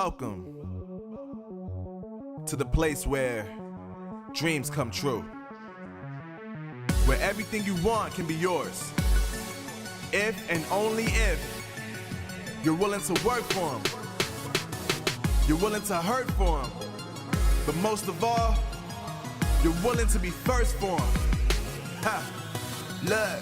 Welcome to the place where dreams come true, where everything you want can be yours, if and only if you're willing to work for them, you're willing to hurt for them, but most of all, you're willing to be first for them. Look,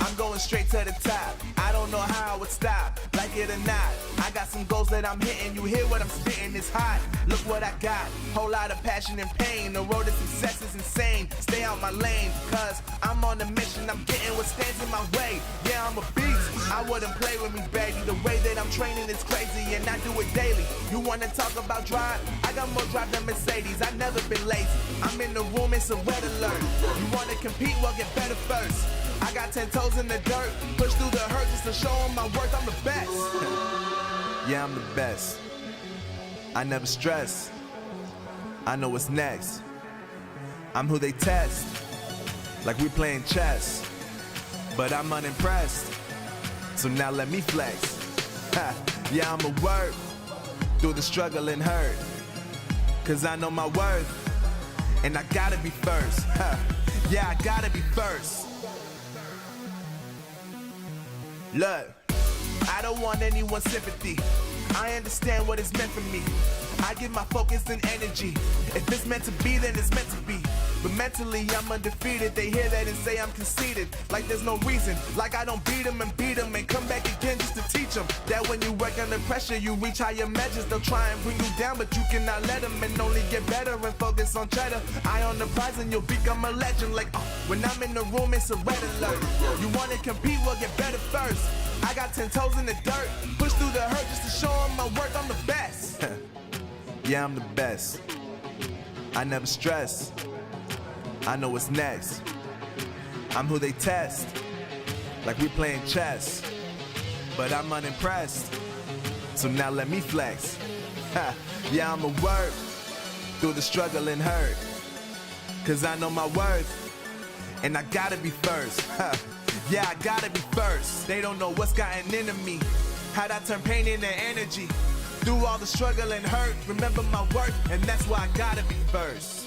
I'm going straight to the top. I don't know how I would stop, like it or not. I got some goals that I'm hitting. You hear what I'm spitting, it's hot. Look what I got, whole lot of passion and pain. The road to success is insane. Stay out my lane, cause I'm on a mission. I'm getting what stands in my way. Yeah, I'm a beast, I wouldn't play with me, baby. The way that I'm training is crazy, and I do it daily. You wanna talk about drive? I got more drive than Mercedes. I've never been lazy. I'm in the room, it's a red alert. You wanna compete? Well, get better first. I got 10 toes in the dirt, push through the hurt just to show them my worth. I'm the best. Yeah, I'm the best. I never stress. I know what's next. I'm who they test, like we playing chess. But I'm unimpressed, so now let me flex. Yeah, I'ma work through the struggle and hurt, cause I know my worth, and I gotta be first. Yeah, I gotta be first. Look, I don't want anyone's sympathy. I understand what it's meant for me. I give my focus and energy. If it's meant to be, then it's meant to be. But mentally, I'm undefeated. They hear that and say I'm conceited, like there's no reason. Like I don't beat them and come back again just to teach them that when you work under pressure, you reach higher measures. They'll try and bring you down, but you cannot let them, and only get better and focus on cheddar. Eye on the prize and you'll become a legend. Like, when I'm in the room, it's a red alert. You wanna compete? Well, get better first. I got 10 toes in the dirt, push through the hurt just to show them my worth. I'm the best. Yeah, I'm the best. I never stress. I know what's next. I'm who they test, like we playing chess. But I'm unimpressed, so now let me flex. Yeah, I'ma work through the struggle and hurt, cause I know my worth, and I gotta be first. Yeah, I gotta be first. They don't know what's gotten into me, how'd I turn pain into energy. Through all the struggle and hurt, remember my worth, and that's why I gotta be first.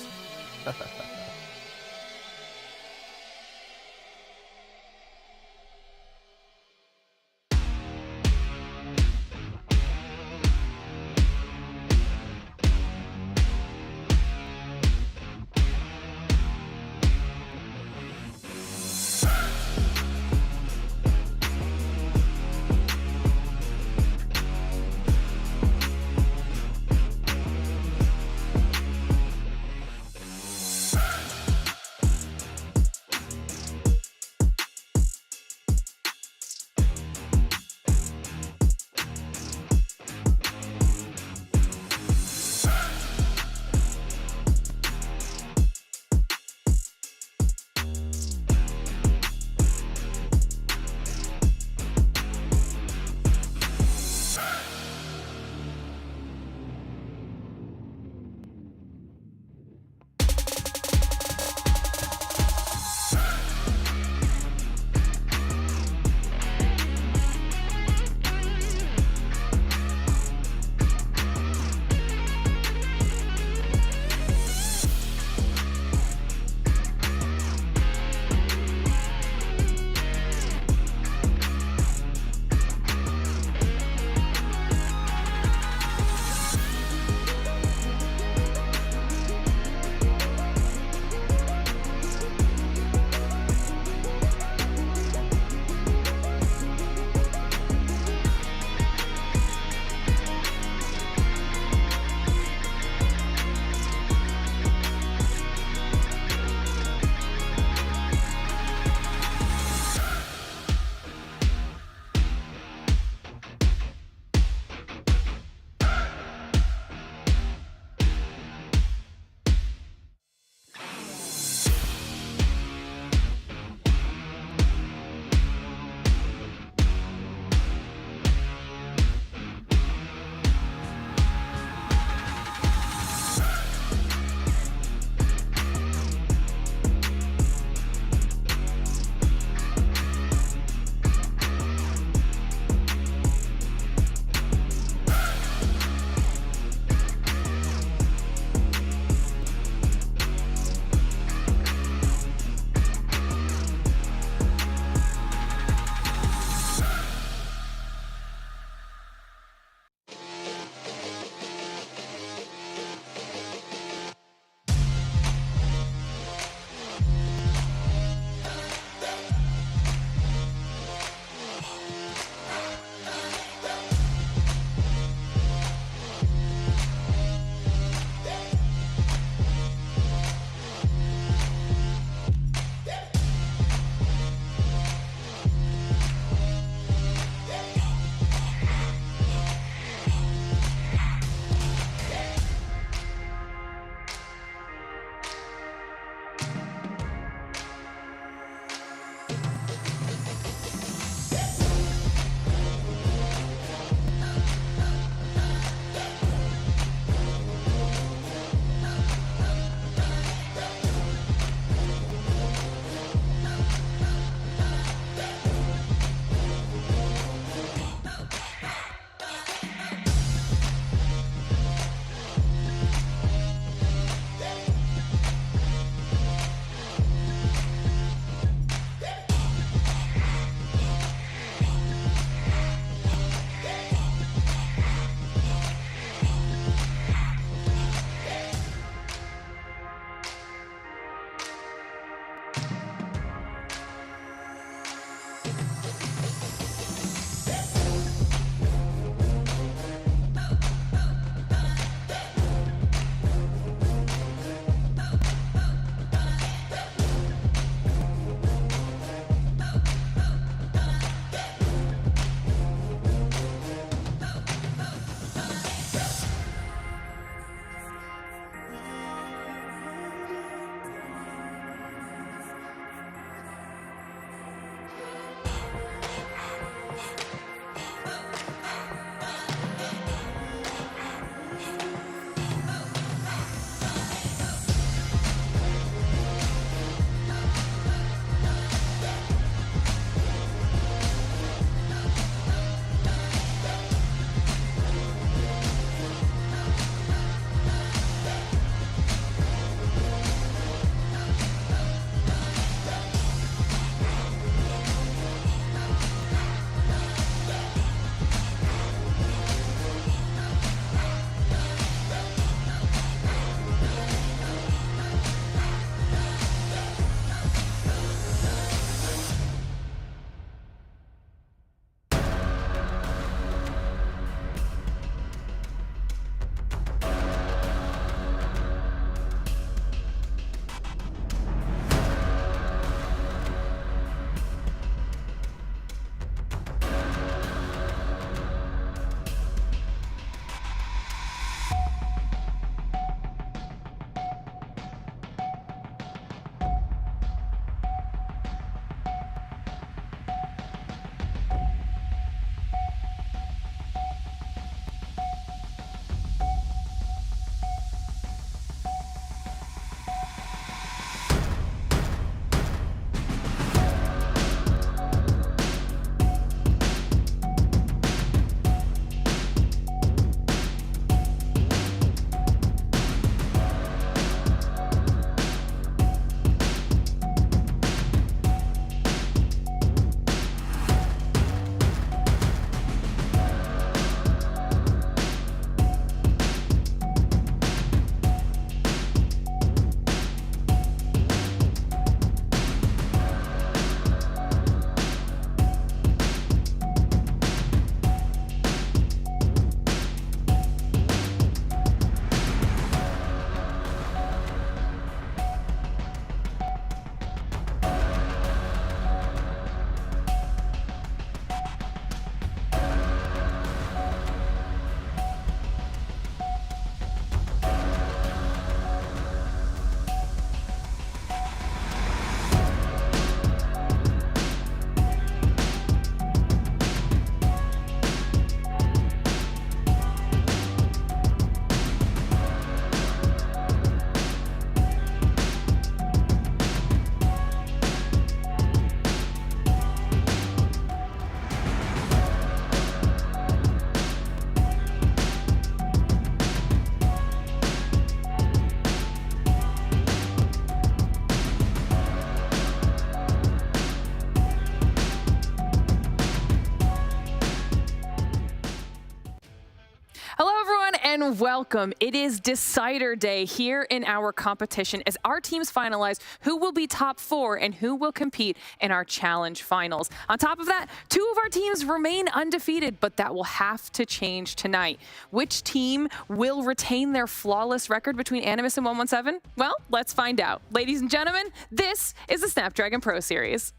and welcome. It is Decider Day here in our competition as our teams finalize who will be top 4 and who will compete in our challenge finals. On top of that, 2 of our teams remain undefeated, but that will have to change tonight. Which team will retain their flawless record between Animus and 117? Well, let's find out. Ladies and gentlemen, this is the Snapdragon Pro Series.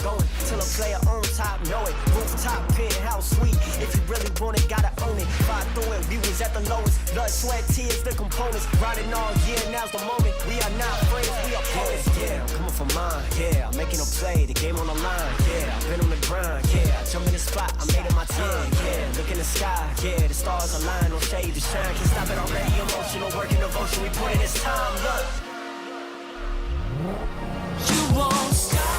Going till a player on top, know it. Rooftop, penthouse suite. If you really want it, gotta own it. Fight through it, we was at the lowest. Blood, sweat, tears, the components. Riding all year, now's the moment. We are not friends, we are opponents. Yeah, I'm coming for mine. Yeah, I'm making a play, the game on the line. Yeah, I've been on the grind. Yeah, I jump in the spot, I made it my time. Yeah, look in the sky. Yeah, the stars align, no shade to shine. Can't stop it already. Emotional work and devotion. We put in this time. Look, you won't stop.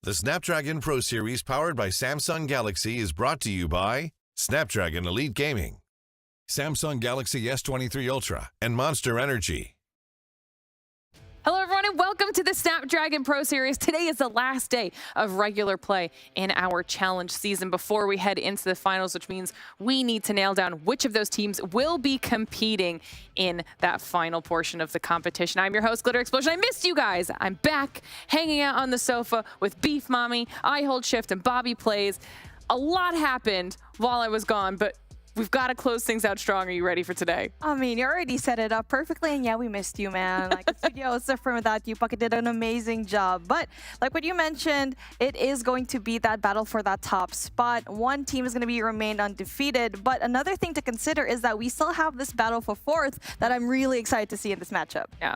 The Snapdragon Pro Series powered by Samsung Galaxy is brought to you by Snapdragon Elite Gaming, Samsung Galaxy S23 Ultra, and Monster Energy. Hello everyone and welcome to the Snapdragon Pro Series. Today is the last day of regular play in our challenge season before we head into the finals, which means we need to nail down which of those teams will be competing in that final portion of the competition. I'm your host, Glitter Explosion. I missed you guys. I'm back hanging out on the sofa with Beef Mommy, I Hold Shift, and Bobby Plays. A lot happened while I was gone, but we've got to close things out strong. Are you ready for today? I mean, you already set it up perfectly, and yeah, we missed you, man. Like, the studio is different without you. Puckett did an amazing job. But like what you mentioned, it is going to be that battle for that top spot. One team is going to be remained undefeated. But another thing to consider is that we still have this battle for 4th that I'm really excited to see in this matchup. Yeah.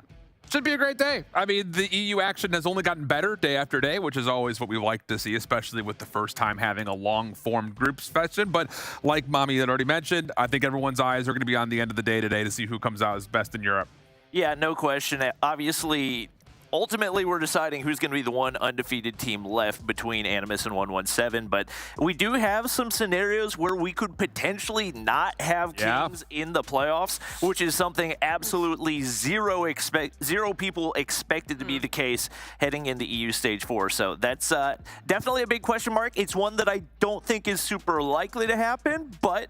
Should be a great day. I mean, the EU action has only gotten better day after day, which is always what we like to see, especially with the first time having a long-formed group session. But like Mommy had already mentioned, I think everyone's eyes are going to be on the end of the day today to see who comes out as best in Europe. Yeah, no question. Obviously, ultimately, we're deciding who's going to be the one undefeated team left between Animus and 117, but we do have some scenarios where we could potentially not have teams in the playoffs, which is something absolutely zero people expected to be the case heading into EU Stage 4. So that's definitely a big question mark. It's one that I don't think is super likely to happen, but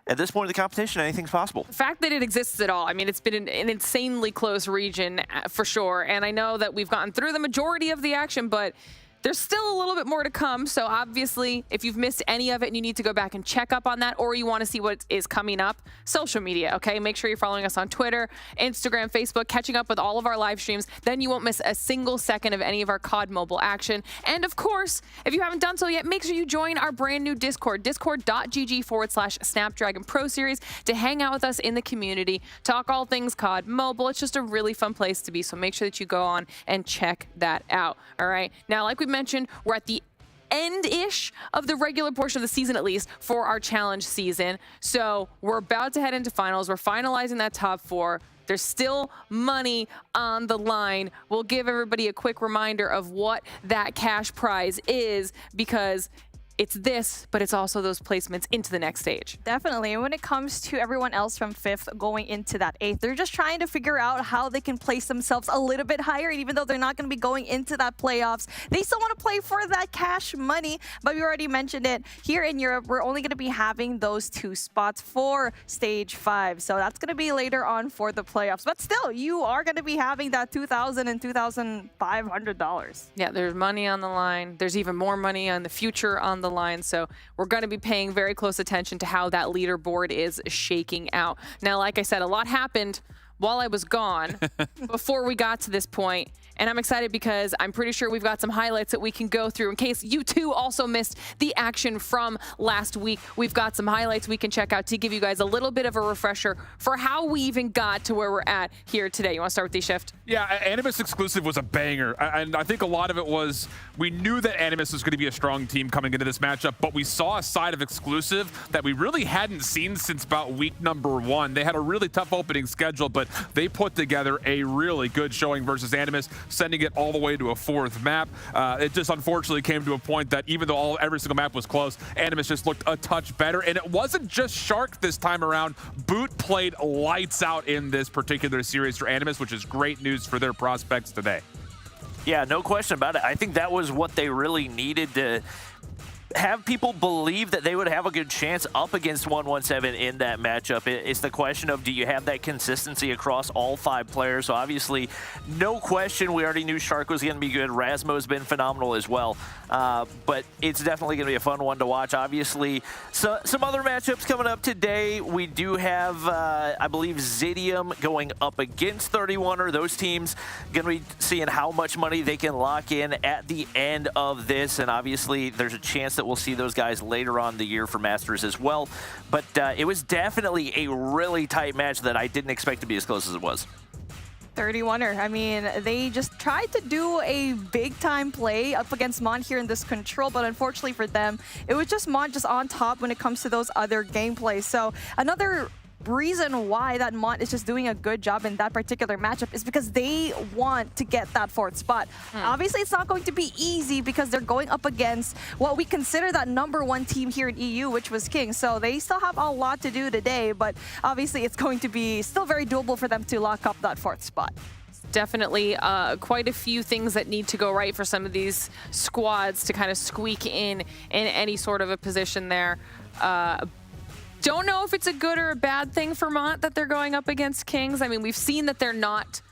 at this point of the competition, anything's possible. The fact that it exists at all, I mean, it's been an insanely close region for sure. And I know that we've gotten through the majority of the action, but there's still a little bit more to come. So obviously, if you've missed any of it and you need to go back and check up on that, or you want to see what is coming up, social media, okay? Make sure you're following us on Twitter, Instagram, Facebook, catching up with all of our live streams. Then you won't miss a single second of any of our COD mobile action. And of course, if you haven't done so yet, make sure you join our brand new Discord, discord.gg/Snapdragon Pro Series, to hang out with us in the community, talk all things COD mobile. It's just a really fun place to be. So make sure that you go on and check that out. All right. Now, like we mentioned, we're at the end-ish of the regular portion of the season, at least for our challenge season. So we're about to head into finals. We're finalizing that top 4. There's still money on the line. We'll give everybody a quick reminder of what that cash prize is, because it's this, but it's also those placements into the next stage. Definitely. And when it comes to everyone else from 5th going into that 8th, they're just trying to figure out how they can place themselves a little bit higher. And even though they're not going to be going into that playoffs, they still want to play for that cash money. But we already mentioned it. Here in Europe, we're only going to be having those 2 spots for Stage 5. So that's going to be later on for the playoffs. But still, you are going to be having that $2,000 and $2,500. Yeah, there's money on the line. There's even more money on the future on the line. So we're going to be paying very close attention to how that leaderboard is shaking out. Now, like I said, a lot happened while I was gone before we got to this point. And I'm excited because I'm pretty sure we've got some highlights that we can go through in case you too also missed the action from last week. We've got some highlights we can check out to give you guys a little bit of a refresher for how we even got to where we're at here today. You want to start with the shift? Yeah, Animus exclusive was a banger. And I think a lot of it was we knew that Animus was going to be a strong team coming into this matchup, but we saw a side of exclusive that we really hadn't seen since about week number 1. They had a really tough opening schedule, but they put together a really good showing versus Animus, sending it all the way to a 4th map. It just unfortunately came to a point that even though every single map was close, Animus just looked a touch better. And it wasn't just Shark this time around. Boot played lights out in this particular series for Animus, which is great news for their prospects today. Yeah, no question about it. I think that was what they really needed to have people believe that they would have a good chance up against 117 in that matchup. It's the question of, do you have that consistency across all 5 players? So obviously, no question, we already knew Shark was going to be good. Rasmo's been phenomenal as well. But it's definitely going to be a fun one to watch. Obviously, so some other matchups coming up today. We do have, I believe, Zidium going up against 31er. Those teams going to be seeing how much money they can lock in at the end of this. And obviously, there's a chance that we'll see those guys later on in the year for Masters as well. But it was definitely a really tight match that I didn't expect to be as close as it was. 31er. I mean, they just tried to do a big-time play up against Mont here in this control, but unfortunately for them, it was just Mont just on top when it comes to those other gameplays. So another reason why that Mont is just doing a good job in that particular matchup is because they want to get that 4th spot. Obviously, it's not going to be easy because they're going up against what we consider that #1 team here in EU, which was Kings. So they still have a lot to do today, but obviously it's going to be still very doable for them to lock up that 4th spot. Definitely quite a few things that need to go right for some of these squads to kind of squeak in any sort of a position there. Don't know if it's a good or a bad thing for Mont that they're going up against Kings. I mean, we've seen that they're not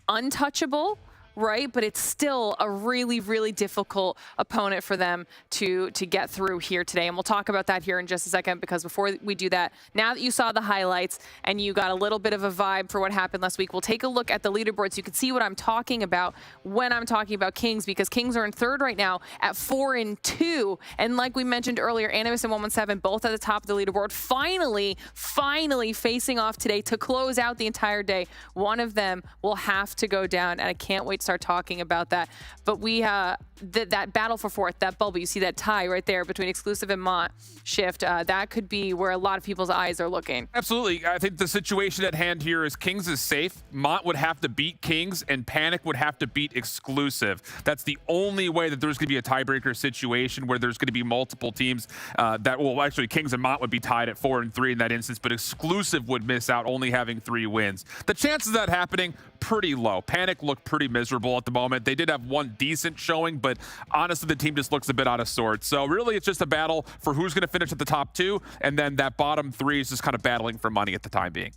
untouchable, right? But it's still a really, really difficult opponent for them to get through here today. And we'll talk about that here in just a second, because before we do that, now that you saw the highlights and you got a little bit of a vibe for what happened last week, we'll take a look at the leaderboard so you can see what I'm talking about when I'm talking about Kings, because Kings are in 3rd right now at 4-2. And like we mentioned earlier, Animus and 117 both at the top of the leaderboard, finally facing off today to close out the entire day. One of them will have to go down, and I can't wait to start talking about that. But we that battle for 4th, that bubble, you see that tie right there between exclusive and Mont shift, that could be where a lot of people's eyes are looking. Absolutely. I think the situation at hand here is Kings is safe. Mont would have to beat Kings, and Panic would have to beat exclusive. That's the only way that there's going to be a tiebreaker situation where there's going to be multiple teams that will actually, Kings and Mont would be tied at 4-3 in that instance, but exclusive would miss out, only having 3 wins. The chances of that happening, pretty low. Panic looked pretty miserable at the moment. They did have one decent showing, but honestly, the team just looks a bit out of sorts. So really, it's just a battle for who's going to finish at the top 2, and then that bottom 3 is just kind of battling for money at the time being.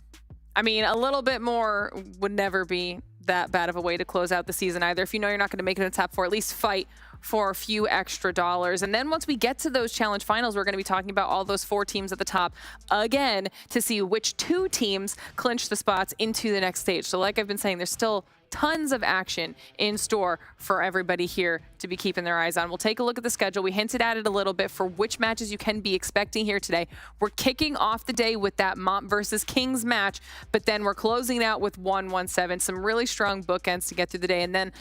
I mean, a little bit more would never be that bad of a way to close out the season either. If you know you're not going to make it in the top 4, at least fight for a few extra dollars. And then once we get to those challenge finals, we're going to be talking about all those 4 teams at the top again to see which 2 teams clinch the spots into the next stage. So like I've been saying, there's still tons of action in store for everybody here to be keeping their eyes on. We'll take a look at the schedule. We hinted at it a little bit for which matches you can be expecting here today. We're kicking off the day with that Mont versus Kings match, but then we're closing out with 117. Some really strong bookends to get through the day. And then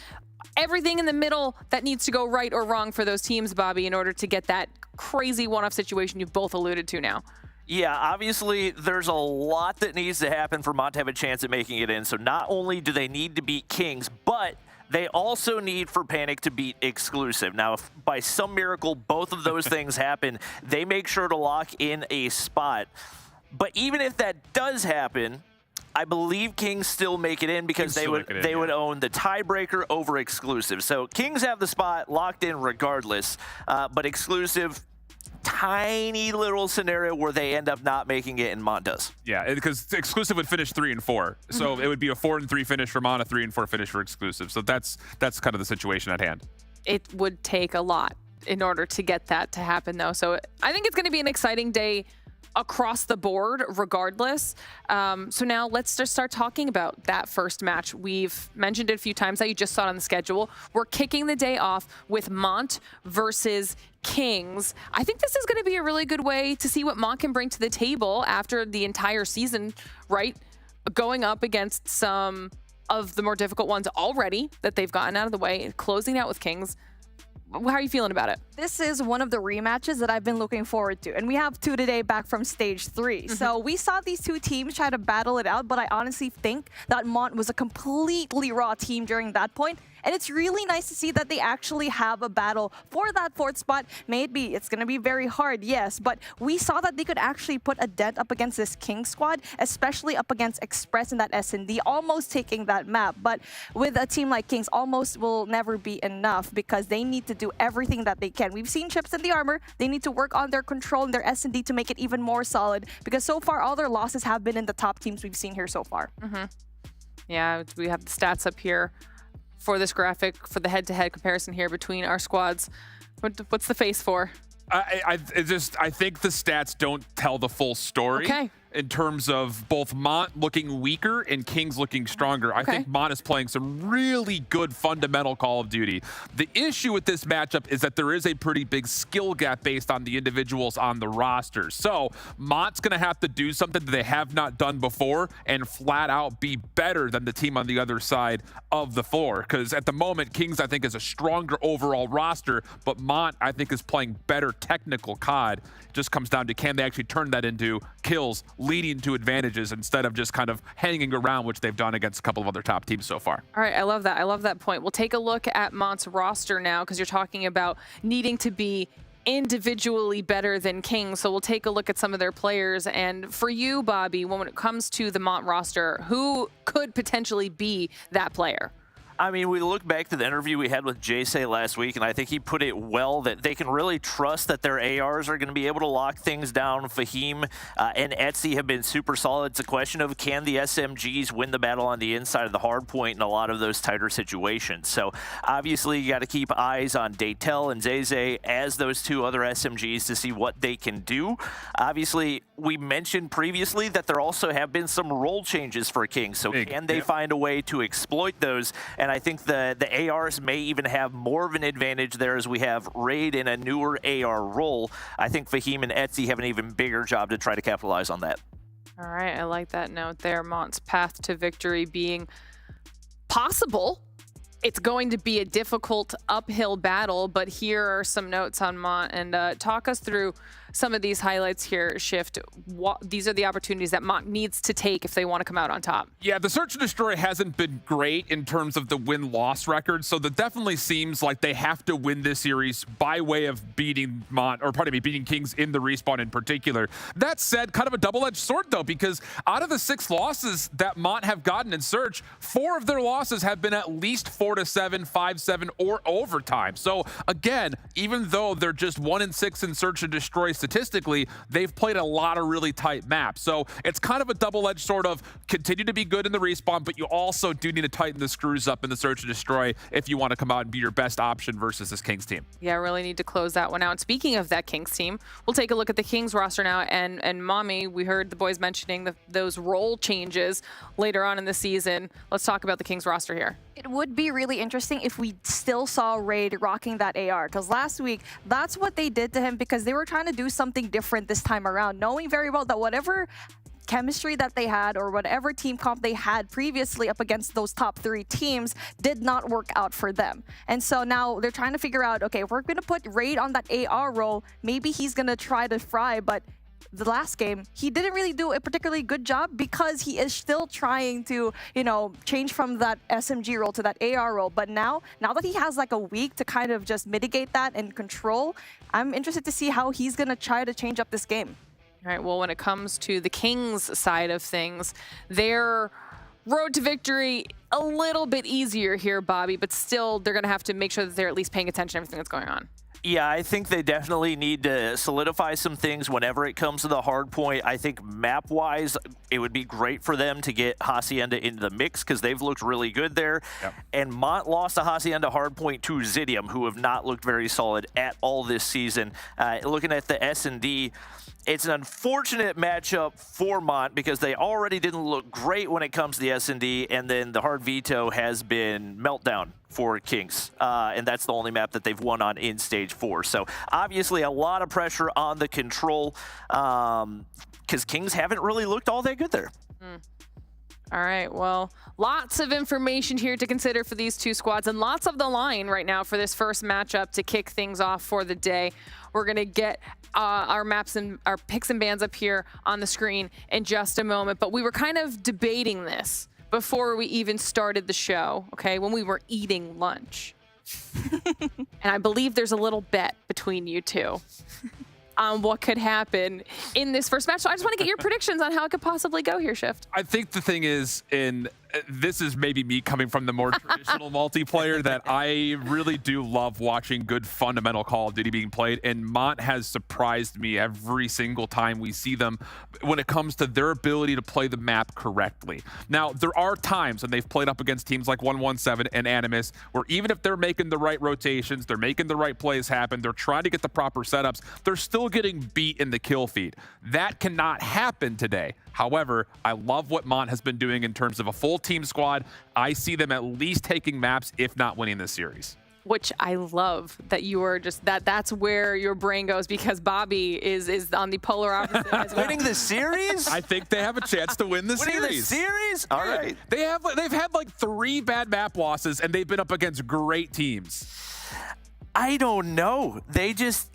everything in the middle that needs to go right or wrong for those teams, Bobby, in order to get that crazy one-off situation you've both alluded to now. Yeah, obviously, there's a lot that needs to happen for Mont to have a chance at making it in. So not only do they need to beat Kings, but they also need for Panic to beat exclusive. Now, if by some miracle both of those things happen, they make sure to lock in a spot. But even if that does happen, I believe Kings still make it in because they would own the tiebreaker over exclusive. So Kings have the spot locked in regardless, but exclusive, tiny little scenario where they end up not making it and Mont does. Yeah, because exclusive would finish 3-4. So it would be a 4-3 finish for Mont, a 3-4 finish for exclusive. So that's kind of the situation at hand. It would take a lot in order to get that to happen, though. So I think it's going to be an exciting day across the board regardless. So now let's just start talking about that first match. We've mentioned it a few times that you just saw it on the schedule. We're kicking the day off with Mont versus Kings. I think this is going to be a really good way to see what Mont can bring to the table after the entire season, right? Going up against some of the more difficult ones already that they've gotten out of the way and closing out with Kings. How are you feeling about it? This is one of the rematches that I've been looking forward to. And we have two today back from stage 3. So we saw these two teams try to battle it out, but I honestly think that Mont was a completely raw team during that point. And it's really nice to see that they actually have a battle for that 4th spot. Maybe it's going to be very hard, yes, but we saw that they could actually put a dent up against this King squad, especially up against Express in that S&D, almost taking that map. But with a team like Kings, almost will never be enough because they need to do everything that they can. We've seen chips in the armor. They need to work on their control and their S&D to make it even more solid because so far all their losses have been in the top teams we've seen here so far. Yeah, we have the stats up here for this graphic, for the head-to-head comparison here between our squads. What's the face for? I think the stats don't tell the full story. Okay. In terms of both Mont looking weaker and Kings looking stronger. I think Mont is playing some really good fundamental Call of Duty. The issue with this matchup is that there is a pretty big skill gap based on the individuals on the roster. So Mont's going to have to do something that they have not done before and flat out be better than the team on the other side of the floor. Because at the moment, Kings, I think, is a stronger overall roster, but Mont, I think, is playing better technical COD. It just comes down to can they actually turn that into kills, leading to advantages instead of just kind of hanging around, which they've done against a couple of other top teams so far. All right, I love that. I love that point. We'll take a look at Mont's roster now because you're talking about needing to be individually better than Kings. So we'll take a look at some of their players. And for you, Bobby, when it comes to the Mont roster, who could potentially be that player? I mean, we look back to the interview we had with Jay last week, and I think he put it well that they can really trust that their ARs are going to be able to lock things down. Fahim and Etsy have been super solid. It's a question of can the SMGs win the battle on the inside of the hard point in a lot of those tighter situations. So obviously you got to keep eyes on Daytel and Zay as those two other SMGs to see what they can do. Obviously, we mentioned previously that there also have been some role changes for Kings. So can they find a way to exploit those? And I think the ARs may even have more of an advantage there as we have Raid in a newer AR role. I think Fahim and Etsy have an even bigger job to try to capitalize on that. All right, I like that note there. Mont's path to victory being possible. It's going to be a difficult uphill battle, but here are some notes on Mont. And talk us through some of these highlights here, Shift. These are the opportunities that Mont needs to take if they want to come out on top. Yeah, the Search and Destroy hasn't been great in terms of the win-loss record, so that definitely seems like they have to win this series by way of beating Mont, or pardon me, beating Kings in the respawn in particular. That said, kind of a double-edged sword, though, because out of the 6 losses that Mont have gotten in Search, 4 of their losses have been at least 4-7, 5-7, or overtime. So again, even though they're just 1-6 in Search and Destroy statistically, they've played a lot of really tight maps. So it's kind of a double-edged sort of continue to be good in the respawn, but you also do need to tighten the screws up in the Search and Destroy if you want to come out and be your best option versus this Kings team. Yeah, really need to close that one out. And speaking of that Kings team, we'll take a look at the Kings roster now. And Mommy, we heard the boys mentioning those role changes later on in the season. Let's talk about the Kings roster here. It would be really interesting if we still saw Raid rocking that AR, because last week, that's what they did to him because they were trying to do something different this time around, knowing very well that whatever chemistry that they had or whatever team comp they had previously up against those top 3 teams did not work out for them. And so now they're trying to figure out, okay, if we're going to put Raid on that AR role, maybe he's going to try to fry, but the last game, he didn't really do a particularly good job because he is still trying to, you know, change from that SMG role to that AR role. But now that he has like a week to kind of just mitigate that and control, I'm interested to see how he's going to try to change up this game. All right, well, when it comes to the Kings side of things, their road to victory a little bit easier here, Bobby, but still they're going to have to make sure that they're at least paying attention to everything that's going on. Yeah, I think they definitely need to solidify some things whenever it comes to the hard point. I think map-wise, it would be great for them to get Hacienda into the mix because they've looked really good there. Yep. And Mont lost a Hacienda hard point to Zidium, who have not looked very solid at all this season. Looking at the S&D, it's an unfortunate matchup for Mont because they already didn't look great when it comes to the S&D, and then the hard veto has been Meltdown for Kings, and that's the only map that they've won on in Stage 4. So obviously a lot of pressure on the control because Kings haven't really looked all that good there. All right, well, lots of information here to consider for these two squads and lots of the line right now for this first matchup to kick things off for the day. We're going to get our maps and our picks and bans up here on the screen in just a moment, but we were kind of debating this before we even started the show, okay, when we were eating lunch. And I believe there's a little bet between you two on what could happen in this first match. So I just want to get your predictions on how it could possibly go here, Shift. I think the thing is, this is maybe me coming from the more traditional multiplayer, that I really do love watching good fundamental Call of Duty being played, and Mont has surprised me every single time we see them when it comes to their ability to play the map correctly. Now, there are times when they've played up against teams like 117 and Animus, where even if they're making the right rotations, they're making the right plays happen, they're trying to get the proper setups, they're still getting beat in the kill feed. That cannot happen today. However, I love what Mont has been doing in terms of a full team squad. I see them at least taking maps, if not winning this series. Which I love that you are just that's where your brain goes, because Bobby is on the polar opposite as well. Winning the series? I think they have a chance to win the Winning the series. series? All right. They've had like 3 bad map losses, and they've been up against great teams. I don't know. They just...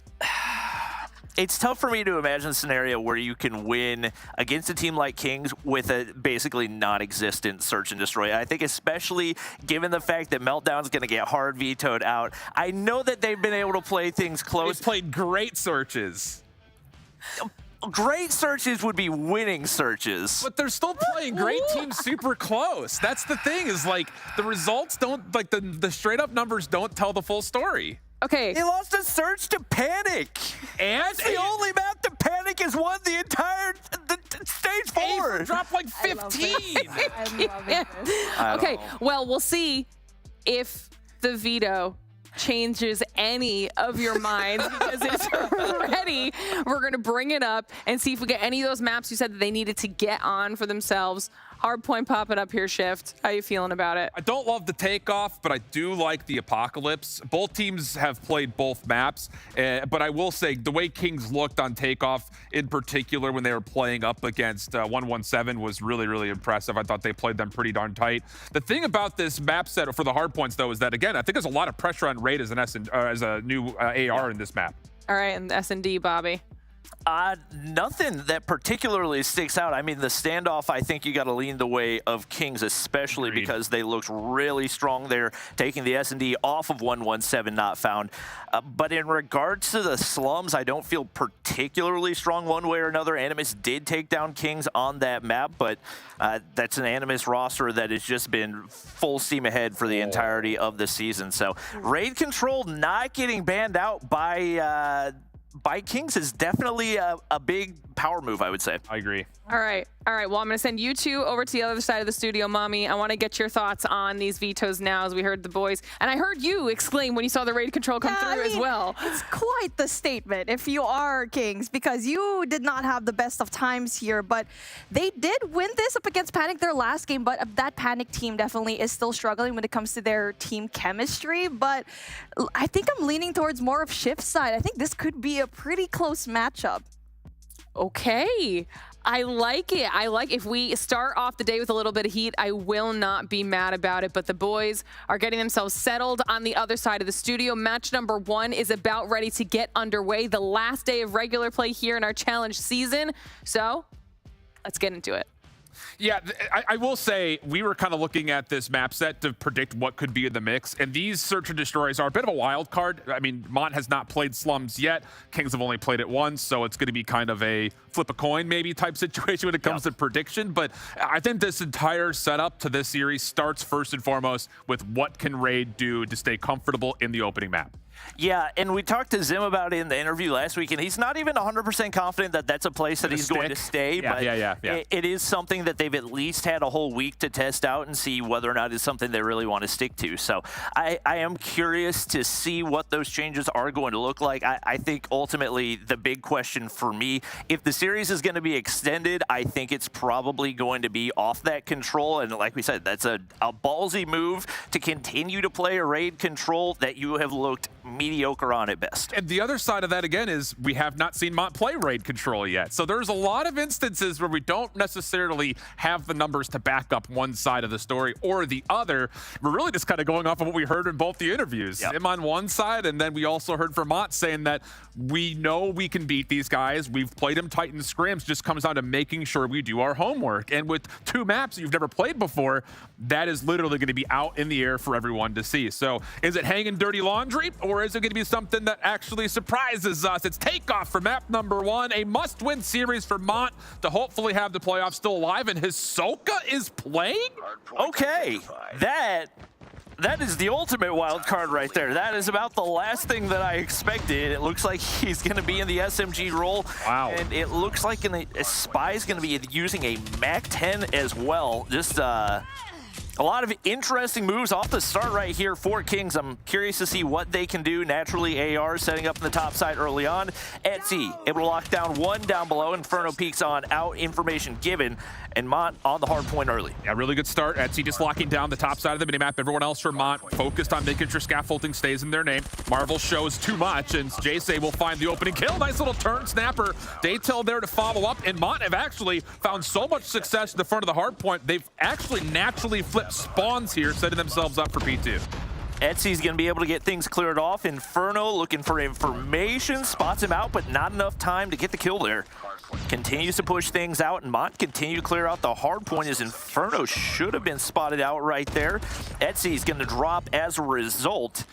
It's tough for me to imagine a scenario where you can win against a team like Kings with a basically non-existent search and destroy. I think especially given the fact that Meltdown's going to get hard vetoed out. I know that they've been able to play things close. They've played great searches. Great searches would be winning searches. But they're still playing great teams super close. That's the thing, is like the results don't, like the straight up numbers don't tell the full story. Okay. They lost a search to Panic. And That's the only map that Panic has won the entire Stage 4. Dropped like 15. I'm loving this. Okay, well, we'll see if the veto changes any of your minds, because it's ready. We're going to bring it up and see if we get any of those maps you said that they needed to get on for themselves. Hard point popping up here, Shift. How you feeling about it? I don't love the takeoff, but I do like the Apocalypse. Both teams have played both maps, but I will say the way Kings looked on takeoff, in particular when they were playing up against 117, was really, really impressive. I thought they played them pretty darn tight. The thing about this map set for the hard points, though, is that, again, I think there's a lot of pressure on Raid as a new AR in this map. All right, and S&D, Bobby. Nothing that particularly sticks out. I mean, the standoff, I think you got to lean the way of Kings, especially Agreed. because they looked really strong there, taking the S&D off of 117 not found. But in regards to the slums, I don't feel particularly strong one way or another. Animus did take down Kings on that map, but that's an Animus roster that has just been full steam ahead for the entirety of the season. So Raid Control not getting banned out by Kings is definitely a big power move, I would say. I agree. All right. Well, I'm going to send you two over to the other side of the studio, Mommy. I want to get your thoughts on these vetoes now, as we heard the boys. And I heard you exclaim when you saw the Raid Control come through as well. It's quite the statement if you are Kings, because you did not have the best of times here, but they did win this up against Panic their last game, but that Panic team definitely is still struggling when it comes to their team chemistry. But I think I'm leaning towards more of Shift's side. I think this could be a pretty close matchup. Okay. I like it. If we start off the day with a little bit of heat, I will not be mad about it. But the boys are getting themselves settled on the other side of the studio. Match number 1 is about ready to get underway. The last day of regular play here in our challenge season. So let's get into it. Yeah, I will say we were kind of looking at this map set to predict what could be in the mix, and these search and destroys are a bit of a wild card. I mean, Mont has not played slums yet. Kings have only played it once, so it's going to be kind of a flip a coin maybe type situation when it comes to prediction. But I think this entire setup to this series starts first and foremost with what can Raid do to stay comfortable in the opening map. Yeah, and we talked to Zim about it in the interview last week, and he's not even 100% confident that that's a place that he's going to stay. Yeah, but it is something that they've at least had a whole week to test out and see whether or not it's something they really want to stick to. So I am curious to see what those changes are going to look like. I think ultimately the big question for me, if the series is going to be extended, I think it's probably going to be off that control. And like we said, that's a ballsy move to continue to play a raid control that you have looked mediocre on at best. And the other side of that, again, is we have not seen Mont play raid control yet. So there's a lot of instances where we don't necessarily have the numbers to back up one side of the story or the other. We're really just kind of going off of what we heard in both the interviews. Yep. Him on one side, and then we also heard from Mont saying that we know we can beat these guys. We've played them tight in scrims. Just comes down to making sure we do our homework. And with 2 maps you've never played before, that is literally going to be out in the air for everyone to see. So is it hanging dirty laundry, or is it going to be something that actually surprises us? It's takeoff for map number 1, a must-win series for Mont to hopefully have the playoffs still alive, and Hisoka is playing? Okay, that is the ultimate wild card right there. That is about the last thing that I expected. It looks like he's going to be in the SMG role. Wow. And it looks like a Spy is going to be using a MAC-10 as well. Just a lot of interesting moves off the start right here for Kings. I'm curious to see what they can do. Naturally, AR setting up in the top side early on. Etsy able to lock down 1 down below. Inferno peeks on out, information given. And Mont on the hard point early. Yeah, really good start. Etsy just locking down the top side of the minimap. Everyone else for Mont focused on making sure scaffolding stays in their name. Marvel shows too much, and Jay will find the opening kill. Nice little turn snapper. Daytel there to follow up, and Mont have actually found so much success in the front of the hard point. They've actually naturally flipped spawns here, setting themselves up for P2. Etsy's going to be able to get things cleared off. Inferno looking for information, spots him out, but not enough time to get the kill there. Continues to push things out, and Mont continue to clear out the hard point as Inferno should have been spotted out right there. Etsy's going to drop as a result.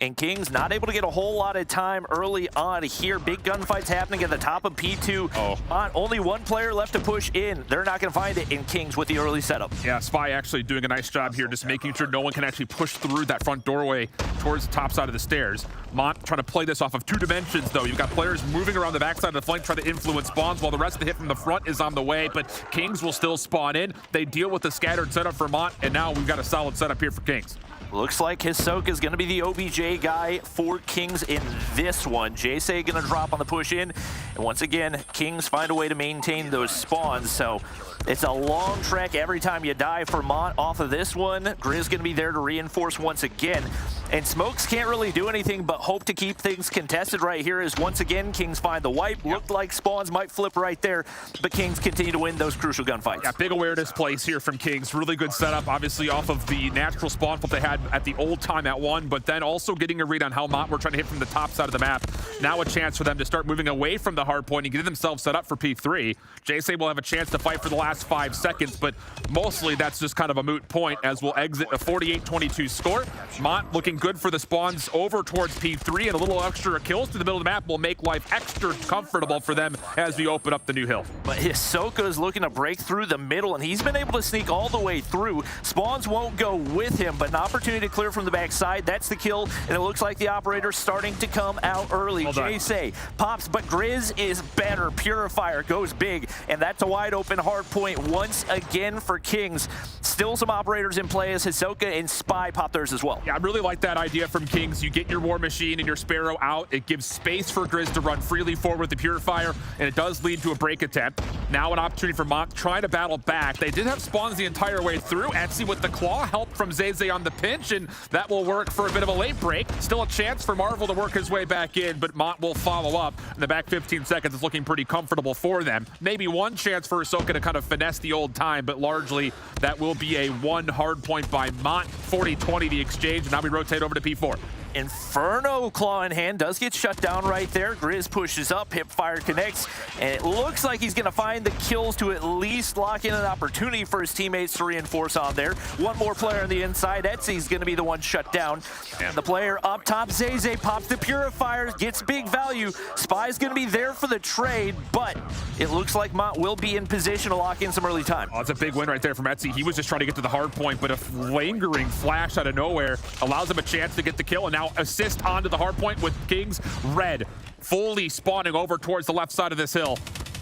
And Kings not able to get a whole lot of time early on here. Big gunfights happening at the top of P2. Mont, only 1 player left to push in. They're not going to find it in Kings with the early setup. Yeah, Spy actually doing a nice job here, just making sure no one can actually push through that front doorway towards the top side of the stairs. Mont trying to play this off of 2 dimensions, though. You've got players moving around the backside of the flank, trying to influence spawns, while the rest of the hit from the front is on the way, but Kings will still spawn in. They deal with the scattered setup for Mont, and now we've got a solid setup here for Kings. Looks like Hisoka is going to be the OBJ guy for Kings in this one. Jay going to drop on the push in. And once again, Kings find a way to maintain those spawns. So it's a long trek every time you die for Mont off of this one. Grizz going to be there to reinforce once again. And Smokes can't really do anything but hope to keep things contested right here as once again, Kings find the wipe. Looked like spawns might flip right there, but Kings continue to win those crucial gunfights. Yeah, big awareness plays here from Kings. Really good setup, obviously off of the natural spawn flip they had at the old time at 1, but then also getting a read on how Mont were trying to hit from the top side of the map. Now a chance for them to start moving away from the hard point and get themselves set up for P3. JSA will have a chance to fight for the last 5 seconds, but mostly that's just kind of a moot point as we'll exit a 48-22 score. Mont looking good for the spawns over towards P3, and a little extra kills to the middle of the map will make life extra comfortable for them as we open up the new hill. But Hisoka is looking to break through the middle, and he's been able to sneak all the way through. Spawns won't go with him, but an opportunity to clear from the backside. That's the kill, and it looks like the operator's starting to come out early. Jay pops, but Grizz is better. Purifier goes big, and that's a wide open hard point once again for Kings. Still some operators in play as Hisoka and Spy pop theirs as well. Yeah, I really like that idea from Kings. You get your War Machine and your Sparrow out. It gives space for Grizz to run freely forward with the Purifier, and it does lead to a break attempt. Now an opportunity for Mont trying to battle back. They did have spawns the entire way through. Etsy with the claw, help from Zay on the pinch, and that will work for a bit of a late break. Still a chance for Marvel to work his way back in, but Mont will follow up. In the back 15 seconds, it's looking pretty comfortable for them. Maybe one chance for Hisoka to kind of finesse the old time, but largely that will be a 1 hard point by Mont. 40-20 the exchange, and now we rotate over to P4. Inferno claw in hand does get shut down right there. Grizz pushes up, hipfire connects, and it looks like he's going to find the kills to at least lock in an opportunity for his teammates to reinforce on there. One more player on the inside. Etsy's going to be the one shut down. And the player up top, Zay pops the Purifier, gets big value. Spy's going to be there for the trade, but it looks like Mont will be in position to lock in some early time. Oh, it's a big win right there from Etsy. He was just trying to get to the hard point, but a lingering flash out of nowhere allows him a chance to get the kill, and now assist onto the hard point with Kings. Red fully spawning over towards the left side of this hill.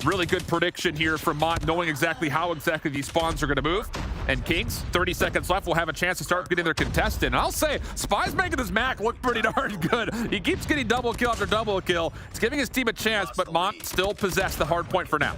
Really good prediction here from Mont, knowing exactly how exactly these spawns are going to move. And Kings, 30 seconds left, will have a chance to start getting their contestant. And I'll say, Spy's making this Mac look pretty darn good. He keeps getting double kill after double kill. It's giving his team a chance, but Mont still possess the hard point for now.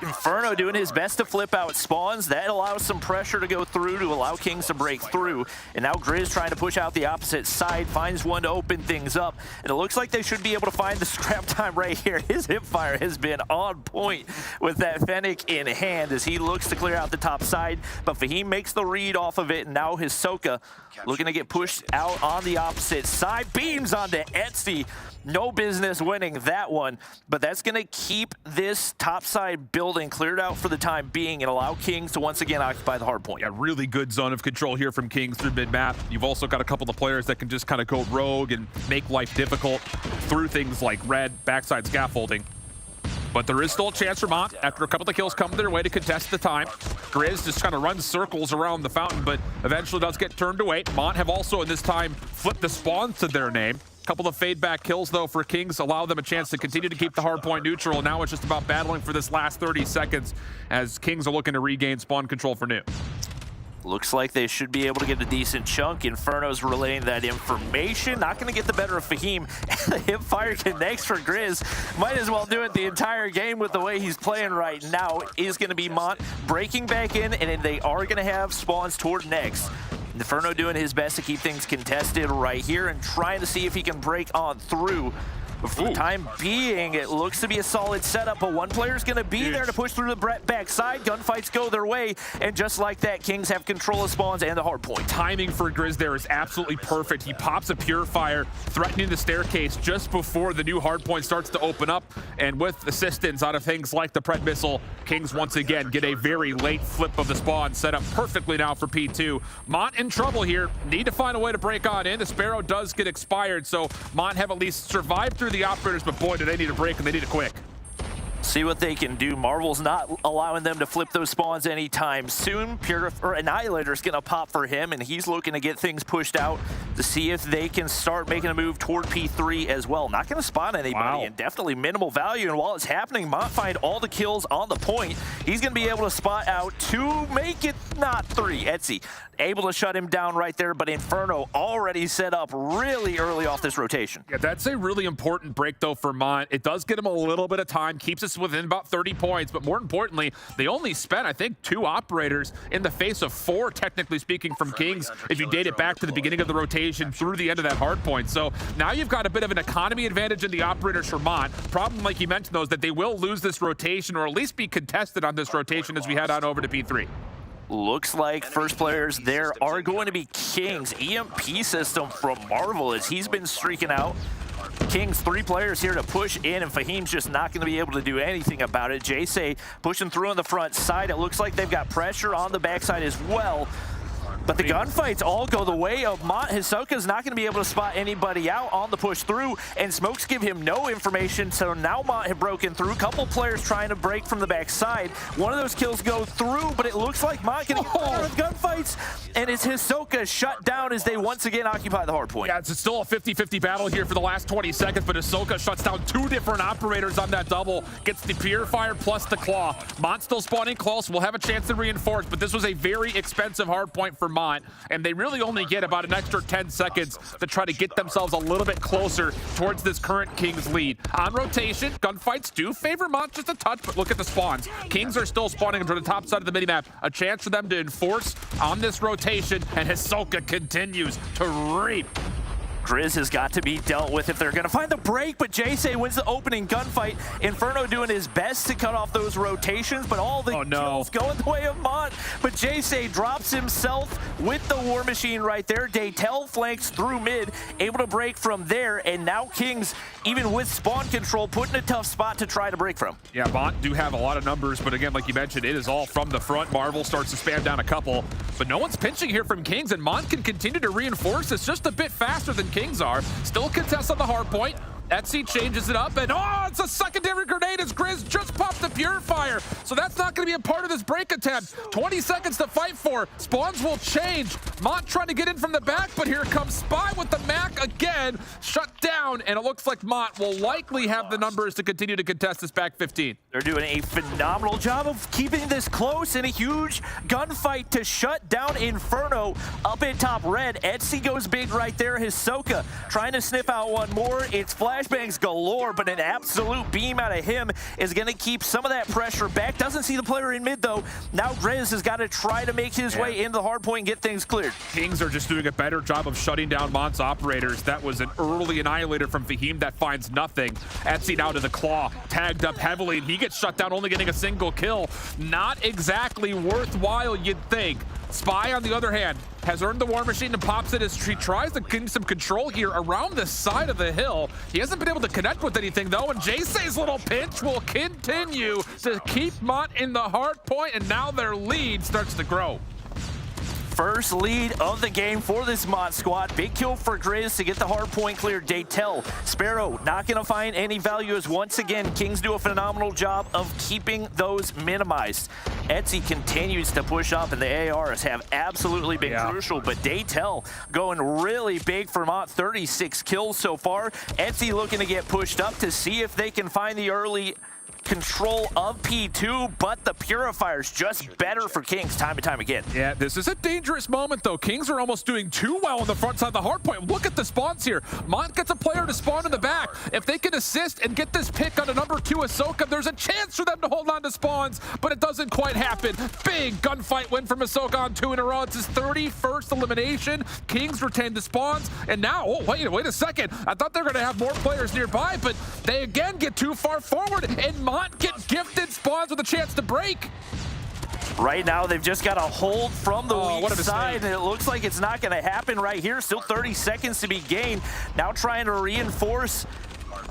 Inferno doing his best to flip out spawns. That allows some pressure to go through to allow Kings to break through. And now Grizz trying to push out the opposite side, finds one to open things up. And it looks like they should be able to find the scrap time right here. His hipfire has been on point with that Fennec in hand as he looks to clear out the top side. But Fahim makes the read off of it, and now his Soka looking to get pushed out on the opposite side. Beams onto Etsy. No business winning that one, but that's going to keep this topside building cleared out for the time being and allow Kings to once again occupy the hard point. Yeah, really good zone of control here from Kings through mid-map. You've also got a couple of players that can just kind of go rogue and make life difficult through things like red, backside scaffolding. But there is still a chance for Mont after a couple of kills come their way to contest the time. Grizz just kind of runs circles around the fountain, but eventually does get turned away. Mont have also in this time flipped the spawns to their name. Couple of fade back kills though for Kings allow them a chance to continue to keep the hard point neutral. Now it's just about battling for this last 30 seconds as Kings are looking to regain spawn control for new. Looks like they should be able to get a decent chunk. Inferno's relaying that information. Not going to get the better of Fahim. The hipfire connects for Grizz. Might as well do it the entire game with the way he's playing right now. Is going to be Mont breaking back in, and they are going to have spawns toward next. Inferno doing his best to keep things contested right here and trying to see if he can break on through. But for the time being, it looks to be a solid setup, but one player's going to be there to push through the backside. Gunfights go their way, and just like that, Kings have control of spawns and the hard point. Timing for Grizz there is absolutely perfect. He pops a Purifier, threatening the staircase just before the new hard point starts to open up, and with assistance out of things like the Pred Missile, Kings once again get a very late flip of the spawn, set up perfectly now for P2. Mont in trouble here, need to find a way to break on in. The Sparrow does get expired, so Mont have at least survived through the operators, but boy, do they need a break, and they need it quick. See what they can do. Marvel's not allowing them to flip those spawns anytime soon. Annihilator's gonna pop for him, and he's looking to get things pushed out to see if they can start making a move toward P3 as well. Not gonna spawn anybody, and definitely minimal value. And while it's happening, Mont find all the kills on the point. He's gonna be able to spot out 2, make it not 3. Etsy able to shut him down right there, but Inferno already set up really early off this rotation. Yeah, that's a really important break though for Mont. It does get him a little bit of time, keeps us within about 30 points, but more importantly, they only spent, I think, 2 operators in the face of 4, technically speaking, from Kings, if you date it back to the beginning of the rotation through the end of that hard point. So now you've got a bit of an economy advantage in the operators for Mont. Problem, like you mentioned, though, is that they will lose this rotation, or at least be contested on this rotation as we head on over to P3. Looks like first players there are going to be Kings. EMP system from Marvel as he's been streaking out. Kings, 3 players here to push in, and Fahim's just not going to be able to do anything about it. Jay pushing through on the front side. It looks like they've got pressure on the backside as well. But the gunfights all go the way of Mont. Hisoka's not going to be able to spot anybody out on the push through, and smokes give him no information, so now Mont have broken through. Couple players trying to break from the backside. One of those kills go through, but it looks like Mont can get better with gunfights, and it's Hisoka shut down as they once again occupy the hard point. Yeah, it's still a 50-50 battle here for the last 20 seconds, but Hisoka shuts down 2 different operators on that double, gets the Purifier plus the Claw. Mont still spawning close, will have a chance to reinforce, but this was a very expensive hard point for Mont, and they really only get about an extra 10 seconds to try to get themselves a little bit closer towards this current Kings lead. On rotation, gunfights do favor Mont just a touch, but look at the spawns. Kings are still spawning to the top side of the minimap. A chance for them to enforce on this rotation, and Hisoka continues to reap. Grizz has got to be dealt with if they're going to find the break, but Jay wins the opening gunfight. Inferno doing his best to cut off those rotations, but all the kills going the way of Mont. But Jay drops himself with the War Machine right there. Daytel flanks through mid, able to break from there, and now Kings, even with spawn control, put in a tough spot to try to break from. Yeah, Mont do have a lot of numbers, but again, like you mentioned, it is all from the front. Marvel starts to spam down a couple, but no one's pinching here from Kings, and Mont can continue to reinforce. It's just a bit faster than Kings are. Still contest on the hard point. Etsy changes it up, and it's a secondary grenade as Grizz just popped the Purifier. So that's not going to be a part of this break attempt. 20 seconds to fight for. Spawns will change. Mont trying to get in from the back, but here comes Spy with the Mac again. Shut down, and it looks like Mont will likely have the numbers to continue to contest this back 15. They're doing a phenomenal job of keeping this close in a huge gunfight to shut down Inferno up at top red. Etsy goes big right there. Hisoka trying to sniff out one more. It's flashbangs galore, but an absolute beam out of him is going to keep some of that pressure back. Doesn't see the player in mid, though. Now Grizz has got to try to make his way into the hard point and get things cleared. Kings are just doing a better job of shutting down Mont's operators. That was an early annihilator from Fahim that finds nothing. Etsy now to the claw, tagged up heavily, and he gets shut down, only getting a single kill. Not exactly worthwhile, you'd think. Spy, on the other hand, has earned the War Machine and pops it as he tries to gain some control here around the side of the hill. He hasn't been able to connect with anything, though, and Jace's little pinch will continue to keep Mont in the hard point, and now their lead starts to grow. First lead of the game for this Mont squad. Big kill for Grizz to get the hard point clear. Daytel, Sparrow not going to find any value as once again, Kings do a phenomenal job of keeping those minimized. Etsy continues to push up, and the ARs have absolutely been crucial, but Daytel going really big for Mont, 36 kills so far. Etsy looking to get pushed up to see if they can find the early control of P2, but the Purifier's just better for Kings time and time again. Yeah, this is a dangerous moment, though. Kings are almost doing too well on the front side of the hard point. Look at the spawns here. Mont gets a player to spawn in the back. If they can assist and get this pick on a number 2 Ahsoka, there's a chance for them to hold on to spawns, but it doesn't quite happen. Big gunfight win from Ahsoka on 2 in a row. It's his 31st elimination. Kings retain the spawns, and now, oh, wait a second. I thought they were going to have more players nearby, but they again get too far forward, and Mont get gifted spawns with a chance to break. Right now, they've just got a hold from the weak side, and it looks like it's not going to happen right here. Still 30 seconds to be gained. Now trying to reinforce.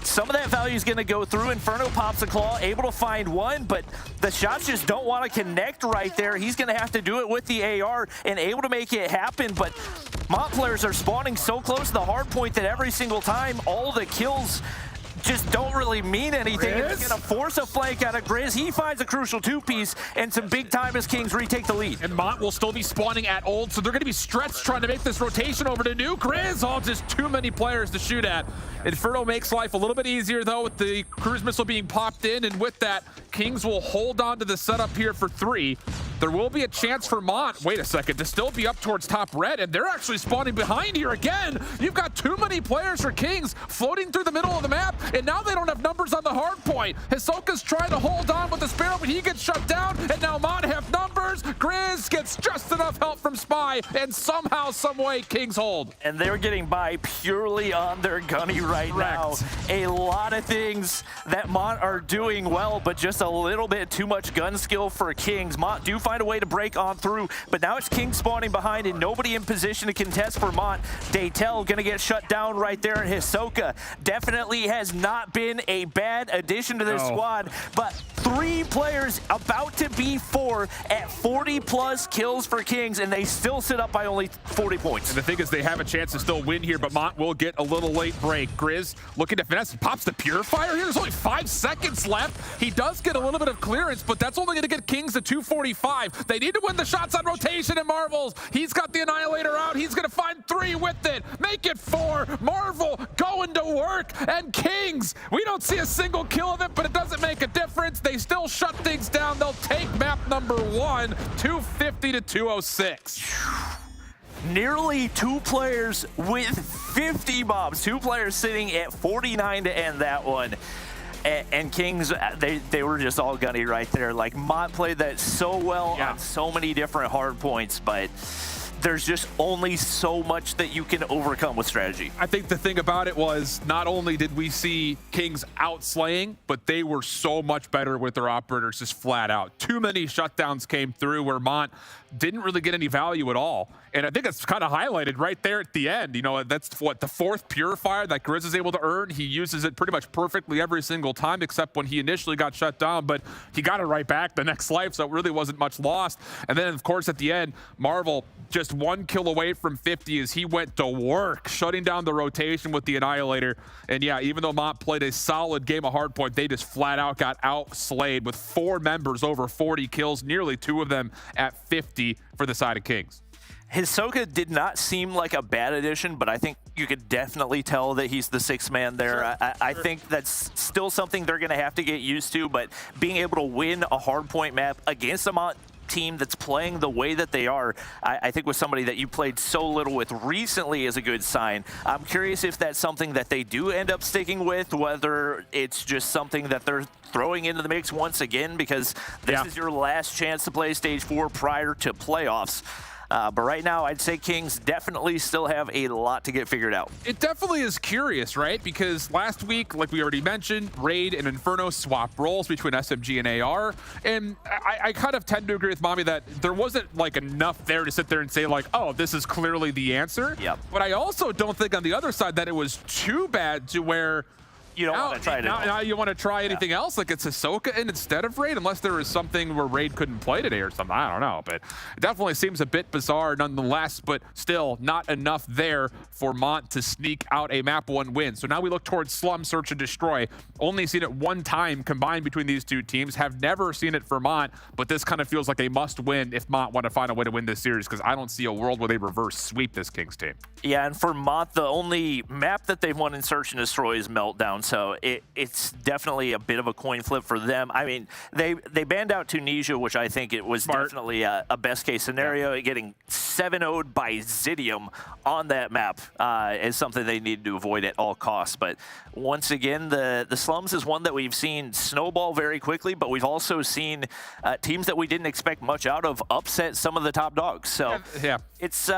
Some of that value is going to go through. Inferno pops a claw, able to find one, but the shots just don't want to connect right there. He's going to have to do it with the AR and able to make it happen, but Mont players are spawning so close to the hard point that every single time, all the kills just don't really mean anything. It's going to force a flank out of Grizz. He finds a crucial 2-piece and some big time as Kings retake the lead. And Mont will still be spawning at old, so they're going to be stretched trying to make this rotation over to new. Grizz, all just too many players to shoot at. Inferno makes life a little bit easier, though, with the cruise missile being popped in, and with that, Kings will hold on to the setup here for 3. There will be a chance for Mont, wait a second, to still be up towards top red, and they're actually spawning behind here again. You've got too many players for Kings floating through the middle of the map, and now they don't have numbers on the hard point. Hisoka's trying to hold on with the Sparrow, but he gets shut down, and now Mont have numbers. Grizz gets just enough help from Spy, and somehow, someway, Kings hold. And they're getting by purely on their gunny right now. A lot of things that Mont are doing well, but just a little bit too much gun skill for Kings. Mont do find a way to break on through, but now it's Kings spawning behind and nobody in position to contest for Mont. Daytel gonna get shut down right there, and Hisoka definitely has not been a bad addition to this squad, but 3 players about to be 4 at 40+ kills for Kings, and they still sit up by only 40 points. And the thing is, they have a chance to still win here, but Mont will get a little late break. Grizz looking to finesse, pops the Purifier here. There's only 5 seconds left. He does get a little bit of clearance, but that's only gonna get Kings to 245. They need to win the shots on rotation, and Marvel's, he's got the Annihilator out. He's gonna find 3 with it. Make it 4. Marvel going to work, and Kings, we don't see a single kill of it, but it doesn't make a difference. They still shut things down. They'll take map number 1, 250 to 206. Nearly 2 players with 50 mobs. 2 players sitting at 49 to end that one. And Kings, they were just all gunny right there. Like, Mont played that so well on so many different hard points, but there's just only so much that you can overcome with strategy. I think the thing about it was, not only did we see Kings outslaying, but they were so much better with their operators, just flat out. Too many shutdowns came through where Mont didn't really get any value at all. And I think it's kind of highlighted right there at the end. You know, that's what, the 4th Purifier that Grizz is able to earn. He uses it pretty much perfectly every single time, except when he initially got shut down, but he got it right back the next life, so it really wasn't much lost. And then, of course, at the end, Marvel just just 1 kill away from 50 as he went to work, shutting down the rotation with the Annihilator. And yeah, even though Mont played a solid game of Hardpoint, they just flat out got outslayed with 4 members over 40 kills, nearly 2 of them at 50 for the side of Kings. Hisoka did not seem like a bad addition, but I think you could definitely tell that he's the 6th man there. I think that's still something they're going to have to get used to, but being able to win a hardpoint map against a Mont team that's playing the way that they are, I think with somebody that you played so little with recently is a good sign. I'm curious if that's something that they do end up sticking with, whether it's just something that they're throwing into the mix once again, because this is your last chance to play Stage 4 prior to playoffs. But right now, I'd say Kings definitely still have a lot to get figured out. It definitely is curious, right? Because last week, like we already mentioned, Raid and Inferno swapped roles between SMG and AR. And I kind of tend to agree with Mommy that there wasn't like enough there to sit there and say like, oh, this is clearly the answer. Yep. But I also don't think on the other side that it was too bad to where you don't want to try it. Now you want to try anything else? Like it's Hisoka in instead of Raid, unless there was something where Raid couldn't play today or something. I don't know, but it definitely seems a bit bizarre nonetheless, but still not enough there for Mont to sneak out a map 1 win. So now we look towards Slum, Search, and Destroy. Only seen it 1 time combined between these 2 teams. Have never seen it for Mont, but this kind of feels like a must win if Mont want to find a way to win this series, because I don't see a world where they reverse sweep this Kings team. Yeah, and for Mont, the only map that they've won in Search and Destroy is Meltdown, so it's definitely a bit of a coin flip for them. I mean, they banned out Tunisia, which I think it was definitely a best case scenario. Getting 7-0'd by Zidium on that map is something they need to avoid at all costs. But once again, the Slums is one that we've seen snowball very quickly, but we've also seen teams that we didn't expect much out of upset some of the top dogs. So it's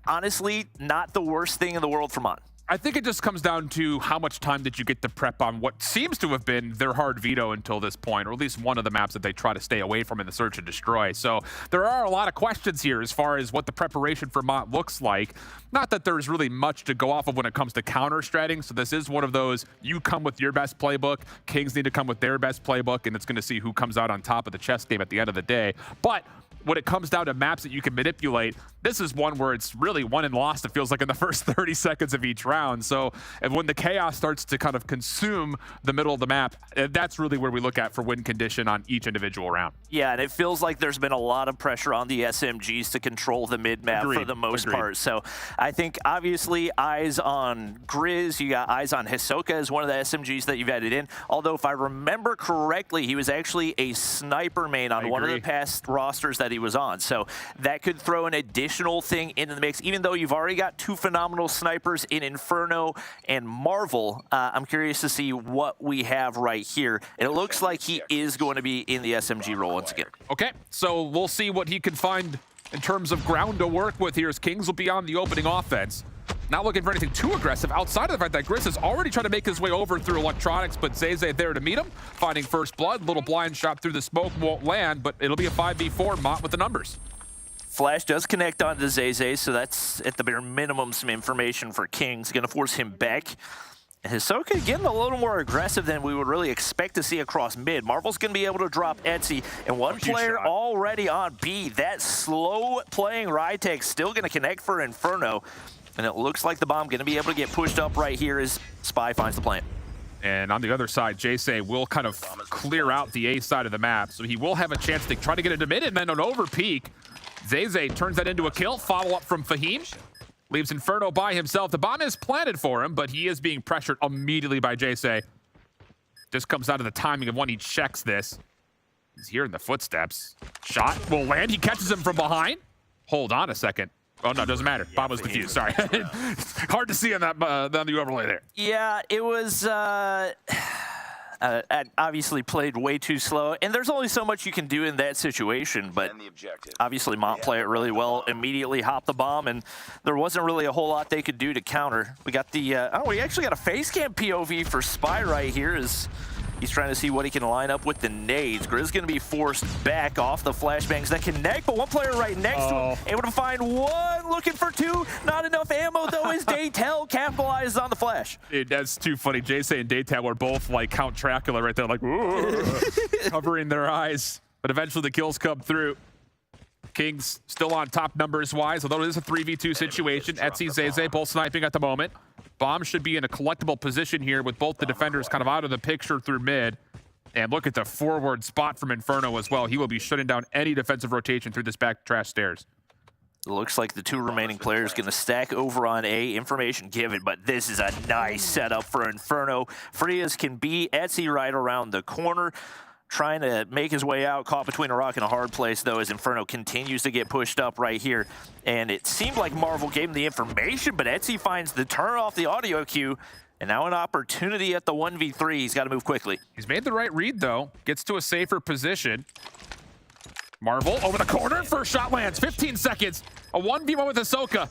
honestly not the worst thing in the world for Mont. I think it just comes down to how much time did you get to prep on what seems to have been their hard veto until this point, or at least one of the maps that they try to stay away from in the Search and Destroy. So there are a lot of questions here as far as what the preparation for Mont looks like. Not that there's really much to go off of when it comes to counter-stratting, so this is one of those, you come with your best playbook, Kings need to come with their best playbook, and it's going to see who comes out on top of the chess game at the end of the day. But when it comes down to maps that you can manipulate, this is one where it's really won and lost, it feels like, in the first 30 seconds of each round. So and when the chaos starts to kind of consume the middle of the map, that's really where we look at for win condition on each individual round. Yeah, and it feels like there's been a lot of pressure on the SMGs to control the mid-map for the most part. So I think obviously eyes on Grizz, you got eyes on Hisoka as one of the SMGs that you've added in. Although if I remember correctly, he was actually a sniper main on one of the past rosters that he was on. So that could throw an additional thing into the mix, even though you've already got 2 phenomenal snipers in Inferno and Marvel. I'm curious to see what we have right here. It looks like he is going to be in the SMG role once again. Okay, so we'll see what he can find in terms of ground to work with here as Kings will be on the opening offense. Not looking for anything too aggressive outside of the fact that Grizz is already trying to make his way over through electronics, but Zeze there to meet him, finding first blood. Little blind shot through the smoke won't land, but it'll be a 5v4. Mont with the numbers. Flash does connect onto Zeze, so that's at the bare minimum some information for Kings. Going to force him back. Hisoka getting a little more aggressive than we would really expect to see across mid. Marvel's going to be able to drop Etsy, and one player already on B. That slow playing Rytek still going to connect for Inferno. And it looks like the bomb going to be able to get pushed up right here as Spy finds the plant. And on the other side, Jayce will kind of clear out the A side of the map, so he will have a chance to try to get into mid and then an over peak. Zeze turns that into a kill. Follow up from Fahim. Leaves Inferno by himself. The bomb is planted for him, but he is being pressured immediately by Jayce. Just comes out of the timing of when he checks this. He's hearing the footsteps. Shot will land. He catches him from behind. Hold on a second. Oh, no, it doesn't matter. Bomb was defused. Sorry. Hard to see on that on the overlay there. Yeah, it was obviously played way too slow. And there's only so much you can do in that situation. But obviously Mont played it really well. Immediately hopped the bomb, and there wasn't really a whole lot they could do to counter. We got the, we actually got a face cam POV for Spy right here as he's trying to see what he can line up with the nades. Grizz going to be forced back off the flashbangs that connect, but one player right next to him, able to find one, looking for 2. Not enough ammo, though, as Daytel capitalizes on the flash. Dude, that's too funny. Jayce and Daytel were both like Count Dracula right there, like, covering their eyes. But eventually the kills come through. Kings still on top numbers-wise, although it is a 3v2 situation. Etsy, Zeze both sniping at the moment. Bomb should be in a collectible position here with both the defenders kind of out of the picture through mid. And look at the forward spot from Inferno as well. He will be shutting down any defensive rotation through this back trash stairs. Looks like the two remaining players going to stack over on A. Information given, but this is a nice setup for Inferno. Frias can be Etsy right around the corner, trying to make his way out, caught between a rock and a hard place, though, as Inferno continues to get pushed up right here. And it seemed like Marvel gave him the information, but Etsy finds the turn off the audio cue, and now an opportunity at the 1v3. He's got to move quickly. He's made the right read, though. Gets to a safer position. Marvel over the corner. First shot lands. 15 seconds. A 1v1 with Hisoka.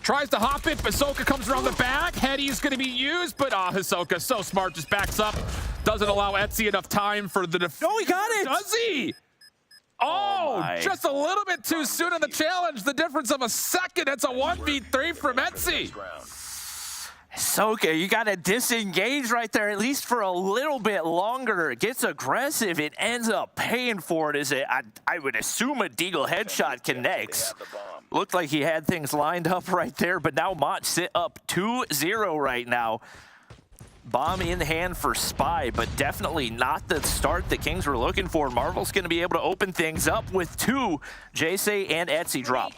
Tries to hop it. Hisoka comes around the back. Heady's going to be used, but Hisoka, so smart, just backs up. Doesn't allow Etsy enough time for the defense. No, he got it. Does he? Oh, just a little bit too soon in the challenge. The difference of a second. It's a 1v3 from Etsy. Hisoka, you got to disengage right there, at least for a little bit longer. It gets aggressive. It ends up paying for it. I would assume a Deagle headshot connects. Looked like he had things lined up right there, but now Mont sit up 2-0 right now. Bomb in hand for Spy, but definitely not the start the Kings were looking for. Marvel's going to be able to open things up with two. Jayce and Etsy drop.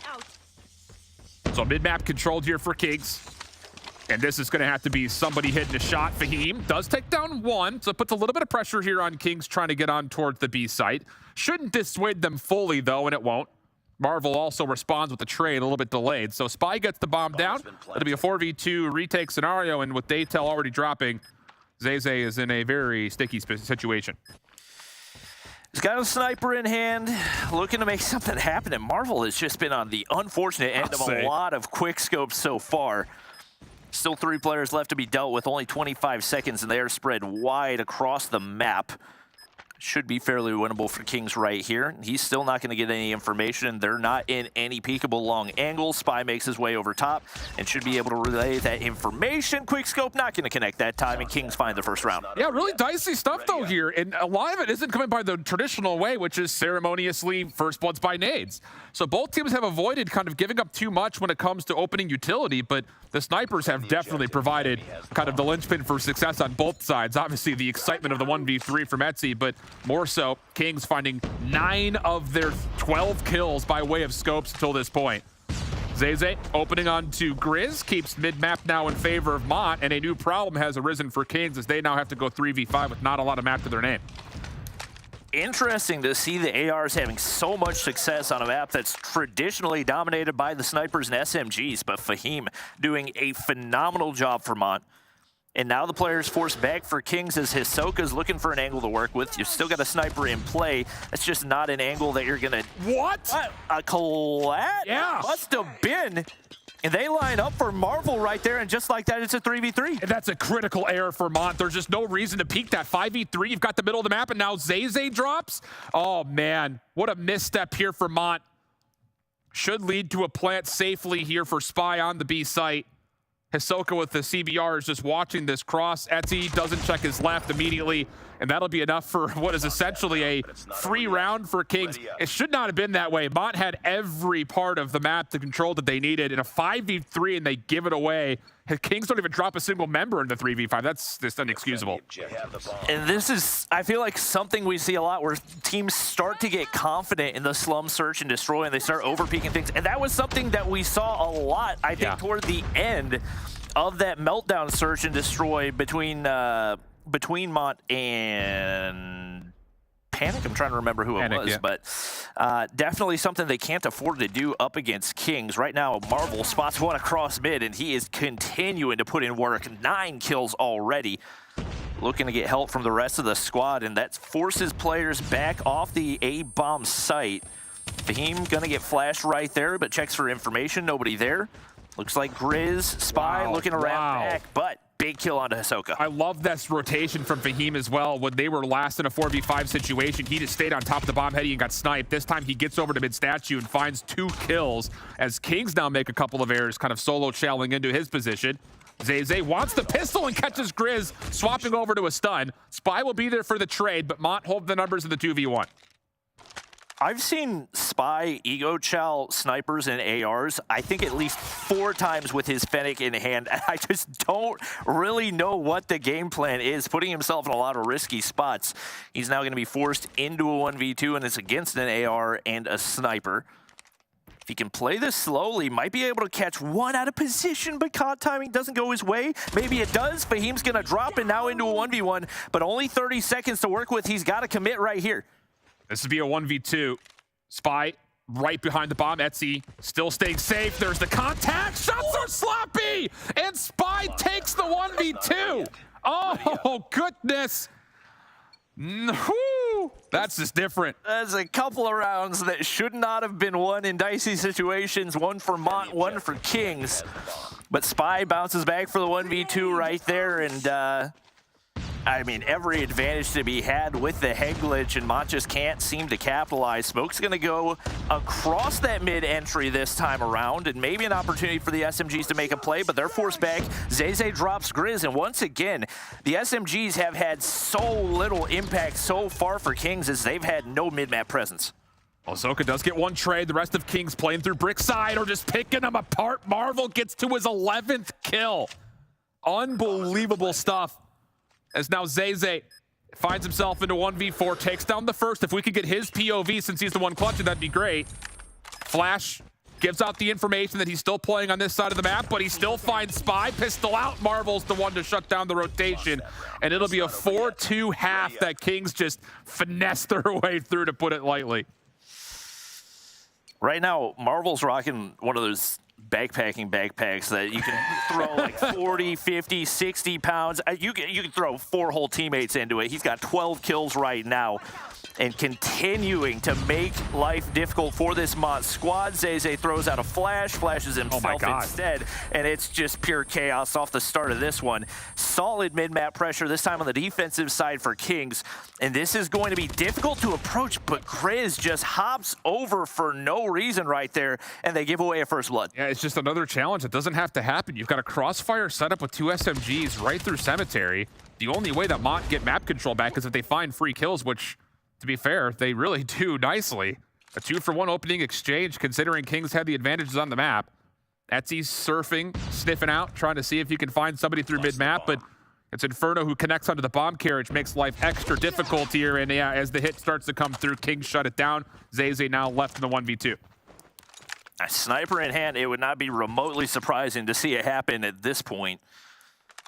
So mid-map controlled here for Kings. And this is going to have to be somebody hitting a shot. Fahim does take down one, so it puts a little bit of pressure here on Kings trying to get on towards the B site. Shouldn't dissuade them fully, though, and it won't. Marvel also responds with the trade, a little bit delayed. So Spy gets the bomb down. It'll be a 4v2 retake scenario, and with Daytel already dropping, Zeze is in a very sticky situation. He's got a sniper in hand, looking to make something happen, and Marvel has just been on the unfortunate end of a lot of quick scopes so far. Still 3 players left to be dealt with, only 25 seconds, and they are spread wide across the map. Should be fairly winnable for Kings right here. He's still not going to get any information. They're not in any peekable long angles. Spy makes his way over top and should be able to relay that information. Quickscope not going to connect that time, and Kings find the first round. Yeah, really dicey stuff, though, here. And a lot of it isn't coming by the traditional way, which is ceremoniously first bloods by nades. So both teams have avoided kind of giving up too much when it comes to opening utility, but the snipers have definitely provided kind of the linchpin for success on both sides. Obviously, the excitement of the 1v3 from Etsy, but more so, Kings finding 9 of their 12 kills by way of scopes until this point. Zeze opening on to Grizz, keeps mid-map now in favor of Mont, and a new problem has arisen for Kings as they now have to go 3v5 with not a lot of map to their name. Interesting to see the ARs having so much success on a map that's traditionally dominated by the snipers and SMGs, but Fahim doing a phenomenal job for Mont. And now the players forced back for Kings as Hisoka's looking for an angle to work with. You've still got a sniper in play. That's just not an angle that you're gonna... What? A collat? Yeah. Must have been. And they line up for Marvel right there, and just like that, it's a 3v3. And that's a critical error for Mont. There's just no reason to peek that 5v3. You've got the middle of the map, and now Zeze drops. Oh, man. What a misstep here for Mont. Should lead to a plant safely here for Spy on the B site. Hisoka with the CBR is just watching this cross. Etsy doesn't check his left immediately, and that'll be enough for what is essentially a free round for Kings. It should not have been that way. Mont had every part of the map to control that they needed in a 5v3, and they give it away. Kings don't even drop a single member in the 3v5. That's just inexcusable. And this is, I feel like, something we see a lot where teams start to get confident in the slum search and destroy, and they start over-peeking things. And that was something that we saw a lot, I think, toward the end of that meltdown search and destroy between Mont and Panic. I'm trying to remember who it was, but definitely something they can't afford to do up against Kings. Right now, Marvel spots one across mid, and he is continuing to put in work. 9 kills already. Looking to get help from the rest of the squad, and that forces players back off the A-bomb site. Fahim gonna get flashed right there, but checks for information. Nobody there. Looks like Grizz, Spy looking around back, but big kill onto Hisoka. I love this rotation from Fahim as well. When they were last in a 4v5 situation, he just stayed on top of the bomb heady and got sniped. This time he gets over to mid-statue and finds 2 kills as Kings now make a couple of errors, kind of solo challing into his position. Zeze wants the pistol and catches Grizz, swapping over to a stun. Spy will be there for the trade, but Mont hold the numbers in the 2v1. I've seen Spy, Ego Chow, snipers, and ARs, I think at least 4 times with his Fennec in hand. I just don't really know what the game plan is, putting himself in a lot of risky spots. He's now going to be forced into a 1v2, and it's against an AR and a sniper. If he can play this slowly, might be able to catch one out of position, but COD timing doesn't go his way. Maybe it does. Fahim's going to drop it now into a 1v1, but only 30 seconds to work with. He's got to commit right here. This would be a 1v2. Spy right behind the bomb. Etsy still staying safe. There's the contact. Shots are sloppy. And Spy takes the 1v2. Oh, goodness. Whew. That's just different. There's a couple of rounds that should not have been won in dicey situations. One for Mont, one for Kings. But Spy bounces back for the 1v2 right there. And, I mean, every advantage to be had with the head glitch, and Mont just can't seem to capitalize. Smoke's going to go across that mid-entry this time around, and maybe an opportunity for the SMGs to make a play, but they're forced back. Zay drops Grizz, and once again, the SMGs have had so little impact so far for Kings as they've had no mid-map presence. Ahsoka does get one trade. The rest of Kings playing through brick side or just picking them apart. Marvel gets to his 11th kill. Unbelievable stuff. As now Zay finds himself into 1v4, takes down the first. If we could get his POV since he's the one clutching, that'd be great. Flash gives out the information that he's still playing on this side of the map, but he still finds Spy. Pistol out. Marvel's the one to shut down the rotation, and it'll be a 4-2 half that Kings just finesse their way through, to put it lightly. Right now, Marvel's rocking one of those backpacking backpacks that you can throw like 40, 50, 60 pounds. You can throw 4 whole teammates into it. He's got 12 kills right now and continuing to make life difficult for this Mont squad. Zay throws out a flash, flashes himself instead, and it's just pure chaos off the start of this one. Solid mid-map pressure, this time on the defensive side for Kings, and this is going to be difficult to approach, but Grizz just hops over for no reason right there, and they give away a first blood. Yeah, it's just another challenge that doesn't have to happen. You've got a crossfire set up with 2 SMGs right through Cemetery. The only way that Mont get map control back is if they find free kills, which, to be fair, they really do nicely. A 2-for-1 opening exchange, considering Kings had the advantages on the map. Etsy's surfing, sniffing out, trying to see if you can find somebody through mid-map, but it's Inferno who connects onto the bomb carriage, makes life extra difficult here, and yeah, as the hit starts to come through, Kings shut it down. Zay now left in the 1v2. A sniper in hand, it would not be remotely surprising to see it happen at this point.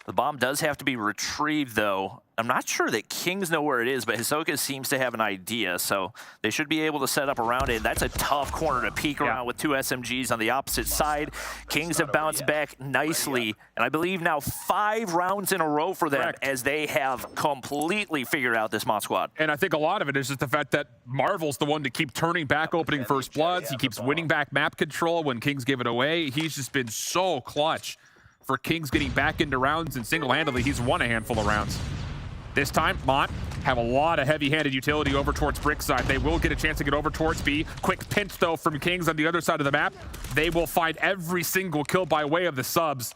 The bomb does have to be retrieved, though. I'm not sure that Kings know where it is, but Hisoka seems to have an idea, so they should be able to set up around it. That's a tough corner to peek around with 2 SMGs on the opposite side. Kings have bounced back nicely, and I believe now 5 rounds in a row for them as they have completely figured out this Mont squad. And I think a lot of it is just the fact that Marvel's the one to keep turning back opening first bloods. He keeps winning back map control when Kings give it away. He's just been so clutch for Kings getting back into rounds, and single-handedly, he's won a handful of rounds. This time, Mont have a lot of heavy-handed utility over towards brick side. They will get a chance to get over towards B. Quick pinch, though, from Kings on the other side of the map. They will find every single kill by way of the subs.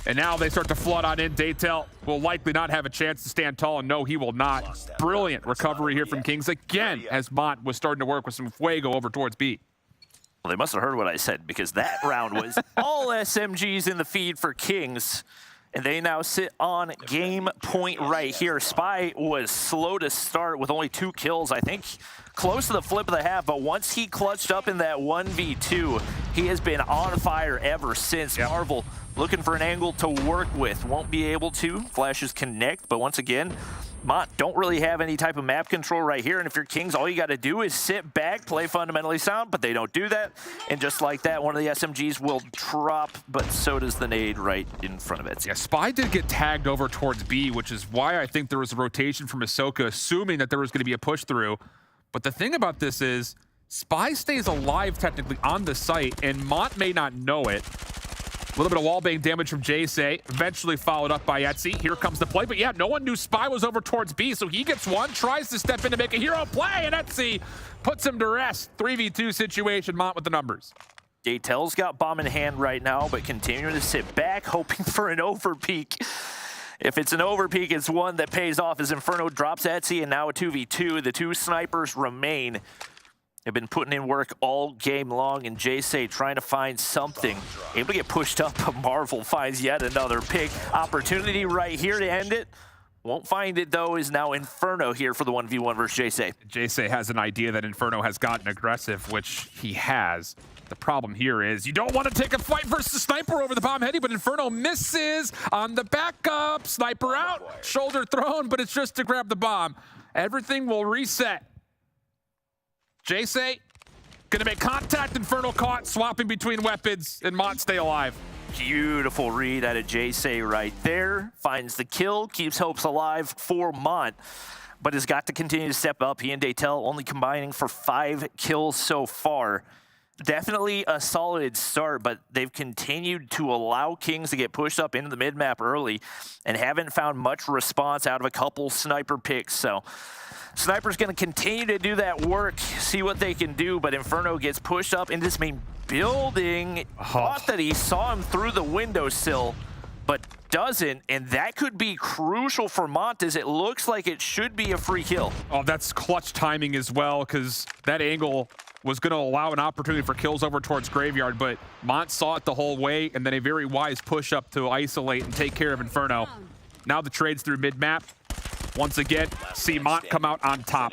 And now they start to flood on in. Daytel will likely not have a chance to stand tall, and no, he will not. Brilliant recovery here from Kings again, as Mont was starting to work with some fuego over towards B. Well, they must have heard what I said, because that round was all SMGs in the feed for Kings, and they now sit on game point right here. Spy was slow to start with only 2 kills, I think close to the flip of the half, but once he clutched up in that 1v2, he has been on fire ever since. Marvel looking for an angle to work with, won't be able to. Flashes connect, but once again, Mont don't really have any type of map control right here, and if you're Kings, all you got to do is sit back, play fundamentally sound, but they don't do that, and just like that, one of the SMGs will drop, but so does the nade right in front of it. Yeah, Spy did get tagged over towards B, which is why I think there was a rotation from Ahsoka, assuming that there was going to be a push through. But the thing about this is, Spy stays alive technically on the site, and Mont may not know it. A little bit of wallbang damage from Jace, eventually followed up by Etsy. Here comes the play, but yeah, no one knew Spy was over towards B, so he gets one, tries to step in to make a hero play, and Etsy puts him to rest. 3v2 situation, Mont with the numbers. Daytel's got bomb in hand right now, but continuing to sit back, hoping for an overpeak. If it's an overpeak, it's one that pays off as Inferno drops Etsy, and now a 2v2. The 2 snipers remain. They've been putting in work all game long, and Jay trying to find something. Able to get pushed up, but Marvel finds yet another pick. Opportunity right here to end it. Won't find it, though, is now Inferno here for the 1v1 versus Jay. Jay has an idea that Inferno has gotten aggressive, which he has. The problem here is you don't want to take a fight versus Sniper over the bomb heady, but Inferno misses on the backup. Sniper out, shoulder thrown, but it's just to grab the bomb. Everything will reset. Jay gonna make contact. Inferno caught, swapping between weapons, and Mont stay alive. Beautiful read out of Jay right there. Finds the kill, keeps hopes alive for Mont, but has got to continue to step up. He and Daytel only combining for 5 kills so far. Definitely a solid start, but they've continued to allow Kings to get pushed up into the mid-map early and haven't found much response out of a couple sniper picks. So Sniper's going to continue to do that work, see what they can do, but Inferno gets pushed up into this main building. Thought that he saw him through the windowsill, but doesn't, and that could be crucial for Mont, as it looks like it should be a free kill. Oh, that's clutch timing as well, because that angle was going to allow an opportunity for kills over towards Graveyard, but Mont saw it the whole way, and then a very wise push up to isolate and take care of Inferno. Now the trades through mid-map. Once again, see Mont come out on top.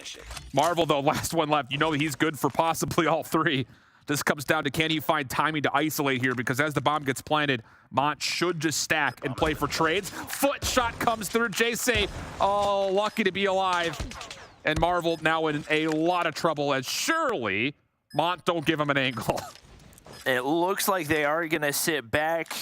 Marvel, though, last one left. You know he's good for possibly all 3. This comes down to, can he find timing to isolate here? Because as the bomb gets planted, Mont should just stack and play for trades. Foot shot comes through. Jay, oh, lucky to be alive. And Marvel now in a lot of trouble, as surely Mont don't give him an angle. It looks like they are going to sit back.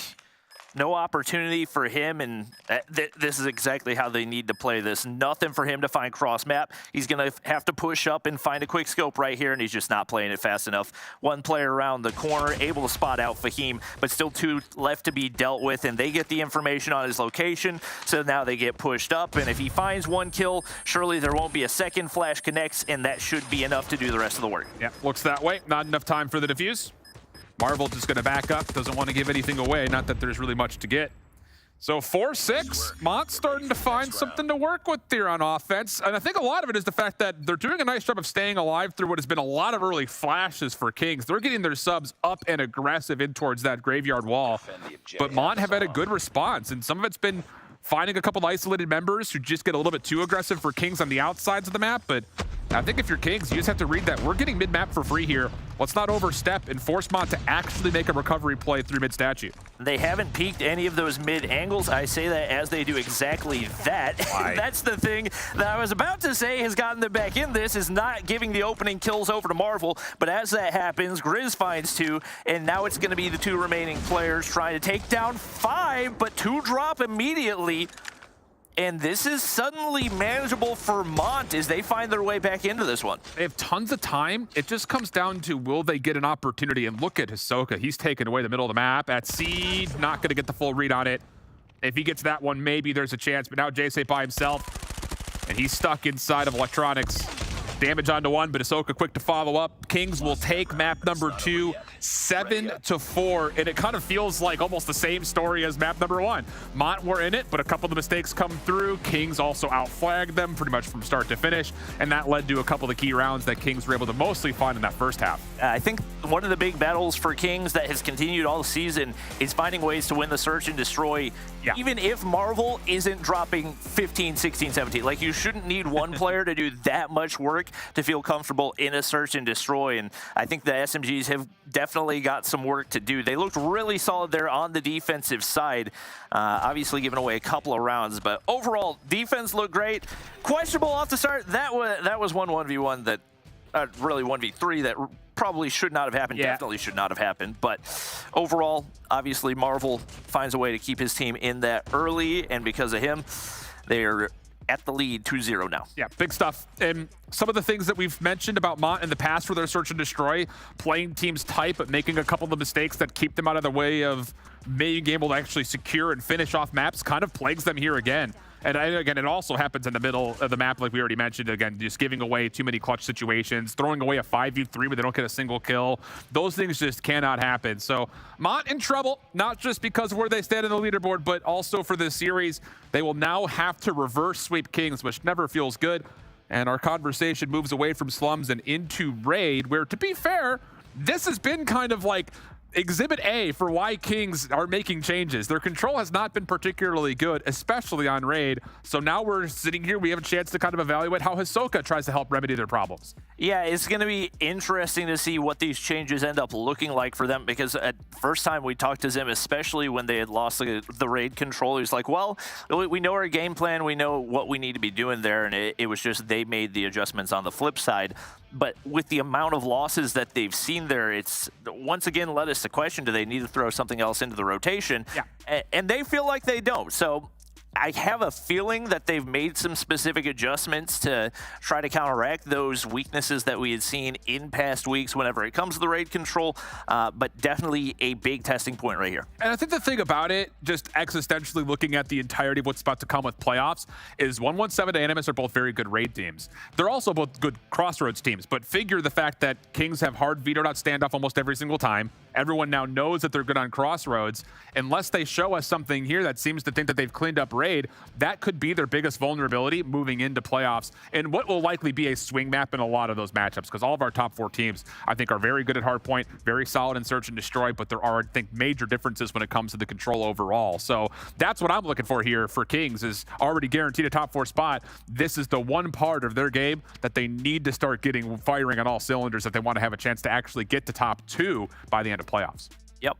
No opportunity for him, and this is exactly how they need to play this. Nothing for him to find cross map. He's going to have to push up and find a quick scope right here, and he's just not playing it fast enough. One player around the corner, able to spot out Fahim, but still 2 left to be dealt with, and they get the information on his location, so now they get pushed up, and if he finds 1 kill, surely there won't be a second flash connects, and that should be enough to do the rest of the work. Yeah, looks that way. Not enough time for the defuse. Marvel just going to back up, doesn't want to give anything away, not that there's really much to get. So 4-6, Mont's starting to find something to work with there on offense, and I think a lot of it is the fact that they're doing a nice job of staying alive through what has been a lot of early flashes for Kings. They're getting their subs up and aggressive in towards that graveyard wall, but Mont have had a good response, and some of it's been finding a couple isolated members who just get a little bit too aggressive for Kings on the outsides of the map, but I think if you're Kings, you just have to read that. We're getting mid-map for free here. Let's not overstep and force Mont to actually make a recovery play through mid-statue. They haven't peaked any of those mid-angles. I say that as they do exactly that. That's the thing that I was about to say has gotten them back in this, is not giving the opening kills over to Marvel. But as that happens, Grizz finds 2, and now it's going to be the 2 remaining players trying to take down 5, but 2 drop immediately. And this is suddenly manageable for Mont as they find their way back into this one. They have tons of time. It just comes down to, will they get an opportunity? And look at Hisoka. He's taken away the middle of the map. At Seed, not going to get the full read on it. If he gets that one, maybe there's a chance. But now Jay by himself, and he's stuck inside of Electronics. Damage onto 1, but Hisoka quick to follow up. Kings will take map number 2, 7-4, and it kind of feels like almost the same story as map number 1. Mont were in it, but a couple of the mistakes come through. Kings also outflagged them pretty much from start to finish, and that led to a couple of the key rounds that Kings were able to mostly find in that first half. I think one of the big battles for Kings that has continued all season is finding ways to win the search and destroy, even if Marvel isn't dropping 15, 16, 17. Like, you shouldn't need one player to do that much work to feel comfortable in a search and destroy, and I think the SMGs have definitely got some work to do. They looked really solid there on the defensive side, obviously giving away a couple of rounds, but overall defense looked great. Questionable off the start. That was one 1v1 that really 1v3 that probably should not have happened. Definitely should not have happened, but overall, obviously Marvel finds a way to keep his team in that early, and because of him, they're at the lead 2-0 now. Yeah, big stuff. And some of the things that we've mentioned about Mont in the past for their search and destroy, playing teams tight, but making a couple of mistakes that keep them out of the way of being able to actually secure and finish off maps, kind of plagues them here again. And again, it also happens in the middle of the map, like we already mentioned. Again, just giving away too many clutch situations, throwing away a 5v3 where they don't get a single kill. Those things just cannot happen. So Mont in trouble, not just because of where they stand in the leaderboard, but also for this series. They will now have to reverse sweep Kings, which never feels good. And our conversation moves away from slums and into raid, where, to be fair, this has been kind of like Exhibit A for why Kings are making changes. Their control has not been particularly good, especially on raid. So now we're sitting here, we have a chance to kind of evaluate how Hisoka tries to help remedy their problems. Yeah, it's going to be interesting to see what these changes end up looking like for them, because at first time we talked to Zim, especially when they had lost the raid control, he was like, well, we know our game plan, we know what we need to be doing there, and it was just they made the adjustments on the flip side. But with the amount of losses that they've seen there, it's once again led us to question, do they need to throw something else into the rotation? Yeah. And they feel like they don't. So I have a feeling that they've made some specific adjustments to try to counteract those weaknesses that we had seen in past weeks whenever it comes to the raid control, but definitely a big testing point right here. And I think the thing about it, just existentially looking at the entirety of what's about to come with playoffs, is 117 and Animus are both very good raid teams. They're also both good Crossroads teams, but figure the fact that Kings have hard vetoed out standoff almost every single time. Everyone now knows that they're good on Crossroads. Unless they show us something here that seems to think that they've cleaned up raid, that could be their biggest vulnerability moving into playoffs, and what will likely be a swing map in a lot of those matchups, because all of our top 4 teams, I think, are very good at hardpoint, very solid in search and destroy, but there are, I think, major differences when it comes to the control overall. So that's what I'm looking for here for Kings, is already guaranteed a top 4 spot. This is the one part of their game that they need to start getting firing on all cylinders if they want to have a chance to actually get to top 2 by the end of playoffs. Yep.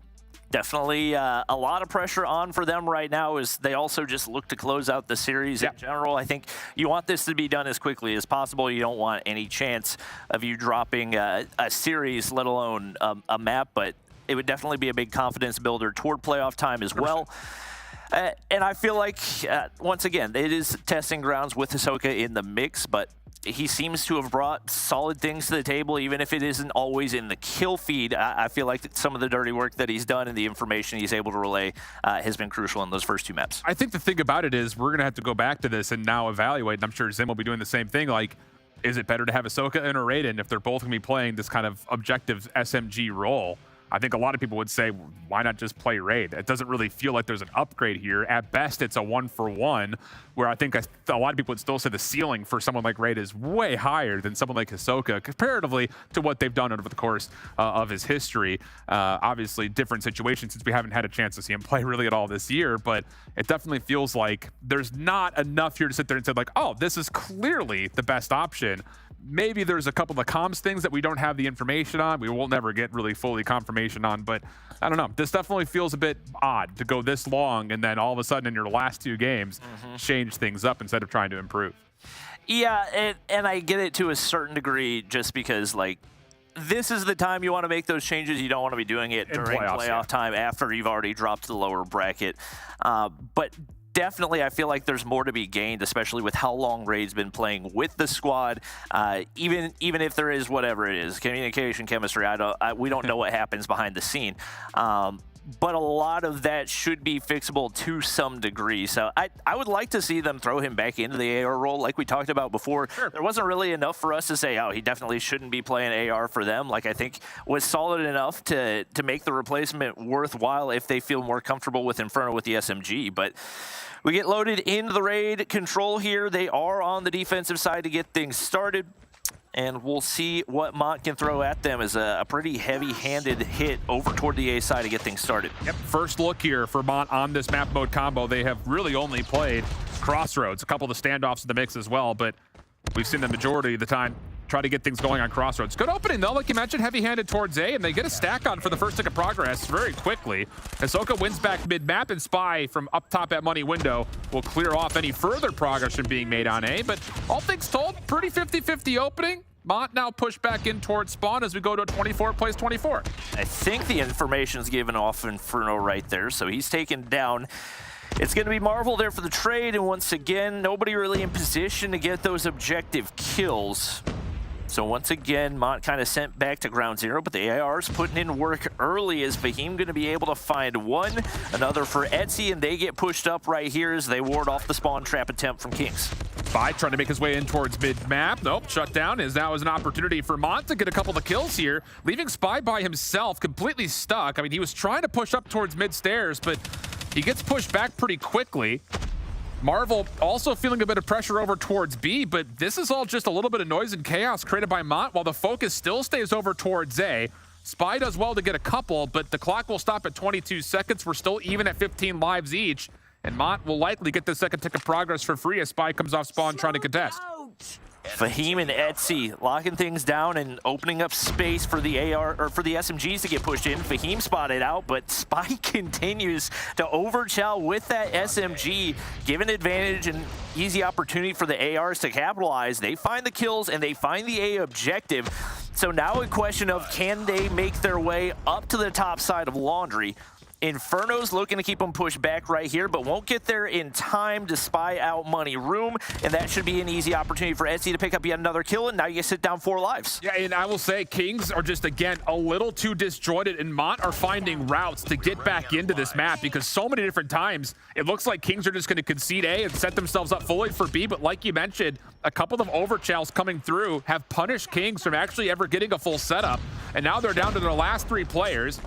Definitely a lot of pressure on for them right now, as they also just look to close out the series in general. I think you want this to be done as quickly as possible. You don't want any chance of you dropping a series, let alone a map, but it would definitely be a big confidence builder toward playoff time as well. And I feel like, once again, it is testing grounds with Hisoka in the mix, but he seems to have brought solid things to the table, even if it isn't always in the kill feed. I feel like some of the dirty work that he's done and the information he's able to relay has been crucial in those first 2 maps. I think the thing about it is we're going to have to go back to this and now evaluate, and I'm sure Zim will be doing the same thing. Like, is it better to have Hisoka and Raiden if they're both going to be playing this kind of objective SMG role? I think a lot of people would say, why not just play Raid? It doesn't really feel like there's an upgrade here. At best, it's a 1-for-1, where I think a lot of people would still say the ceiling for someone like Raid is way higher than someone like Hisoka, comparatively to what they've done over the course of his history. Obviously, different situations since we haven't had a chance to see him play really at all this year, but it definitely feels like there's not enough here to sit there and say, like, oh, this is clearly the best option. Maybe there's a couple of comms things that we don't have the information on. We will never get really fully confirmation on, but I don't know. This definitely feels a bit odd to go this long and then all of a sudden in your last 2 games change things up instead of trying to improve. Yeah, and I get it to a certain degree, just because, like, this is the time you want to make those changes. You don't want to be doing it during playoff time after you've already dropped the lower bracket. But definitely, I feel like there's more to be gained, especially with how long Raid's been playing with the squad. Even if there is whatever it is, communication, chemistry, we don't know what happens behind the scene. But a lot of that should be fixable to some degree. So I would like to see them throw him back into the AR role like we talked about before. Sure. There wasn't really enough for us to say, oh, he definitely shouldn't be playing AR for them. Like, I think was solid enough to make the replacement worthwhile if they feel more comfortable with Inferno with the SMG. But we get loaded into the Raid control here. They are on the defensive side to get things started. And we'll see what Mont can throw at them as a pretty heavy-handed hit over toward the A side to get things started. Yep, first look here for Mont on this map mode combo. They have really only played Crossroads, a couple of the standoffs in the mix as well, but we've seen the majority of the time try to get things going on Crossroads. Good opening though, like you mentioned, heavy-handed towards A, and they get a stack on for the first tick of progress very quickly. Hisoka wins back mid-map, and Spy from up top at Money Window will clear off any further progression being made on A, but all things told, pretty 50-50 opening. Mont now pushed back in towards spawn as we go to a 24 plays 24. I think the information's given off Inferno right there, so he's taken down. It's going to be Marvel there for the trade, and once again, nobody really in position to get those objective kills. So once again, Mont kind of sent back to ground zero, but the AR's putting in work early. Is Fahim going to be able to find one? Another for Etsy, and they get pushed up right here as they ward off the spawn trap attempt from Kings. Spy trying to make his way in towards mid-map. Nope, shut down. As now is an opportunity for Mont to get a couple of kills here, leaving Spy by himself, completely stuck. I mean, he was trying to push up towards mid-stairs, but he gets pushed back pretty quickly. Marvel also feeling a bit of pressure over towards B, but this is all just a little bit of noise and chaos created by Mont while the focus still stays over towards A. Spy does well to get a couple, but the clock will stop at 22 seconds. We're still even at 15 lives each, and Mont will likely get the second tick of progress for free as Spy comes off spawn trying to contest. Fahim and Etsy locking things down and opening up space for the AR or for the SMGs to get pushed in. Fahim spotted out, but Spy continues to overchow with that SMG, giving advantage and easy opportunity for the ARs to capitalize. They find the kills and they find the A objective. So now a question of can they make their way up to the top side of Laundry? Inferno's looking to keep them pushed back right here, but won't get there in time to spy out Money Room, and that should be an easy opportunity for Etsy to pick up yet another kill, and now you sit down 4 lives. Yeah, and I will say Kings are just, again, a little too disjointed, and Mont are finding routes to get back into this map because so many different times it looks like Kings are just going to concede A and set themselves up fully for B, but like you mentioned, a couple of overchows coming through have punished Kings from actually ever getting a full setup, and now they're down to their last 3 players.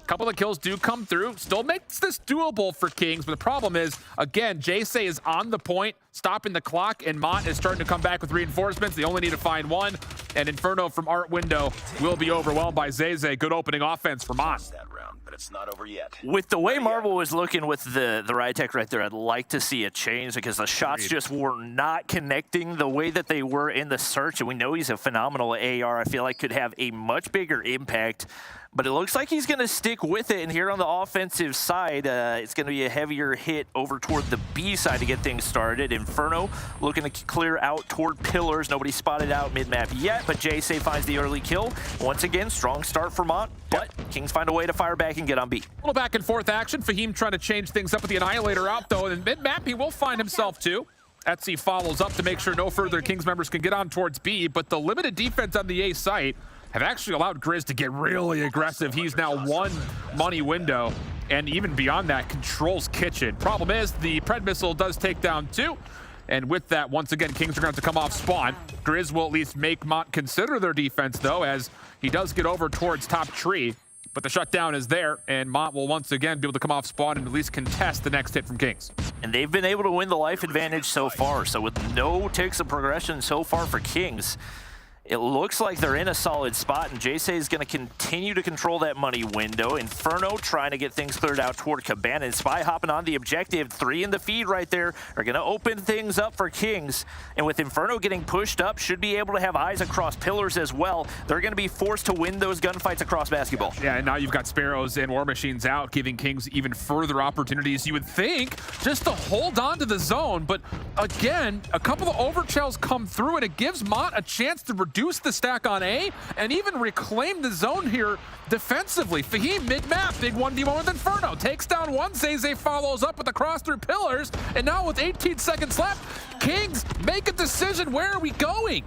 Couple of kills do come through, still makes this doable for Kings, but the problem is, again, Jay is on the point, stopping the clock, and Mont is starting to come back with reinforcements. They only need to find 1, and Inferno from Art Window will be overwhelmed by Zay. Good opening offense for Mont. But it's not over yet. With the way Marvel was looking with the riot tech right there, I'd like to see a change because the shots just were not connecting the way that they were in the search, and we know he's a phenomenal AR. I feel like could have a much bigger impact. But it looks like he's going to stick with it. And here on the offensive side, it's going to be a heavier hit over toward the B side to get things started. Inferno looking to clear out toward pillars. Nobody spotted out mid-map yet, but Jay finds the early kill. Once again, strong start for Mont, but Kings find a way to fire back and get on B. A little back and forth action. Fahim trying to change things up with the Annihilator out, though. And mid-map, he will find himself, too. Etsy follows up to make sure no further Kings members can get on towards B, but the limited defense on the A site have actually allowed Grizz to get really aggressive. He's now 1 money window, and even beyond that, controls Kitchen. Problem is, the Pred missile does take down 2, and with that, once again, Kings are going to have to come off spawn. Grizz will at least make Mont consider their defense, though, as he does get over towards top tree, but the shutdown is there, and Mont will once again be able to come off spawn and at least contest the next hit from Kings. And they've been able to win the life advantage so far, so with no ticks of progression so far for Kings, it looks like they're in a solid spot, and Jay is going to continue to control that money window. Inferno trying to get things cleared out toward Cabana, and Spy hopping on the objective. 3 in the feed right there are going to open things up for Kings. And with Inferno getting pushed up, should be able to have eyes across pillars as well. They're going to be forced to win those gunfights across basketball. Yeah, and now you've got Sparrows and War Machines out, giving Kings even further opportunities. You would think just to hold on to the zone, but again, a couple of overchells come through, and it gives Mont a chance to reduce the stack on A and even reclaim the zone here defensively. Fahim mid-map, big 1v1 with Inferno, takes down 1. Zay follows up with the cross through pillars, and now with 18 seconds left, Kings make a decision. Where are we going?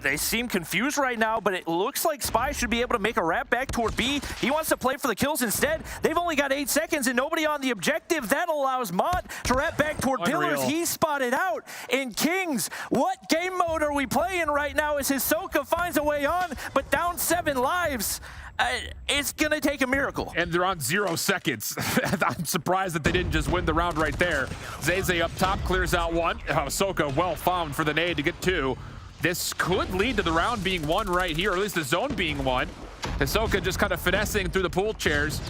They seem confused right now, but it looks like Spy should be able to make a wrap back toward B. He wants to play for the kills instead. They've only got 8 seconds and nobody on the objective. That allows Mont to wrap back toward pillars. He's spotted out. And Kings, what game mode are we playing right now as Hisoka finds a way on, but down 7 lives? It's going to take a miracle. And they're on 0 seconds. I'm surprised that they didn't just win the round right there. Zay up top clears out 1. Hisoka well found for the nade to get 2. This could lead to the round being won right here, or at least the zone being won. Hisoka just kind of finessing through the pool chairs,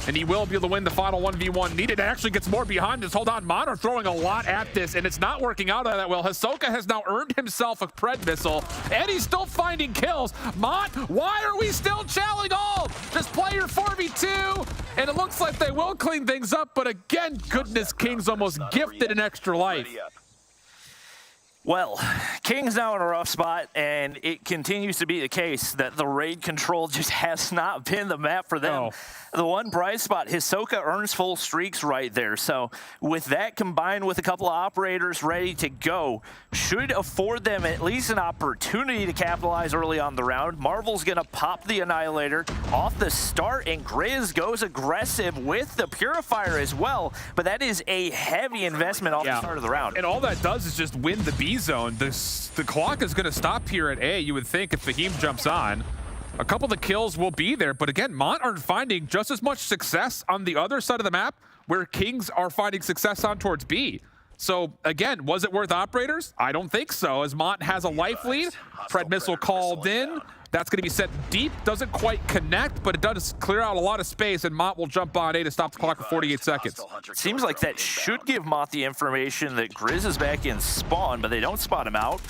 and he will be able to win the final 1v1 needed. It actually gets more behind us. Hold on, Mont are throwing a lot at this, and it's not working out that well. Hisoka has now earned himself a Pred missile, and he's still finding kills. Mont, why are we still challenging all? Just play your 4v2, and it looks like they will clean things up, but again, goodness, Kings almost gifted an extra life. Well, Kings now in a rough spot, and it continues to be the case that the raid control just has not been the map for them. No. The one bright spot, Hisoka earns full streaks right there. So with that combined with a couple of operators ready to go, should afford them at least an opportunity to capitalize early on the round. Marvel's going to pop the Annihilator off the start, and Grizz goes aggressive with the Purifier as well. But that is a heavy investment off the start of the round. And all that does is just win the B zone. The clock is going to stop here at A, you would think, if Fahim jumps on. A couple of the kills will be there, but again, Mont are finding just as much success on the other side of the map where Kings are finding success on towards B. So again, was it worth operators? I don't think so, as Mont has a life lead. Pred missile called in. That's going to be set deep. Doesn't quite connect, but it does clear out a lot of space, and Mont will jump on A to stop the clock for 48 seconds. Seems like that should give Mont the information that Grizz is back in spawn, but they don't spot him out.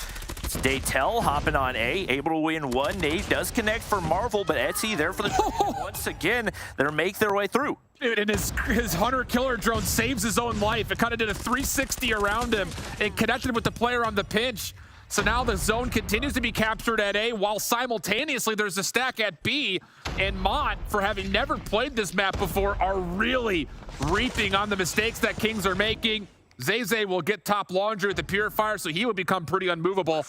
It's Daytel hopping on A, able to win one. Nade does connect for Marvel, but Etsy there for the once again. They'll make their way through. Dude, and his Hunter Killer drone saves his own life. It kind of did a 360 around him and connected with the player on the pinch. So now the zone continues to be captured at A, while simultaneously there's a stack at B. And Mont, for having never played this map before, are really reaping on the mistakes that Kings are making. Zay will get top laundry with the Purifier, so he will become pretty unmovable.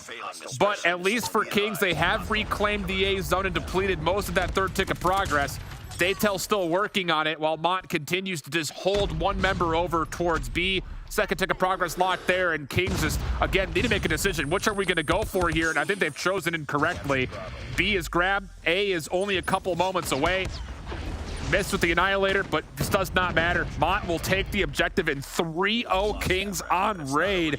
But at least for Kings, they have reclaimed the A zone and depleted most of that third tick of progress. Daytel's still working on it, while Mont continues to just hold one member over towards B. Second tick of progress locked there, and Kings just, again, need to make a decision. Which are we going to go for here? And I think they've chosen incorrectly. B is grabbed. A is only a couple moments away. Missed with the Annihilator, but this does not matter. Mont will take the objective in 3-0 Kings on raid.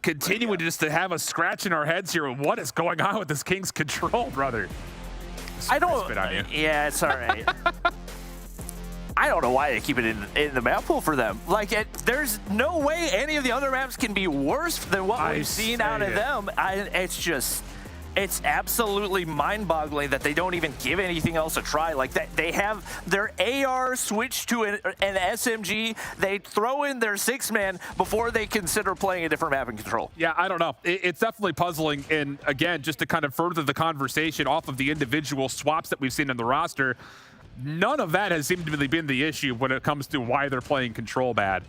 Continuing just to have a scratch in our heads here. What is going on with this Kings control, brother? I don't. Spit on you. Yeah, it's all right. I don't know why they keep it in the map pool for them. Like, there's no way any of the other maps can be worse than what we've seen out of them. It's absolutely mind-boggling that they don't even give anything else a try. Like that, they have their AR switched to an SMG. They throw in their 6-man before they consider playing a different map and control. Yeah, I don't know. It's definitely puzzling. And again, just to kind of further the conversation off of the individual swaps that we've seen in the roster, none of that has seemed to really been the issue when it comes to why they're playing control bad.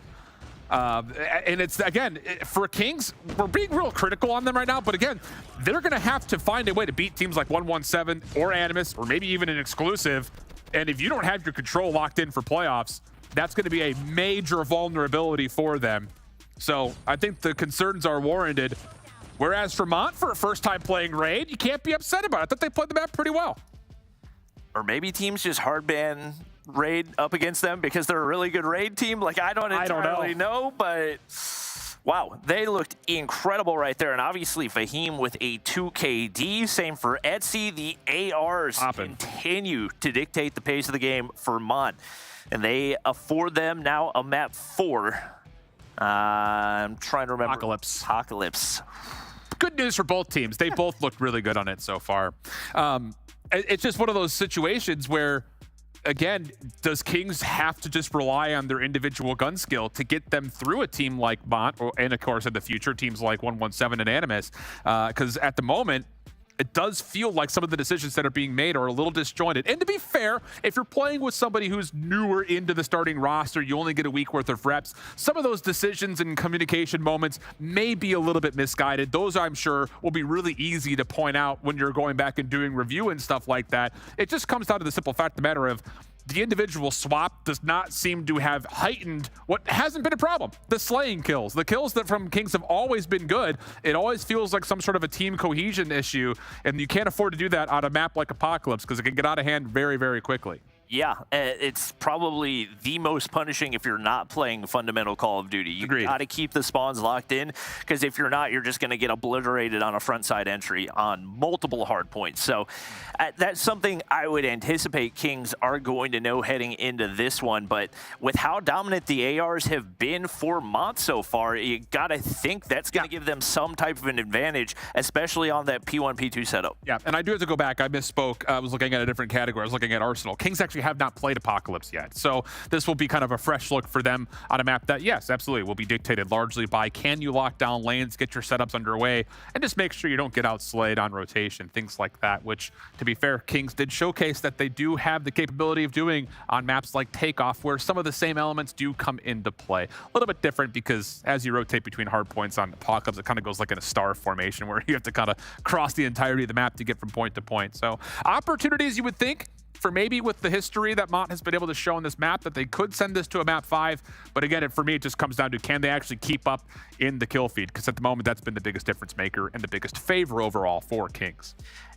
And it's, again, for Kings, we're being real critical on them right now, but again, they're going to have to find a way to beat teams like 117 or Animus, or maybe even an exclusive. And if you don't have your control locked in for playoffs, that's going to be a major vulnerability for them. So I think the concerns are warranted. Whereas for Mont, for a first time playing raid, you can't be upset about it. I thought they played the map pretty well. Or maybe teams just hard ban raid up against them because they're a really good raid team. Like, I don't entirely know, but wow, they looked incredible right there. And obviously Fahim with a 2KD, same for Etsy. The ARs continue to dictate the pace of the game for Mont, and they afford them now a map 4. I'm trying to remember. Apocalypse. Good news for both teams. They both looked really good on it so far. It's just one of those situations where, again, does Kings have to just rely on their individual gun skill to get them through a team like Mont, and of course in the future teams like 117 and Animus? Because at the moment, it does feel like some of the decisions that are being made are a little disjointed. And to be fair, if you're playing with somebody who's newer into the starting roster, you only get a week worth of reps. Some of those decisions and communication moments may be a little bit misguided. Those, I'm sure, will be really easy to point out when you're going back and doing review and stuff like that. It just comes down to the simple fact of the matter of the individual swap does not seem to have heightened what hasn't been a problem. The slaying kills. The kills that from Kings have always been good. It always feels like some sort of a team cohesion issue, and you can't afford to do that on a map like Apocalypse because it can get out of hand very, very quickly. Yeah, it's probably the most punishing if you're not playing fundamental Call of Duty. You got to keep the spawns locked in, because if you're not, you're just going to get obliterated on a front side entry on multiple hard points. So that's something I would anticipate Kings are going to know heading into this one. But with how dominant the ARs have been for Mont so far, you got to think that's going to give them some type of an advantage, especially on that P1, P2 setup. Yeah, and I do have to go back. I misspoke. I was looking at a different category. I was looking at Arsenal. Kings actually have not played Apocalypse yet. So this will be kind of a fresh look for them on a map that, yes, absolutely, will be dictated largely by can you lock down lanes, get your setups underway, and just make sure you don't get outslayed on rotation, things like that, which, to be fair, Kings did showcase that they do have the capability of doing on maps like Takeoff, where some of the same elements do come into play. A little bit different because as you rotate between hard points on Apocalypse, it kind of goes like in a star formation where you have to kind of cross the entirety of the map to get from point to point. So opportunities, you would think, for maybe with the history that Mont has been able to show on this map that they could send this to a map 5. But again, for me, it just comes down to can they actually keep up in the kill feed? Because at the moment, that's been the biggest difference maker and the biggest favor overall for Kings.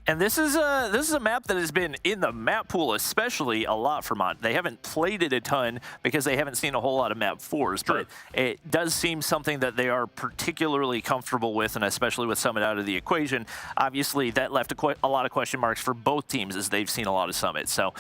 And this is a map that has been in the map pool, especially a lot for Mont. They haven't played it a ton because they haven't seen a whole lot of map 4s, but it does seem something that they are particularly comfortable with, and especially with Summit out of the equation. Obviously, that left a lot of question marks for both teams as they've seen a lot of Summit. So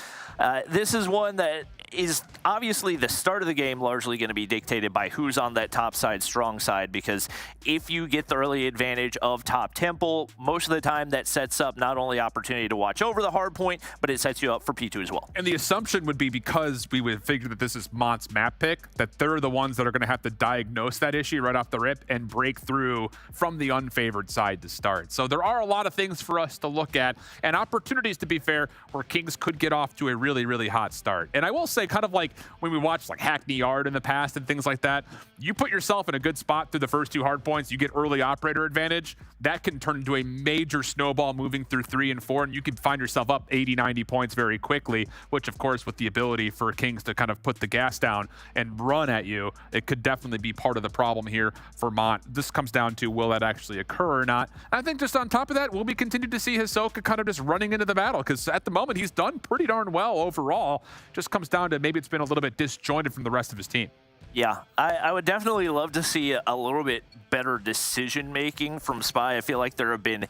this is one that is obviously the start of the game largely going to be dictated by who's on that top side, strong side, because if you get the early advantage of top temple, most of the time that sets up not only opportunity to watch over the hard point, but it sets you up for P2 as well. And the assumption would be, because we would figure that this is Mont's map pick, that they're the ones that are going to have to diagnose that issue right off the rip and break through from the unfavored side to start. So there are a lot of things for us to look at and opportunities, to be fair, where Kings could get off to a really, really hot start. And I will say, kind of like when we watched like Hackney Yard in the past and things like that, you put yourself in a good spot through the first 2 hard points, you get early operator advantage, that can turn into a major snowball moving through 3 and 4, and you can find yourself up 80, 90 points very quickly, which of course with the ability for Kings to kind of put the gas down and run at you, it could definitely be part of the problem here for Mont. This comes down to, will that actually occur or not? I think just on top of that, will we continue to see Hisoka kind of just running into the battle? Because at the moment, he's done pretty darn well overall. Just comes down to maybe it's been a little bit disjointed from the rest of his team. Yeah, I would definitely love to see a little bit better decision-making from Spy. I feel like there have been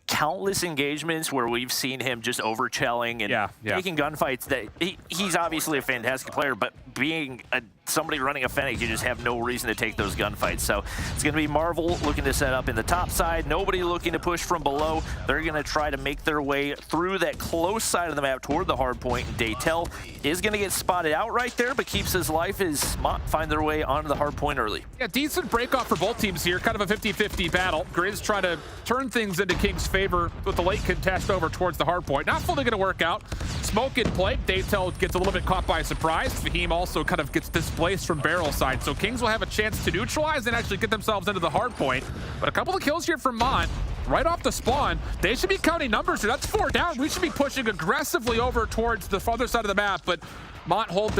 countless engagements where we've seen him just overchelling and taking gunfights. That he's obviously a fantastic player, but being somebody running a Fennec, you just have no reason to take those gunfights. So it's going to be Marvel looking to set up in the top side. Nobody looking to push from below. They're going to try to make their way through that close side of the map toward the hard point. And Daytel is going to get spotted out right there, but keeps his life as Mont find their way onto the hard point early. Yeah, decent break off for both teams here. Kind of a 50-50 battle. Grizz trying to turn things into King's favor with the late contest over towards the hard point. Not fully going to work out. Smoke in play. Daytel gets a little bit caught by surprise. Fahim also kind of gets displaced from barrel side. So Kings will have a chance to neutralize and actually get themselves into the hard point. But a couple of kills here from Mont. Right off the spawn, they should be counting numbers here. That's 4 down. We should be pushing aggressively over towards the farther side of the map. But Mont hold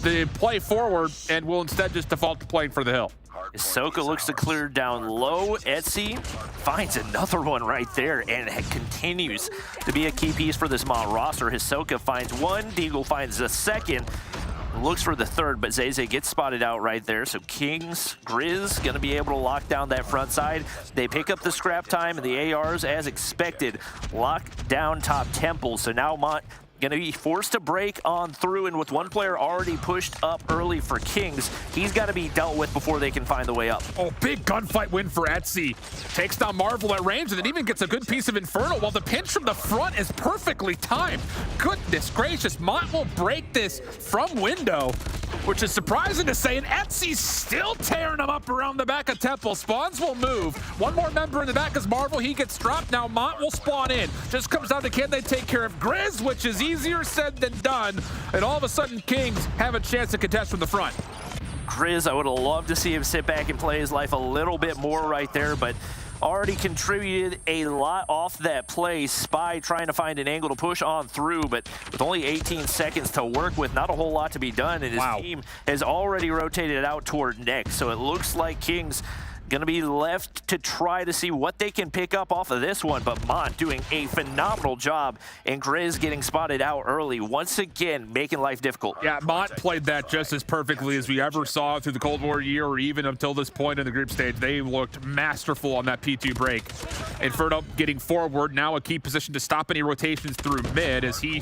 the play forward and will instead just default to playing for the hill. Hisoka looks to clear down low. Etsy finds another one right there and continues to be a key piece for this Mont roster. Hisoka finds one, Deagle finds the second, looks for the third, but Zeze gets spotted out right there. So Kings, Grizz gonna be able to lock down that front side. They pick up the scrap time and the ARs as expected. Lock down top temple. So now Mont going to be forced to break on through, and with one player already pushed up early for Kings, he's got to be dealt with before they can find the way up. Oh, big gunfight win for Etsy. Takes down Marvel at range and then even gets a good piece of Inferno while the pinch from the front is perfectly timed. Goodness gracious, Mont will break this from window, which is surprising to say, and Etsy's still tearing them up around the back of Temple. Spawns will move. One more member in the back is Marvel. He gets dropped. Now Mont will spawn in. Just comes down to can they take care of Grizz, which is easier said than done. And all of a sudden, Kings have a chance to contest from the front. Grizz, I would have loved to see him sit back and play his life a little bit more right there, but already contributed a lot off that play. Spy trying to find an angle to push on through, but with only 18 seconds to work with, not a whole lot to be done, and his team has already rotated out toward next. So it looks like Kings going to be left to try to see what they can pick up off of this one, but Mont doing a phenomenal job, and Grizz getting spotted out early, once again making life difficult. Yeah, Mont played that just as perfectly as we ever saw through the Cold War year, or even until this point in the group stage. They looked masterful on that P2 break. Inferno getting forward, now a key position to stop any rotations through mid as he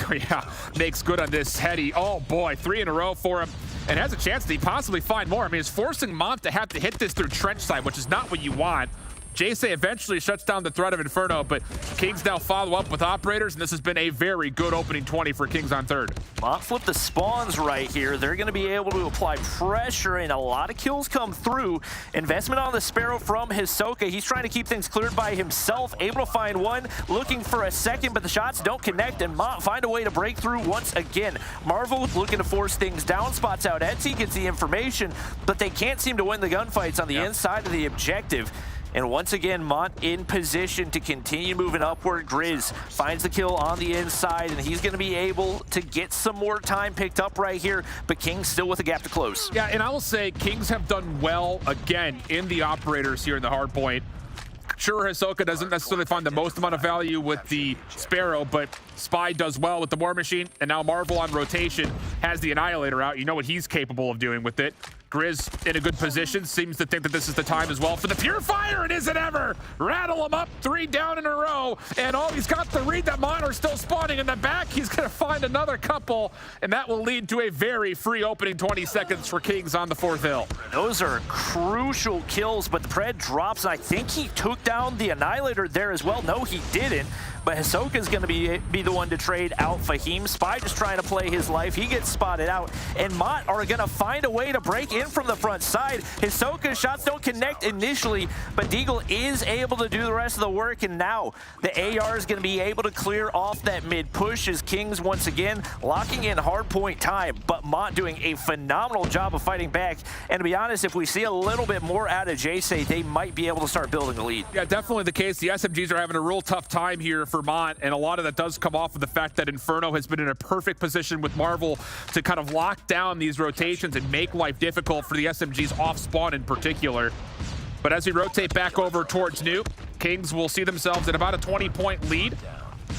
makes good on this heady. Oh boy, 3 in a row for him, and has a chance to possibly find more. I mean, it's forcing Mont to have to hit this through trench side, which is not what you want. Jayce eventually shuts down the threat of Inferno, but Kings now follow up with operators, and this has been a very good opening 20 for Kings on third. Mont flip the spawns right here. They're going to be able to apply pressure, and a lot of kills come through. Investment on the Sparrow from Hisoka. He's trying to keep things cleared by himself, able to find one, looking for a second, but the shots don't connect, and Mont find a way to break through once again. Marvel looking to force things down, spots out Etsy, gets the information, but they can't seem to win the gunfights on the inside of the objective. And once again, Mont in position to continue moving upward. Grizz finds the kill on the inside, and he's going to be able to get some more time picked up right here, but Kings still with a gap to close. Yeah, and I will say Kings have done well again in the operators here in the hard point. Sure, Hisoka doesn't necessarily find the most amount of value with the Sparrow, but Spy does well with the War Machine, and now Marvel on rotation has the Annihilator out. You know what he's capable of doing with it. Grizz in a good position, seems to think that this is the time as well for the Purifier, and is it ever? Rattle him up, 3 down in a row, and he's got the read that Mont are still spawning in the back. He's gonna find another couple, and that will lead to a very free opening 20 seconds for Kings on the 4th hill. Those are crucial kills, but the Pred drops, and I think he took down the Annihilator there as well. No, he didn't. But Hisoka's going to be the one to trade out Fahim. Spy just trying to play his life. He gets spotted out. And Mont are going to find a way to break in from the front side. Hisoka's shots don't connect initially, but Deagle is able to do the rest of the work. And now the AR is going to be able to clear off that mid push as Kings once again locking in hard point time. But Mont doing a phenomenal job of fighting back. And to be honest, if we see a little bit more out of Jay, they might be able to start building a lead. Yeah, definitely the case. The SMGs are having a real tough time here for Mont, and a lot of that does come off of the fact that Inferno has been in a perfect position with Marvel to kind of lock down these rotations and make life difficult for the SMGs off spawn in particular. But as we rotate back over towards New, Kings will see themselves at about a 20-point lead.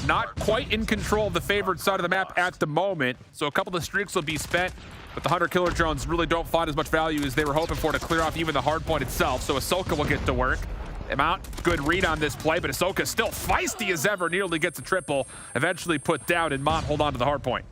Not quite in control of the favored side of the map at the moment, so a couple of streaks will be spent, but the Hunter Killer drones really don't find as much value as they were hoping for to clear off even the hard point itself, so Hisoka will get to work. Mount, good read on this play, but Hisoka still feisty as ever, nearly gets a triple, eventually put down, and Mont hold on to the hard point.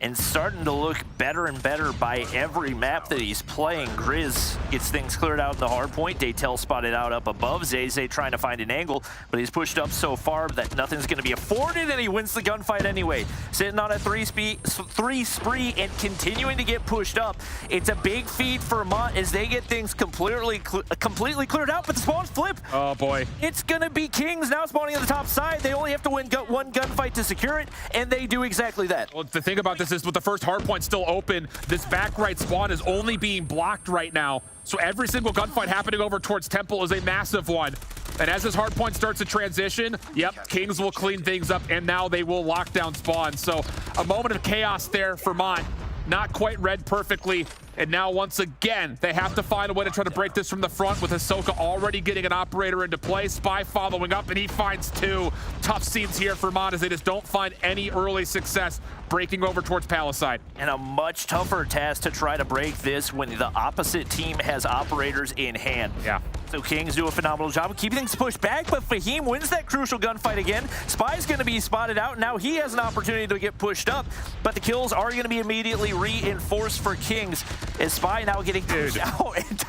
And starting to look better and better by every map that he's playing. Grizz gets things cleared out in the hard point. Daytel spotted out up above. Zay trying to find an angle, but he's pushed up so far that nothing's going to be afforded, and he wins the gunfight anyway. Sitting on a three spree and continuing to get pushed up. It's a big feed for Mont as they get things completely cleared out, but the spawns flip. Oh boy. It's going to be Kings now spawning on the top side. They only have to win one gunfight to secure it, and they do exactly that. Well, the thing about this is with the first hard point still open, this back right spawn is only being blocked right now. So every single gunfight happening over towards Temple is a massive one. And as this hard point starts to transition, yep, Kings will clean things up, and now they will lock down spawn. So a moment of chaos there for Mont. Not quite read perfectly. And now once again, they have to find a way to try to break this from the front with Hisoka already getting an operator into play. Spy following up, and he finds 2. Tough scenes here for Mont as they just don't find any early success breaking over towards Palisade. And a much tougher task to try to break this when the opposite team has operators in hand. Yeah. So Kings do a phenomenal job of keeping things pushed back, but Fahim wins that crucial gunfight again. Spy's going to be spotted out. Now he has an opportunity to get pushed up, but the kills are going to be immediately reinforced for Kings as Spy now getting pushed out and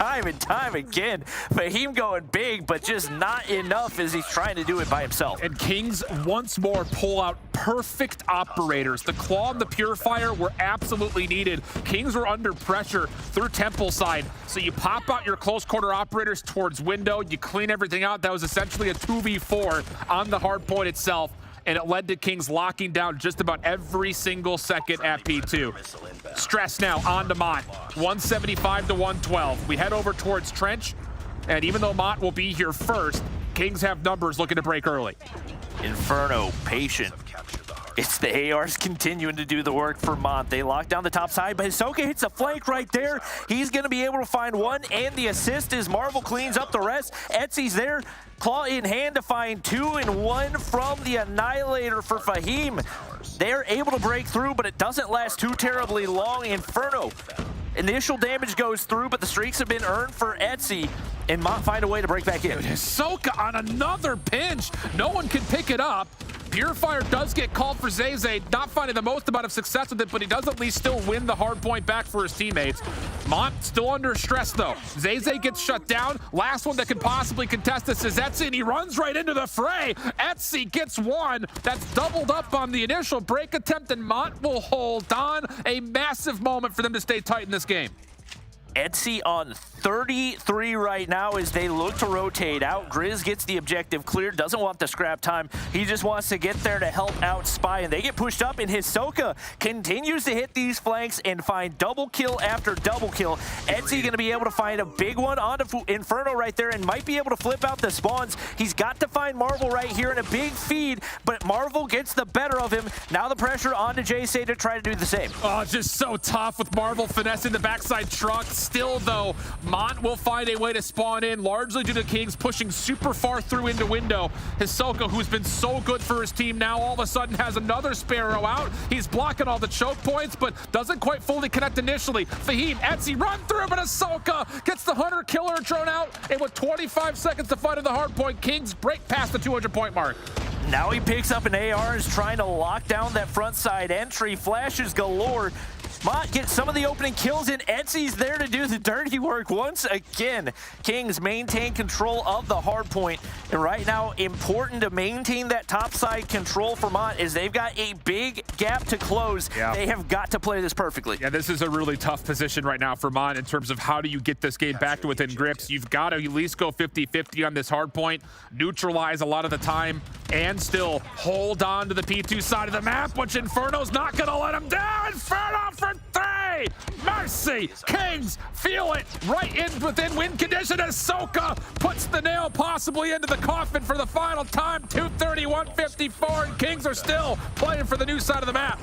time again. Fahim going big, but just not enough as he's trying to do it by himself. And Kings once more pull out perfect operators. The Claw and the Purifier were absolutely needed. Kings were under pressure through Temple side. So you pop out your close quarter operators towards window, you clean everything out. That was essentially a 2v4 on the hard point itself, and it led to Kings locking down just about every single second at P2. Stress now on to Mont, 175 to 112. We head over towards Trench, and even though Mont will be here first, Kings have numbers looking to break early. Inferno, patient. It's the ARs continuing to do the work for Mont. They lock down the top side, but Hisoka hits a flank right there. He's going to be able to find 1, and the assist as Marvel cleans up the rest. Etsy's there, claw in hand to find 2 and 1 from the Annihilator for Fahim. They're able to break through, but it doesn't last too terribly long. Inferno, initial damage goes through, but the streaks have been earned for Etsy, and Mont find a way to break back in. Hisoka on another pinch. No one can pick it up. Purifier does get called for Zay, not finding the most amount of success with it, but he does at least still win the hard point back for his teammates. Mont still under stress though. Zay gets shut down. Last one that can possibly contest this is Etsy, and he runs right into the fray. Etsy gets 1. That's doubled up on the initial break attempt, and Mont will hold on. A massive moment for them to stay tight in this game. Etsy on 33 right now as they look to rotate out. Grizz gets the objective cleared, doesn't want the scrap time. He just wants to get there to help out Spy, and they get pushed up, and Hisoka continues to hit these flanks and find double kill after double kill. Etsy going to be able to find a big one onto Inferno right there and might be able to flip out the spawns. He's got to find Marvel right here in a big feed, but Marvel gets the better of him. Now the pressure onto Jay-Say to try to do the same. Oh, just so tough with Marvel finessing the backside truck. Still, though, Mont will find a way to spawn in, largely due to Kings pushing super far through into window. Hisoka, who's been so good for his team, now all of a sudden has another Sparrow out. He's blocking all the choke points, but doesn't quite fully connect initially. Fahim, Etsy, run through, but Hisoka gets the Hunter-Killer drone out, and with 25 seconds to fight at the hard point, Kings break past the 200-point mark. Now he picks up an AR, is trying to lock down that front side entry. Flashes galore. Mont gets some of the opening kills, and Etsy's there to do the dirty work once again. Kings maintain control of the hard point, and right now, important to maintain that top side control for Mont as they've got a big gap to close. Yeah. They have got to play this perfectly. Yeah, this is a really tough position right now for Mont in terms of how do you get this game back to within grips. You've got to at least go 50-50 on this hard point, neutralize a lot of the time, and still hold on to the P2 side of the map, which Inferno's not going to let him down. Inferno for 3! Mercy! Kings feel it right in within win condition as Soka puts the nail possibly into the coffin for the final time. 231-54, and Kings are still playing for the new side of the map.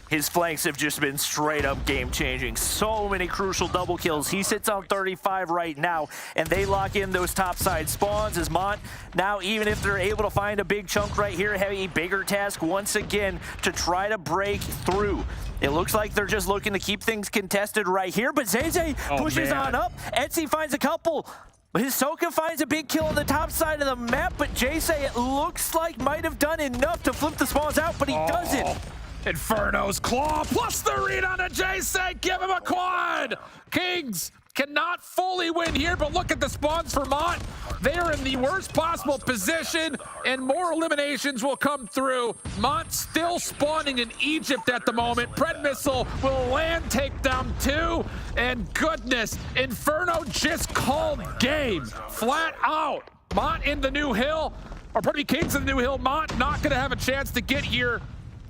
His flanks have just been straight up game-changing. So many crucial double kills. He sits on 35 right now, and they lock in those topside spawns as Mont, now even if they're able to find a big chunk right here, have a bigger task once again to try to break through. It looks like they're just looking to keep things contested right here, but Zay pushes on up. Etsy finds a couple. Hisoka finds a big kill on the top side of the map, but Jay-Say, it looks like might have done enough to flip the spawns out, but he doesn't. Inferno's claw plus the read on a Jay-Say. Give him a quad. Kings cannot fully win here, but look at the spawns for Mont. They are in the worst possible position, and more eliminations will come through. Mont still spawning in Egypt at the moment. Pred Missile will land takedown 2, and goodness, Inferno just called game flat out. Mont in the new hill, or probably Kings in the new hill. Mont not going to have a chance to get here.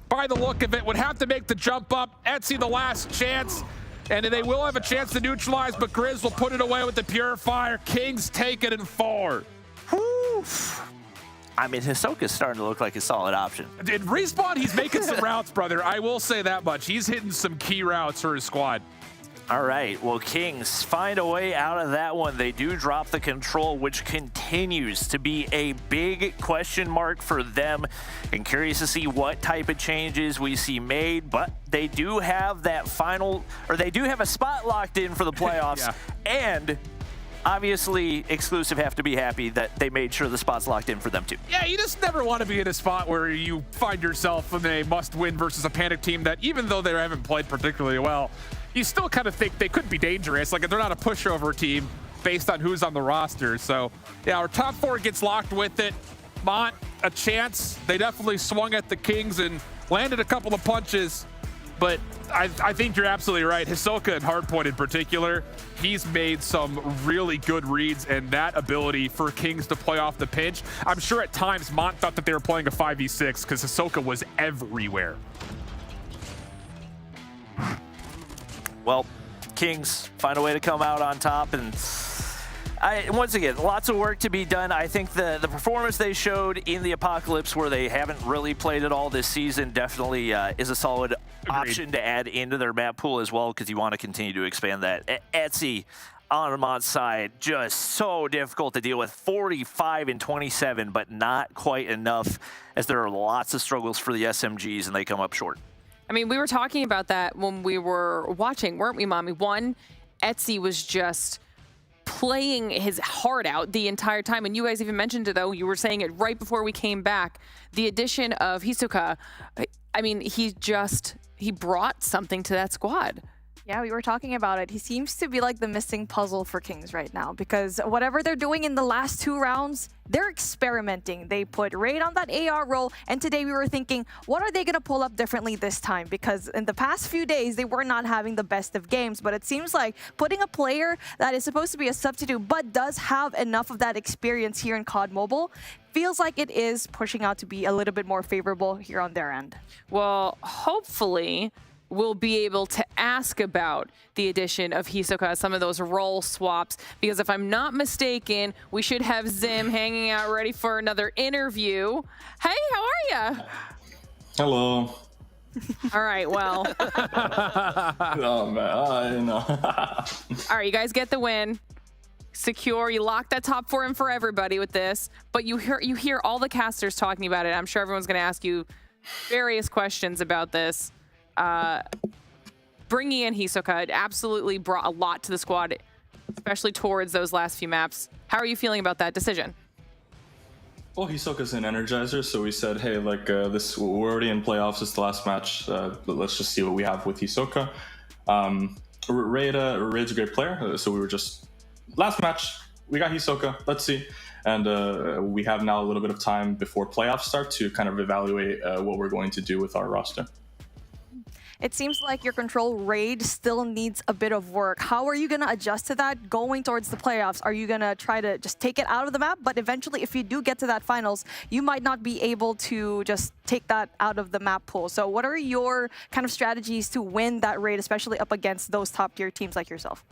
By the look of it, would have to make the jump up. Etsy the last chance, and they will have a chance to neutralize, but Grizz will put it away with the Purifier. Kings take it in 4. Whew. I mean, Hisoka's starting to look like a solid option. In Respawn, he's making some routes, brother. I will say that much. He's hitting some key routes for his squad. All right, well, Kings find a way out of that one. They do drop the control, which continues to be a big question mark for them. And curious to see what type of changes we see made, but they do have that final, or they do have a spot locked in for the playoffs. Yeah. And obviously, Exclusive have to be happy that they made sure the spot's locked in for them too. Yeah, you just never want to be in a spot where you find yourself in a must-win versus a panic team that, even though they haven't played particularly well, you still kind of think they could be dangerous. Like, they're not a pushover team based on who's on the roster. So, yeah, our top 4 gets locked with it. Mont, a chance. They definitely swung at the Kings and landed a couple of punches. But I think you're absolutely right. Hisoka and Hardpoint in particular, he's made some really good reads, and that ability for Kings to play off the pinch. I'm sure at times Mont thought that they were playing a 5v6 because Hisoka was everywhere. Well, Kings find a way to come out on top, and once again, lots of work to be done. I think the performance they showed in the Apocalypse, where they haven't really played at all this season, definitely is a solid option to add into their map pool as well, because you want to continue to expand that. Etsy on Mont's side, just so difficult to deal with. 45 and 27, but not quite enough, as there are lots of struggles for the SMGs, and they come up short. I mean, we were talking about that when we were watching, weren't we, Mommy? One, Etsy was just playing his heart out the entire time. And you guys even mentioned it, though. You were saying it right before we came back. The addition of Hisoka, I mean, he brought something to that squad. Yeah, we were talking about it. He seems to be like the missing puzzle for Kings right now because whatever they're doing in the last 2 rounds, they're experimenting. They put Raid on that AR role, and today we were thinking, what are they going to pull up differently this time? Because in the past few days, they were not having the best of games, but it seems like putting a player that is supposed to be a substitute but does have enough of that experience here in COD Mobile feels like it is pushing out to be a little bit more favorable here on their end. Well, hopefully we'll be able to ask about the addition of Hisoka, some of those role swaps, because if I'm not mistaken, we should have Zim hanging out ready for another interview. Hey, how are ya? Hello. All right, well. Oh, man, All right, you guys get the win. Secure, you lock that top 4 in for everybody with this, but you hear all the casters talking about it. I'm sure everyone's going to ask you various questions about this. Bringing in Hisoka absolutely brought a lot to the squad, especially towards those last few maps. How are you feeling about that decision? Well, Hisoka's an energizer, so we said, hey, like this, we're already in playoffs. It's the last match. Let's just see what we have with Hisoka. Raid's a great player, so we were just last match. We got Hisoka. Let's see. And we have now a little bit of time before playoffs start to kind of evaluate what we're going to do with our roster. It seems like your control Raid still needs a bit of work. How are you going to adjust to that going towards the playoffs? Are you going to try to just take it out of the map? But eventually, if you do get to that finals, you might not be able to just take that out of the map pool. So what are your kind of strategies to win that Raid, especially up against those top tier teams like yourself?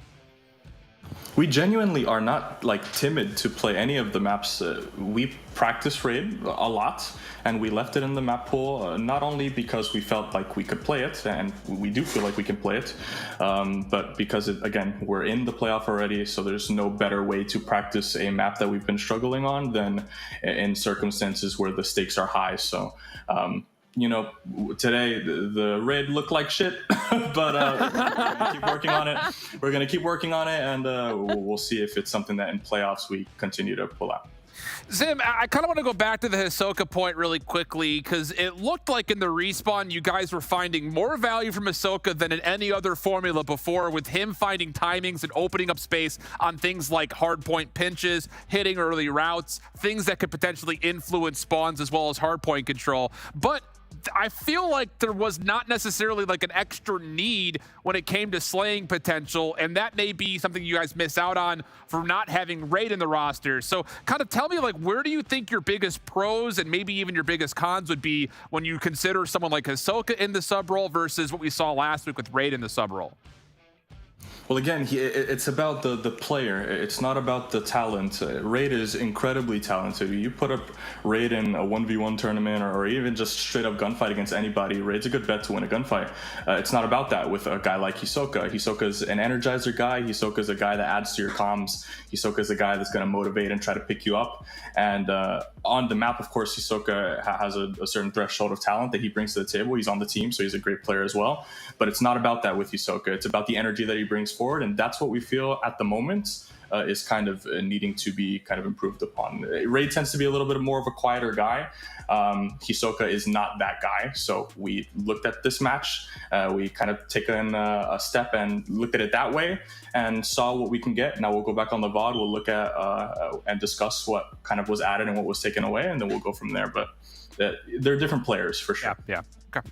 We genuinely are not like timid to play any of the maps. We practice Raid a lot, and we left it in the map pool not only because we felt like we could play it, and we do feel like we can play it, but because again, we're in the playoff already, so there's no better way to practice a map that we've been struggling on than in circumstances where the stakes are high. So you know, today the Raid looked like shit, but we're gonna keep working on it. We're gonna keep working on it, and we'll see if it's something that in playoffs we continue to pull out. Zim, I kind of want to go back to the Hisoka point really quickly, because it looked like in the respawn you guys were finding more value from Hisoka than in any other formula before, with him finding timings and opening up space on things like hardpoint pinches, hitting early routes, things that could potentially influence spawns as well as hardpoint control. But I feel like there was not necessarily like an extra need when it came to slaying potential, and that may be something you guys miss out on for not having Raid in the roster. So kind of tell me, like, where do you think your biggest pros and maybe even your biggest cons would be when you consider someone like Hisoka in the sub role versus what we saw last week with Raid in the sub role? Well, again, it's about the player. It's not about the talent. Raid is incredibly talented. You put up Raid in a 1v1 tournament or even just straight up gunfight against anybody, Raid's a good bet to win a gunfight. It's not about that with a guy like Hisoka. Hisoka's an energizer guy. Hisoka's a guy that adds to your comms. Hisoka's a guy that's going to motivate and try to pick you up. And on the map, of course, Hisoka has a certain threshold of talent that he brings to the table. He's on the team, so he's a great player as well. But it's not about that with Hisoka. It's about the energy that he brings forward, and that's what we feel at the moment is kind of needing to be kind of improved upon. Raid tends to be a little bit more of a quieter guy. Hisoka is not that guy, so we looked at this match. We kind of taken a step and looked at it that way and saw what we can get. Now we'll go back on the VOD, we'll look at and discuss what kind of was added and what was taken away, and then we'll go from there. But they're different players for sure. Yeah. Okay.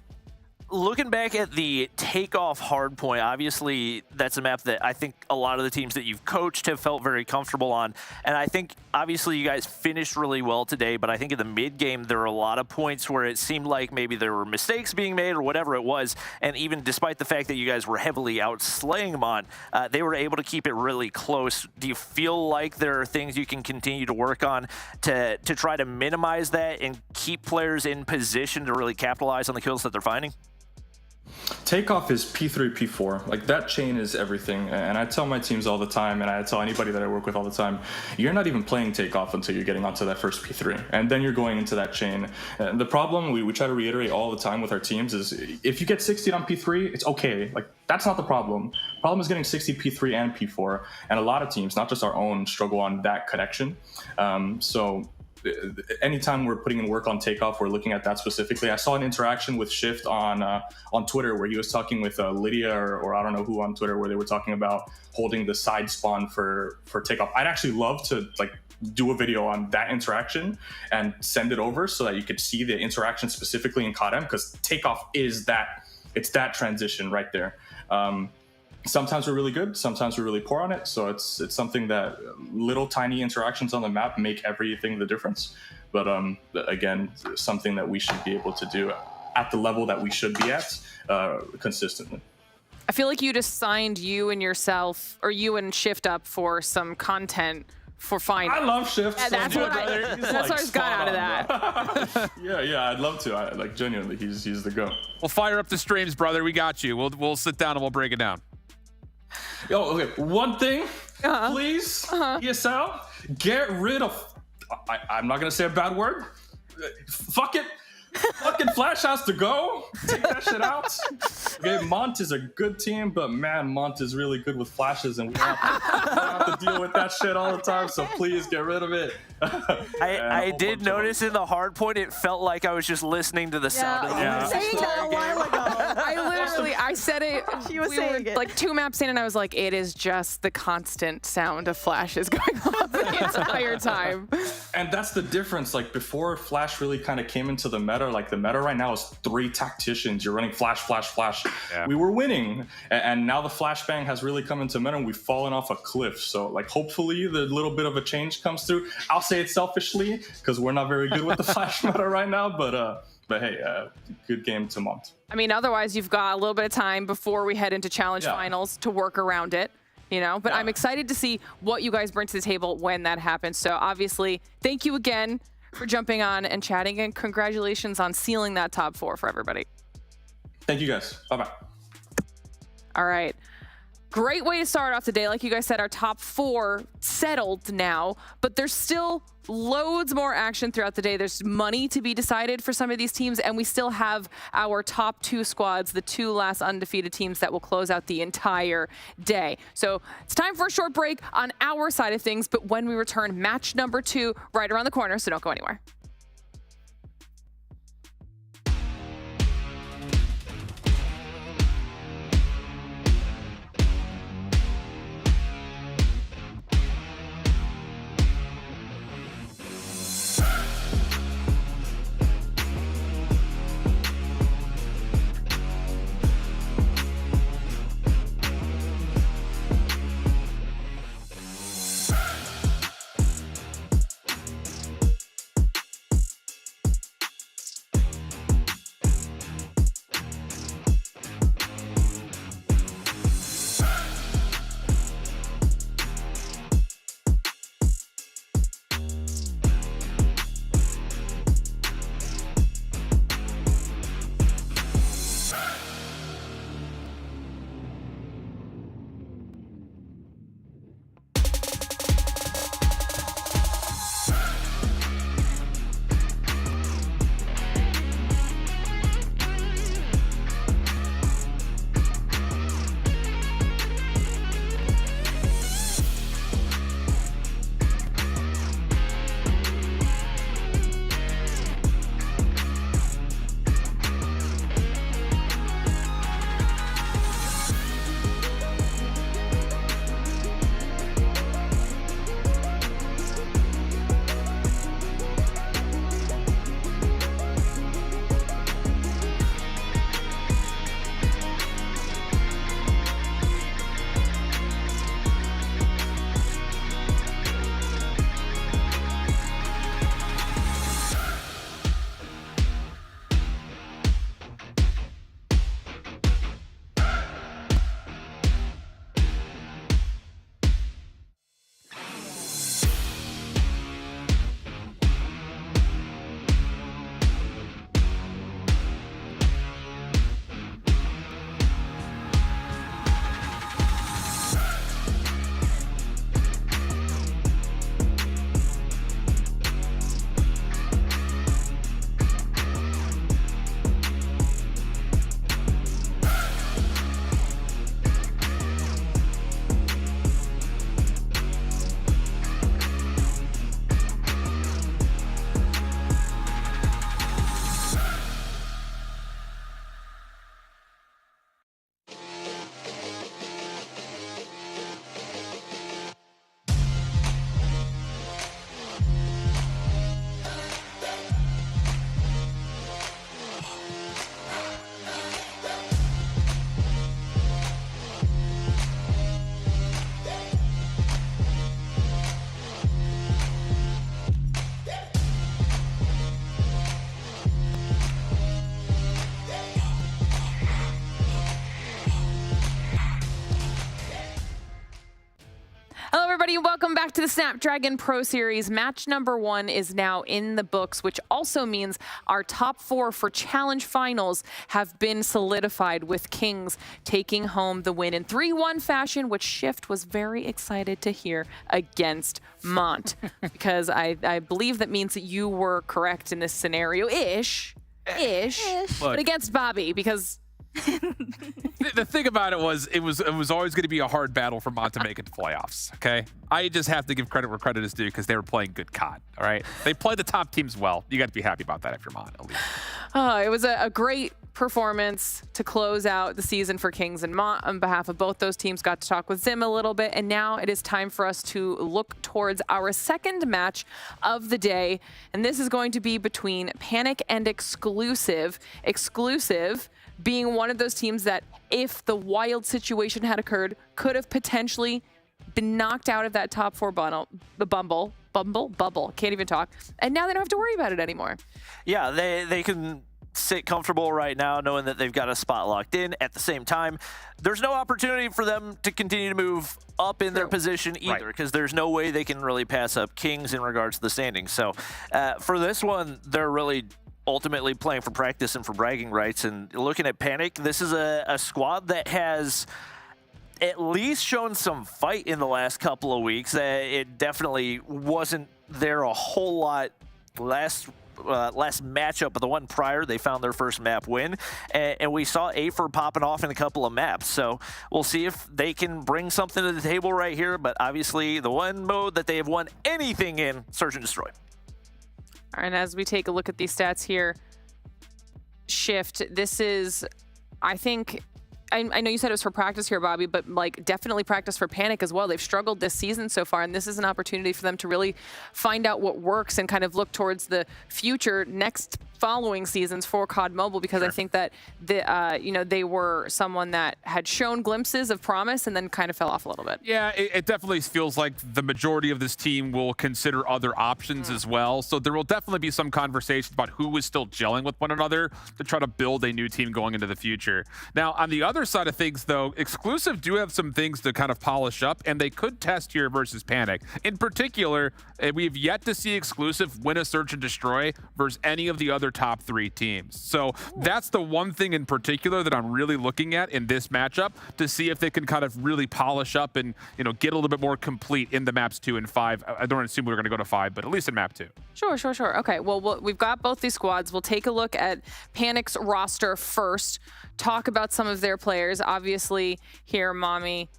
Looking back at the takeoff hardpoint, obviously that's a map that I think a lot of the teams that you've coached have felt very comfortable on. And I think obviously you guys finished really well today, but I think in the mid game there were a lot of points where it seemed like maybe there were mistakes being made or whatever it was. And even despite the fact that you guys were heavily outslaying Mont, they were able to keep it really close. Do you feel like there are things you can continue to work on to try to minimize that and keep players in position to really capitalize on the kills that they're finding? Takeoff is P3, P4. Like, that chain is everything. And I tell my teams all the time, and I tell anybody that I work with all the time, you're not even playing takeoff until you're getting onto that first P3. And then you're going into that chain. And the problem we try to reiterate all the time with our teams is if you get 60 on P3, it's okay. Like, that's not the problem. The problem is getting 60 P3 and P4. And a lot of teams, not just our own, struggle on that connection. So anytime we're putting in work on takeoff, we're looking at that specifically. I saw an interaction with Shift on Twitter where he was talking with Lydia or I don't know who on Twitter, where they were talking about holding the side spawn for takeoff. I'd actually love to do a video on that interaction and send it over so that you could see the interaction specifically in COD M, because takeoff is that transition right there. Sometimes we're really good, sometimes we're really poor on it. So it's something that little tiny interactions on the map make everything the difference. But again, something that we should be able to do at the level that we should be at consistently. I feel like you just signed you and yourself, or you and Shift up for some content for finals. I love Shift. Yeah, that's what I just got out of that. yeah, I'd love to. Genuinely, he's the GOAT. We'll fire up the streams, brother. We got you. We'll sit down and we'll break it down. Yo, okay. One thing, please, ESL, get rid of. I'm not gonna say a bad word. Fuck it. Fucking Flash has to go. Take that shit out. Okay, Mont is a good team, but man, Mont is really good with flashes, and we don't have to deal with that shit all the time. So please get rid of it. I did notice in the hard point, it felt like I was just listening to the sound of the I was saying that a while ago. I said it. She was we saying were it. like 2 maps in, and I was like, it is just the constant sound of flashes going on the entire time. And that's the difference. Like before Flash really kind of came into the meta, like the meta right now is 3 tacticians. You're running flash, flash, flash. Yeah. We were winning. And now the flashbang has really come into meta and we've fallen off a cliff. So like hopefully the little bit of a change comes through. I'll say it selfishly because we're not very good with the flash meta right now, but hey, good game to Mont. I mean, otherwise you've got a little bit of time before we head into challenge finals to work around it, you know, but I'm excited to see what you guys bring to the table when that happens. So obviously, thank you again for jumping on and chatting, and congratulations on sealing that top 4 for everybody. Thank you guys. Bye-bye. All right. Great way to start off the day. Like you guys said, our top 4 settled now, but there's still loads more action throughout the day. There's money to be decided for some of these teams, and we still have our top 2 squads, the 2 last undefeated teams that will close out the entire day. So it's time for a short break on our side of things, but when we return, match number 2 right around the corner, so don't go anywhere. everybody. Welcome back to the Snapdragon Pro Series. Match number 1 is now in the books, which also means our top 4 for Challenge Finals have been solidified, with Kings taking home the win in 3-1 fashion, which Shift was very excited to hear against Mont, because I believe that means that you were correct in this scenario-ish, but against Bobby, because the thing about it was always going to be a hard battle for Mont to make it to playoffs. Okay, I just have to give credit where credit is due, because they were playing good COD. All right, they played the top teams well. You got to be happy about that if you're Mont, at least. It was a great performance to close out the season for Kings and Mont. On behalf of both those teams, got to talk with Zim a little bit, and now it is time for us to look towards our second match of the day, and this is going to be between Panic and Exclusive. Exclusive being one of those teams that, if the wild situation had occurred, could have potentially been knocked out of that top 4 bubble. Can't even talk. And now they don't have to worry about it anymore. Yeah, they can sit comfortable right now knowing that they've got a spot locked in. At the same time, there's no opportunity for them to continue to move up in their position either, because there's no way they can really pass up Kings in regards to the standings. So for this one, they're really ultimately playing for practice and for bragging rights. And looking at Panic, this is a squad that has at least shown some fight in the last couple of weeks. It definitely wasn't there a whole lot last matchup, but the one prior, they found their first map win, and we saw EUR popping off in a couple of maps. So we'll see if they can bring something to the table right here, but obviously the one mode that they have won anything in, Search and Destroy. And as we take a look at these stats here, Shift, this is, I think, I know you said it was for practice here, Bobby, but like definitely practice for Panic as well. They've struggled this season so far, and this is an opportunity for them to really find out what works and kind of look towards the future next following seasons for COD Mobile, because I think that they were someone that had shown glimpses of promise and then kind of fell off a little bit. Yeah, it definitely feels like the majority of this team will consider other options as well. So there will definitely be some conversation about who is still gelling with one another to try to build a new team going into the future. Now, on the other side of things, though, Exclusive do have some things to kind of polish up, and they could test here versus Panic. In particular, we've yet to see Exclusive win a Search and Destroy versus any of the other top 3 teams. So that's the one thing in particular that I'm really looking at in this matchup, to see if they can kind of really polish up and, get a little bit more complete in the maps 2 and 5. I don't assume we're going to go to 5, but at least in map 2. Sure. Okay, well, we've got both these squads. We'll take a look at Panic's roster first, talk about some of their players. Obviously, here, Mommy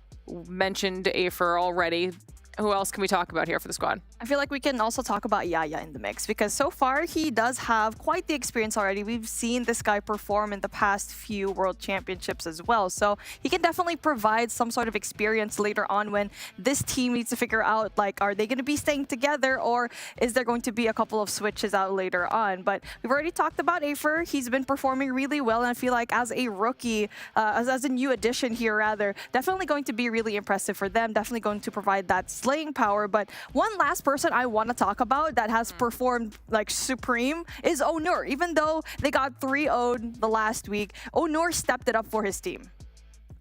mentioned EUR already. Who else can we talk about here for the squad? I feel like we can also talk about Yaya in the mix, because so far he does have quite the experience already. We've seen this guy perform in the past few World Championships as well. So he can definitely provide some sort of experience later on when this team needs to figure out, like, are they going to be staying together, or is there going to be a couple of switches out later on? But we've already talked about EUR. He's been performing really well, and I feel like as a rookie, as a new addition here rather, definitely going to be really impressive for them, definitely going to provide that slaying power. But one last person I want to talk about that has performed like supreme is EUR. Even though they got 3-0'd the last week, EUR stepped it up for his team.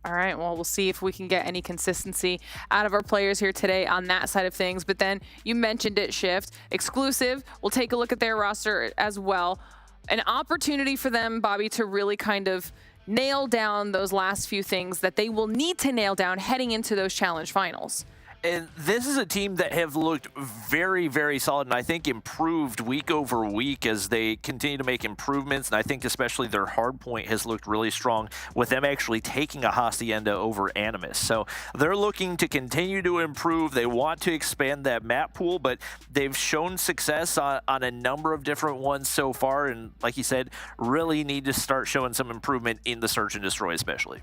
All right, well, we'll see if we can get any consistency out of our players here today on that side of things. But then you mentioned it, Shift. Exclusive, we'll take a look at their roster as well. An opportunity for them, Bobby, to really kind of nail down those last few things that they will need to nail down heading into those challenge finals. And this is a team that have looked very, very solid, and I think improved week over week as they continue to make improvements. And I think especially their hard point has looked really strong, with them actually taking a Hacienda over Animus. So they're looking to continue to improve. They want to expand that map pool, but they've shown success on a number of different ones so far. And like you said, really need to start showing some improvement in the Search and Destroy especially.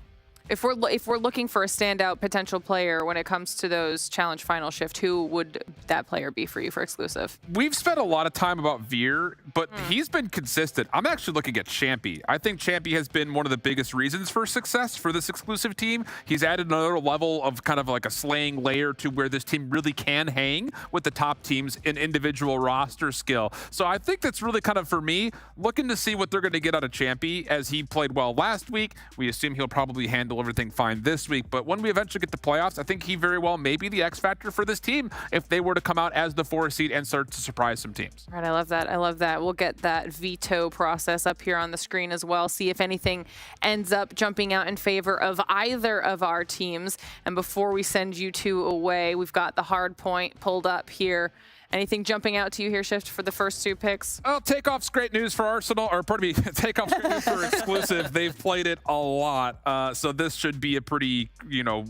If we're looking for a standout potential player when it comes to those challenge final, Shift, who would that player be for you for Exclusive? We've spent a lot of time about Veer, but he's been consistent. I'm actually looking at Champy. I think Champy has been one of the biggest reasons for success for this Exclusive team. He's added another level of kind of like a slaying layer to where this team really can hang with the top teams in individual roster skill. So I think that's really kind of, for me, looking to see what they're going to get out of Champy, as he played well last week. We assume he'll probably handle handle everything fine this week. But when we eventually get to playoffs, I think he very well may be the X factor for this team if they were to come out as the 4 seed and start to surprise some teams. All right, I love that. I love that. We'll get that veto process up here on the screen as well. See if anything ends up jumping out in favor of either of our teams. And before we send you two away, we've got the hard point pulled up here. Anything jumping out to you here, Shift, for the first 2 picks? Well, Takeoff's great news for Arsenal, or pardon me, Takeoff's great news for Exclusive. They've played it a lot, so this should be a pretty,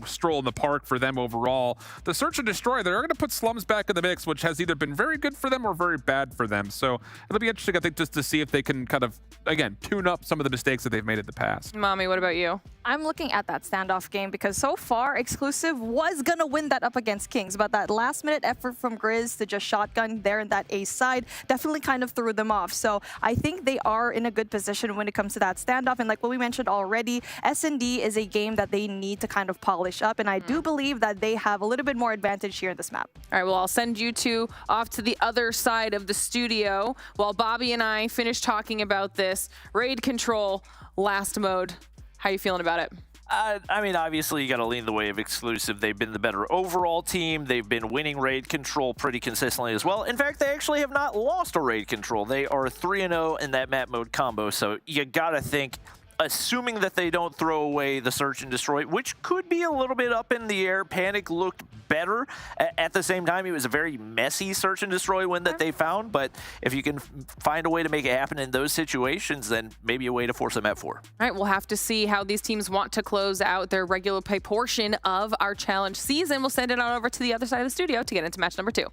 stroll in the park for them overall. The Search and Destroy, they're going to put Slums back in the mix, which has either been very good for them or very bad for them. So it'll be interesting, I think, just to see if they can kind of, again, tune up some of the mistakes that they've made in the past. Mommy, what about you? I'm looking at that standoff game because so far, Exclusive was going to win that up against Kings, but that last-minute effort from Grizz to just shotgun there in that ace side definitely kind of threw them off. So I think they are in a good position when it comes to that standoff. And like what we mentioned already, S&D is a game that they need to kind of polish up. And I do believe that they have a little bit more advantage here in this map. All right, well, I'll send you two off to the other side of the studio while Bobby and I finish talking about this. Raid Control, last mode. How are you feeling about it? I mean, obviously, you got to lean the way of Exclusive. They've been the better overall team. They've been winning Raid Control pretty consistently as well. In fact, they actually have not lost a Raid Control. They are 3-0 in that map mode combo. So you got to think, assuming that they don't throw away the Search and Destroy, which could be a little bit up in the air. Panic looked better. At the same time, it was a very messy Search and Destroy win that they found. But if you can find a way to make it happen in those situations, then maybe a way to force them at 4. All right, we'll have to see how these teams want to close out their regular pay portion of our challenge season. We'll send it on over to the other side of the studio to get into match number 2.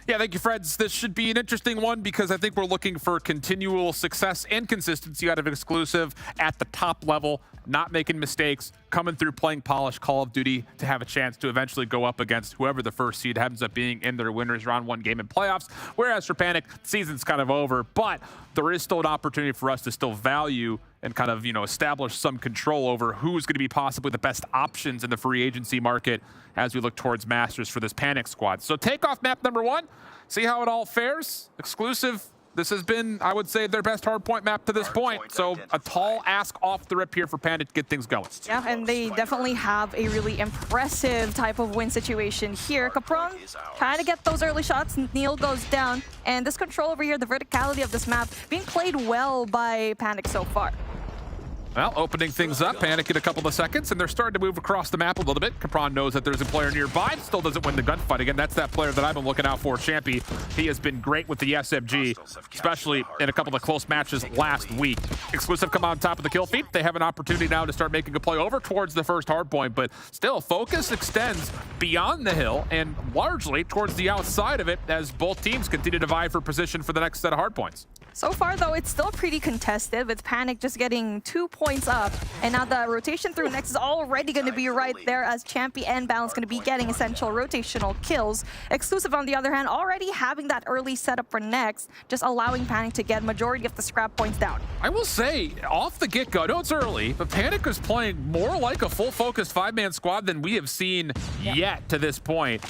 Yeah, thank you, Freds. This should be an interesting one because I think we're looking for continual success and consistency out of Exclusive at the top level, not making mistakes, coming through playing polished Call of Duty to have a chance to eventually go up against whoever the first seed ends up being in their winners round 1 game in playoffs. Whereas for Panic, the season's kind of over, but there is still an opportunity for us to still value and kind of, establish some control over who's going to be possibly the best options in the free agency market as we look towards Masters for this Panic squad. So Takeoff map number 1, see how it all fares. Exclusive, this has been, I would say, their best hardpoint map to this point. So a tall ask off the rip here for Panic to get things going. Yeah, and they definitely have a really impressive type of win situation here. Capron trying to get those early shots. Neil goes down. And this control over here, the verticality of this map, being played well by Panic so far. Well, opening things up, Panic in a couple of seconds, and they're starting to move across the map a little bit. Capron knows that there's a player nearby, still doesn't win the gunfight again. That's that player that I've been looking out for, Champy. He has been great with the SMG, especially in a couple of close matches last week. Exclusive come on top of the kill feed. They have an opportunity now to start making a play over towards the first hard point, but still, focus extends beyond the hill and largely towards the outside of it as both teams continue to vie for position for the next set of hard points. So far, though, it's still pretty contested, with Panic just getting 2 points up. And now the rotation through Next is already going to be right there, as Champy and Balance going to be getting essential rotational kills. Exclusive, on the other hand, already having that early setup for Next, just allowing Panic to get majority of the scrap points down. I will say, off the get-go, I know it's early, but Panic is playing more like a full-focused 5-man squad than we have seen yet to this point.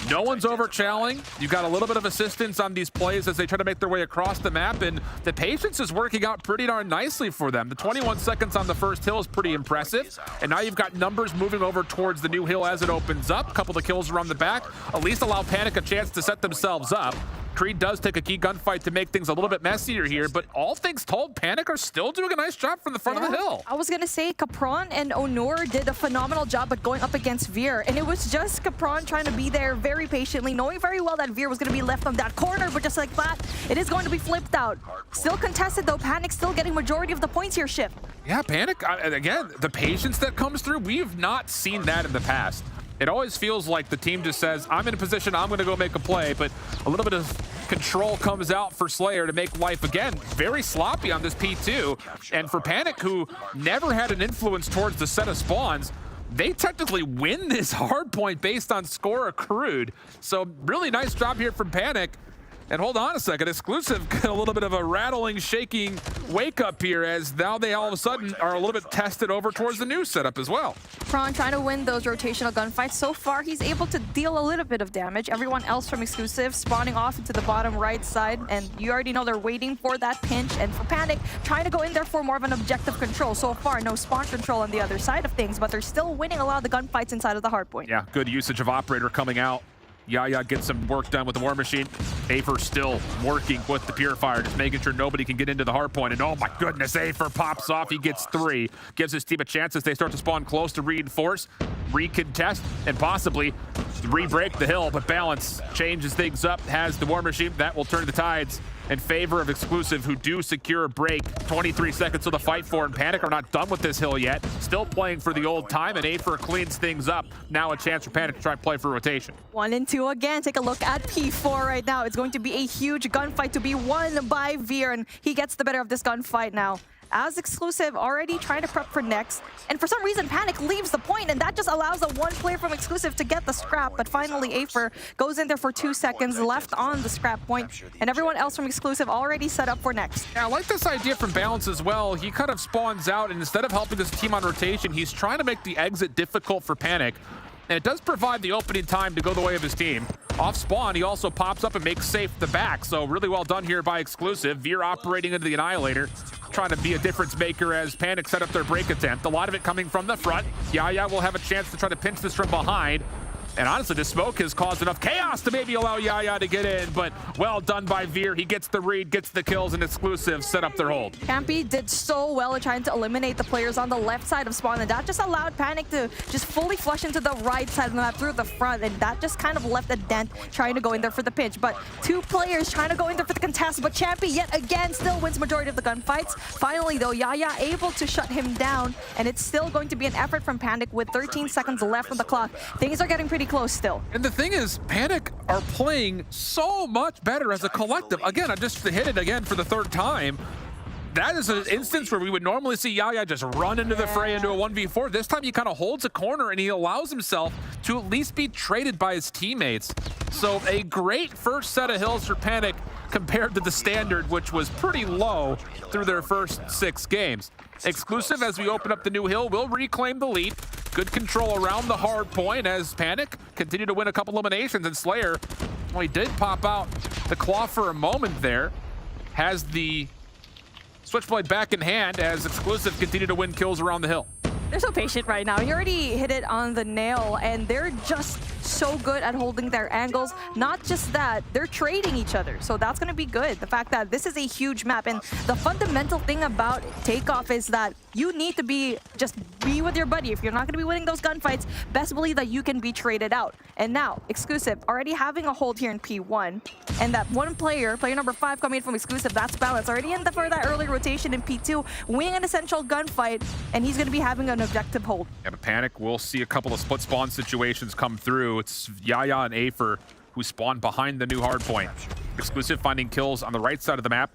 No one's over-challing. You've got a little bit of assistance on these plays as they try to make their way across the map, and the patience is working out pretty darn nicely for them. The 21 seconds on the first hill is pretty impressive, and now you've got numbers moving over towards the new hill as it opens up. A couple of kills around the back, at least allow Panic a chance to set themselves up. Creed does take a key gunfight to make things a little bit messier here, but all things told, Panic are still doing a nice job from the front of the hill. I was going to say Capron and Onur did a phenomenal job at going up against Veer, and it was just Capron trying to be there very patiently, knowing very well that Veer was going to be left on that corner, but just like that, it is going to be flipped out. Still contested, though. Panic still getting majority of the points here, Shift. Yeah, Panic, again, the patience that comes through, we've not seen that in the past. It always feels like the team just says, I'm in a position, I'm going to go make a play, but a little bit of control comes out for Slayer to make life, again, very sloppy on this P2. And for Panic, who never had an influence towards the set of spawns, they technically win this hard point based on score accrued. So really nice job here from Panic. And hold on a second, Exclusive got a little bit of a rattling, shaking wake up here as now they all of a sudden are a little bit tested over towards the new setup as well. Prawn trying to win those rotational gunfights. So far, he's able to deal a little bit of damage. Everyone else from Exclusive spawning off into the bottom right side, and you already know they're waiting for that pinch. And for Panic, trying to go in there for more of an objective control. So far, no spawn control on the other side of things, but they're still winning a lot of the gunfights inside of the hardpoint. Yeah, good usage of Operator coming out. Yaya gets some work done with the War Machine. Afer still working with the Purifier, just making sure nobody can get into the hard point. And oh my goodness, Afer pops off. He gets 3. Gives his team a chance as they start to spawn close to reinforce, recontest, and possibly re-break the hill. But Balance changes things up, has the War Machine. That will turn the tides in favor of Exclusive, who do secure a break. 23 seconds to the fight for, and Panic are not done with this hill yet. Still playing for the old time, and Afer cleans things up. Now a chance for Panic to try and play for rotation. 1 and 2 again. Take a look at P4 right now. It's going to be a huge gunfight to be won by Veer, and he gets the better of this gunfight now. As Exclusive already trying to prep for next, and for some reason Panic leaves the point, and that just allows the one player from Exclusive to get the scrap. But finally Afer goes in there for 2 seconds left on the scrap point, and everyone else from Exclusive already set up for next. Yeah, I like this idea from Balance as well. He kind of spawns out, and instead of helping his team on rotation, he's trying to make the exit difficult for Panic. And it does provide the opening time to go the way of his team. Off spawn, he also pops up and makes safe the back. So really well done here by Exclusive. Veer operating into the Annihilator, trying to be a difference maker as Panic set up their break attempt. A lot of it coming from the front. Yaya will have a chance to try to pinch this from behind. And honestly, the smoke has caused enough chaos to maybe allow Yaya to get in, but well done by Veer. He gets the read, gets the kills, and Exclusive set up their hold. Campy did so well in trying to eliminate the players on the left side of spawn, and that just allowed Panic to just fully flush into the right side of the map through the front, and that just kind of left a dent trying to go in there for the pinch. But 2 players trying to go in there for the contest, but Campy yet again still wins majority of the gunfights. Finally though, Yaya able to shut him down, and it's still going to be an effort from Panic with 13 seconds left on the clock. Things are getting pretty close still. And the thing is, Panic are playing so much better as a collective. Again, I just hit it again for the 3rd time. That is an instance where we would normally see Yaya just run into the fray into a 1v4. This time he kind of holds a corner and he allows himself to at least be traded by his teammates. So a great first set of hills for Panic compared to the standard, which was pretty low through their first 6 games. Exclusive, as we open up the new hill, will reclaim the lead. Good control around the hard point as Panic continue to win a couple eliminations, and Slayer, well, he did pop out the claw for a moment there. Has the Switchblade back in hand as Exclusive continue to win kills around the hill. They're so patient right now. You already hit it on the nail, and they're just so good at holding their angles. Not just that, they're trading each other, so that's going to be good. The fact that this is a huge map, and the fundamental thing about Takeoff is that you need to be with your buddy. If you're not going to be winning those gunfights, best believe that you can be traded out. And now, Exclusive already having a hold here in P1, and that one player number 5 coming in from Exclusive, that's Balance, already in for that early rotation in P2, winning an essential gunfight, and he's going to be having an objective hold. Yeah, but Panic, we'll see a couple of split spawn situations come through. It's Yaya and Afer who spawn behind the new hardpoint. Exclusive finding kills on the right side of the map.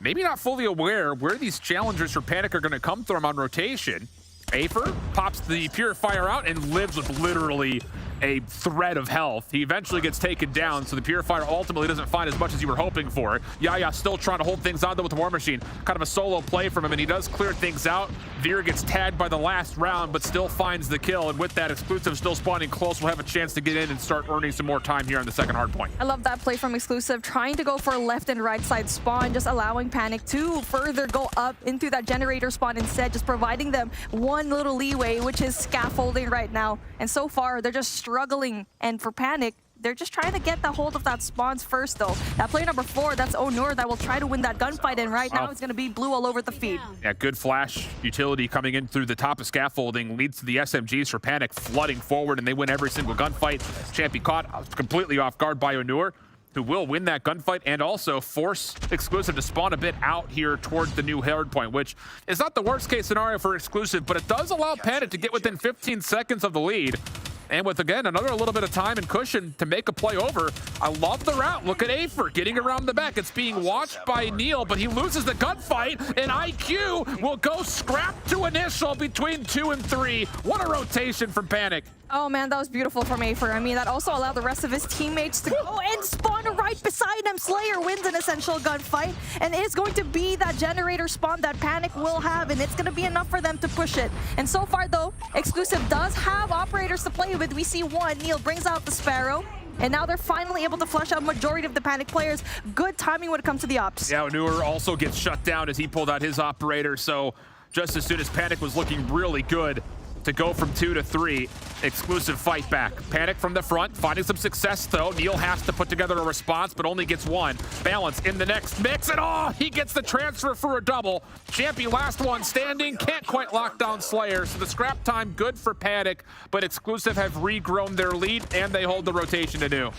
Maybe not fully aware where these challengers for Panic are going to come from on rotation. Afer pops the Purifier out and lives with literally a thread of health. He eventually gets taken down, so the Purifier ultimately doesn't find as much as you were hoping for. Yaya still trying to hold things on though with the War Machine. Kind of a solo play from him, and he does clear things out. Veer gets tagged by the last round, but still finds the kill, and with that, Exclusive still spawning close. We'll have a chance to get in and start earning some more time here on the second hard point. I love that play from Exclusive, trying to go for left and right side spawn, just allowing Panic to further go up into that generator spawn instead, just providing them one little leeway, which is scaffolding right now. And so far, they're just struggling. And for Panic, they're just trying to get the hold of that spawns first, though. That player number 4, that's Onur, that will try to win that gunfight, and right now it's going to be blue all over the feed. Yeah, good flash utility coming in through the top of scaffolding leads to the SMGs for Panic flooding forward, and they win every single gunfight. Champion caught completely off guard by Onur, who will win that gunfight and also force Exclusive to spawn a bit out here towards the new hard point, which is not the worst case scenario for Exclusive, but it does allow Panic to get within 15 seconds of the lead. And with, again, another little bit of time and cushion to make a play over. I love the route. Look at Afer getting around the back. It's being watched by Neil, but he loses the gunfight, and IQ will go scrap to initial between 2 and 3. What a rotation from Panic. Oh man, that was beautiful from Afer. I mean, that also allowed the rest of his teammates to go and spawn right right beside him. Slayer wins an essential gunfight, and it is going to be that generator spawn that Panic will have, and it's going to be enough for them to push it. And so far, though, Exclusive does have operators to play with. We see one. Neil brings out the Sparrow. And now they're finally able to flush out majority of the Panic players. Good timing when it comes to the ops. Yeah, EUR also gets shut down as he pulled out his operator. So just as soon as Panic was looking really good to go from 2 to 3, Exclusive fight back. Panic from the front, finding some success though. Neil has to put together a response, but only gets one. Balance in the next mix, and oh, he gets the transfer for a double. Champy last one standing, can't quite lock down Slayer. So the scrap time good for Panic, but Exclusive have regrown their lead and they hold the rotation anew.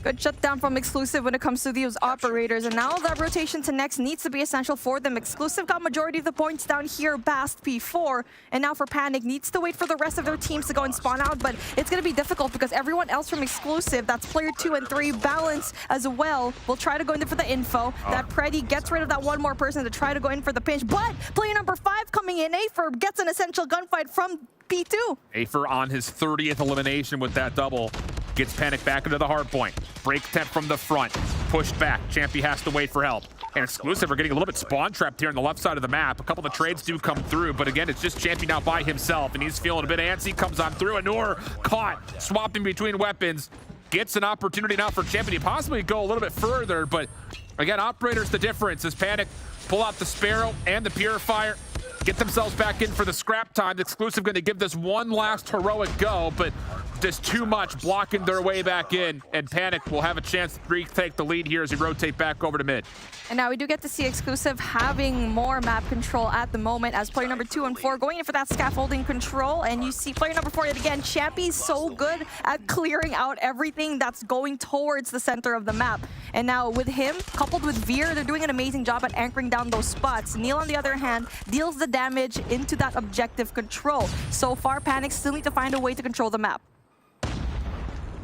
Good shutdown from Exclusive when it comes to these operators, and now that rotation to next needs to be essential for them. Exclusive got majority of the points down here, Bast P4, and now for Panic needs to wait for the rest of their teams to go and spawn out, but it's going to be difficult because everyone else from Exclusive, that's player 2 and 3, Balance as well, will try to go in there for the info. That Preddy gets rid of that one more person to try to go in for the pinch, but player number 5 coming in, Afer gets an essential gunfight from P2. Afer on his 30th elimination with that double. Gets Panic back into the hard point. Break temp from the front. Pushed back. Champy has to wait for help. And Exclusive are getting a little bit spawn trapped here on the left side of the map. A couple of the trades do come through, but again, it's just Champy now by himself, and he's feeling a bit antsy. Comes on through, and EUR caught, swapping between weapons. Gets an opportunity now for Champy to possibly go a little bit further, but again, Operator's the difference as Panic pull out the Sparrow and the Purifier. Get themselves back in for the scrap time. Exclusive going to give this one last heroic go, but just too much blocking their way back in, and Panic will have a chance to retake the lead here as he rotate back over to mid. And now we do get to see Exclusive having more map control at the moment as player number 2 and 4 going in for that scaffolding control, and you see player number 4 yet again. Champy's so good at clearing out everything that's going towards the center of the map. And now with him, coupled with Veer, they're doing an amazing job at anchoring down those spots. Neil, on the other hand, deals the damage into that objective control. So far, Panic still need to find a way to control the map.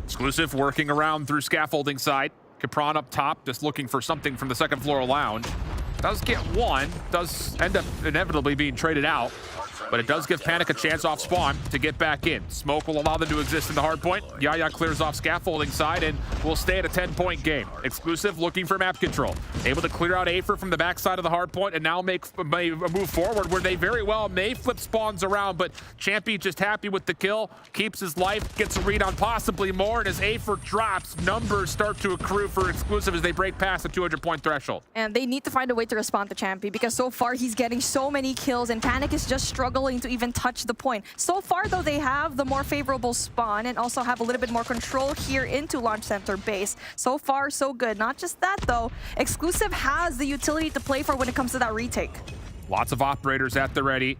Exclusive working around through scaffolding side. Capron up top, just looking for something from the second floor lounge. Does get one, does end up inevitably being traded out, but it does give Panic a chance off spawn to get back in. Smoke will allow them to exist in the hard point. Yaya clears off scaffolding side and will stay at a 10-point game. Exclusive looking for map control. Able to clear out Afer from the backside of the hard point and now make a move forward where they very well may flip spawns around, but Champy just happy with the kill, keeps his life, gets a read on possibly more, and as Afer drops, numbers start to accrue for Exclusive as they break past the 200-point threshold. And they need to find a way to respond to Champy because so far he's getting so many kills and Panic is just struggling to even touch the point. So far though, they have the more favorable spawn and also have a little bit more control here into Launch Center base. So far so good. Not just that though, Exclusive has the utility to play for when it comes to that retake. Lots of operators at the ready.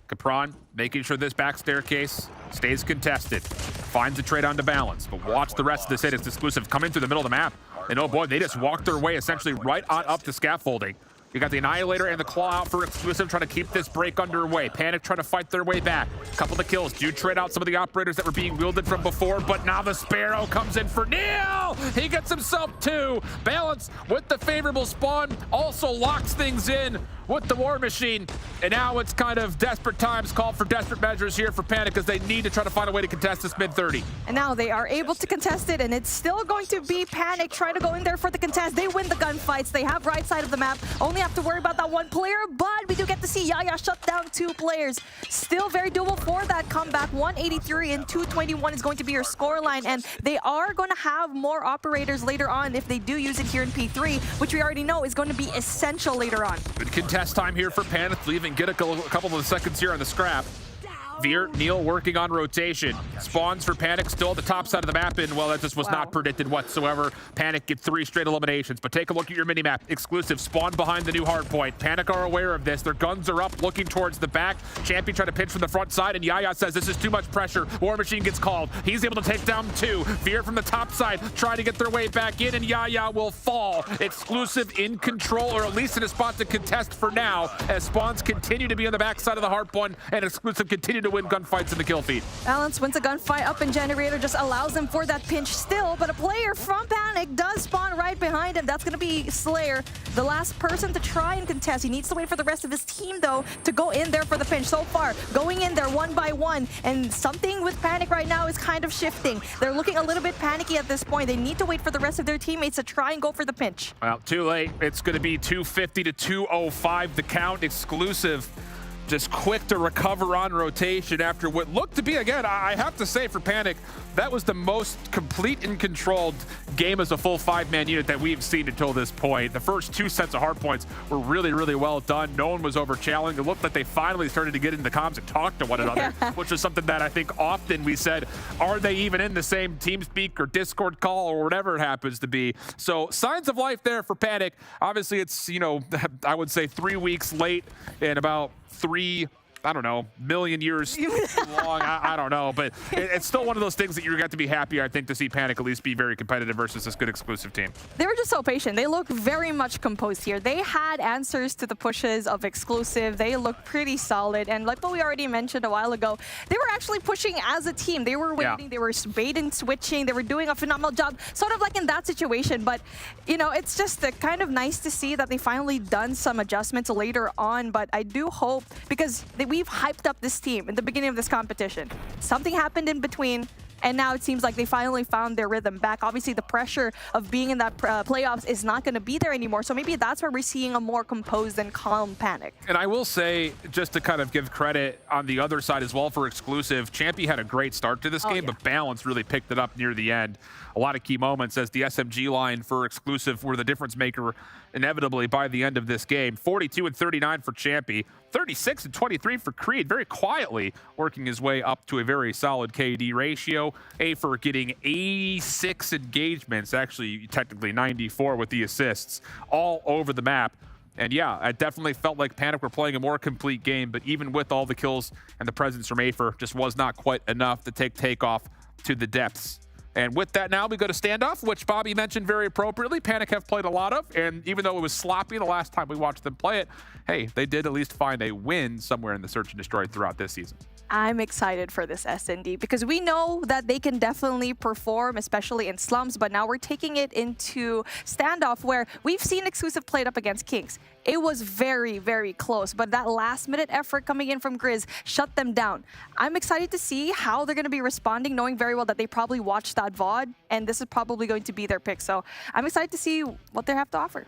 Capron making sure this back staircase stays contested. Finds a trade onto Balance, but watch the rest of this hit. It's Exclusive coming through the middle of the map. And oh boy, they just walked their way essentially right on up to scaffolding. You got the Annihilator and the Claw out for Exclusive, trying to keep this break underway. Panic trying to fight their way back. Couple of kills do trade out some of the operators that were being wielded from before, but now the Sparrow comes in for Neil! He gets himself two. Balance with the favorable spawn, also locks things in with the War Machine. And now it's kind of desperate times, called for desperate measures here for Panic as they need to try to find a way to contest this mid-30. And now they are able to contest it, and it's still going to be Panic trying to go in there for the contest. They win the gunfights. They have right side of the map. Only have to worry about that one player, but we do get to see Yaya shut down two players. Still very doable for that comeback. 183 and 221 is going to be your scoreline, and they are going to have more operators later on if they do use it here in P3, which we already know is going to be essential later on. Good contest time here for Panic to even get a couple of seconds here on the scrap. Veer, Neil working on rotation. Spawns for Panic still at the top side of the map, and well, that just was not predicted whatsoever. Panic get 3 straight eliminations, but take a look at your minimap. Exclusive spawn behind the new hard point. Panic are aware of this. Their guns are up, looking towards the back. Champion trying to pinch from the front side, and Yaya says this is too much pressure. War Machine gets called. He's able to take down 2. Veer from the top side trying to get their way back in, and Yaya will fall. Exclusive in control, or at least in a spot to contest for now, as spawns continue to be on the back side of the hard point, and Exclusive continue to to win gunfights in the kill feed. Balance wins a gunfight up in Generator, just allows him for that pinch still, but a player from Panic does spawn right behind him. That's going to be Slayer, the last person to try and contest. He needs to wait for the rest of his team, though, to go in there for the pinch. So far, going in there one by one, and something with Panic right now is kind of shifting. They're looking a little bit panicky at this point. They need to wait for the rest of their teammates to try and go for the pinch. Well, too late. It's going to be 250 to 205 the count. Exclusive just quick to recover on rotation after what looked to be, again, I have to say for Panic, that was the most complete and controlled game as a full 5-man unit that we've seen until this point. The first 2 sets of hard points were really, really well done. No one was over-challenged. It looked like they finally started to get into the comms and talk to one another, which is something that I think often we said, are they even in the same TeamSpeak or Discord call or whatever it happens to be? So signs of life there for Panic. Obviously, it's, you know, I would say 3 weeks late and about 3, I don't know, million years too long. I don't know, but it's still one of those things that you're got to be happy, I think, to see Panic at least be very competitive versus this good exclusive team. They were just so patient. They look very much composed here. They had answers to the pushes of exclusive. They looked pretty solid, and like what we already mentioned a while ago, they were actually pushing as a team. They were waiting, they were bait and switching, they were doing a phenomenal job, sort of like in that situation. But you know, it's just kind of nice to see that they finally done some adjustments later on. But I do hope, because we've hyped up this team in the beginning of this competition. Something happened in between, and now it seems like they finally found their rhythm back. Obviously, the pressure of being in that playoffs is not going to be there anymore, so maybe that's where we're seeing a more composed and calm Panic. And I will say, just to kind of give credit on the other side as well for exclusive, Champy had a great start to this game, but Balance really picked it up near the end. A lot of key moments as the SMG line for exclusive were the difference maker inevitably by the end of this game. 42 and 39 for Champy, 36 and 23 for Creed, very quietly working his way up to a very solid KD ratio. Afer getting 86 engagements, actually technically 94 with the assists, all over the map. And yeah, I definitely felt like Panic were playing a more complete game, but even with all the kills and the presence from Afer, just was not quite enough to take Takeoff to the depths. And with that, now we go to Standoff, which Bobby mentioned very appropriately. Panic have played a lot of, and even though it was sloppy the last time we watched them play it, hey, they did at least find a win somewhere in the Search and Destroy throughout this season. I'm excited for this SND because we know that they can definitely perform, especially in slums, but now we're taking it into Standoff where we've seen exclusive played up against Kings. It was very, very close, but that last-minute effort coming in from Grizz shut them down. I'm excited to see how they're going to be responding, knowing very well that they probably watched that VOD, and this is probably going to be their pick. So I'm excited to see what they have to offer.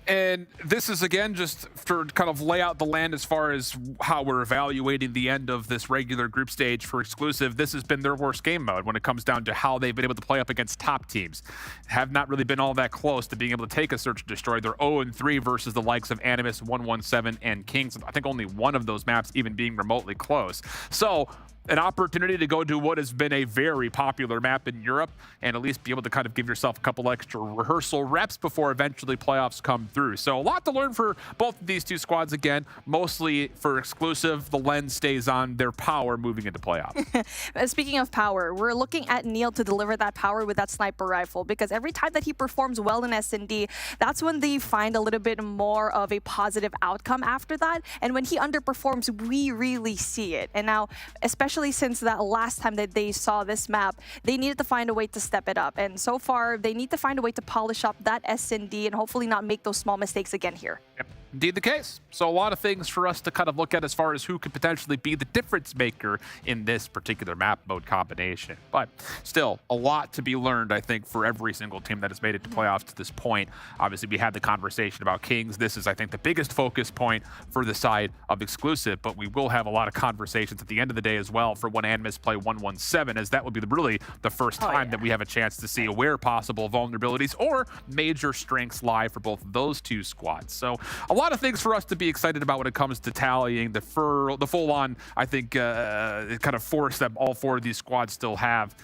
And this is, again, just for kind of lay out the land as far as how we're evaluating the end of this regular group stage for exclusive. This has been their worst game mode when it comes down to how they've been able to play up against top teams. Have not really been all that close to being able to take a Search and Destroy. They're 0-3 versus the likes of Animus, 117, and Kings. I think only one of those maps even being remotely close. So an opportunity to go to what has been a very popular map in Europe and at least be able to kind of give yourself a couple extra rehearsal reps before eventually playoffs come through. So a lot to learn for both of these two squads. Again, mostly for exclusive, the lens stays on their power moving into playoffs. Speaking of power, we're looking at Neil to deliver that power with that sniper rifle, because every time that he performs well in S&D, that's when they find a little bit more of a positive outcome after that. And when he underperforms, we really see it. And now, especially since that last time that they saw this map, they needed to find a way to step it up. And so far, they need to find a way to polish up that S&D and hopefully not make those small mistakes again here. Yep. Indeed the case. So a lot of things for us to kind of look at as far as who could potentially be the difference maker in this particular map mode combination. But still, a lot to be learned, I think, for every single team that has made it to playoffs to this point. Obviously, we had the conversation about Kings. This is, I think, the biggest focus point for the side of exclusive, but we will have a lot of conversations at the end of the day as well for when Animus play 117, as that would be really the first time that we have a chance to see where possible vulnerabilities or major strengths lie for both of those two squads. So a lot of things for us to be excited about when it comes to tallying the full-on, I think, kind of force that all four of these squads still have.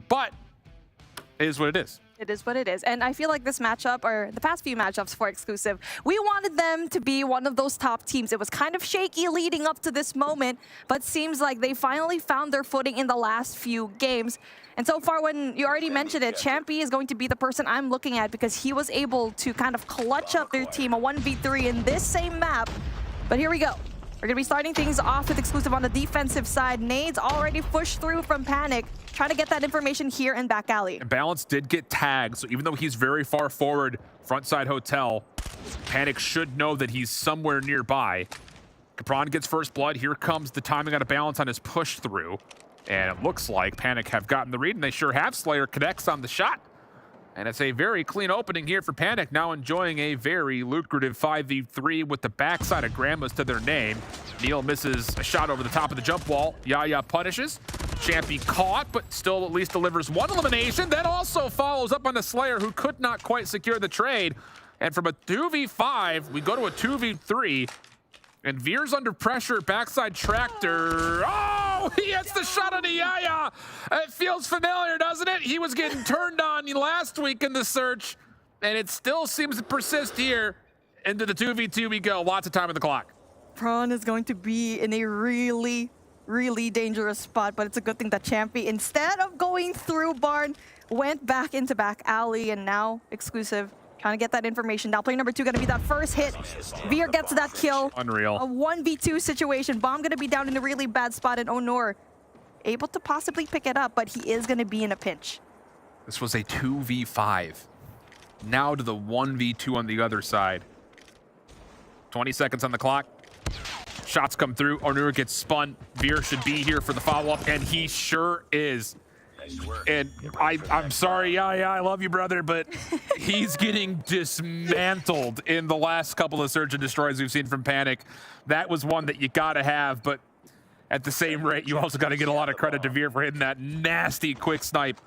But it is what it is. It is what it is. And I feel like this matchup, or the past few matchups for exclusive, we wanted them to be one of those top teams. It was kind of shaky leading up to this moment, but seems like they finally found their footing in the last few games. And so far, when you already mentioned it, Champy is going to be the person I'm looking at because he was able to kind of clutch up their team, a 1v3 in this same map. But here we go. We're going to be starting things off with Exclusive on the defensive side. Nades already pushed through from Panic, trying to get that information here in back alley. And Balance did get tagged, so even though he's very far forward, front side hotel, Panic should know that he's somewhere nearby. Capron gets first blood. Here comes the timing out of Balance on his push through. And it looks like Panic have gotten the read, and they sure have. Slayer connects on the shot. And it's a very clean opening here for Panic, now enjoying a very lucrative 5v3 with the backside of Grandma's to their name. Neil misses a shot over the top of the jump wall. Yaya punishes. Champy caught, but still at least delivers one elimination. That also follows up on the Slayer, who could not quite secure the trade. And from a 2v5, we go to a 2v3. And Veer's under pressure, backside tractor. Oh, he hits the shot on the Yaya. It feels familiar, doesn't it? He was getting turned on last week in the search, and it still seems to persist here. Into the 2v2 we go, lots of time on the clock. Prawn is going to be in a really, really dangerous spot, but it's a good thing that Champy, instead of going through Barn, went back into back alley, and now Exclusive trying to get that information. Now player number 2 going to be that first hit. Veer gets that kill. Unreal. A 1v2 situation. Bomb going to be down in a really bad spot, and Onur able to possibly pick it up, but he is going to be in a pinch. This was a 2v5. Now to the 1v2 on the other side. 20 seconds on the clock. Shots come through. Onur gets spun. Veer should be here for the follow-up, and he sure is. And I'm sorry, yeah, I love you, brother, but he's getting dismantled in the last couple of search and destroys we've seen from Panic. That was one that you gotta have, but at the same rate, you also gotta get a lot of credit to Veer for hitting that nasty quick snipe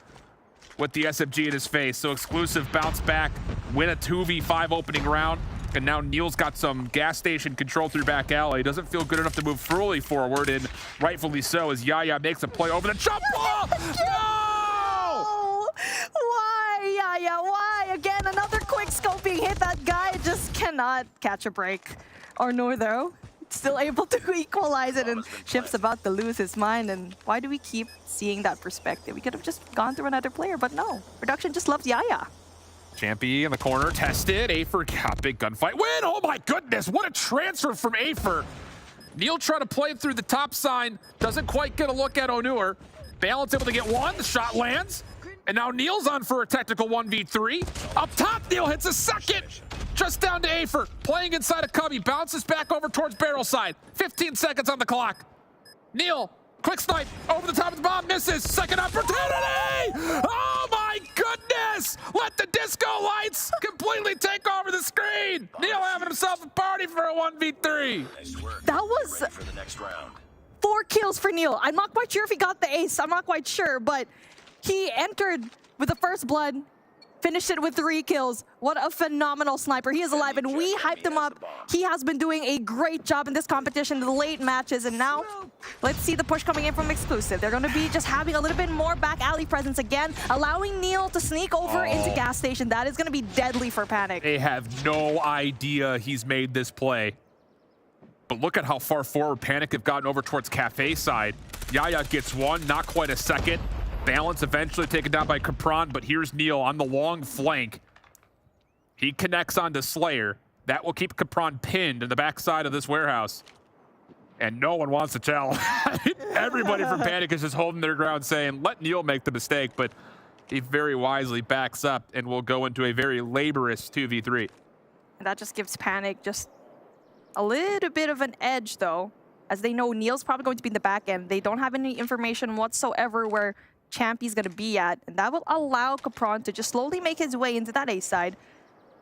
with the SMG in his face. So Exclusive bounce back, win a 2v5 opening round, and now Neil's got some gas station control through back alley. Doesn't feel good enough to move fully forward, and rightfully so, as Yaya makes a play over the jump ball. No! Why, Yaya? Why? Again, another quick scoping hit. That guy just cannot catch a break. Onur, though, still able to equalize it, and Chip's about to lose his mind. And why do we keep seeing that perspective? We could have just gone through another player, but no. Production just loves Yaya. Champy in the corner, tested. Afer got big gunfight. Win! Oh my goodness, what a transfer from Afer. Neil trying to play through the top sign, doesn't quite get a look at Onur. Balance able to get one, the shot lands. And now Neil's on for a technical 1v3. Up top, Neil hits a second. Just down to Afer, playing inside a cubby, bounces back over towards barrel side. 15 seconds on the clock. Neil, quick snipe, over the top of the bomb, misses. Second opportunity! Oh my goodness! Let the disco lights completely take over the screen. Neil having himself a party for a 1v3. That was For the next round. 4 kills for Neil. I'm not quite sure if he got the ace. I'm not quite sure, but he entered with the first blood, finished it with 3 kills. What a phenomenal sniper. He is alive, and we hyped him up. He has been doing a great job in this competition, the late matches, and now let's see the push coming in from Exclusive. They're going to be just having a little bit more back alley presence again, allowing Neil to sneak over into gas station. That is going to be deadly for Panic. They have no idea he's made this play. But look at how far forward Panic have gotten over towards Cafe side. Yaya gets one, not quite a second. Balance eventually taken down by Capron, but here's Neil on the long flank. He connects onto Slayer. That will keep Capron pinned in the backside of this warehouse. And no one wants to tell. Everybody from Panic is just holding their ground saying, let Neil make the mistake, but he very wisely backs up and will go into a very laborious 2v3. And that just gives Panic just a little bit of an edge, though, as they know Neil's probably going to be in the back end. They don't have any information whatsoever where Champy's going to be at, and that will allow Capron to just slowly make his way into that A side.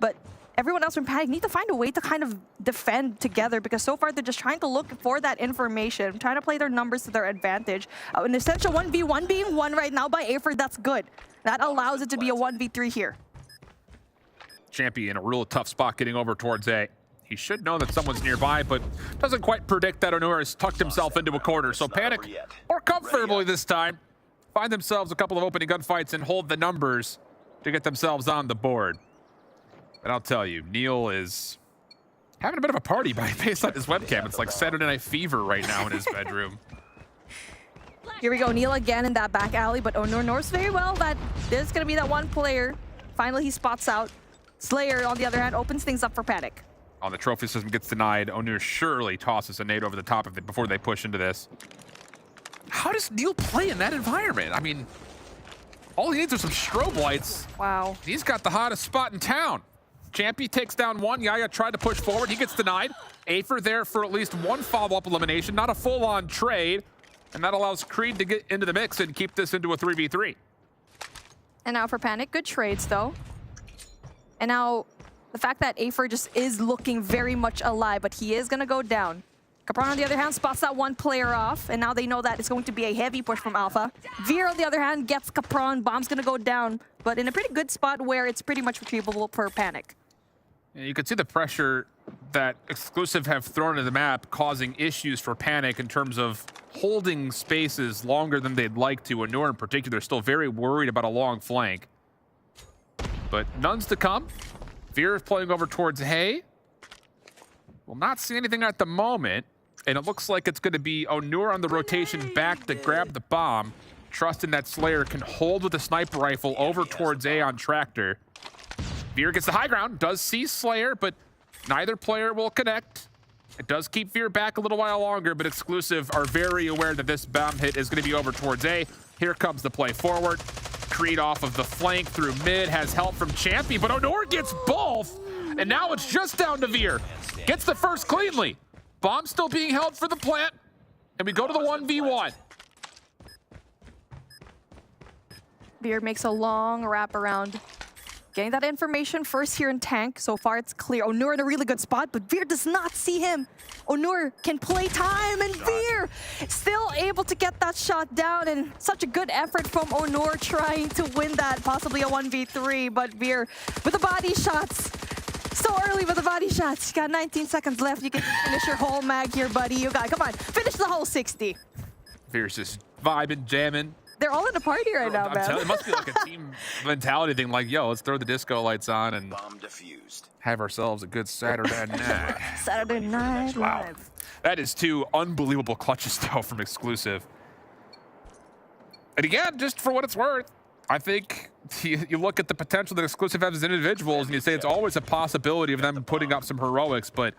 But everyone else from Panic need to find a way to kind of defend together, because so far they're just trying to look for that information, trying to play their numbers to their advantage. An essential 1v1 being won right now by Afer, that's good. That allows it to be a 1v3 here. Champy in a real tough spot getting over towards A. He should know that someone's nearby, but doesn't quite predict that Onur has tucked himself into a corner. So Panic, more comfortably this time, find themselves a couple of opening gunfights and hold the numbers to get themselves on the board. And I'll tell you, Neil is having a bit of a party based on his webcam. It's like Saturday Night Fever right now in his bedroom. Here we go, Neil again in that back alley, but Onur knows very well that there's going to be that one player. Finally, he spots out. Slayer, on the other hand, opens things up for Panic. On the trophy system gets denied. Onur surely tosses a nade over the top of it before they push into this. How does Neil play in that environment? I mean, all he needs are some strobe lights. Wow. He's got the hottest spot in town. Champy takes down one. Yaya tried to push forward. He gets denied. Afer there for at least one follow-up elimination. Not a full-on trade. And that allows Creed to get into the mix and keep this into a 3v3. And now for Panic, good trades though. And now the fact that Afer just is looking very much alive, but he is going to go down. Capron, on the other hand, spots that one player off, and now they know that it's going to be a heavy push from Alpha. Veer, on the other hand, gets Capron. Bomb's going to go down, but in a pretty good spot where it's pretty much retrievable for Panic. Yeah, you can see the pressure that Exclusive have thrown into the map causing issues for Panic in terms of holding spaces longer than they'd like to. Onur in particular is still very worried about a long flank. But none's to come. Veer is playing over towards Hay. Will not see anything at the moment. And it looks like it's going to be Onur on the rotation back to grab the bomb, trusting that Slayer can hold with a sniper rifle over towards A on Tractor. Veer gets the high ground, does see Slayer, but neither player will connect. It does keep Veer back a little while longer, but Exclusive are very aware that this bomb hit is going to be over towards A. Here comes the play forward. Creed off of the flank through mid, has help from Champy, but Onur gets both, and now it's just down to Veer. Gets the first cleanly. Bomb still being held for the plant, and we go to the 1v1. Veer makes a long wraparound. Getting that information first here in tank. So far it's clear. Onur in a really good spot, but Veer does not see him. Onur can play time, and Veer still able to get that shot down, and such a good effort from Onur trying to win that, possibly a 1v3, but Veer with the body shots. So early with the body shots. You got 19 seconds left. You can finish your whole mag here, buddy. You got, come on, finish the whole 60. Veer's just vibing, jamming. They're all in a party right now, man. It must be like a team mentality thing, like, yo, let's throw the disco lights on and Bomb defused. have ourselves a good Saturday night. Saturday night Wow. live. That is two unbelievable clutches, though, from Exclusive. And again, just for what it's worth, I think you look at the potential that Exclusive has as individuals, and you say it's always a possibility of them putting up some heroics, but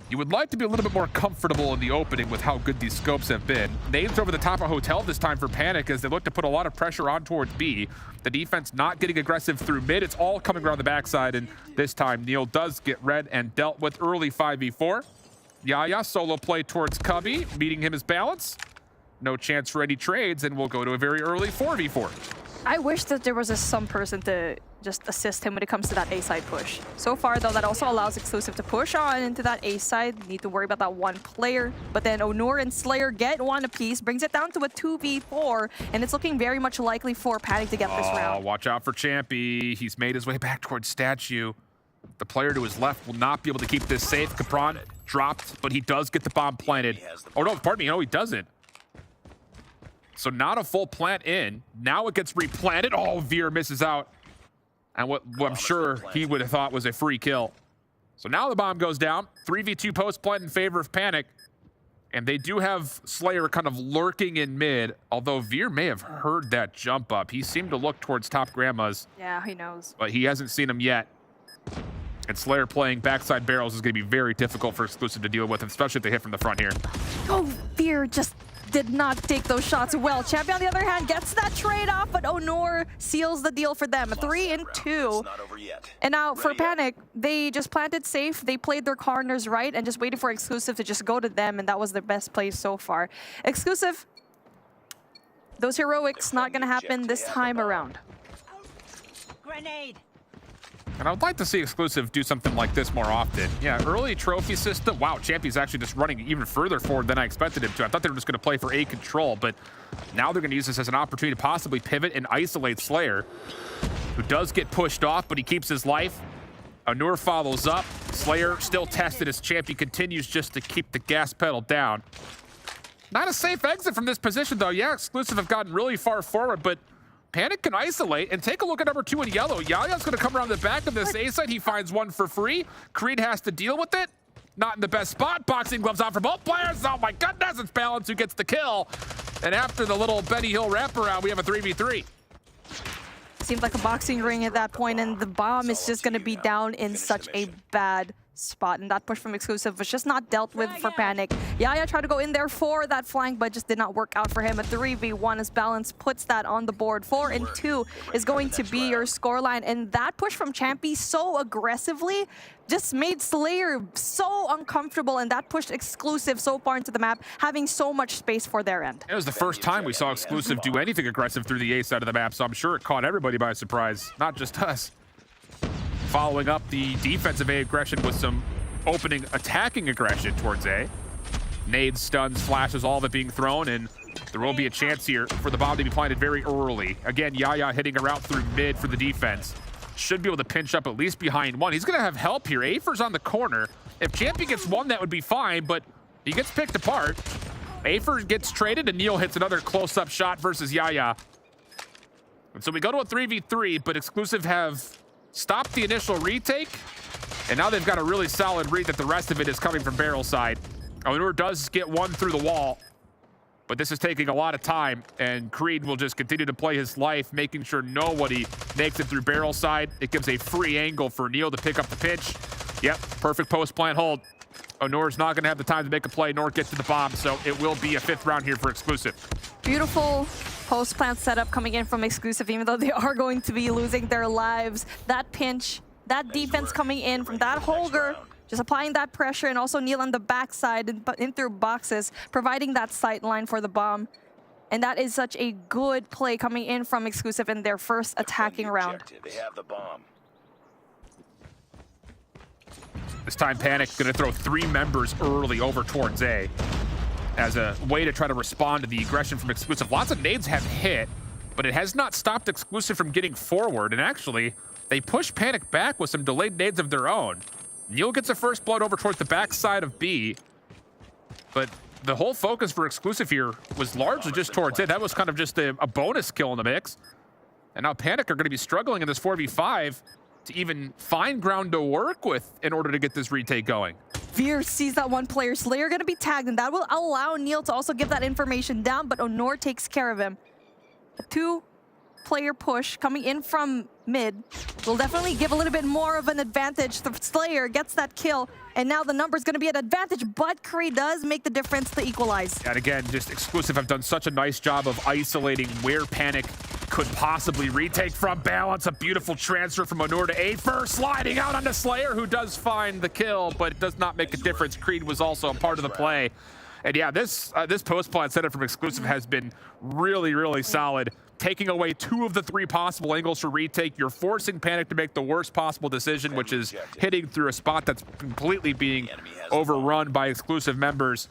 you would like to be a little bit more comfortable in the opening with how good these scopes have been. Nades over the top of Hotel this time for Panic as they look to put a lot of pressure on towards B. The defense not getting aggressive through mid. It's all coming around the backside, and this time Neil does get read and dealt with early 5v4. Yaya solo play towards Cubby, meeting him as balance. No chance for any trades, and we'll go to a very early 4v4. I wish that there was some person to just assist him when it comes to that A-side push. So far, though, that also allows Exclusive to push on into that A-side. Need to worry about that one player. But then Onur and Slayer get one apiece, brings it down to a 2v4, and it's looking very much likely for Panic to get this round. Watch out for Champy. He's made his way back towards Statue. The player to his left will not be able to keep this safe. Capron dropped, but he does get the bomb planted. Oh, no, pardon me. No, he doesn't. So not a full plant in. Now it gets replanted. Oh, Veer misses out. And what I'm sure he would have thought was a free kill. So now the bomb goes down. 3v2 post plant in favor of Panic. And they do have Slayer kind of lurking in mid, although Veer may have heard that jump up. He seemed to look towards top grandma's. Yeah, he knows. But he hasn't seen him yet. And Slayer playing backside barrels is going to be very difficult for Exclusive to deal with, especially if they hit from the front here. Oh, Veer just did not take those shots well. Champion, on the other hand, gets that trade off, but Onur seals the deal for them. 3 and 2. Not over yet. And now for Panic, they just planted safe. They played their corners right and just waited for Exclusive to just go to them, and that was their best play so far. Exclusive, those heroics not going to happen this time around. Grenade. And I would like to see Exclusive do something like this more often. Yeah, early trophy system. Wow, Champy's actually just running even further forward than I expected him to. I thought they were just going to play for A control, but now they're going to use this as an opportunity to possibly pivot and isolate Slayer, who does get pushed off, but he keeps his life. Onur follows up. Slayer still tested as Champy continues just to keep the gas pedal down. Not a safe exit from this position, though. Yeah, Exclusive have gotten really far forward, but Panic can isolate, and take a look at number 2 in yellow. Yaya's going to come around the back of this A side. He finds one for free. Creed has to deal with it. Not in the best spot. Boxing gloves on for both players. Oh my goodness, it's Balance who gets the kill. And after the little Benny Hill wraparound, we have a 3v3. Seems like a boxing ring at that point, and the bomb is just going to be down in such a bad spot. And that push from Exclusive was just not dealt with for Panic. Yaya tried to go in there for that flank, but just did not work out for him. A 3v1 as Balance puts that on the board. 4 and 2 is going to be your scoreline. And that push from Champy so aggressively just made Slayer so uncomfortable, and that pushed Exclusive so far into the map, having so much space for their end. It was the first time we saw Exclusive do anything aggressive through the A side of the map, so I'm sure it caught everybody by surprise, not just us. Following up the defensive A aggression with some opening attacking aggression towards A. Nades, stuns, flashes, all of it being thrown, and there will be a chance here for the bomb to be planted very early. Again, Yaya hitting a route through mid for the defense. Should be able to pinch up at least behind one. He's going to have help here. Afer's on the corner. If Champion gets one, that would be fine, but he gets picked apart. Afer gets traded, and Neil hits another close-up shot versus Yaya. And so we go to a 3v3, but Exclusive have stopped the initial retake, and now they've got a really solid read that the rest of it is coming from barrel side. Onur does get one through the wall, but this is taking a lot of time, and Creed will just continue to play his life, making sure nobody makes it through barrel side. It gives a free angle for Neil to pick up the pitch. Yep, perfect post-plant hold. Onur's not going to have the time to make a play nor get to the bomb, so it will be a 5th round here for Exclusive. Beautiful post-plant setup coming in from Exclusive, even though they are going to be losing their lives. That pinch, that defense coming in from that Holger, just applying that pressure, and also Neil on the backside and in through boxes, providing that sight line for the bomb. And that is such a good play coming in from Exclusive in their first attacking round. They have the bomb. This time Panic going to throw 3 members early over towards A as a way to try to respond to the aggression from Exclusive. Lots of nades have hit, but it has not stopped Exclusive from getting forward. And actually, they push Panic back with some delayed nades of their own. Neil gets a first blood over towards the backside of B, but the whole focus for Exclusive here was largely just towards it. That was kind of just a bonus kill in the mix. And now Panic are going to be struggling in this 4v5 to even find ground to work with in order to get this retake going. Veer sees that one player. Slayer going to be tagged, and that will allow Neil to also give that information down, but Onur takes care of him. A 2-player push coming in from mid will definitely give a little bit more of an advantage. The Slayer gets that kill, and now the number's going to be an advantage, but Creed does make the difference to equalize. And again, just Exclusive have done such a nice job of isolating where Panic could possibly retake from. Balance, a beautiful transfer from Onur to Afer, sliding out onto Slayer, who does find the kill, but it does not make a difference. Creed was also a part of the play. And yeah, this post-plant setup from Exclusive has been really, really solid. Taking away 2 of the 3 possible angles for retake, you're forcing Panic to make the worst possible decision, which is hitting through a spot that's completely being overrun by Exclusive members.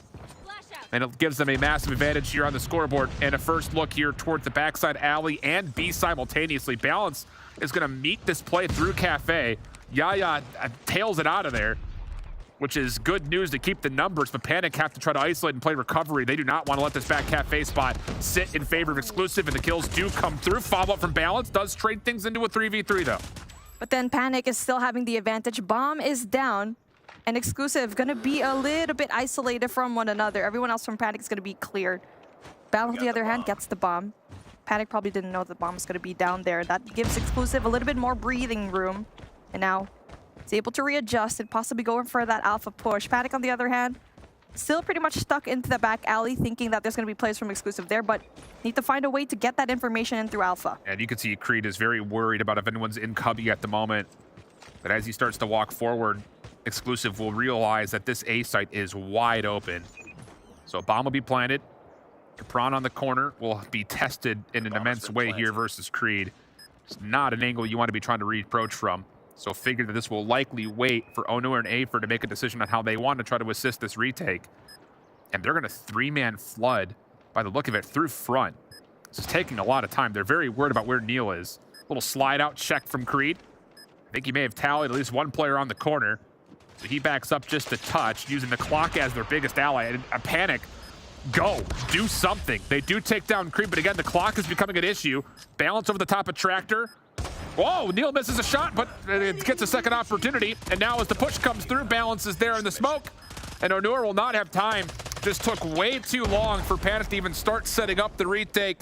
And it gives them a massive advantage here on the scoreboard. And a first look here towards the backside alley and B simultaneously. Balance is going to meet this play through Cafe. Yaya tails it out of there, which is good news to keep the numbers, but Panic have to try to isolate and play recovery. They do not want to let this back Cafe spot sit in favor of Exclusive, and the kills do come through. Follow-up from Balance does trade things into a 3v3, though. But then Panic is still having the advantage. Bomb is down, and Exclusive going to be a little bit isolated from one another. Everyone else from Panic is going to be cleared. Balance, on the other hand, gets the bomb. Panic probably didn't know the bomb was going to be down there. That gives Exclusive a little bit more breathing room. And now it's able to readjust and possibly go in for that alpha push. Panic, on the other hand, still pretty much stuck into the back alley, thinking that there's going to be plays from Exclusive there, but need to find a way to get that information in through alpha. And you can see Creed is very worried about if anyone's in cubby at the moment. But as he starts to walk forward, Exclusive will realize that this A site is wide open. So a bomb will be planted. Capron on the corner will be tested in an immense way here versus Creed. It's not an angle you want to be trying to reapproach from. So figure that this will likely wait for Onur and Afer to make a decision on how they want to try to assist this retake. And they're going to 3-man flood, by the look of it, through front. This is taking a lot of time. They're very worried about where Neil is. Little slide out check from Creed. I think he may have tallied at least one player on the corner. So he backs up just a touch, using the clock as their biggest ally. And a Panic, go, do something. They do take down Creed, but again, the clock is becoming an issue. Balance over the top of Tractor. Whoa, Neil misses a shot, but it gets a second opportunity. And now as the push comes through, Balance is there in the smoke. And Onur will not have time. Just took way too long for Panic to even start setting up the retake.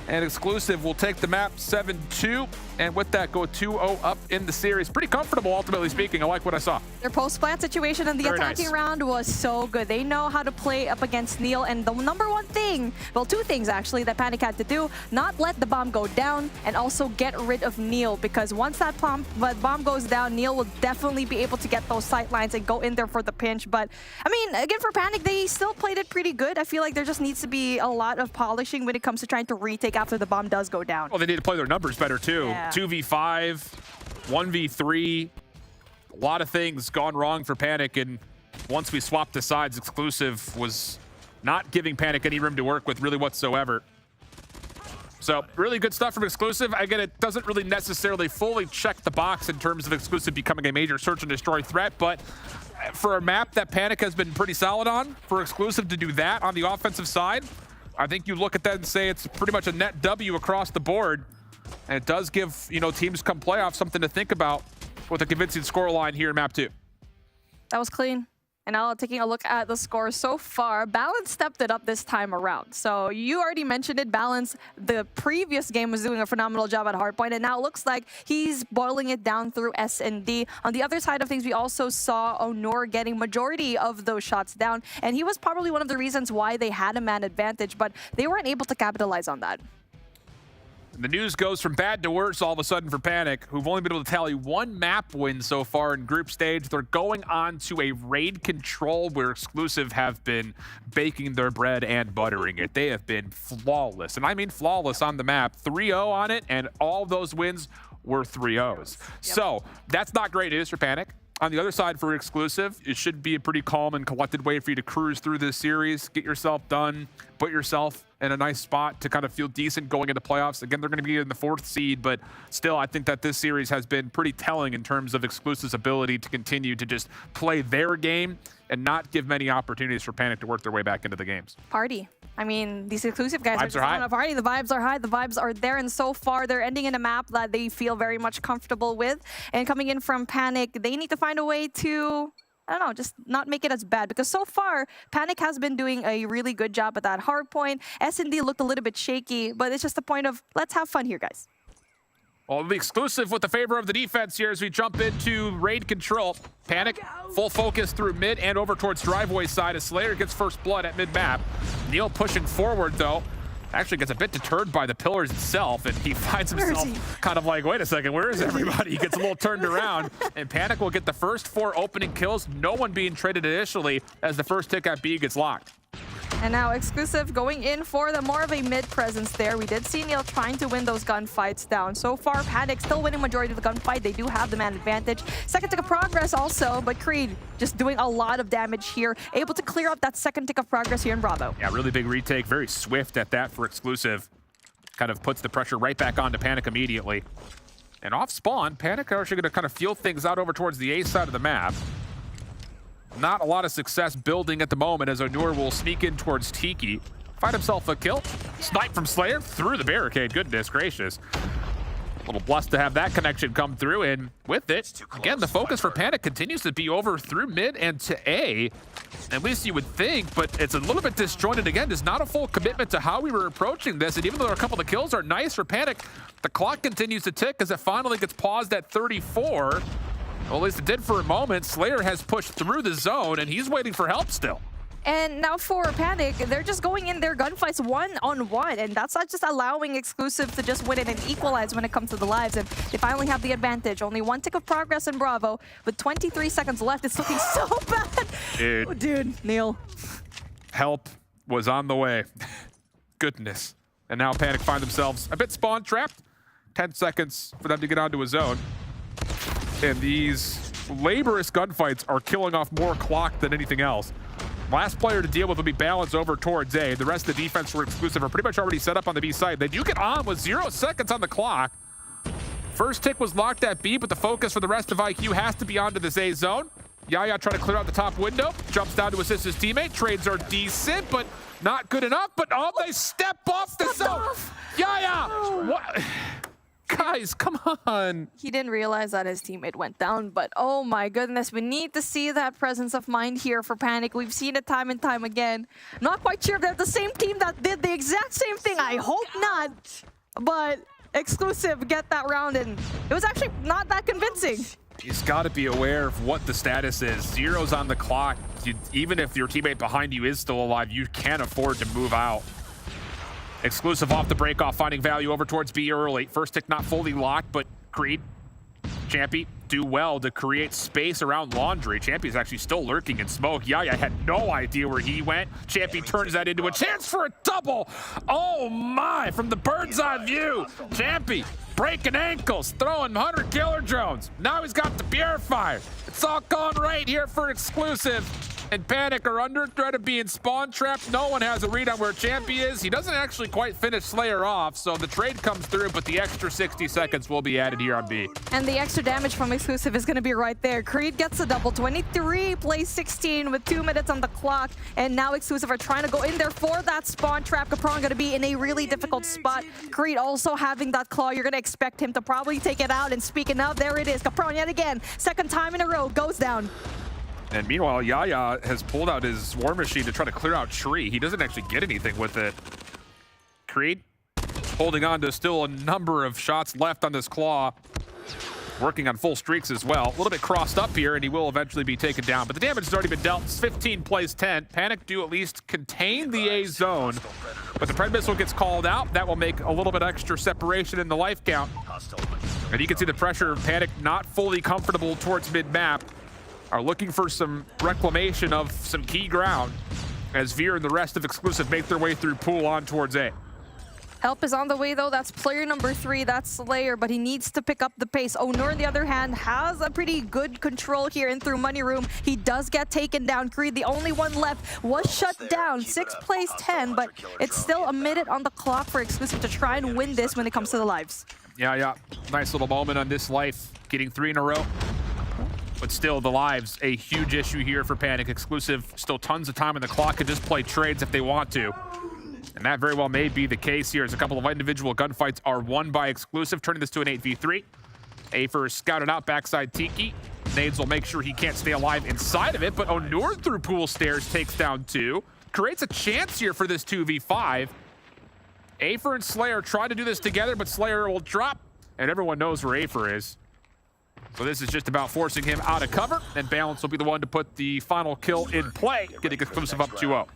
And Exclusive will take the map 7-2, and with that go 2-0 up in the series. Pretty comfortable, ultimately speaking. I like what I saw. Their post-plant situation in the Very attacking nice. round was so good. They know how to play up against Neil, and the number one thing, well, two things actually that Panic had to do, not let the bomb go down and also get rid of Neil, because once that bomb goes down, Neil will definitely be able to get those sight lines and go in there for the pinch. But I mean, again, for Panic, they still played it pretty good. I feel like there just needs to be a lot of polishing when it comes to trying to retake after the bomb does go down. Well, they need to play their numbers better too. Yeah. 2v5, 1v3, a lot of things gone wrong for Panic, and once we swapped the sides, Exclusive was not giving Panic any room to work with really whatsoever. So really good stuff from Exclusive. Again, it doesn't really necessarily fully check the box in terms of Exclusive becoming a major search and destroy threat, but for a map that Panic has been pretty solid on, for Exclusive to do that on the offensive side, I think you look at that and say it's pretty much a net W across the board. And it does give, you know, teams come playoffs something to think about with a convincing scoreline here in map 2. That was clean. And now taking a look at the score so far, Balance stepped it up this time around. So you already mentioned it, Balance, the previous game was doing a phenomenal job at hardpoint, and now it looks like he's boiling it down through S&D. On the other side of things, we also saw EUR getting majority of those shots down, and he was probably one of the reasons why they had a man advantage, but they weren't able to capitalize on that. The news goes from bad to worse all of a sudden for Panic, who've only been able to tally one map win so far in group stage. They're going on to a raid control where Exclusive have been baking their bread and buttering it. They have been flawless, and I mean flawless on the map. 3-0 on it, and all those wins were 3-0s. Yep. So that's not great news for Panic. On the other side for Exclusive, it should be a pretty calm and collected way for you to cruise through this series, get yourself done, put yourself in a nice spot to kind of feel decent going into playoffs. Again, they're going to be in the 4th seed, but still, I think that this series has been pretty telling in terms of Exclusive's ability to continue to just play their game and not give many opportunities for Panic to work their way back into the games. Party. I mean, these Exclusive guys Vibes are just are high. on a party. The vibes are high. The vibes are there, and so far they're ending in a map that they feel very much comfortable with. And coming in from Panic, they need to find a way to, I don't know, just not make it as bad, because so far Panic has been doing a really good job at that hard point. S&D looked a little bit shaky, but it's just the point of let's have fun here, guys. Well, the Exclusive with the favor of the defense here as we jump into raid control. Panic, full focus through mid and over towards driveway side as Slayer gets first blood at mid-map. Neil pushing forward, though, actually gets a bit deterred by the pillars itself, and he finds himself kind of like, wait a second, where is everybody? He gets a little turned around, and Panic will get the first 4 opening kills, no one being traded initially as the first tick at B gets locked. And now Exclusive going in for the more of a mid presence there. We did see Neil trying to win those gunfights down. So far, Panic still winning majority of the gunfight. They do have the man advantage. Second tick of progress also, but Creed just doing a lot of damage here. Able to clear up that second tick of progress here in Bravo. Yeah, really big retake. Very swift at that for Exclusive. Kind of puts the pressure right back onto Panic immediately. And off spawn, Panic are actually going to kind of feel things out over towards the A side of the map. Not a lot of success building at the moment as EUR will sneak in towards Tiki. Find himself a kill. Snipe from Slayer through the barricade. Goodness gracious. A little blessed to have that connection come through, and with it, again, the focus for Panic continues to be over through mid and to A. At least you would think, but it's a little bit disjointed again. There's not a full commitment to how we were approaching this, and even though a couple of the kills are nice for Panic, the clock continues to tick as it finally gets paused at 34. Well, at least it did for a moment. Slayer has pushed through the zone, and he's waiting for help still. And now for Panic, they're just going in their gunfights 1-on-1, and that's not just allowing Exclusive to just win it and equalize when it comes to the lives, and they finally have the advantage. Only 1 tick of progress in Bravo. With 23 seconds left, it's looking so bad. Dude. Oh, dude, Neil. Help was on the way. Goodness. And now Panic find themselves a bit spawn trapped. 10 seconds for them to get onto a zone. And these laborious gunfights are killing off more clock than anything else. Last player to deal with will be Balance over towards A. The rest of the defense for Exclusive are pretty much already set up on the B side. They do get on with 0 seconds on the clock. First tick was locked at B, but the focus for the rest of IQ has to be onto this A zone. Yaya trying to clear out the top window. Jumps down to assist his teammate. Trades are decent, but not good enough. But oh, they step off the zone. Yaya! What? Guys, come on. He didn't realize that his teammate went down, but oh my goodness, we need to see that presence of mind here for Panic. We've seen it time and time again. Not quite sure if they're the same team that did the exact same thing. I hope not. But Exclusive get that round, and it was actually not that convincing. He's got to be aware of what the status is. Zero's on the clock. Even if your teammate behind you is still alive, you can't afford to move out. Exclusive off the break off, finding value over towards B early. First tick not fully locked, but Creed, Champy do well to create space around Laundry. Champy's actually still lurking in smoke. Yaya had no idea where he went. Champy turns that into a chance for a double. Oh my, from the bird's eye view. Champy breaking ankles, throwing 100 killer drones. Now he's got the purifier. It's all gone right here for Exclusive. And Panic are under threat of being spawn trapped. No one has a read on where Champy is. He doesn't actually quite finish Slayer off, so the trade comes through, but the extra 60 seconds will be added here on B. And the extra damage from Exclusive is going to be right there. Creed gets a double. 23 plays 16 with 2 minutes on the clock. And now Exclusive are trying to go in there for that spawn trap. Capron going to be in a really difficult spot. Creed also having that claw. You're going to expect him to probably take it out. And speaking of, there it is. Capron yet again. Second time in a row goes down. And meanwhile, Yaya has pulled out his War Machine to try to clear out Tree. He doesn't actually get anything with it. Creed holding on to still a number of shots left on this claw. Working on full streaks as well. A little bit crossed up here, and he will eventually be taken down. But the damage has already been dealt. It's 15 plays 10. Panic do at least contain the A zone. But the Pred Missile gets called out. That will make a little bit extra separation in the life count. And you can see the pressure of Panic not fully comfortable towards mid-map. Are looking for some reclamation of some key ground as Veer and the rest of Exclusive make their way through pool on towards A. Help is on the way, though. That's player number 3. That's Slayer, but he needs to pick up the pace. Onur, on the other hand, has a pretty good control here in through Money Room. He does get taken down. Creed, the only one left, was shut down. 6 plays 10, but it's still a minute on the clock for Exclusive to try and win this when it comes to the lives. Yeah. Nice little moment on this life, getting 3 in a row. But still, the lives, a huge issue here for Panic. Exclusive, still tons of time on the clock, can just play trades if they want to. And that very well may be the case here, as a couple of individual gunfights are won by Exclusive, turning this to an 8v3. Afer is scouted out backside Tiki. Nades will make sure he can't stay alive inside of it, but Onur through pool stairs takes down 2. Creates a chance here for this 2v5. Afer and Slayer try to do this together, but Slayer will drop, and everyone knows where Afer is. So this is just about forcing him out of cover, and Balance will be the one to put the final kill in play, getting Exclusive up 2-0.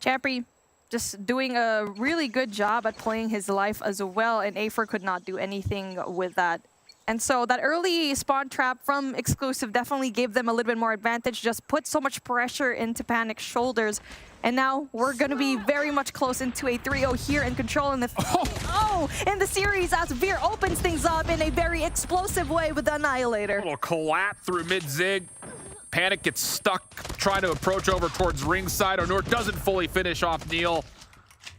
Champy just doing a really good job at playing his life as well, and Afer could not do anything with that. And so that early spawn trap from Exclusive definitely gave them a little bit more advantage, just put so much pressure into Panic's shoulders. And now we're going to be very much close into a 3-0 here and controlling the in the series as Veer opens things up in a very explosive way with the Annihilator. A little collapse through mid-zig. Panic gets stuck trying to approach over towards ringside. Onur doesn't fully finish off Neil,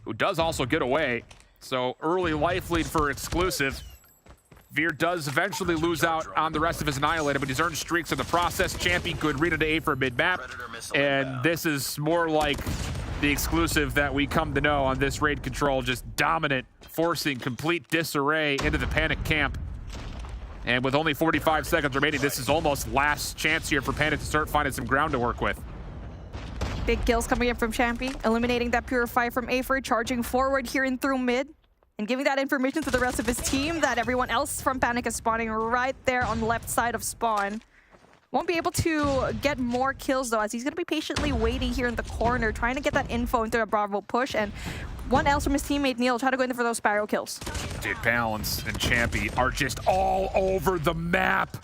who does also get away. So early life lead for Exclusive. Veer does eventually lose out on the rest of his Annihilator, but he's earned streaks in the process. Champy, good read into A for mid-map. And this is more like the Exclusive that we come to know on this raid control, just dominant, forcing complete disarray into the Panic camp. And with only 45 seconds remaining, this is almost last chance here for Panic to start finding some ground to work with. Big kills coming in from Champy, eliminating that Purify from Afer, charging forward here in through mid, and giving that information to the rest of his team that everyone else from Panic is spawning right there on the left side of spawn. Won't be able to get more kills, though, as he's going to be patiently waiting here in the corner, trying to get that info into a Bravo push. And one else from his teammate, Neil, try to go in for those Sparrow kills. Dude, Balance and Champy are just all over the map.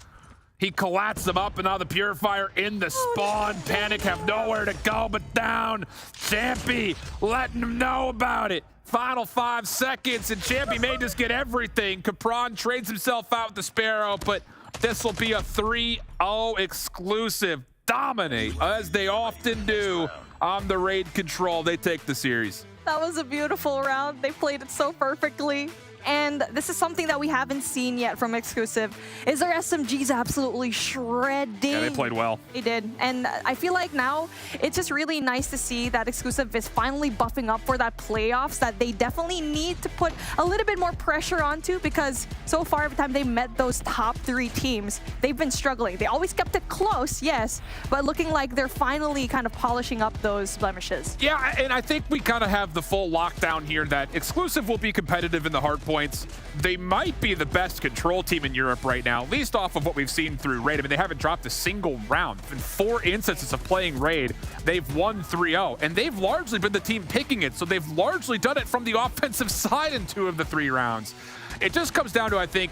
He collapsed them up, and now the Purifier in the spawn. No. Panic have nowhere to go but down. Champy letting them know about it. Final 5 seconds, and Champy may just get everything. Capron trades himself out with the Sparrow, but this will be a 3-0 Exclusive. Dominate, as they often do on the raid control. They take the series. That was a beautiful round. They played it so perfectly. and this is something that we haven't seen yet from Exclusive, is their SMGs absolutely shredding. Yeah, they played well. They did, and I feel like now it's just really nice to see that Exclusive is finally buffing up for that playoffs that they definitely need to put a little bit more pressure onto, because so far every time they met those top 3 teams, they've been struggling. They always kept it close, yes, but looking like they're finally kind of polishing up those blemishes. Yeah, and I think we kind of have the full lockdown here that Exclusive will be competitive in the hard points. They might be the best control team in Europe right now, at least off of what we've seen through Raid. I mean, they haven't dropped a single round. In 4 instances of playing Raid, they've won 3-0, and they've largely been the team picking it, so they've largely done it from the offensive side in 2 of the 3 rounds. It just comes down to, I think,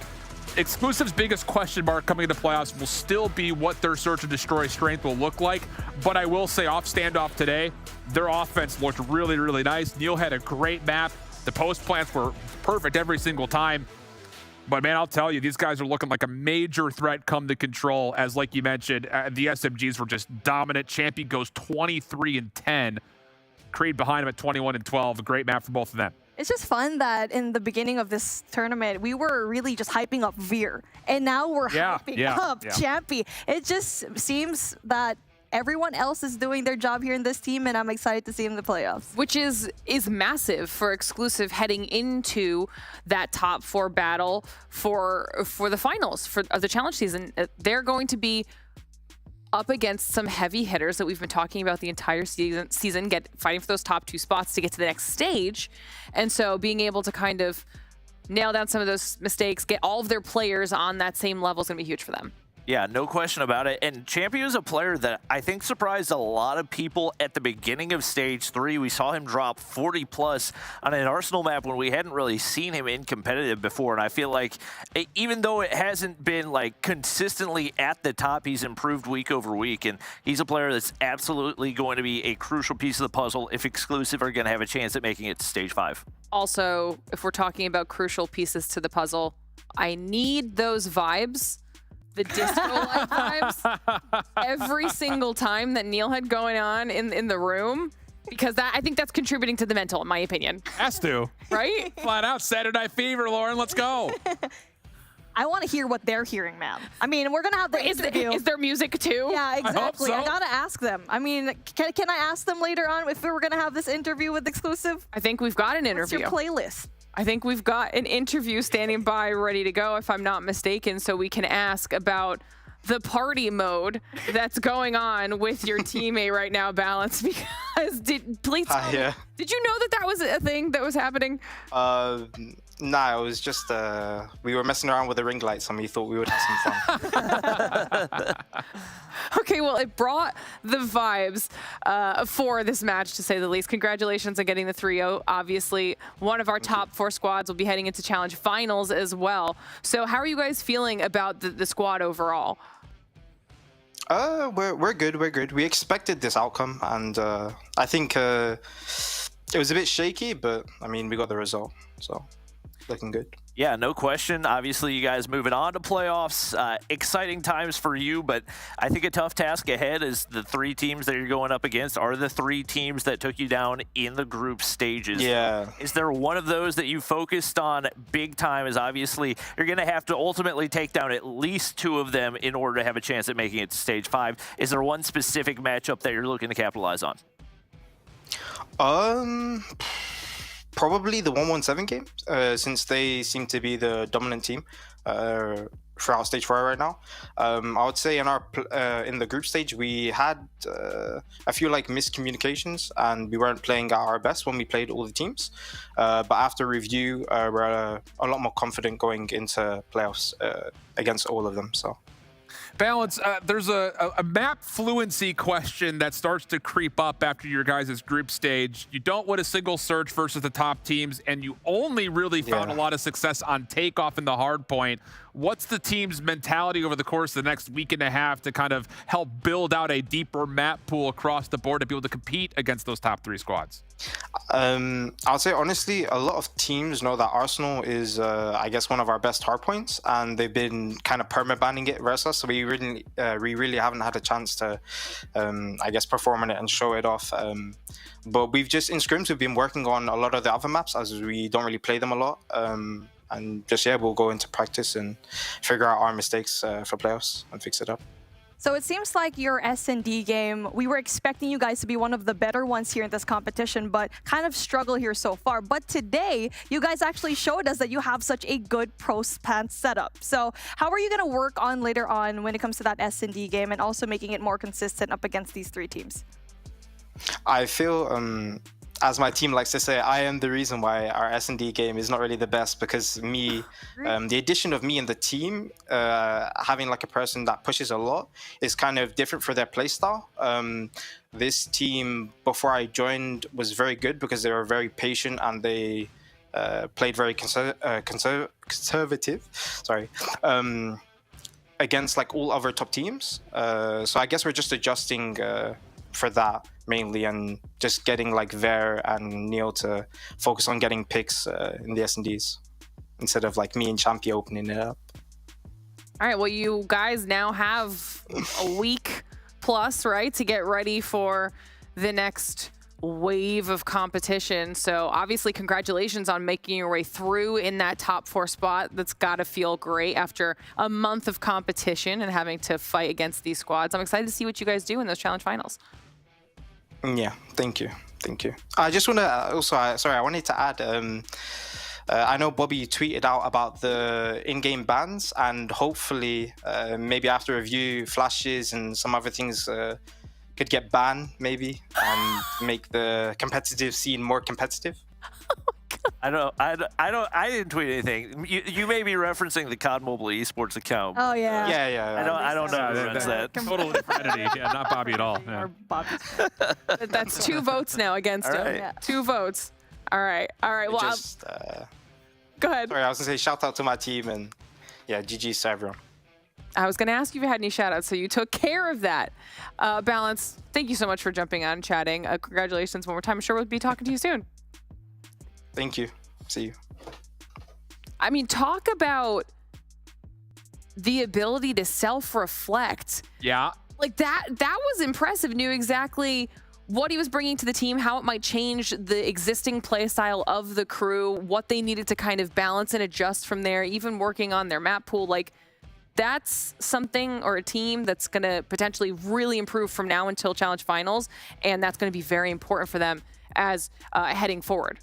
Exclusive's biggest question mark coming into playoffs will still be what their search and destroy strength will look like. But I will say, off standoff today, their offense looked really, really nice. Neil had a great map. The post plants were perfect every single time. But man, I'll tell you, these guys are looking like a major threat come to control. As like you mentioned, the SMGs were just dominant. Champion goes 23-10. Creed behind him at 21-12. A great map for both of them. It's just fun that in the beginning of this tournament, we were really just hyping up Veer, and now we're hyping up Champy. It just seems that everyone else is doing their job here in this team, and I'm excited to see him in the playoffs. Which is massive for Exclusive heading into that top 4 battle for the finals of the challenge season. They're going to be up against some heavy hitters that we've been talking about the entire season, fighting for those top 2 spots to get to the next stage. And so being able to kind of nail down some of those mistakes, get all of their players on that same level is going to be huge for them. Yeah, no question about it. And Champion is a player that I think surprised a lot of people at the beginning of Stage 3. We saw him drop 40+ on an Arsenal map when we hadn't really seen him in competitive before. And I feel like even though it hasn't been like consistently at the top, he's improved week over week. And he's a player that's absolutely going to be a crucial piece of the puzzle if Exclusive are going to have a chance at making it to Stage 5. Also, if we're talking about crucial pieces to the puzzle, I need those vibes. The disco-like vibes every single time that Neil had going on in the room, because I think that's contributing to the mental, in my opinion. Has to. Right? Flat out Saturday Night Fever, Lauren. Let's go. I want to hear what they're hearing, man. I mean, we're going to have the interview. Is there music too? Yeah, exactly. I hope so. I got to ask them. I mean, can I ask them later on if we were going to have this interview with Exclusive? I think we've got an interview. What's your playlist? I think we've got an interview standing by ready to go, if I'm not mistaken, so we can ask about the party mode that's going on with your teammate right now, Balance. Because please tell me, did you know that was a thing that was happening? Nah, it was just we were messing around with the ring lights and we thought we would have some fun. Okay, well, it brought the vibes for this match, to say the least. Congratulations on getting the 3-0. Obviously, one of our top 4 squads will be heading into Challenge Finals as well. So how are you guys feeling about the squad overall? We're good. We're good. We expected this outcome, and I think it was a bit shaky, but I mean, we got the result, so looking good. Yeah, no question. Obviously, you guys moving on to playoffs. Exciting times for you, but I think a tough task ahead is the 3 teams that you're going up against are the 3 teams that took you down in the group stages. Yeah. Is there one of those that you focused on big time? As obviously, you're going to have to ultimately take down at least 2 of them in order to have a chance at making it to Stage 5. Is there one specific matchup that you're looking to capitalize on? Probably the 117 game, since they seem to be the dominant team throughout Stage 4 right now. I would say in the group stage, we had a few miscommunications, and we weren't playing at our best when we played all the teams. But after review, we're a lot more confident going into playoffs against all of them. So. Balance, there's a map fluency question that starts to creep up after your guys' group stage. You don't win a single search versus the top teams, and you only really found a lot of success on takeoff in the hard point. What's the team's mentality over the course of the next week and a half to kind of help build out a deeper map pool across the board to be able to compete against those top 3 squads? I'll say honestly, a lot of teams know that Arsenal is, I guess, one of our best hardpoints, and they've been kind of perma-banning it versus us. So we really haven't had a chance to, I guess, perform on it and show it off. But we've just in scrims we've been working on a lot of the other maps, as we don't really play them a lot. and just we'll go into practice and figure out our mistakes for playoffs and fix it up. So it seems like your S&D game, we were expecting you guys to be one of the better ones here in this competition, but kind of struggle here so far. But today, you guys actually showed us that you have such a good pro span setup. So how are you going to work on later on when it comes to that S&D game and also making it more consistent up against these three teams? I feel, as my team likes to say, I am the reason why our S&D game is not really the best, because me, the addition of me in the team, having like a person that pushes a lot is kind of different for their playstyle. This team, before I joined, was very good because they were very patient and they played very conservative, against like all other top teams. So I guess we're just adjusting for that mainly, and just getting like Ver and Neil to focus on getting picks in the S&Ds instead of like me and Champy opening it up. All right, well, you guys now have a week plus, right, to get ready for the next wave of competition. So obviously congratulations on making your way through in that top 4 spot. That's got to feel great after a month of competition and having to fight against these squads. I'm excited to see what you guys do in those challenge finals. Yeah, thank you. I just want to also, I wanted to add, I know Bobby tweeted out about the in-game bans, and hopefully maybe after review, flashes and some other things could get banned maybe, and make the competitive scene more competitive. I didn't tweet anything. You may be referencing the COD Mobile Esports account. Oh, yeah. Yeah. I don't know who runs that. Total different entity. Yeah, not Bobby at all. Yeah. Or Bobby. That's 2 votes now against him. Right. Yeah. 2 votes. All right. Well, Just, go ahead. sorry, I was going to say shout out to my team, and yeah, GG's to everyone. I was going to ask you if you had any shout outs, so you took care of that. Balance, thank you so much for jumping on and chatting. Congratulations one more time. I'm sure we'll be talking to you soon. Thank you. See you. I mean, talk about the ability to self-reflect. Yeah. Like that was impressive. Knew exactly what he was bringing to the team, how it might change the existing play style of the crew, what they needed to kind of balance and adjust from there, even working on their map pool. Like, that's something, or a team that's going to potentially really improve from now until Challenge Finals, and that's going to be very important for them as heading forward.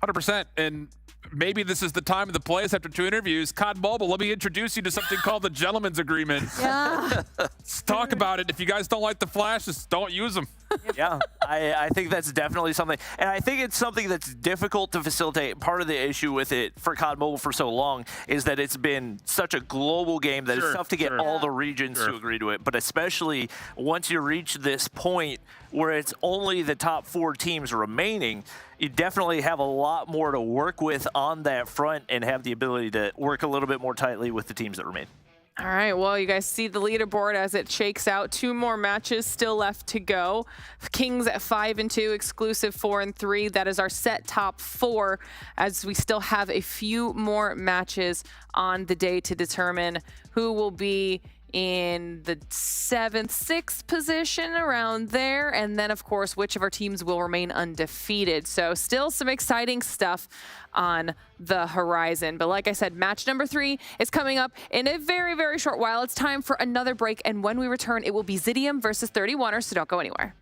100%. And maybe this is the time of the place after 2 interviews. COD Mobile, let me introduce you to something called the Gentleman's Agreement. Yeah. Let's talk about it. If you guys don't like the flashes, don't use them. Yeah, I think that's definitely something. And I think it's something that's difficult to facilitate. Part of the issue with it for COD Mobile for so long is that it's been such a global game that it's tough to get all the regions to agree to it. But especially once you reach this point where it's only the top 4 teams remaining, you definitely have a lot more to work with on that front and have the ability to work a little bit more tightly with the teams that remain. All right, well, you guys see the leaderboard as it shakes out. 2 more matches still left to go. Kings at 5-2, Exclusive 4-3. That is our set top 4, as we still have a few more matches on the day to determine who will be in the 7th, 6th position, around there. And then, of course, which of our teams will remain undefeated. So still some exciting stuff on the horizon. But like I said, match number 3 is coming up in a very, very short while. It's time for another break. And when we return, it will be Zidium versus 31ers. So don't go anywhere.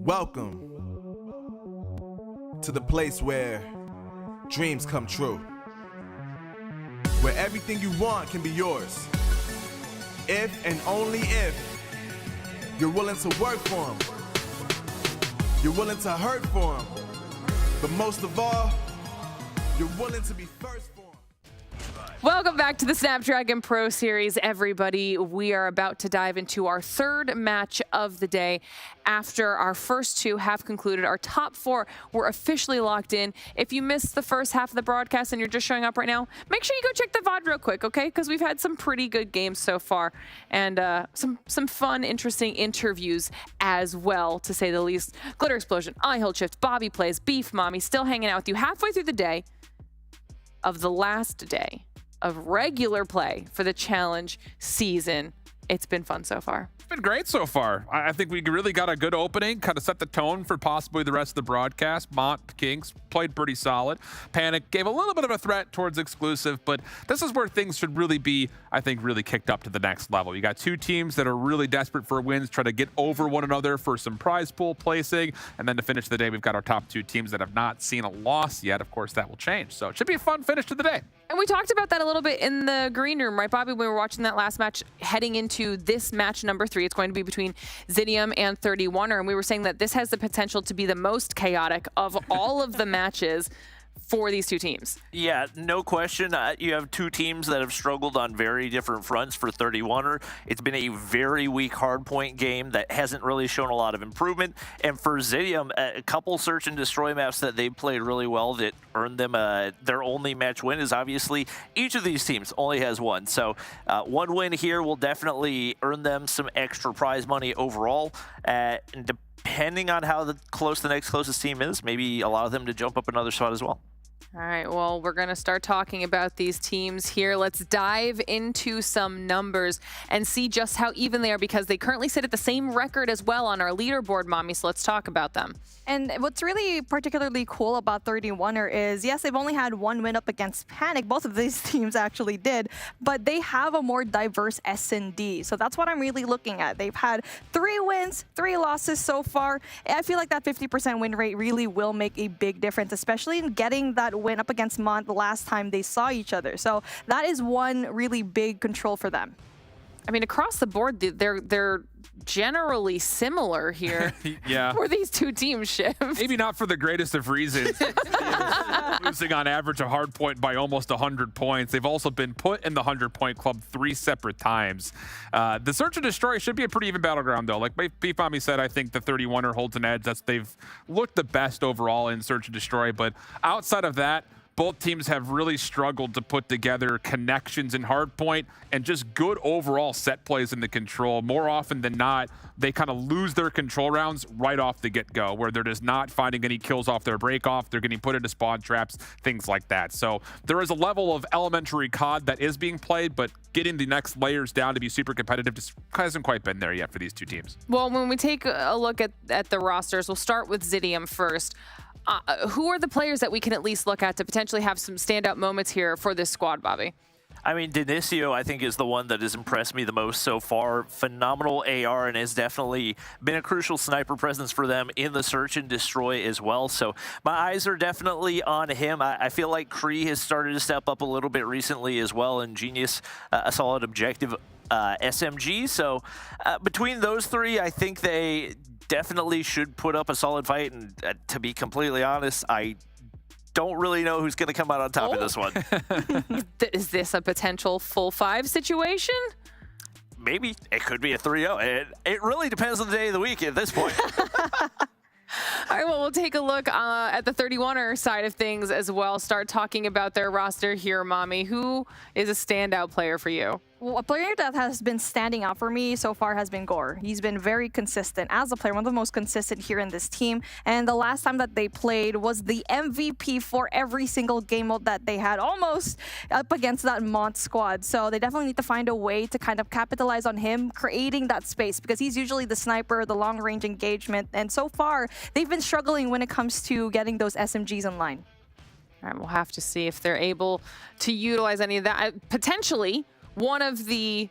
Welcome to the place where dreams come true. Where everything you want can be yours. If and only if you're willing to work for them. You're willing to hurt for them. But most of all, you're willing to be first for them. Welcome back to the Snapdragon Pro Series, everybody. We are about to dive into our third match of the day. After our first two have concluded, our top four were officially locked in. If you missed the first half of the broadcast and you're just showing up right now, make sure you go check the VOD real quick, okay? Because we've had some pretty good games so far, and some fun, interesting interviews as well, to say the least. Glitter Explosion, I Hold Shift, Bobby Plays, Beef Mommy, still hanging out with you halfway through the day of the last day of regular play for the challenge season. It's been fun so far. It's been great so far. I think we really got a good opening, kind of set the tone for possibly the rest of the broadcast. Mont, Kings played pretty solid. Panic gave a little bit of a threat towards exclusive, but this is where things should really be, I think, really kicked up to the next level. You got two teams that are really desperate for wins, try to get over one another for some prize pool placing, and then to finish the day, we've got our top two teams that have not seen a loss yet. Of course, that will change. So it should be a fun finish to the day. And we talked about that a little bit in the green room, right, Bobby? When we were watching that last match, heading into this match number 3, it's going to be between Zidium and 31er, and we were saying that this has the potential to be the most chaotic of all of the matches for these two teams. Yeah, no question. You have two teams that have struggled on very different fronts. For 31er, it's been a very weak hardpoint game that hasn't really shown a lot of improvement. And for Zidium, a couple search and destroy maps that they played really well that earned them their only match win is obviously each of these teams only has one. So one win here will definitely earn them some extra prize money overall. And depending on how close the next closest team is, maybe allow them to jump up another spot as well. All right, well, we're going to start talking about these teams here. Let's dive into some numbers and see just how even they are, because they currently sit at the same record as well on our leaderboard, Mommy, so let's talk about them. And what's really particularly cool about 31er is, yes, they've only had one win up against Panic. Both of these teams actually did, but they have a more diverse S&D. So that's what I'm really looking at. They've had 3 wins, 3 losses so far. I feel like that 50% win rate really will make a big difference, especially in getting that win up against Mont the last time they saw each other. So that is one really big control for them. I mean, across the board, they're generally similar here. Yeah. For these two teams, Shiv. Maybe not for the greatest of reasons. Losing on average a hard point by almost 100 points. They've also been put in the 100-point club 3 separate times. The search and destroy should be a pretty even battleground, though. Like Beef Mommy said, I think the 31er holds an edge. They've looked the best overall in search and destroy, but outside of that, both teams have really struggled to put together connections in hardpoint and just good overall set plays in the control. More often than not, they kind of lose their control rounds right off the get-go, where they're just not finding any kills off their break-off. They're getting put into spawn traps, things like that. So there is a level of elementary COD that is being played, but getting the next layers down to be super competitive just hasn't quite been there yet for these two teams. Well, when we take a look at the rosters, we'll start with Zidium first. Who are the players that we can at least look at to potentially have some standout moments here for this squad, Bobby? I mean, Denicio, I think, is the one that has impressed me the most so far. Phenomenal AR, and has definitely been a crucial sniper presence for them in the search and destroy as well. So my eyes are definitely on him. I feel like Kree has started to step up a little bit recently as well, and Genius, a solid objective SMG. So between those three, I think they definitely should put up a solid fight. And to be completely honest, I don't really know who's going to come out on top of this one. Is this a potential full 5 situation? Maybe. It could be a 3-0. It really depends on the day of the week at this point. All right, well, we'll take a look at the 31er side of things as well. Start talking about their roster here, Mommy. Who is a standout player for you? Well, a player that has been standing out for me so far has been Gore. He's been very consistent as a player, one of the most consistent here in this team. And the last time that they played was the MVP for every single game mode that they had, almost up against that Mont squad. So they definitely need to find a way to kind of capitalize on him, creating that space, because he's usually the sniper, the long-range engagement. And so far, they've been struggling when it comes to getting those SMGs in line. All right, we'll have to see if they're able to utilize any of that. Potentially, one of the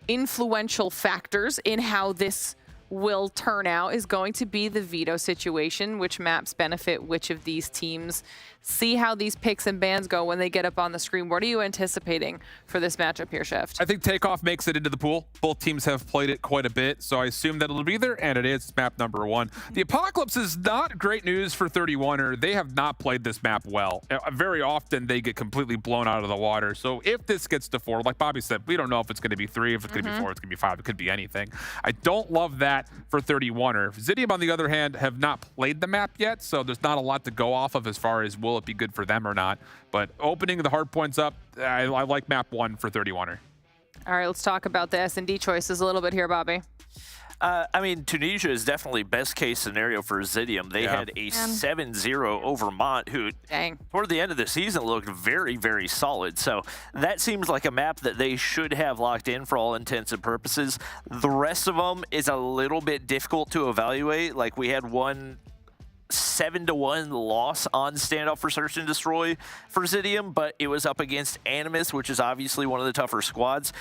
influential factors in how this will turn out is going to be the veto situation, which maps benefit which of these teams. See how these picks and bans go when they get up on the screen. What are you anticipating for this matchup here, Shift? I think Takeoff makes it into the pool. Both teams have played it quite a bit, so I assume that it'll be there, and it is. It's map number 1. The Apocalypse is not great news for 31er. They have not played this map well. Very often, they get completely blown out of the water. So if this gets to 4, like Bobby said, we don't know if it's going to be 3, if it's going to be 4, it's going to be 5. It could be anything. I don't love that for 31er. Zidium, on the other hand, have not played the map yet, so there's not a lot to go off of as far as will it be good for them or not. But opening the hard points up, I like map 1 for 31er. All right, let's talk about the S&D choices a little bit here, Bobby. I mean, Tunisia is definitely best case scenario for Zidium. They had a 7-0 over Mont, who toward the end of the season looked very, very solid. So that seems like a map that they should have locked in for all intents and purposes. The rest of them is a little bit difficult to evaluate. Like, we had one 7-1 loss on standoff for Search and Destroy for Zidium, but it was up against Animus, which is obviously one of the tougher squads.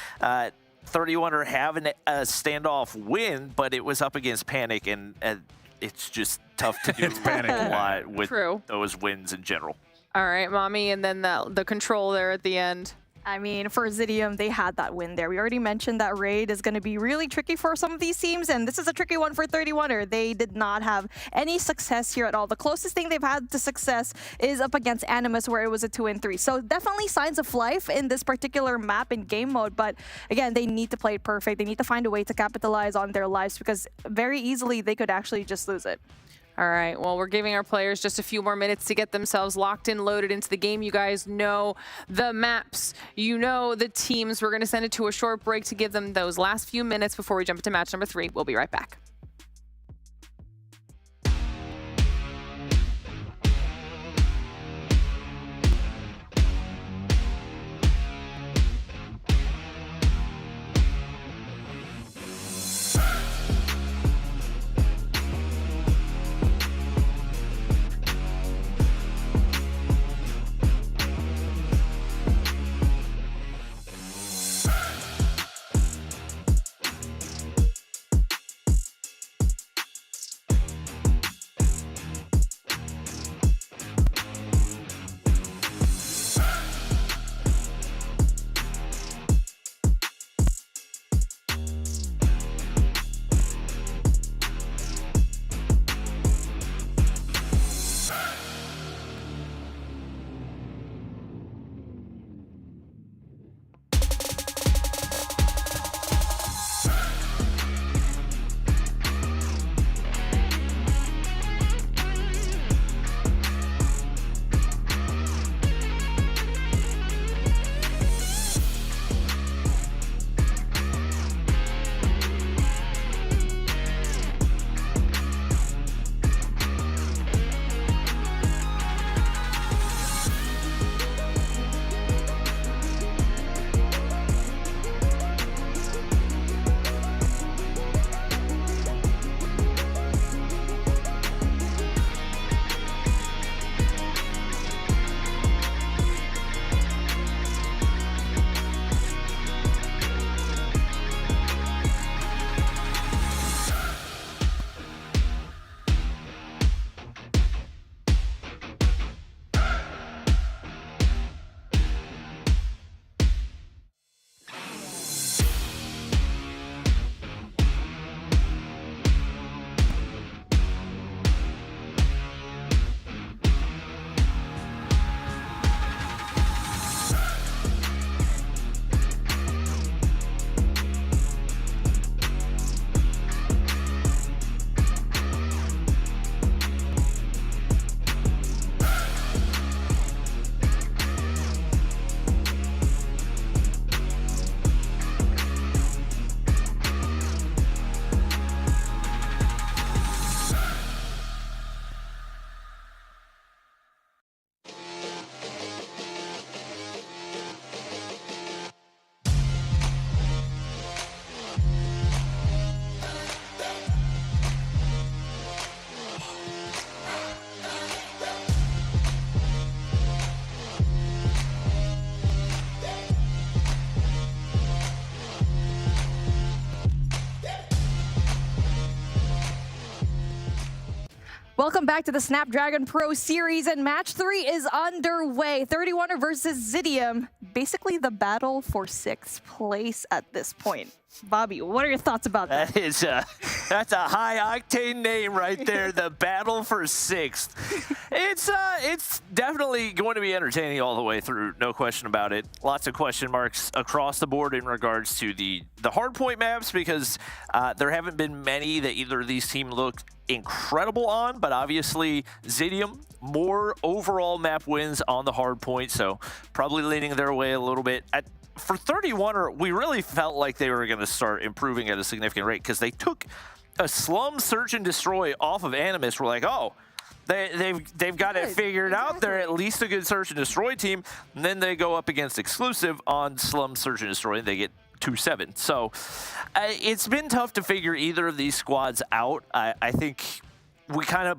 31er having a standoff win, but it was up against Panic, and it's just tough to do a lot with those wins in general. All right, Mommy, and then the control there at the end. I mean, for Zidium, they had that win there. We already mentioned that raid is going to be really tricky for some of these teams, and this is a tricky one for 31er. They did not have any success here at all. The closest thing they've had to success is up against Animus, where it was a 2-3. So definitely signs of life in this particular map in game mode, but again, they need to play it perfect. They need to find a way to capitalize on their lives, because very easily they could actually just lose it. All right, well, we're giving our players just a few more minutes to get themselves locked in, loaded into the game. You guys know the maps, you know the teams. We're going to send it to a short break to give them those last few minutes before we jump into match number 3. We'll be right back. Welcome back to the Snapdragon Pro Series, and match 3 is underway. 31er versus Zidium. Basically the battle for 6th place at this point. Bobby, what are your thoughts about that? That's a high-octane name right there, the battle for 6th. It's definitely going to be entertaining all the way through, no question about it. Lots of question marks across the board in regards to the hardpoint maps, because there haven't been many that either of these teams looked incredible on, but obviously Zidium, more overall map wins on the hardpoint, so probably leaning their way a little bit. For 31er, we really felt like they were going to start improving at a significant rate, because they took a slum search and destroy off of Animus. We're like, oh, they've got it figured out. They're at least a good search and destroy team. And then they go up against exclusive on slum search and destroy, and they get 2-7. So it's been tough to figure either of these squads out. I think we kind of,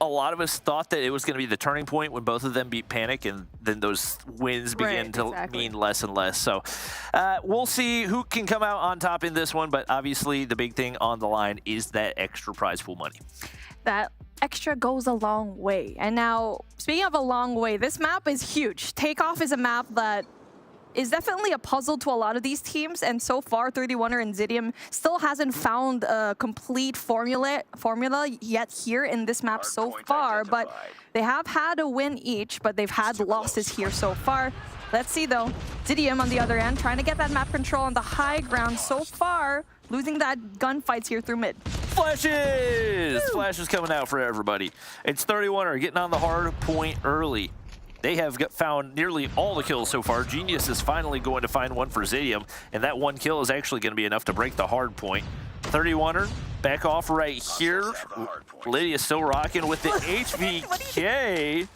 a lot of us thought that it was going to be the turning point when both of them beat Panic, and then those wins began to mean less and less. So we'll see who can come out on top in this one, but obviously the big thing on the line is that extra prize pool money. That extra goes a long way. And now, speaking of a long way, this map is huge. Takeoff is a map that is definitely a puzzle to a lot of these teams, and so far 31er and Zidium still hasn't found a complete formula yet here in this map so far, but they have had a win each, but they've had losses here so far. Let's see though. Zidium on the other end, trying to get that map control on the high ground so far, losing that gunfights here through mid. Flashes! Woo! Flashes coming out for everybody. It's 31er getting on the hard point early. They have found nearly all the kills so far. Genius is finally going to find one for Zidium, and that one kill is actually going to be enough to break the hard point. 31er back off right here. Lydia still rocking with the HVK.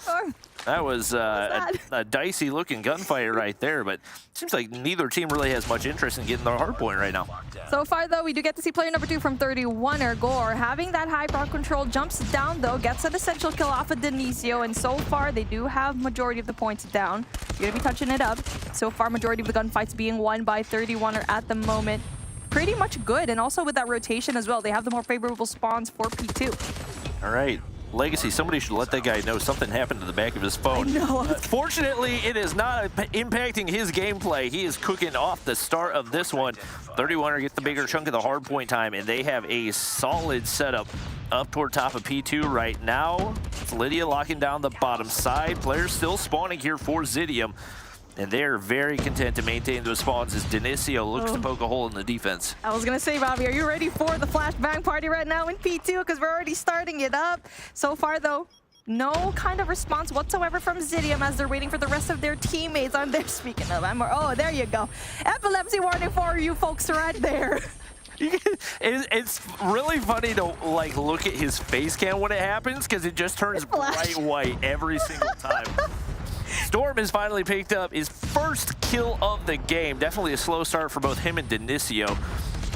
That was a dicey looking gunfight right there, but it seems like neither team really has much interest in getting their hard point right now. So far though, we do get to see player number 2 from 31er, Gore, having that high proc control, jumps down though, gets an essential kill off of Denisio, and so far they do have majority of the points down. You're gonna be touching it up. So far, majority of the gunfights being won by 31er at the moment. Pretty much good, and also with that rotation as well, they have the more favorable spawns for P2. All right. Legacy, somebody should let that guy know something happened to the back of his phone. I know. Fortunately, it is not impacting his gameplay. He is cooking off the start of this one. 31er get the bigger chunk of the hard point time, and they have a solid setup up toward top of P2 right now. It's Lydia locking down the bottom side. Players still spawning here for Zidium, and they're very content to maintain those spawns as Denisio looks to poke a hole in the defense. I was going to say, Bobby, are you ready for the flashbang party right now in P2? Because we're already starting it up. So far, though, no kind of response whatsoever from Zidium as they're waiting for the rest of their teammates on there. Speaking of, oh, there you go. Epilepsy warning for you folks right there. It's really funny to like look at his face cam when it happens, because it just turns bright white every single time. Storm has finally picked up his first kill of the game. Definitely a slow start for both him and Denisio.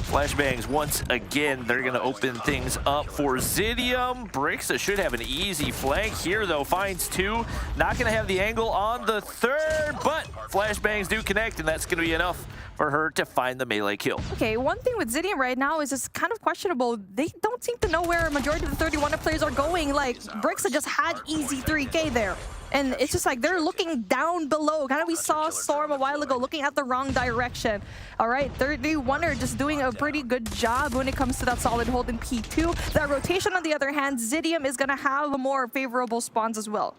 Flashbangs once again. They're going to open things up for Zidium. Brixa should have an easy flank here, though. Finds 2. Not going to have the angle on the 3rd, but flashbangs do connect, and that's going to be enough for her to find the melee kill. Okay, one thing with Zidium right now is it's kind of questionable. They don't seem to know where a majority of the 31er players are going. Like, Brixa just had easy 3K there. And it's just like they're looking down below. Kind of we saw Storm a while ago looking at the wrong direction. All right, 31er just doing a pretty good job when it comes to that solid hold in P2. That rotation, on the other hand, Zidium is going to have more favorable spawns as well.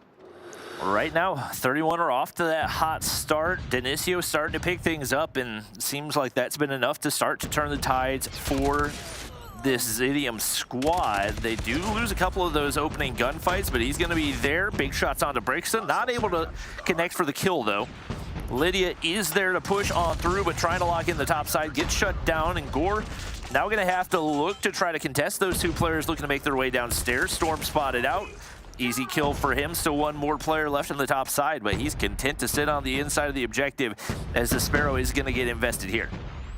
Right now, 31er off to that hot start. Denisio starting to pick things up, and seems like that's been enough to start to turn the tides for this Zidium squad. They do lose a couple of those opening gunfights, but he's going to be there. Big shots onto Brixton. Not able to connect for the kill, though. Lydia is there to push on through, but trying to lock in the top side. Gets shut down, and Gore now going to have to look to try to contest those two players looking to make their way downstairs. Storm spotted out. Easy kill for him. Still one more player left on the top side, but he's content to sit on the inside of the objective as the Sparrow is going to get invested here.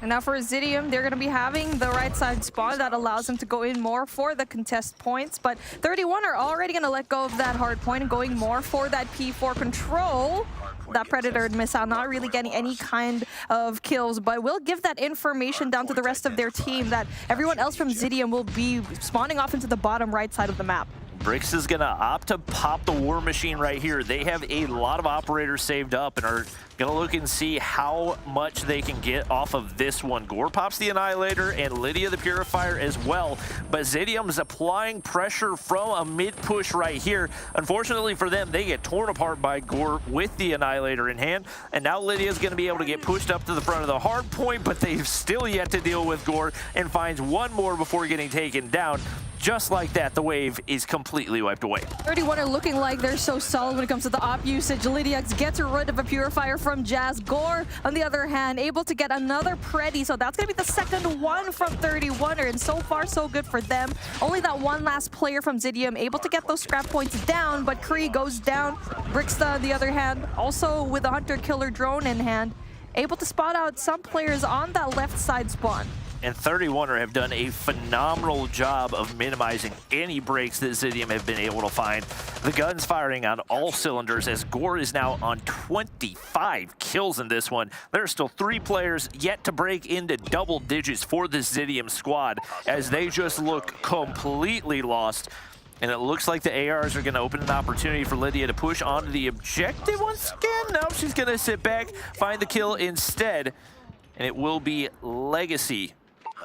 And now for Zidium, they're going to be having the right side spawn that allows them to go in more for the contest points. But 31 are already going to let go of that hard point and going more for that P4 control. That Predator and Missile not really getting any kind of kills, but we'll give that information down to the rest of their team that everyone else from Zidium will be spawning off into the bottom right side of the map. Brix is going to opt to pop the War Machine right here. They have a lot of operators saved up and are going to look and see how much they can get off of this one. Gore pops the Annihilator and Lydia the Purifier as well, but Zidium is applying pressure from a mid push right here. Unfortunately for them, they get torn apart by Gore with the Annihilator in hand, and now Lydia is going to be able to get pushed up to the front of the hard point, but they've still yet to deal with Gore and finds one more before getting taken down. Just like that, the wave is completely wiped away. 31 are looking like they're so solid when it comes to the op usage. Lydiax gets rid of a Purifier from Jazz. Gore, on the other hand, able to get another Preddy, so that's going to be the second one from 31er, and so far so good for them. Only that one last player from Zidium able to get those scrap points down, but Kree goes down. Brixta, on the other hand, also with a Hunter-Killer drone in hand, able to spot out some players on that left side spawn. And 31er have done a phenomenal job of minimizing any breaks that Zidium have been able to find. The gun's firing on all cylinders as Gore is now on 25 kills in this one. There are still 3 players yet to break into double digits for this Zidium squad as they just look completely lost. And it looks like the ARs are going to open an opportunity for Lydia to push onto the objective once again. No, she's going to sit back, find the kill instead, and it will be Legacy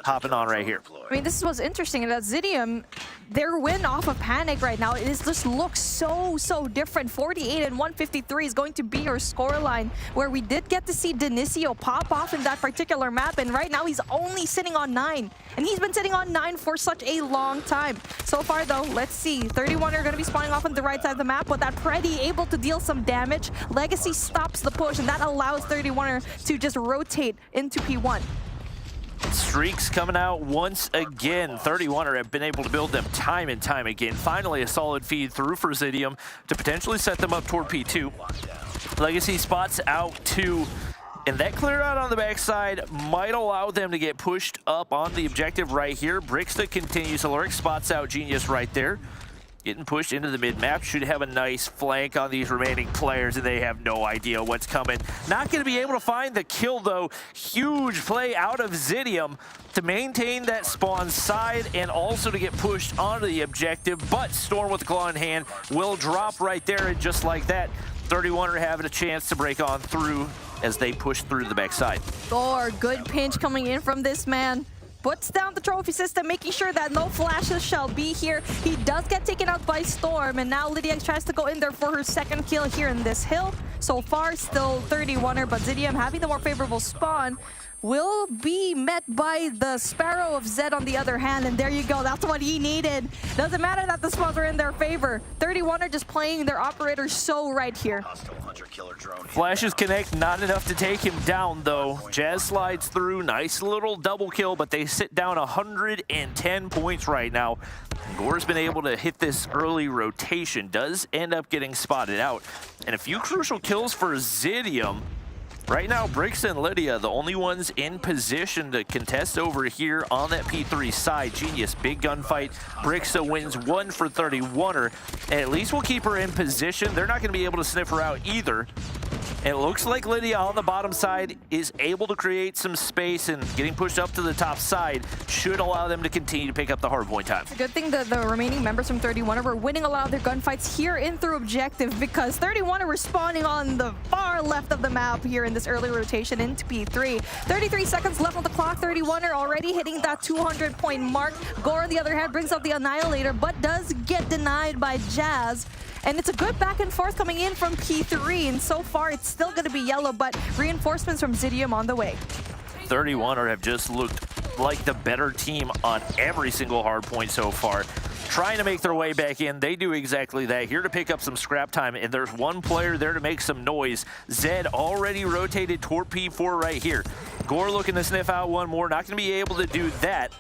hopping on right here. I mean, this is what's interesting, that Zidium, their win off of Panic right now, it just looks so different. 48 and 153 is going to be your scoreline, where we did get to see Denisio pop off in that particular map, and right now he's only sitting on 9. And he's been sitting on 9 for such a long time. So far though, let's see. 31 are going to be spawning off on the right side of the map, but that Preddy able to deal some damage. Legacy stops the push, and that allows 31er to just rotate into P1. Streaks coming out once again. 31er have been able to build them time and time again. Finally, a solid feed through for Zidium to potentially set them up toward P2. Legacy spots out 2, and that clear out on the backside might allow them to get pushed up on the objective right here. Brixta continues to lurk, spots out Genius right there. Getting pushed into the mid-map, should have a nice flank on these remaining players, and they have no idea what's coming. Not going to be able to find the kill, though. Huge play out of Zidium to maintain that spawn side and also to get pushed onto the objective, but Storm with the claw in hand will drop right there, and just like that, 31 are having a chance to break on through as they push through the backside. Gore, good pinch coming in from this man. Puts down the trophy system, making sure that no flashes shall be here. He does get taken out by Storm, and now Lydia tries to go in there for her second kill here in this hill. So far, still 31er, but Zidium having the more favorable spawn will be met by the Sparrow of Zed on the other hand, and there you go, that's what he needed. Doesn't matter that the spawns are in their favor. 31 are just playing their operator so right here. Flashes connect, not enough to take him down though. Jazz slides through, nice little double kill, but they sit down 110 points right now. Gore's been able to hit this early rotation, does end up getting spotted out. And a few crucial kills for Zidium. Right now, Brix and Lydia, the only ones in position to contest over here on that P3 side. Genius, big gunfight. Brixa wins 1 for 31er, and at least we'll keep her in position. They're not going to be able to sniff her out either. And it looks like Lydia on the bottom side is able to create some space, and getting pushed up to the top side should allow them to continue to pick up the hardpoint time. It's a good thing that the remaining members from 31 were winning a lot of their gunfights here in through objective, because 31 were spawning on the far left of the map here in this early rotation into P3. 33 seconds left on the clock. 31 are already hitting that 200-point mark. Gore, on the other hand, brings out the Annihilator, but does get denied by Jazz. And it's a good back and forth coming in from P3, and so far it's still going to be yellow, but reinforcements from Zidium on the way. 31 have just looked like the better team on every single hard point so far. Trying to make their way back in, they do exactly that. Here to pick up some scrap time, and there's one player there to make some noise. Zed already rotated toward P4 right here. Gore looking to sniff out one more, not going to be able to do that.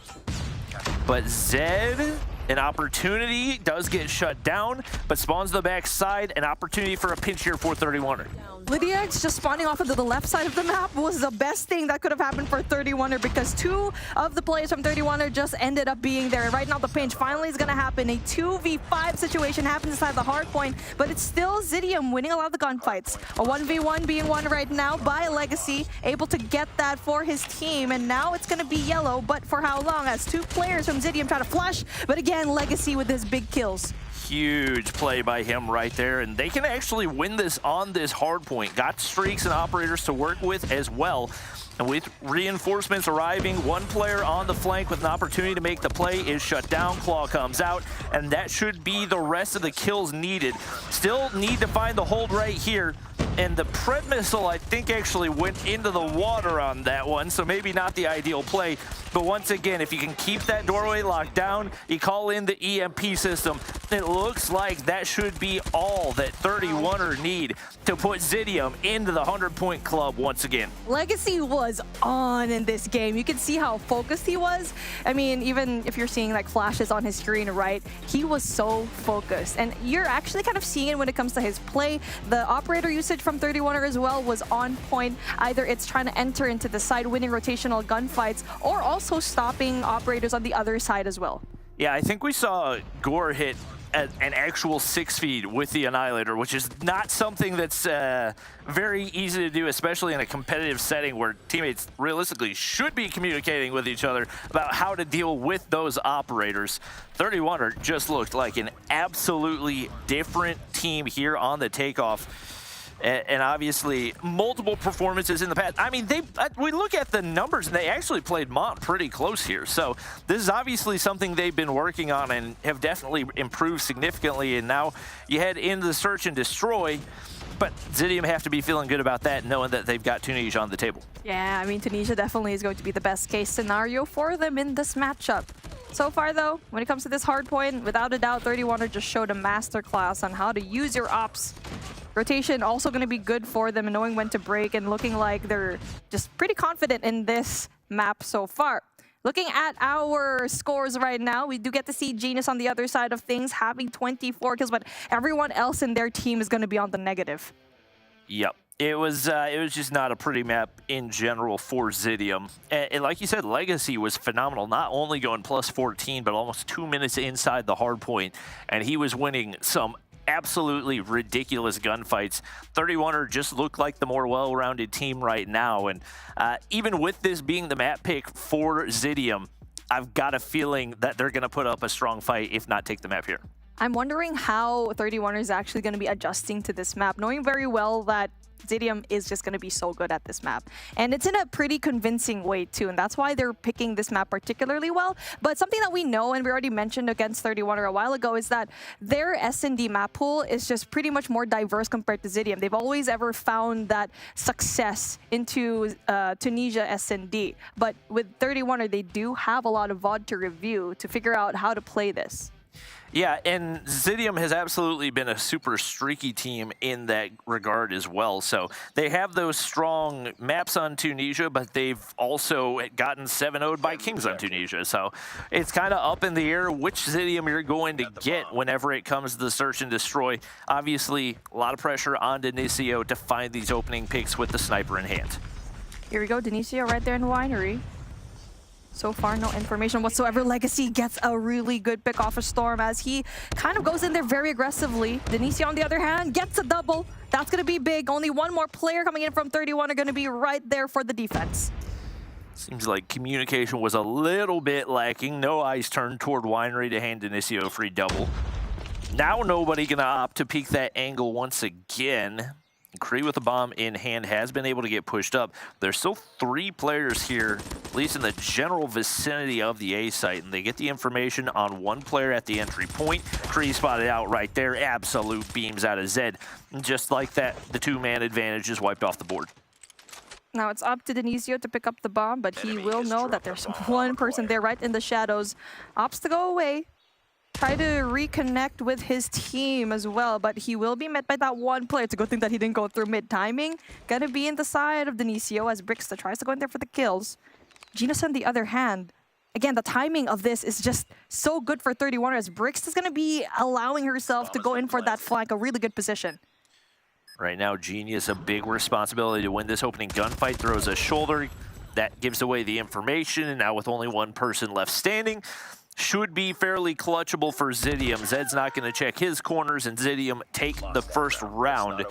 But Zed, an opportunity, does get shut down, but spawns the backside, an opportunity for a pinch here for 31er. Lydia just spawning off into the left side of the map was the best thing that could have happened for 31er, because 2 of the players from 31er just ended up being there. Right now the pinch finally is going to happen. A 2v5 situation happens inside the hard point, but it's still Zidium winning a lot of the gunfights. A 1v1 being won right now by Legacy, able to get that for his team, and now it's going to be yellow, but for how long? As 2 players from Zidium try to flush, but again, Legacy with his big kills. huge play by him right there, and they can actually win this on this hard point. Got streaks and operators to work with as well. And with reinforcements arriving, one player on the flank with an opportunity to make the play is shut down. Claw comes out, and that should be the rest of the kills needed. Still need to find the hold right here. And the Pred missile, I think, actually went into the water on that one, so maybe not the ideal play. But once again, if you can keep that doorway locked down, you call in the EMP system, it looks like that should be all that 31er need to put Zidium into the 100-point club once again. Legacy was on in this game. You can see how focused he was. I mean, even if you're seeing like flashes on his screen, right? He was so focused. And you're actually kind of seeing it when it comes to his play. The operator usage from 31er as well was on point. Either it's trying to enter into the side, winning rotational gunfights, or also stopping operators on the other side as well. Yeah, I think we saw Gore hit an actual 6 feet with the Annihilator, which is not something that's very easy to do, especially in a competitive setting where teammates realistically should be communicating with each other about how to deal with those operators. 31er just looked like an absolutely different team here on the takeoff. And obviously, multiple performances in the past. I mean, we look at the numbers, and they actually played Mont pretty close here. So this is obviously something they've been working on and have definitely improved significantly. And now you head into the search and destroy. But Zidium have to be feeling good about that, knowing that they've got Tunisia on the table. Yeah, I mean, Tunisia definitely is going to be the best case scenario for them in this matchup. So far, though, when it comes to this hard point, without a doubt, 31er just showed a masterclass on how to use your ops. Rotation also going to be good for them, and knowing when to break and looking like they're just pretty confident in this map so far. Looking at our scores right now, we do get to see Genius on the other side of things having 24 kills, but everyone else in their team is going to be on the negative. Yep. It was just not a pretty map in general for Zidium. And like you said, Legacy was phenomenal, not only going plus 14, but almost 2 minutes inside the hard point. And he was winning some absolutely ridiculous gunfights. 31er just looked like the more well-rounded team right now. And even with this being the map pick for Zidium, I've got a feeling that they're going to put up a strong fight, if not take the map here. I'm wondering how 31er is actually going to be adjusting to this map, knowing very well that Zidium is just going to be so good at this map. And it's in a pretty convincing way, too. And that's why they're picking this map particularly well. But something that we know, and we already mentioned against 31er a while ago, is that their S&D map pool is just pretty much more diverse compared to Zidium. They've always ever found that success into Tunisia S&D. But with 31er, they do have a lot of VOD to review to figure out how to play this. Yeah, and Zidium has absolutely been a super streaky team in that regard as well. So they have those strong maps on Tunisia, but they've also gotten 7-0'd by Kings on Tunisia. So it's kind of up in the air which Zidium you're going to get whenever it comes to the search and destroy. Obviously, a lot of pressure on Denisio to find these opening picks with the sniper in hand. Here we go, Denisio right there in the winery. So far, no information whatsoever. Legacy gets a really good pick off of Storm as he kind of goes in there very aggressively. Denisio, on the other hand, gets a double. That's going to be big. Only one more player coming in from 31 are going to be right there for the defense. Seems like communication was a little bit lacking. No eyes turned toward Winery to hand Denisio a free double. Now nobody going to opt to peek that angle once again. Kree with a bomb in hand has been able to get pushed up. There's still 3 players here, at least in the general vicinity of the A site, and they get the information on 1 player at the entry point. Kree spotted out right there, absolute beams out of Zed. And just like that, the 2-man advantage is wiped off the board. Now it's up to Denisio to pick up the bomb, but he will know that there's one person there right in the shadows. Opts to go away. Try to reconnect with his team as well, but he will be met by that 1 player. It's a good thing that he didn't go through mid-timing. Gonna be in the side of Denisio as Brixta tries to go in there for the kills. Genius, on the other hand, again, the timing of this is just so good for 31 as Brixta's gonna be allowing herself to go in for that flank, a really good position. Right now, Genius, a big responsibility to win this opening gunfight, throws a shoulder. That gives away the information, and now with only 1 person left standing, should be fairly clutchable for Zidium. Zed's not going to check his corners, and Zidium take the first round.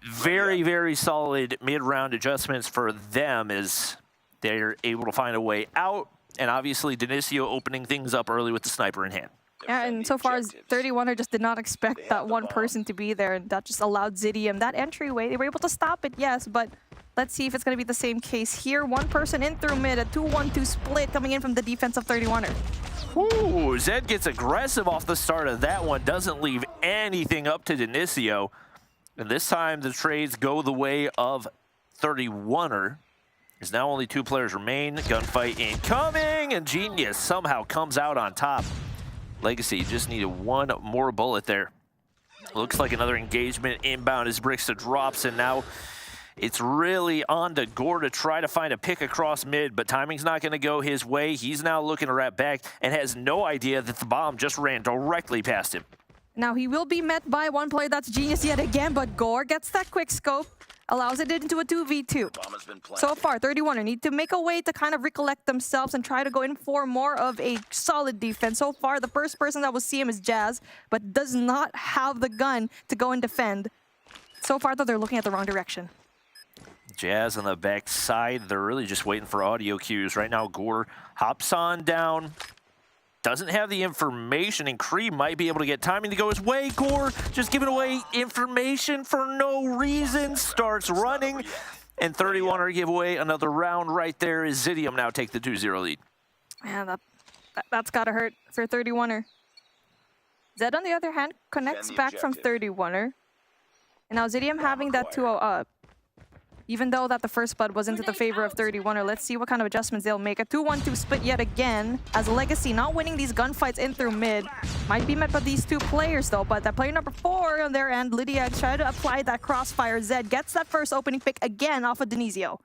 Very, very solid mid-round adjustments for them as they're able to find a way out. And obviously, Denisio opening things up early with the sniper in hand. Yeah, and so far, 31er just did not expect that one person to be there, and that just allowed Zidium that entryway. They were able to stop it, yes, but let's see if it's going to be the same case here. One person in through mid, a 2-1-2 split coming in from the defense of 31er. Ooh, Zed gets aggressive off the start of that one, doesn't leave anything up to Denicio. And this time the trades go the way of 31er. There's now only 2 players remain. Gunfight incoming, and Genius somehow comes out on top. Legacy just needed one more bullet there. Looks like another engagement inbound as Brixa drops, and now it's really on to Gore to try to find a pick across mid, but timing's not going to go his way. He's now looking to wrap back and has no idea that the bomb just ran directly past him. Now he will be met by one player that's Genius yet again, but Gore gets that quick scope, allows it into a 2v2. So far, 31er need to make a way to kind of recollect themselves and try to go in for more of a solid defense. So far, the first person that will see him is Jazz, but does not have the gun to go and defend. So far, though, they're looking at the wrong direction. Jazz on the back side, they're really just waiting for audio cues. Right now, Gore hops on down, doesn't have the information, and Kree might be able to get timing to go his way. Gore just giving away information for no reason, starts running, and 31er give away another round right there as Zidium now take the 2-0 lead. Man, that's gotta hurt for 31er. Zed, on the other hand, connects back from 31er. And now Zidium having that 2-0 up. Even though that the first blood was into the favor of 31er, let's see what kind of adjustments they'll make. A 2-1-2 split yet again, as Legacy not winning these gunfights in through mid. Might be met by these 2 players though, but that player number 4 on their end, Lydia, try to apply that crossfire. Zed gets that first opening pick again off of Denisio.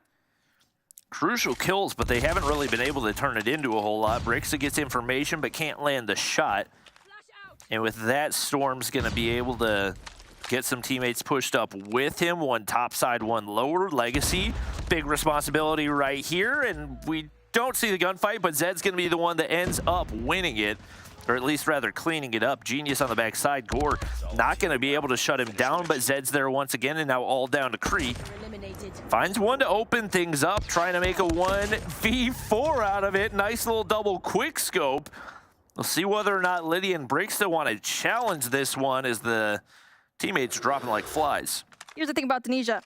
Crucial kills, but they haven't really been able to turn it into a whole lot. Brixa gets information, but can't land the shot. And with that, Storm's gonna be able to get some teammates pushed up with him. One top side, one lower. Legacy, big responsibility right here. And we don't see the gunfight, but Zed's going to be the one that ends up winning it, or at least rather cleaning it up. Genius on the backside. Gore not going to be able to shut him down, but Zed's there once again, and now all down to Kree. Finds one to open things up, trying to make a 1v4 out of it. Nice little double quick scope. We'll see whether or not Lydia and Brixa want to challenge this one as the teammates dropping like flies. Here's the thing about Tunisia.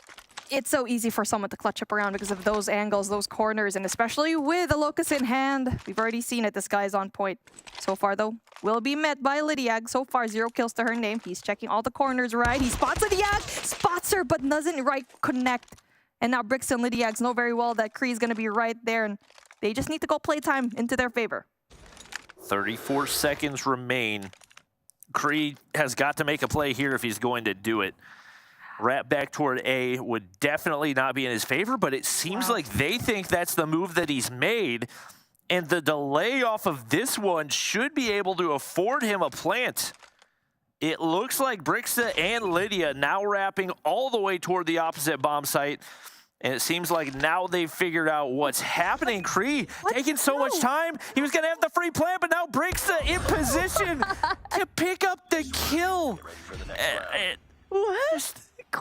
It's so easy for someone to clutch up around because of those angles, those corners, and especially with a Locust in hand. We've already seen it. This guy's on point. So far, though, will be met by Lydiag. So far, 0 kills to her name. He's checking all the corners right. He spots Lydiag, spots her, but doesn't right connect. And now Brix and Lydiags know very well that Kree's going to be right there, and they just need to go playtime into their favor. 34 seconds remain. Kree has got to make a play here if he's going to do it. Wrap back toward A would definitely not be in his favor, but it seems like they think that's the move that he's made, and the delay off of this one should be able to afford him a plant. It looks like Brixa and Lydia now wrapping all the way toward the opposite bomb site. And it seems like now they've figured out what's happening. Kree taking so much time. He was going to have the free plant, but now Brixa in position to pick up the kill. What?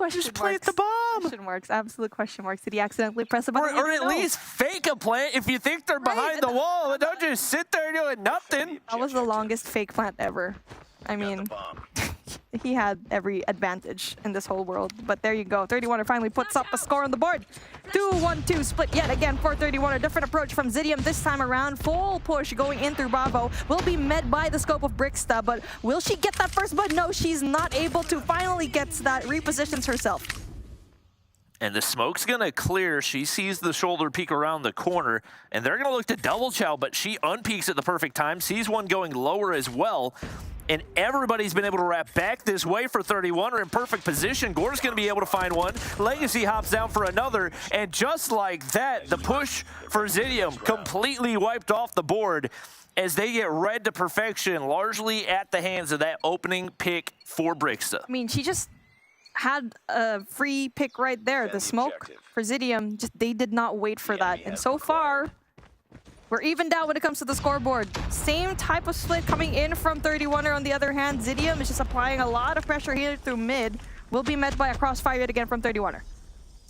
Just plant the bomb. Question marks, absolute question marks. Did he accidentally press a button? Or at least fake a plant if you think they're behind the wall. But don't just sit there doing nothing. That was the longest fake plant ever. I mean, he had every advantage in this whole world. But there you go. 31er finally puts up a score on the board. 2-1-2 split yet again for 31. A different approach from Zidium this time around. Full push going in through Bravo. Will be met by the scope of Brixta, but will she get that first? But no, she's not able to. Finally gets that, repositions herself. And the smoke's going to clear. She sees the shoulder peek around the corner, and they're going to look to double chow, but she unpeaks at the perfect time, sees one going lower as well. And everybody's been able to wrap back this way for 31. Are in perfect position. Gore's going to be able to find one. Legacy hops down for another. And just like that, the push for Zidium completely wiped off the board as they get read to perfection, largely at the hands of that opening pick for Brixa. I mean, she just had a free pick right there. The smoke for Zidium, just they did not wait for that. And so far, we're evened out when it comes to the scoreboard. Same type of split coming in from 31er. On the other hand, Zidium is just applying a lot of pressure here through mid. Will be met by a crossfire yet again from 31er.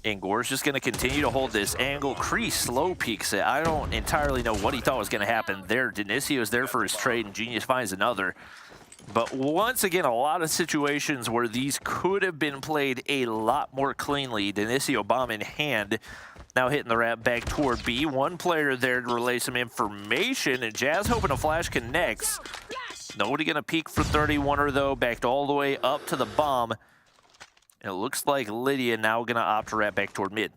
And Gore's just going to continue to hold this angle. Kreese slow peeks it. I don't entirely know what he thought was going to happen there. Denisio's there for his trade, and Genius finds another. But once again, a lot of situations where these could have been played a lot more cleanly. Denisio bomb in hand. Now hitting the wrap back toward B. One player there to relay some information, and Jazz hoping a flash connects. Nobody going to peek for 31er, though. Backed all the way up to the bomb. And it looks like Lydia now going to opt to wrap back toward mid.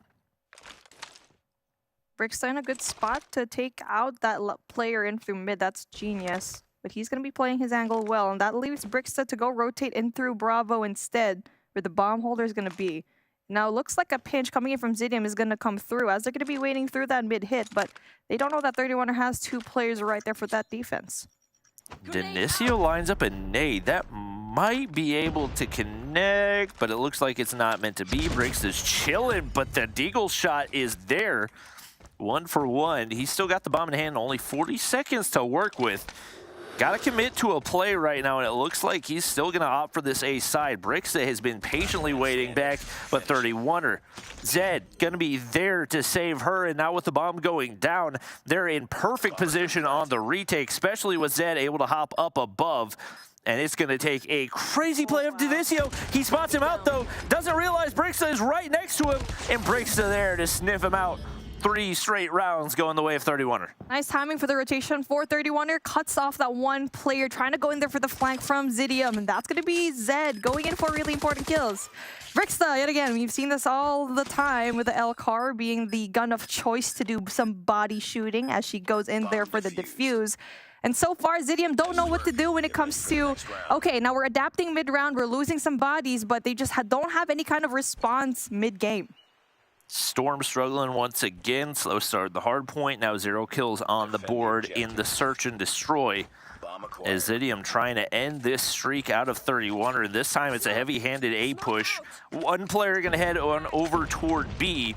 Brixta in a good spot to take out that player in through mid. That's Genius. But he's going to be playing his angle well, and that leaves Brixta to go rotate in through Bravo instead, where the bomb holder is going to be. Now, it looks like a pinch coming in from Zidium is going to come through, as they're going to be waiting through that mid hit, but they don't know that 31er has two players right there for that defense. Denisio lines up a nade. That might be able to connect, but it looks like it's not meant to be. Brixta's chilling, but the Deagle shot is there. 1 for 1. He's still got the bomb in hand, only 40 seconds to work with. Got to commit to a play right now, and it looks like he's still going to opt for this A side. Brixta has been patiently waiting back, but 31er. Zed going to be there to save her, and now with the bomb going down, they're in perfect position on the retake, especially with Zed able to hop up above. And it's going to take a crazy play of Denisio. He spots him out, though. Doesn't realize Brixta is right next to him, and Brixta there to sniff him out. 3 straight rounds going the way of 31er. Nice timing for the rotation for 31er. Cuts off that one player trying to go in there for the flank from Zidium. And that's going to be Zed going in for really important kills. Brixta, yet again, we've seen this all the time with the L-Car being the gun of choice to do some body shooting as she goes in there for the defuse. And so far, Zidium don't know what to do when it comes to, okay, now we're adapting mid-round, we're losing some bodies, but they just don't have any kind of response mid-game. Storm struggling once again. Slow start the hard point. Now 0 kills on the board in the search and destroy. As Zidium trying to end this streak out of 31er. This time it's a heavy-handed A push. One player going to head on over toward B.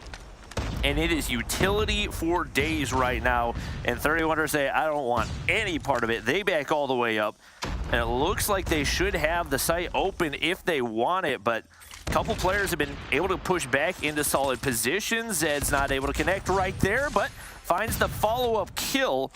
And it is utility for days right now. And 31er say, I don't want any part of it. They back all the way up. And it looks like they should have the site open if they want it, but a couple players have been able to push back into solid positions. Zed's not able to connect right there, but finds the follow-up kill.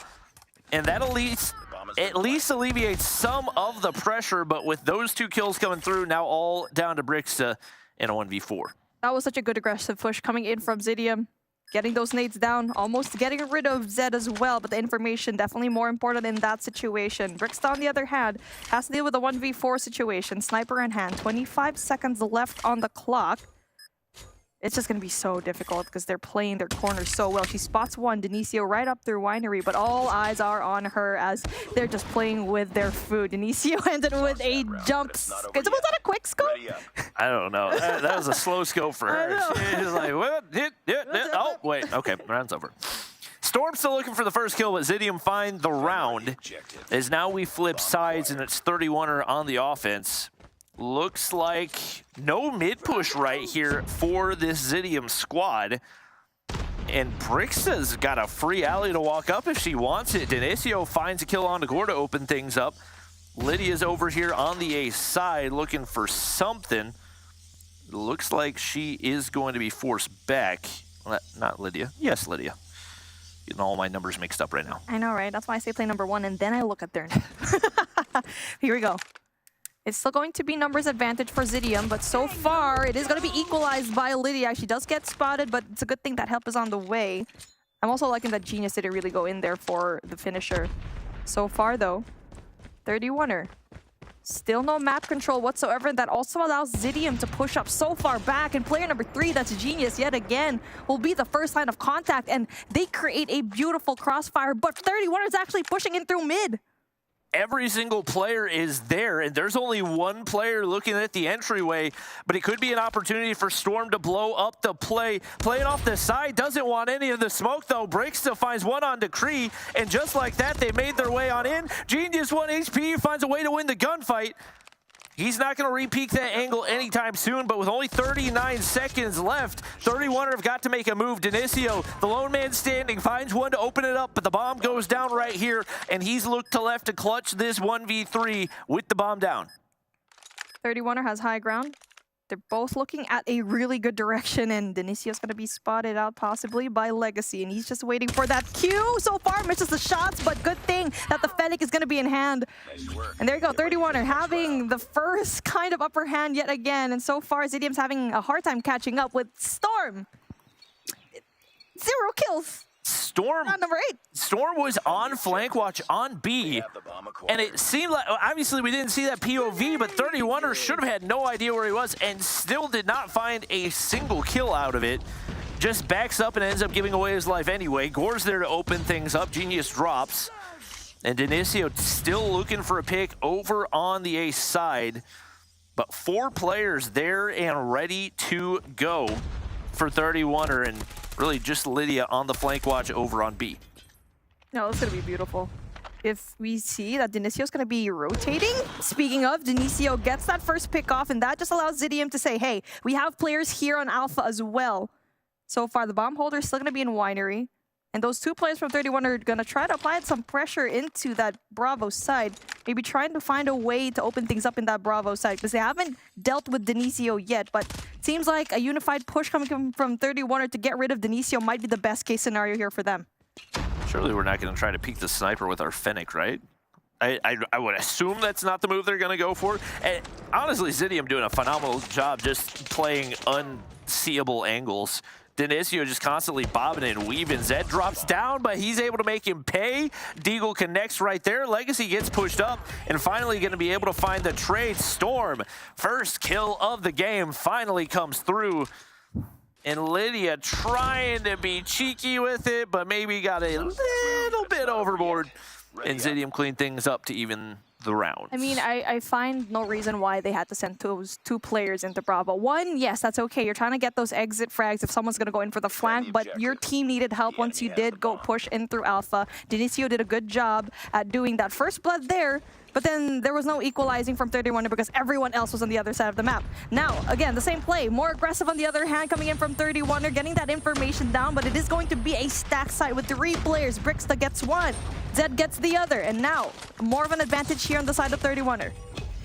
And that at least alleviates some of the pressure, but with those 2 kills coming through, now all down to Brixta in a 1v4. That was such a good aggressive push coming in from Zidium. Getting those nades down, almost getting rid of Zed as well, but the information definitely more important in that situation. Brixta, on the other hand, has to deal with a 1v4 situation. Sniper in hand, 25 seconds left on the clock. It's just going to be so difficult because they're playing their corners so well. She spots one, Denisio, right up through Winery, but all eyes are on her as they're just playing with their food. Denisio ended with a jump. Was that a quick scope? I don't know. That was a slow scope for her. She's like, what? Oh, wait. Okay, round's over. Storm still looking for the first kill, but Zidium find the round. As now we flip sides, and it's 31er on the offense. Looks like no mid-push right here for this Zidium squad. And Brixta's got a free alley to walk up if she wants it. Denisio finds a kill on the Gore to open things up. Lydia's over here on the A side looking for something. Looks like she is going to be forced back. Not Lydia. Yes, Lydia. Getting all my numbers mixed up right now. I know, right? That's why I say play number 1, and then I look at their... Here we go. It's still going to be numbers advantage for Zidium, but so far it is going to be equalized by Lydia. She does get spotted, but it's a good thing that help is on the way. I'm also liking that Genius didn't really go in there for the finisher. So far, though, 31er. Still no map control whatsoever. That also allows Zidium to push up so far back. And player number 3, that's Genius, yet again, will be the first line of contact. And they create a beautiful crossfire, but 31er is actually pushing in through mid. Every single player is there, and there's only one player looking at the entryway, but it could be an opportunity for Storm to blow up the play. Playing off the side, doesn't want any of the smoke, though. Brixta finds one on Decree, and just like that, they made their way on in. Genius 1 HP finds a way to win the gunfight. He's not going to re-peek that angle anytime soon, but with only 39 seconds left, 31er have got to make a move. Denisio, the lone man standing, finds one to open it up, but the bomb goes down right here, and he's looked to left to clutch this 1v3 with the bomb down. 31er has high ground. They're both looking at a really good direction, and Denisio's going to be spotted out possibly by Legacy, and he's just waiting for that cue. So far, misses the shots, but good thing that the Fennec is going to be in hand. And there you go, 31er having the first kind of upper hand yet again, and so far, Zidium's having a hard time catching up with Storm. 0 kills. Storm, number 8. Storm was on flank watch on B, and it seemed like, obviously we didn't see that POV, but 31er should have had no idea where he was and still did not find a single kill out of it. Just backs up and ends up giving away his life anyway. Gore's there to open things up. Genius drops, and Denisio still looking for a pick over on the A side, but 4 players there and ready to go for 31er, and really just Lydia on the flank watch over on B. No, it's going to be beautiful. If we see that Denisio's going to be rotating, speaking of, Denisio gets that first pick off, and that just allows Zidium to say, hey, we have players here on Alpha as well. So far, the bomb holder is still going to be in Winery, and those 2 players from 31 are going to try to apply some pressure into that Bravo side, maybe trying to find a way to open things up in that Bravo side, because they haven't dealt with Denisio yet, but it seems like a unified push coming from 31 to get rid of Denisio might be the best case scenario here for them. Surely we're not going to try to peek the sniper with our Fennec, right? I would assume that's not the move they're going to go for. And honestly, Zidium doing a phenomenal job just playing unseeable angles. Denisio just constantly bobbing and weaving. Zed drops down, but he's able to make him pay. Deagle connects right there. Legacy gets pushed up and finally going to be able to find the trade. Storm, first kill of the game, finally comes through. And Lydia trying to be cheeky with it, but maybe got a little bit overboard. And Zidium cleaned things up to even the round. I mean, I find no reason why they had to send those 2 players into Bravo. One, yes, that's okay. You're trying to get those exit frags if someone's going to go in for the flank, but your team needed help once you did go push in through Alpha. Denisio did a good job at doing that first blood there, but then there was no equalizing from 31 because everyone else was on the other side of the map. Now, again, the same play. More aggressive on the other hand, coming in from 31. They're getting that information down, but it is going to be a stack side with 3 players. Brixta gets 1, Zed gets the other, and now more of an advantage here on the side of 31er.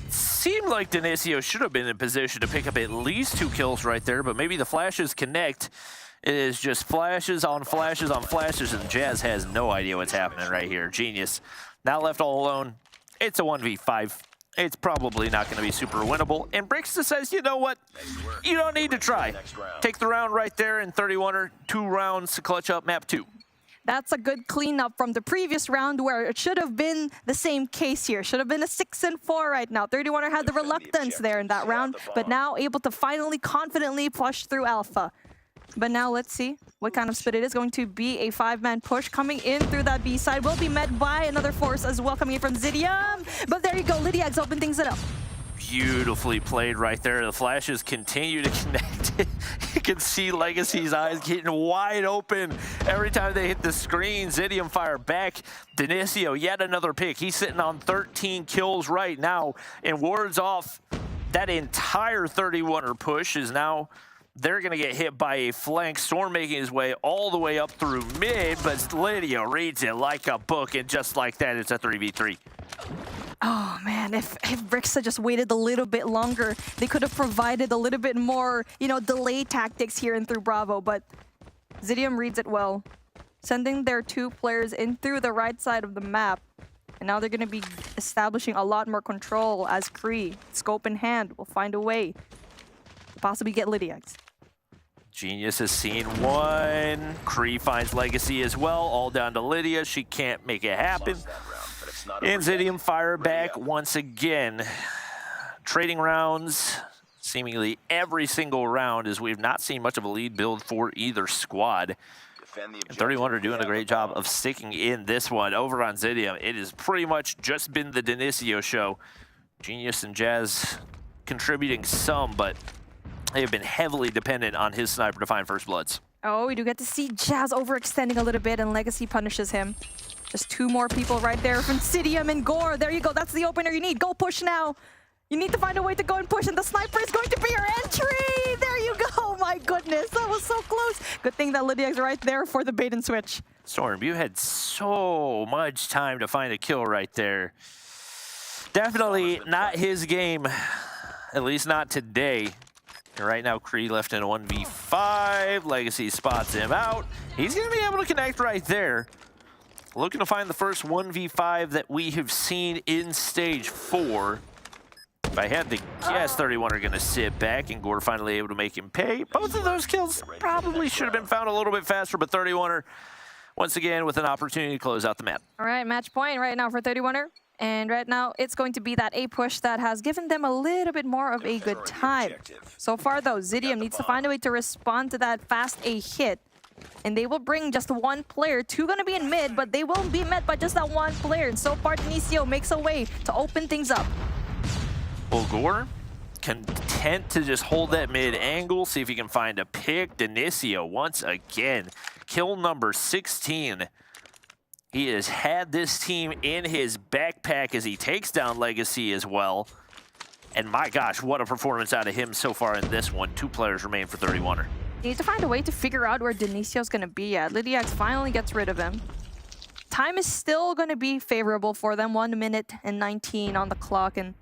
Seemed like Denisio should have been in position to pick up at least 2 kills right there, but maybe the flashes connect. It is just flashes on flashes on flashes, and Jazz has no idea what's happening right here. Genius. Now left all alone. It's a 1v5. It's probably not going to be super winnable. And Brixta says, you know what? You don't need to try. Take the round right there, and 31er, 2 rounds to clutch up map 2. That's a good cleanup from the previous round where it should have been the same case here. Should have been a 6-4 right now. 31er had the reluctance there in that round, but now able to finally confidently push through Alpha. But now let's see what kind of split it is. Going to be a 5-man push coming in through that B side. Will be met by another force as well coming in from Zidium. But there you go, Lydiax open things it up. Beautifully played right there. The flashes continue to connect. You can see Legacy's eyes getting wide open every time they hit the screen. Zidium fire back. Denisio, yet another pick. He's sitting on 13 kills right now and wards off that entire 31er push. Is now they're going to get hit by a flank. Storm making his way all the way up through mid, but Lydia reads it like a book, and just like that, it's a 3v3. Oh man, if Brixta just waited a little bit longer, they could have provided a little bit more, delay tactics here and through Bravo, but Zidium reads it well. Sending their 2 players in through the right side of the map. And now they're going to be establishing a lot more control as Kree, scope in hand, will find a way to possibly get Lydiax. Genius has seen 1. Kree finds Legacy as well, all down to Lydia. She can't make it happen. And Zidium fire back once again. Trading rounds seemingly every single round, as we've not seen much of a lead build for either squad. And 31 are doing a great job of sticking in this one. Over on Zidium, it has pretty much just been the Denisio show. Genius and Jazz contributing some, but they have been heavily dependent on his sniper to find first bloods. Oh, we do get to see Jazz overextending a little bit, and Legacy punishes him. Just 2 more people right there from Zidium and Gore. There you go. That's the opener you need. Go push now. You need to find a way to go and push, and the sniper is going to be your entry. There you go. My goodness, that was so close. Good thing that Lydia's right there for the bait and switch. Storm, you had so much time to find a kill right there. Definitely not his game, at least not today. And right now, Kree left in a 1v5. Legacy spots him out. He's going to be able to connect right there. Looking to find the first 1v5 that we have seen in stage 4. If I had to guess, 31 are going to sit back, and Gore finally able to make him pay. Both of those kills probably should have been found a little bit faster, but 31 are once again with an opportunity to close out the map. All right, match point right now for 31er. And right now, it's going to be that A push that has given them a little bit more of a good time. So far, though, Zidium needs to find a way to respond to that fast A hit. And they will bring just one player. 2 going to be in mid, but they won't be met by just that one player. And so far, Denisio makes a way to open things up. Well, Gore content to just hold that mid angle, see if he can find a pick. Denisio, once again, kill number 16. He has had this team in his backpack as he takes down Legacy as well. And my gosh, what a performance out of him so far in this one. 2 players remain for 31er. They need to find a way to figure out where Denisio's going to be at. Lydiax finally gets rid of him. Time is still going to be favorable for them. 1 minute and 19 on the clock. And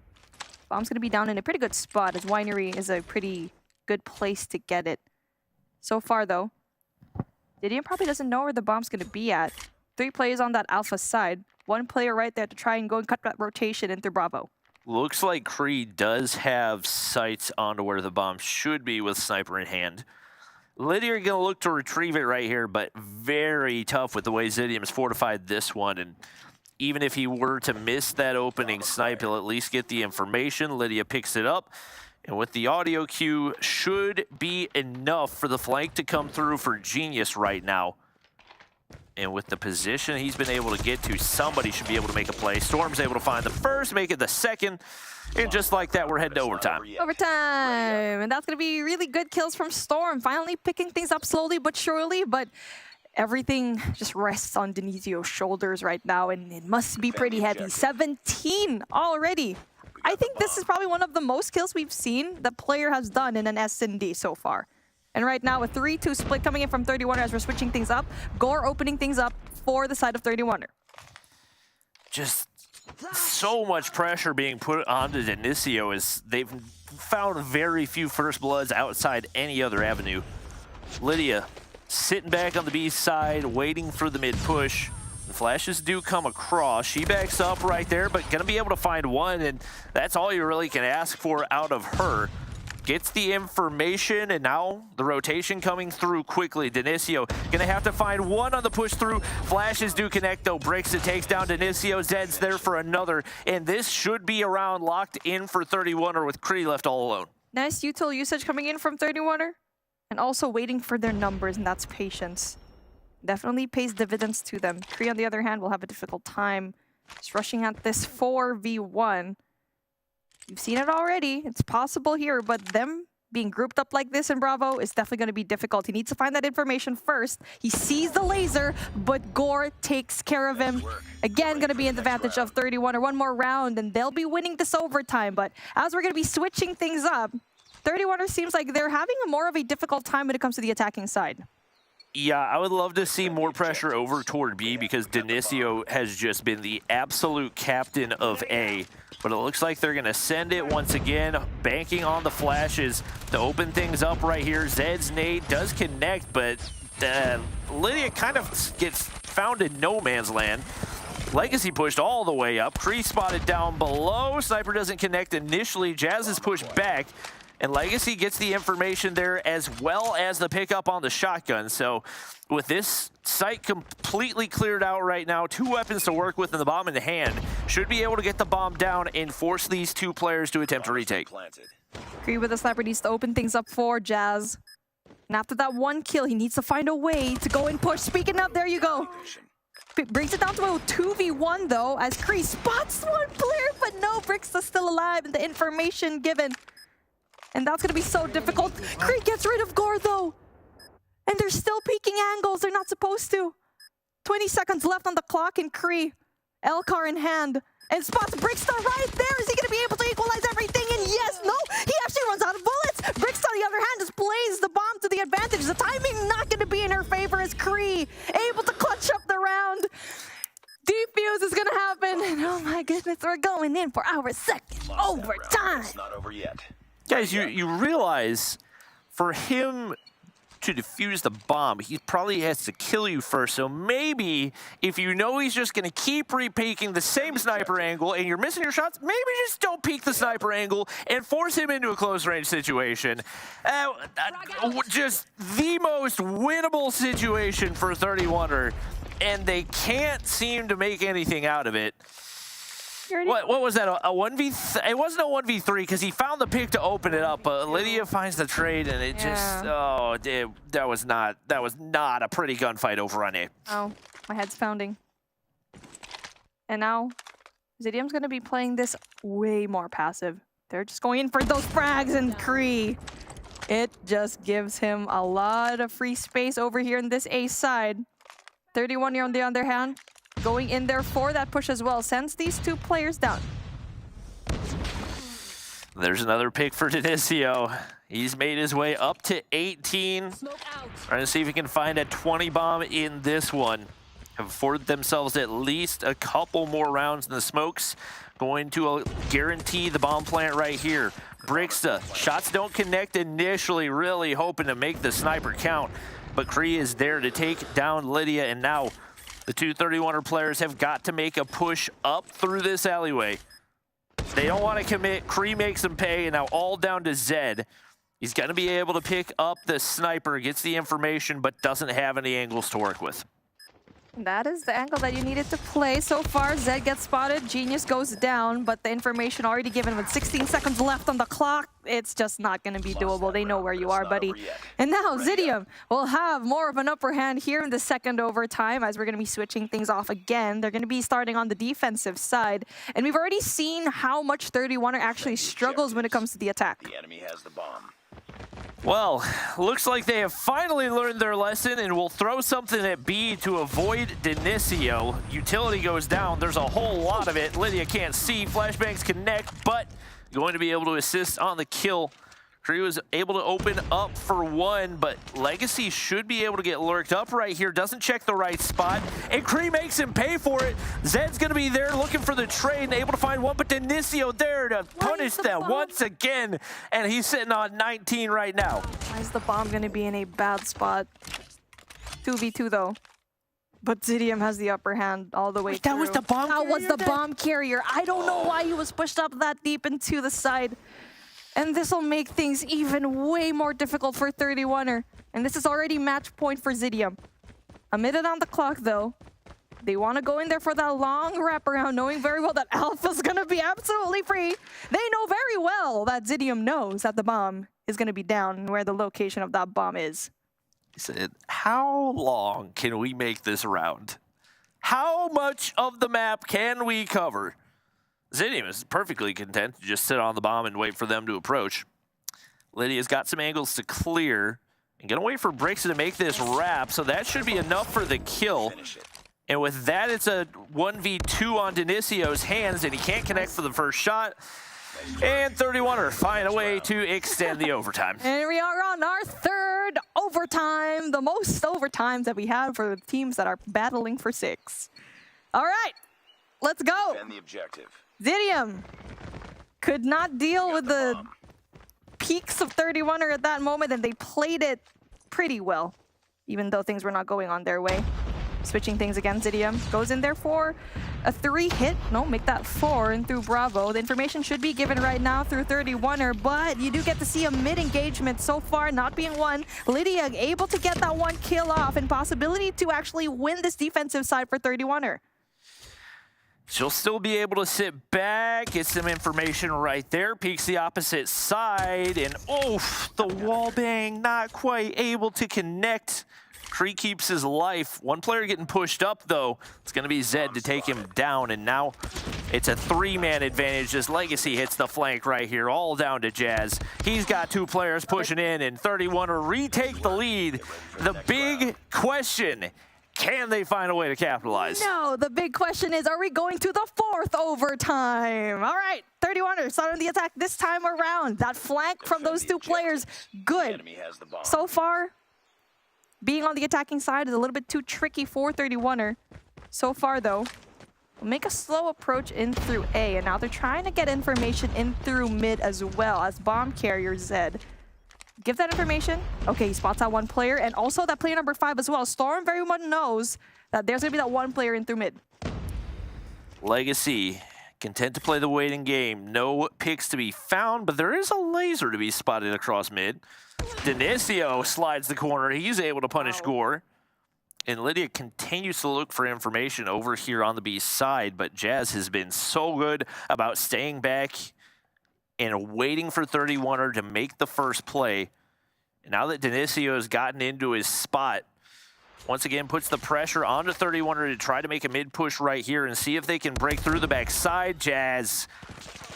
Bomb's going to be down in a pretty good spot as Winery is a pretty good place to get it. So far, though, Zidium probably doesn't know where the bomb's going to be at. 3 players on that Alpha side. 1 player right there to try and go and cut that rotation into Bravo. Looks like Kree does have sights onto where the bomb should be with sniper in hand. Lydia are going to look to retrieve it right here, but very tough with the way Zidium has fortified this one. And even if he were to miss that opening snipe, he'll at least get the information. Lydia picks it up. And with the audio cue, should be enough for the flank to come through for Genius right now. And with the position he's been able to get to, somebody should be able to make a play. Storm's able to find the first, make it the second. And just like that, we're heading to overtime. Overtime! And that's going to be really good kills from Storm. Finally picking things up slowly but surely. But everything just rests on Denisio's shoulders right now. And it must be pretty heavy. 17 already. I think this is probably one of the most kills we've seen the player has done in an S&D so far. And right now, a 3-2 split coming in from 31er as we're switching things up. Gore opening things up for the side of 31er. Just so much pressure being put onto Denisio as they've found very few first bloods outside any other avenue. Lydia sitting back on the B side, waiting for the mid push. The flashes do come across. She backs up right there, but gonna be able to find one, and that's all you really can ask for out of her. Gets the information, and now the rotation coming through quickly. Denisio gonna have to find one on the push through. Flashes do connect though. Breaks it, takes down Denisio. Zed's there for another, and this should be a round locked in for 31er with Kree left all alone. Nice util usage coming in from 31er, and also waiting for their numbers, and that's patience. Definitely pays dividends to them. Kree, on the other hand, will have a difficult time just rushing at this 4v1. You've seen it already. It's possible here, but them being grouped up like this in Bravo is definitely going to be difficult. He needs to find that information first. He sees the laser, but Gore takes care of him. Again, going to be in the advantage of 31 or one more round, and they'll be winning this overtime. But as we're going to be switching things up, 31er seems like they're having more of a difficult time when it comes to the attacking side. Yeah, I would love to see more pressure over toward B because Denisio has just been the absolute captain of A. But it looks like they're going to send it once again, banking on the flashes to open things up right here. Zed's nade does connect, but Lydia kind of gets found in no man's land. Legacy pushed all the way up. Kree spotted down below. Sniper doesn't connect initially. Jazz is pushed back. And Legacy gets the information there as well as the pickup on the shotgun. So with this site completely cleared out right now, 2 weapons to work with and the bomb in the hand, should be able to get the bomb down and force these 2 players to attempt to retake. Kree with the sniper needs to open things up for Jazz. And after that 1 kill, he needs to find a way to go and push. Speaking of, there you go. Brings it down to a 2v1 though, as Kree spots 1 player, but no, Bricksta's still alive and the information given. And that's going to be so difficult. Kree gets rid of Gore, though. And they're still peeking angles. They're not supposed to. 20 seconds left on the clock, and Kree, Elcar in hand, and spots Brickstar right there. Is he going to be able to equalize everything? And yes, no, he actually runs out of bullets. Brickstar, on the other hand, just plays the bomb to the advantage. The timing not going to be in her favor as Kree able to clutch up the round. Defuse is going to happen. And oh my goodness, we're going in for our second overtime. It's not over yet. Guys, you realize for him to defuse the bomb, he probably has to kill you first. So maybe if you know he's just going to keep repeaking the same sniper angle and you're missing your shots, maybe just don't peek the sniper angle and force him into a close range situation. Just the most winnable situation for 31er, and they can't seem to make anything out of it. What was that, a 1v3? It wasn't a 1v3 because he found the pick to open it up, but Lydia finds the trade, and it just, oh, dude, that was not a pretty gunfight over on A. Oh, my head's pounding. And now, Zidium's going to be playing this way more passive. They're just going in for those frags, and Kree, it just gives him a lot of free space over here in this A side. 31 on the other hand, going in there for that push as well, sends these two players down. There's another pick for Denisio. He's made his way up to 18. Trying to see if he can find a 20 bomb in this one. Have afforded themselves at least a couple more rounds in the smokes. Going to guarantee the bomb plant right here. Brixta, shots don't connect initially, really hoping to make the sniper count. But Kree is there to take down Lydia, and now the two 31er players have got to make a push up through this alleyway. They don't want to commit. Kree makes them pay, and now all down to Zed. He's going to be able to pick up the sniper, gets the information, but doesn't have any angles to work with. That is the angle that you needed to play. So far, Zed gets spotted, Genius goes down, but the information already given with 16 seconds left on the clock, it's just not going to be doable. They know where you are, buddy. And now Zidium will have more of an upper hand here in the second overtime, as we're going to be switching things off again. They're going to be starting on the defensive side, and we've already seen how much 31er actually struggles when it comes to the attack. The enemy has the bomb. Well, looks like they have finally learned their lesson and will throw something at B to avoid Denisio. Utility goes down. There's a whole lot of it. Lydia can't see. Flashbangs connect, but going to be able to assist on the kill. Kree was able to open up for one, but Legacy should be able to get lurked up right here. Doesn't check the right spot, and Kree makes him pay for it. Zed's going to be there looking for the trade and able to find one, but Denisio there to punish them once again, and he's sitting on 19 right now. Why is the bomb going to be in a bad spot? 2v2 though. But Zidium has the upper hand all the way through. That was the bomb carrier? That was the bomb carrier. I don't know why he was pushed up that deep into the side. And this will make things even way more difficult for 31er. And this is already match point for Zidium. A minute on the clock, though. They want to go in there for that long wraparound, knowing very well that Alpha's going to be absolutely free. They know very well that Zidium knows that the bomb is going to be down and where the location of that bomb is. He said, how long can we make this round? How much of the map can we cover? Zidium is perfectly content to just sit on the bomb and wait for them to approach. Lydia's got some angles to clear and gonna wait for Brixta to make this wrap, so that should be enough for the kill. And with that, it's a 1v2 on Denisio's hands, and he can't connect for the first shot. And 31er find a way to extend the overtime. And we are on our third overtime, the most overtimes that we have for the teams that are battling for 6. All right, let's go. Defend the objective. Zidium could not deal with the peaks of 31er at that moment, and they played it pretty well, even though things were not going on their way. Switching things again, Zidium goes in there for a 3 hit. No, make that 4 and through Bravo. The information should be given right now through 31er, but you do get to see a mid-engagement so far, not being won. Lydia able to get that 1 kill off and possibility to actually win this defensive side for 31er. She'll still be able to sit back, get some information right there, peeks the opposite side, and oof, the wall bang, not quite able to connect. Kree keeps his life. One player getting pushed up, though. It's going to be Zed to take him down, and now it's a 3-man advantage as Legacy hits the flank right here, all down to Jazz. He's got 2 players pushing in, and 31er retake the lead. The big question, can they find a way to capitalize? No, the big question is, are we going to the 4th overtime? All right, 31er starting the attack this time around. That flank from those 2 players, good. So far, being on the attacking side is a little bit too tricky for 31er. So far, though, we'll make a slow approach in through A, and now they're trying to get information in through mid as well as bomb carrier Zed. give that information. Okay, he spots out one player, and also that player number 5 as well. Storm very much knows that there's going to be that one player in through mid. Legacy, content to play the waiting game. No picks to be found, but there is a laser to be spotted across mid. Dinicio slides the corner. He's able to punish Gore. And Lydia continues to look for information over here on the B side, but Jazz has been so good about staying back and waiting for 31er to make the first play. And now that Dinicio has gotten into his spot, once again puts the pressure onto 31er to try to make a mid push right here and see if they can break through the backside. Jazz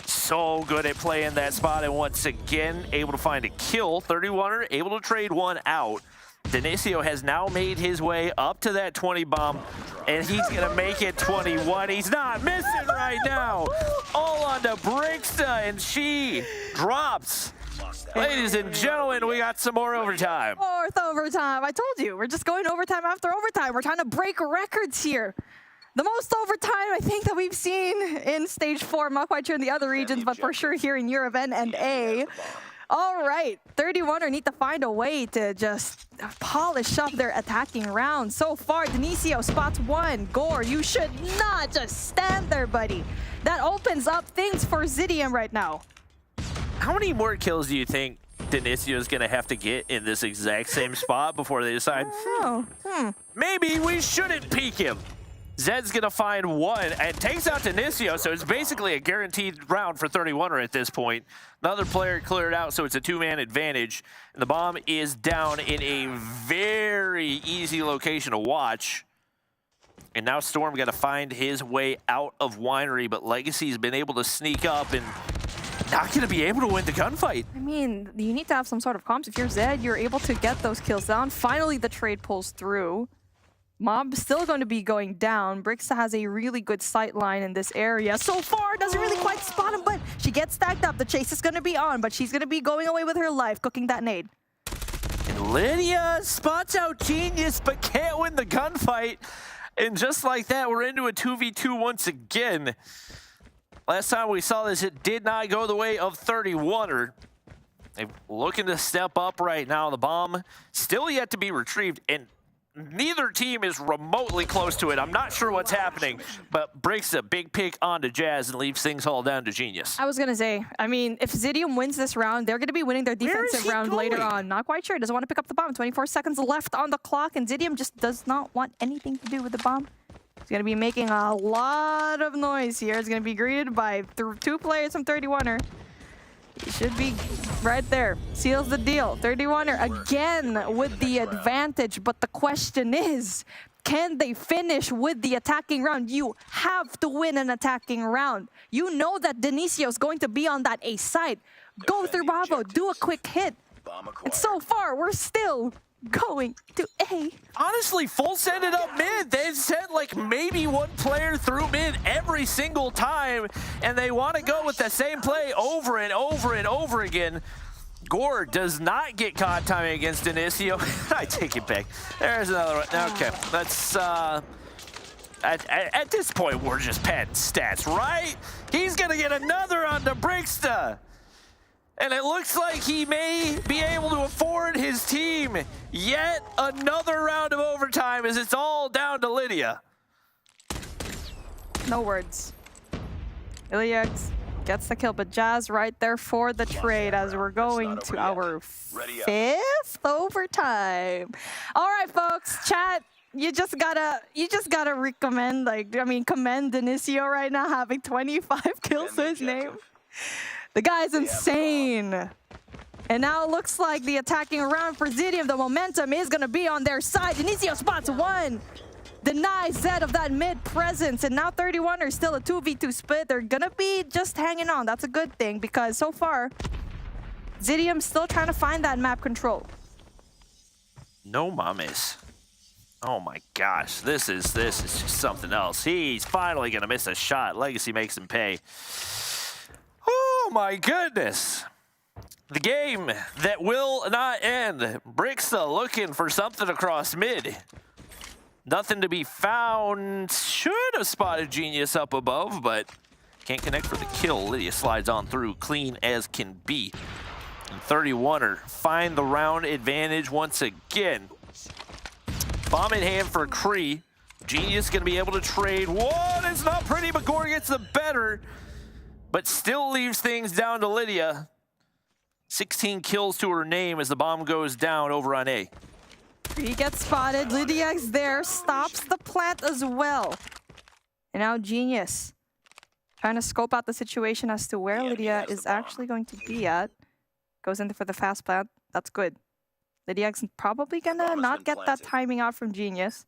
so good at playing that spot, and once again able to find a kill. 31er able to trade one out. Dinicio has now made his way up to that 20 bomb, and he's gonna make it 21. He's not missing right now. All onto Brixta, and she drops. Ladies and gentlemen, we got some more overtime. Fourth overtime. I told you, we're just going overtime after overtime. We're trying to break records here. The most overtime, I think, that we've seen in Stage 4. I'm not quite sure in the other regions, but for sure here in Europe and A. All right, 31er need to find a way to just polish up their attacking round. So far, Dinicio spots one. Gore, you should not just stand there, buddy. That opens up things for Zidium right now. How many more kills do you think Dinicio is going to have to get in this exact same spot before they decide, maybe we shouldn't peek him? Zed's going to find one and takes out Dinicio, so it's basically a guaranteed round for 31er at this point. Another player cleared out, so it's a two-man advantage. And the bomb is down in a very easy location to watch. And now Storm got to find his way out of Winery, but Legacy's been able to sneak up and not going to be able to win the gunfight. I mean, you need to have some sort of comms. If you're Zed, you're able to get those kills down. Finally, the trade pulls through. Mob still going to be going down. Brixta has a really good sight line in this area. So far, doesn't really quite spot him, but she gets stacked up. The chase is going to be on, but she's going to be going away with her life, cooking that nade. And Lydia spots out Genius, but can't win the gunfight. And just like that, we're into a 2v2 once again. Last time we saw this, it did not go the way of 31er. They're looking to step up right now. The bomb still yet to be retrieved, and neither team is remotely close to it. I'm not sure what's happening, but breaks a big pick onto Jazz and leaves things all down to Genius. I was going to say, I mean, if Zidium wins this round, they're going to be winning their defensive round later on. Not quite sure. Doesn't want to pick up the bomb. 24 seconds left on the clock, and Zidium just does not want anything to do with the bomb. He's going to be making a lot of noise here. He's going to be greeted by two players from 31er. He should be right there. Seals the deal. 31er again with the advantage, but the question is, can they finish with the attacking round? You have to win an attacking round. You know that Dinicio is going to be on that A side. Go through Bravo, do a quick hit. And so far, we're still going to A. Honestly, full send it up mid. They've sent like maybe one player through mid every single time, and they want to go with the same play over and over and over again. Gore does not get caught timing against Dinicio. I take it back. There's another one. Okay, let's at this point we're just padding stats, right? He's gonna get another on the Brixta. And it looks like he may be able to afford his team yet another round of overtime, as it's all down to Lydia. No words. Lydia gets the kill, but Jazz right there for the trade as we're going to our fifth overtime. All right, folks, chat. You just gotta recommend, commend Dinicio right now, having 25 kills to his name. The guy's insane. And now it looks like the attacking round for Zidium, the momentum is going to be on their side. Dinicio spots one. Denies Zed of that mid presence. And now 31 are still a 2v2 split. They're going to be just hanging on. That's a good thing, because so far, Zidium's still trying to find that map control. No mames. Oh my gosh, this is just something else. He's finally going to miss a shot. Legacy makes him pay. Oh my goodness. The game that will not end. Brixta looking for something across mid. Nothing to be found. Should have spotted Genius up above, but can't connect for the kill. Lydia slides on through, clean as can be. And 31er find the round advantage once again. Bomb in hand for Kree. Genius gonna be able to trade. Whoa, it's not pretty, but Gore gets the better, but still leaves things down to Lydia. 16 kills to her name as the bomb goes down over on A. He gets spotted. Lydia's there, stops the plant as well. And now Genius trying to scope out the situation as to where Lydia is actually going to be at. Goes in for the fast plant. That's good. Lydia's probably gonna not get that timing out from Genius.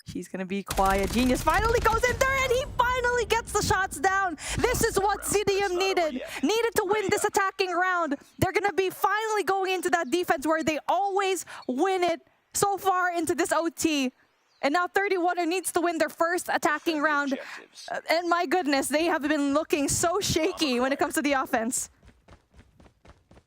She's gonna be quiet. Genius finally goes in there and he finally gets the shots down. This is what Zidium needed to win this attacking round. They're gonna be finally going into that defense where they always win it so far into this OT. And now 31er needs to win their first attacking round. And my goodness, they have been looking so shaky when it comes to the offense.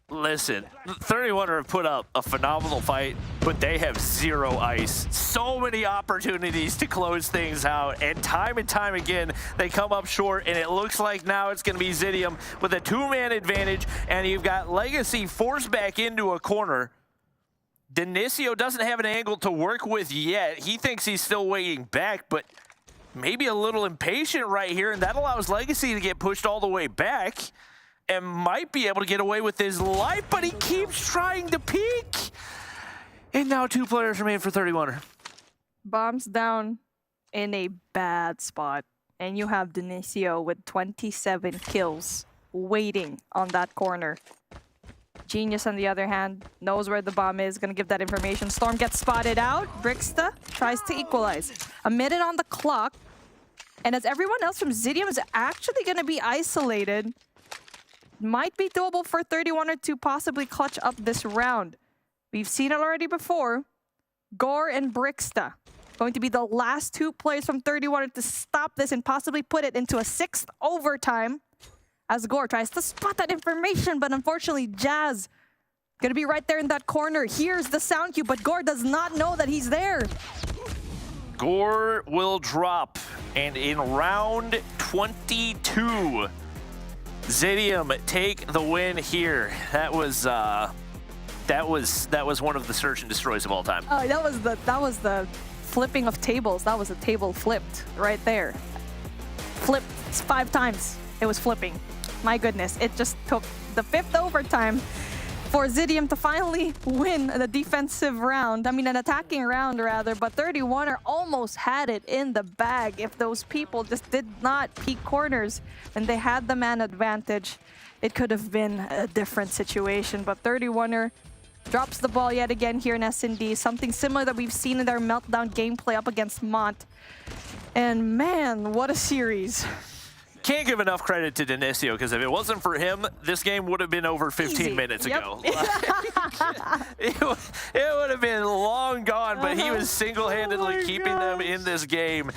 Listen, 31er have put up a phenomenal fight, but they have zero ice. So many opportunities to close things out, and time again, they come up short, and it looks like now it's going to be Zidium with a two-man advantage, and you've got Legacy forced back into a corner. Dinicio doesn't have an angle to work with yet. He thinks he's still waiting back, but maybe a little impatient right here, and that allows Legacy to get pushed all the way back and might be able to get away with his life, but he keeps trying to peek. And now two players remain for 31er. Bombs down in a bad spot. And you have Dinicio with 27 kills waiting on that corner. Genius, on the other hand, knows where the bomb is, gonna give that information. Storm gets spotted out. Brixta tries to equalize. A minute on the clock. And as everyone else from Zidium is actually gonna be isolated, might be doable for 31er to possibly clutch up this round. We've seen it already before. Gore and Brixta going to be the last two players from 31er to stop this and possibly put it into a 6th overtime as Gore tries to spot that information, but unfortunately Jazz gonna be right there in that corner. Here's the sound cue, but Gore does not know that he's there. Gore will drop, and in round 22, Zidium take the win here. That was one of the search and destroys of all time. Oh, that was the flipping of tables. That was a table flipped right there. Flipped 5 times. It was flipping. My goodness, it just took the 5th overtime for Zidium to finally win the defensive round. I mean, an attacking round, rather. But 31er almost had it in the bag if those people just did not peek corners and they had the man advantage. It could have been a different situation. But 31er drops the ball yet again here in S&D. Something similar that we've seen in their meltdown gameplay up against Mont. And man, what a series. Can't give enough credit to Dinicio, because if it wasn't for him, this game would have been over 15 minutes ago. It would have been long gone, but he was single-handedly keeping them in this game.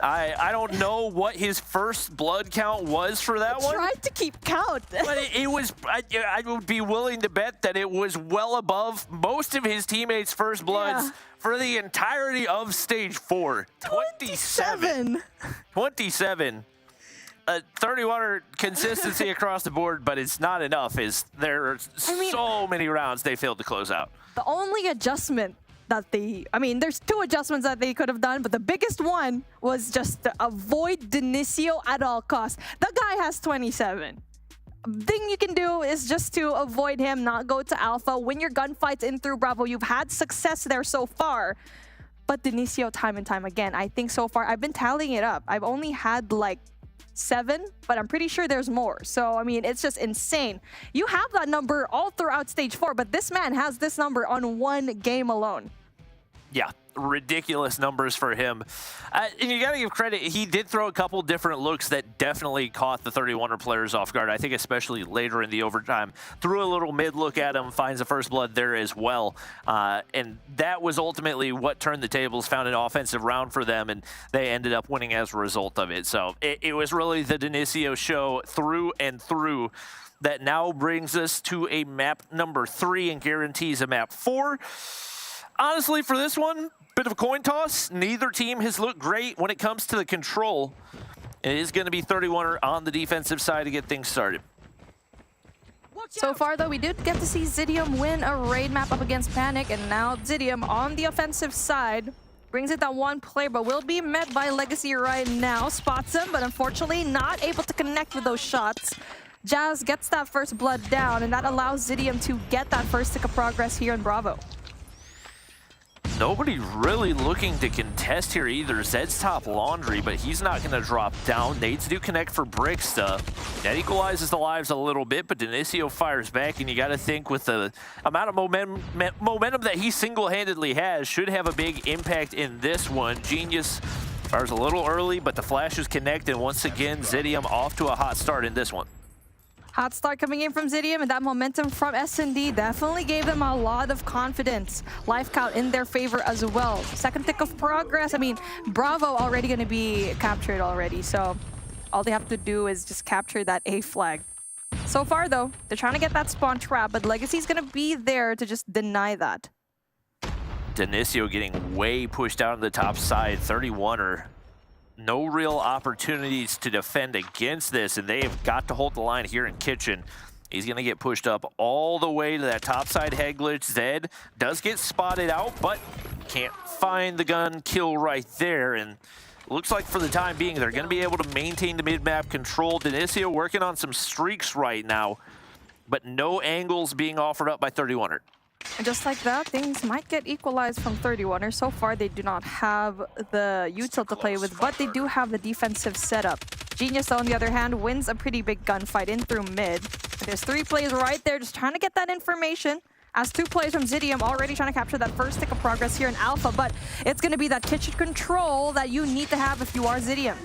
I don't know what his first blood count was for that one. Tried to keep count. But it was, I would be willing to bet that it was well above most of his teammates' first bloods for the entirety of stage 4. 27. 27. 31er consistency across the board, but it's not enough. There are so many rounds they failed to close out. The only adjustment that there's 2 adjustments that they could have done, but the biggest one was just to avoid Dinicio at all costs. The guy has 27. Thing you can do is just to avoid him, not go to Alpha, win your gunfights in through Bravo. You've had success there so far. But Dinicio, time and time again, I think so far, I've been tallying it up. I've only had like 7, but I'm pretty sure there's more. So, I mean, it's just insane. You have that number all throughout stage 4, but this man has this number on 1 game alone. Yeah, ridiculous numbers for him. And you got to give credit, he did throw a couple different looks that definitely caught the 31er players off guard. I think especially later in the overtime. Threw a little mid look at him, finds the first blood there as well. And that was ultimately what turned the tables, found an offensive round for them, and they ended up winning as a result of it. So it was really the Dinicio show through and through that now brings us to a map number 3 and guarantees a map 4. Honestly, for this one, bit of a coin toss. Neither team has looked great when it comes to the control. It is going to be 31er on the defensive side to get things started. So far, though, we did get to see Zidium win a raid map up against Panic, and now Zidium on the offensive side brings it that one player, but will be met by Legacy right now. Spots him, but unfortunately not able to connect with those shots. Jazz gets that first blood down, and that allows Zidium to get that first tick of progress here in Bravo. Nobody really looking to contest here either. Zed's top laundry, but he's not going to drop down. Nades do connect for Bricksta. That equalizes the lives a little bit, but Denisio fires back, and you got to think with the amount of momentum that he single-handedly has, should have a big impact in this one. Genius fires a little early, but the flashes connect, and once again, Zidium off to a hot start in this one. Hot start coming in from Zidium, and that momentum from S&D definitely gave them a lot of confidence. Life count in their favor as well. Second tick of progress. I mean, Bravo already going to be captured already, so all they have to do is just capture that A flag. So far, though, they're trying to get that spawn trap, but Legacy's going to be there to just deny that. Denisio getting way pushed out on the top side. 31er. No real opportunities to defend against this, and they've got to hold the line here in Kitchen. He's going to get pushed up all the way to that topside head glitch. Zed does get spotted out, but can't find the gun kill right there. And looks like for the time being, they're going to be able to maintain the mid-map control. Denisio working on some streaks right now, but no angles being offered up by 31er. And just like that, things might get equalized from 31er. So far, they do not have the util to play with, but they do have the defensive setup. Genius, on the other hand, wins a pretty big gunfight in through mid. And there's 3 players right there just trying to get that information. As 2 players from Zidium already trying to capture that first tick of progress here in Alpha, but it's going to be that kitchen control that you need to have if you are Zidium.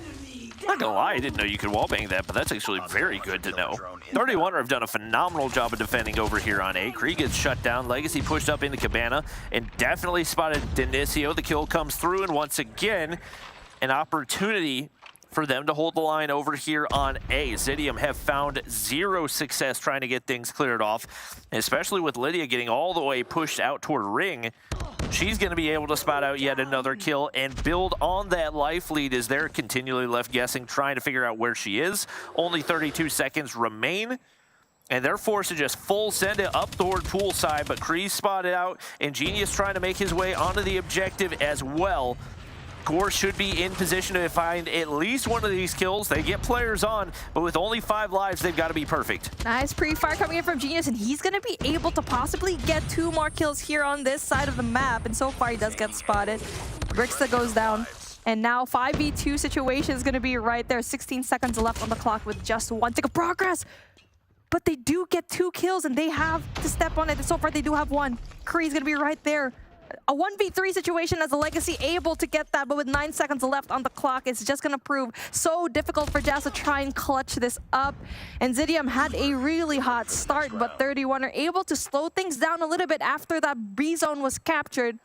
Not gonna lie, I didn't know you could wallbang that, but that's actually very good to know. 31er have done a phenomenal job of defending over here on A. Kree gets shut down, Legacy pushed up into Cabana, and definitely spotted Denisio. The kill comes through, and once again, an opportunity for them to hold the line over here on A. Zidium have found 0 success trying to get things cleared off, especially with Lydia getting all the way pushed out toward Ring. She's going to be able to spot out yet another kill and build on that life lead as they're continually left guessing, trying to figure out where she is. Only 32 seconds remain, and they're forced to just full send it up toward poolside, but Kree's spotted out, and Genius trying to make his way onto the objective as well. Gore should be in position to find at least one of these kills. They get players on, but with only 5 lives, they've got to be perfect. Nice pre-fire coming in from Genius, and he's going to be able to possibly get 2 more kills here on this side of the map. And so far, he does get spotted. Bricksta goes down. And now 5v2 situation is going to be right there. 16 seconds left on the clock with just 1 tick of progress. But they do get 2 kills, and they have to step on it. So far, they do have 1. Kree's going to be right there. A 1v3 situation as the Legacy able to get that, but with 9 seconds left on the clock, it's just going to prove so difficult for Jazz to try and clutch this up. And Zidium had a really hot start, but 31 are able to slow things down a little bit after that B zone was captured.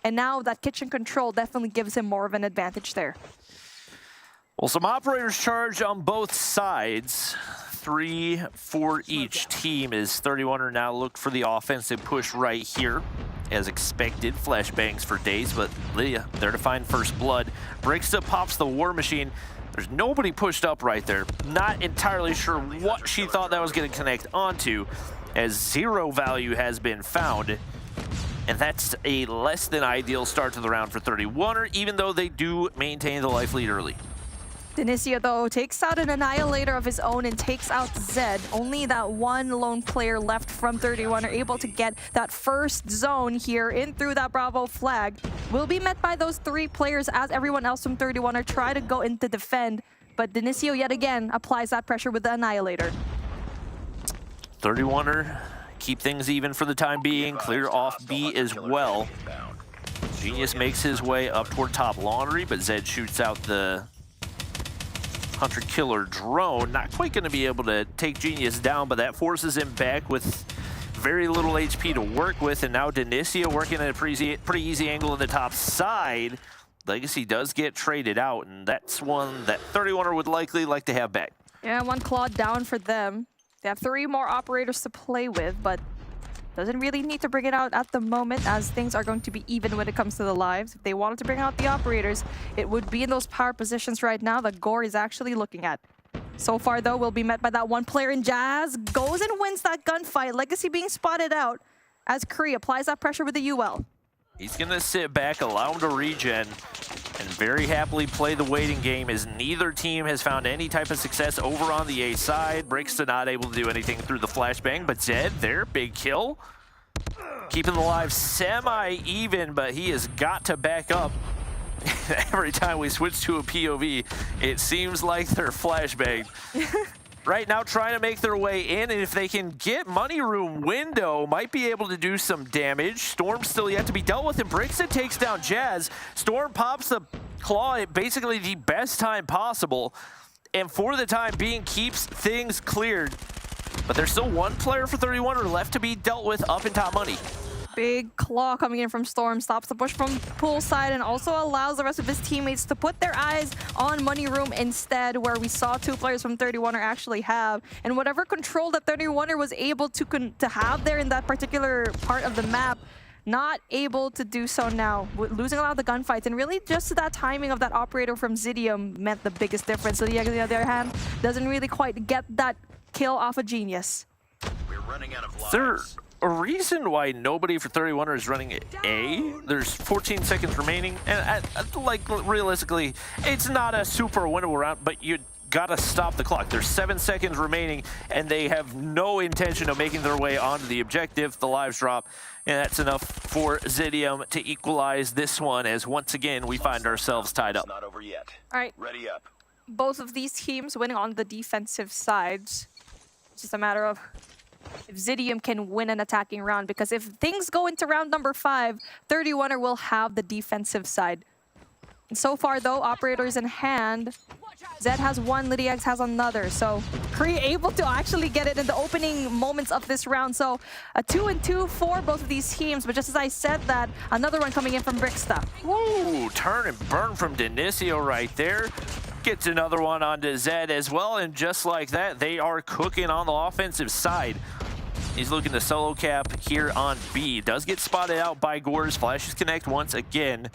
And now that kitchen control definitely gives him more of an advantage there. Well, some operators charge on both sides. 3 for each team as 31er now look for the offensive push right here. As expected, flashbangs for days, but Lydia there to find first blood. Bricksta pops the war machine. There's nobody pushed up right there. Not entirely sure what she thought that was going to connect onto, as 0 value has been found. And that's a less than ideal start to the round for 31er, even though they do maintain the life lead early. Denisio, though, takes out an Annihilator of his own and takes out Zed. Only that 1 lone player left from 31 are able to get that first zone here in through that Bravo flag. Will be met by those 3 players as everyone else from 31 are try to go in to defend. But Denisio, yet again, applies that pressure with the Annihilator. 31er keep things even for the time being. Clear off B as well. Genius makes his way up toward top laundry, but Zed shoots out the Hunter-Killer drone. Not quite going to be able to take Genius down, but that forces him back with very little HP to work with. And now Denisio working at a pretty easy angle in the top side. Legacy does get traded out, and that's one that 31er would likely like to have back. Yeah, 1 claw down for them. They have 3 more operators to play with, but doesn't really need to bring it out at the moment, as things are going to be even when it comes to the lives. If they wanted to bring out the operators, it would be in those power positions right now that Gore is actually looking at. So far, though, we'll be met by that one player in Jazz. Goes and wins that gunfight. Legacy being spotted out as Kree applies that pressure with the UL. He's going to sit back, allow him to regen, and very happily play the waiting game as neither team has found any type of success over on the A side. Brixton not able to do anything through the flashbang, but Zed, their big kill. Keeping the lives semi-even, but he has got to back up. Every time we switch to a POV, it seems like they're flashbanged. Right now trying to make their way in, and if they can get money room window, might be able to do some damage. Storm still yet to be dealt with, and Brixton takes down Jazz. Storm pops the claw at basically the best time possible, and for the time being keeps things cleared. But there's still one player for 31er left to be dealt with up in top money. Big claw coming in from Storm, stops the push from poolside, and also allows the rest of his teammates to put their eyes on Money Room instead, where we saw two players from 31er actually have. And whatever control that 31er was able to have there in that particular part of the map, not able to do so now, losing a lot of the gunfights. And really just that timing of that operator from Zidium meant the biggest difference. So on the other hand, doesn't really quite get that kill off a Genius. We're running out of lives. There's a reason why nobody for 31er is running A. There's 14 seconds remaining, and like realistically, it's not a super winnable round, but you gotta stop the clock. There's 7 seconds remaining, and they have no intention of making their way onto the objective. The lives drop, and that's enough for Zidium to equalize this one, as once again we find ourselves tied up. It's not over yet. All right, Ready up. both of these teams winning on the defensive sides. It's just a matter of if Zidium can win an attacking round, because if things go into round number 5, 31er will have the defensive side. And so far, though, operators in hand. Zed has one, Lydiax has another. So Kree able to actually get it in the opening moments of this round. So a 2-2 for both of these teams. But just as I said that, another one coming in from Brixton. Woo! Turn and burn from Denisio right there. Gets another one onto Zed as well, and just like that, they are cooking on the offensive side. He's looking to solo cap here on B. Does get spotted out by Gores. Flashes connect once again.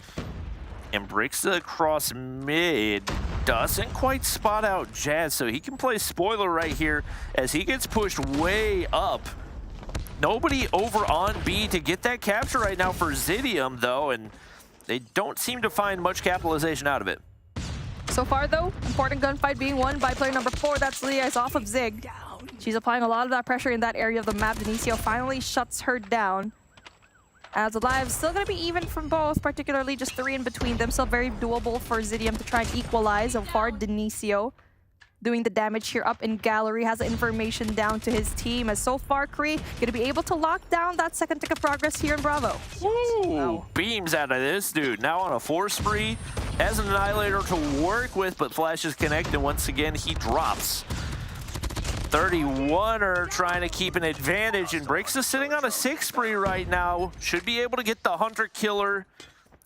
And breaks across mid. Doesn't quite spot out Jazz, so he can play spoiler right here as he gets pushed way up. Nobody over on B to get that capture right now for Zidium, though, and they don't seem to find much capitalization out of it. So far, though, important gunfight being won by player number 4. That's Lydiax off of Zig. She's applying a lot of that pressure in that area of the map. Denisio finally shuts her down. As the lives still going to be even from both, particularly just 3 in between them. So very doable for Zidium to try and equalize. So far, Denisio doing the damage here up in gallery, has the information down to his team. As so far, Kree going to be able to lock down that second tick of progress here in Bravo. Ooh, beams out of this dude. Now on a 4 spree. Has an Annihilator to work with, but flashes connect, and once again, he drops. 31er trying to keep an advantage, and Breaks is sitting on a 6 spree right now. Should be able to get the Hunter Killer,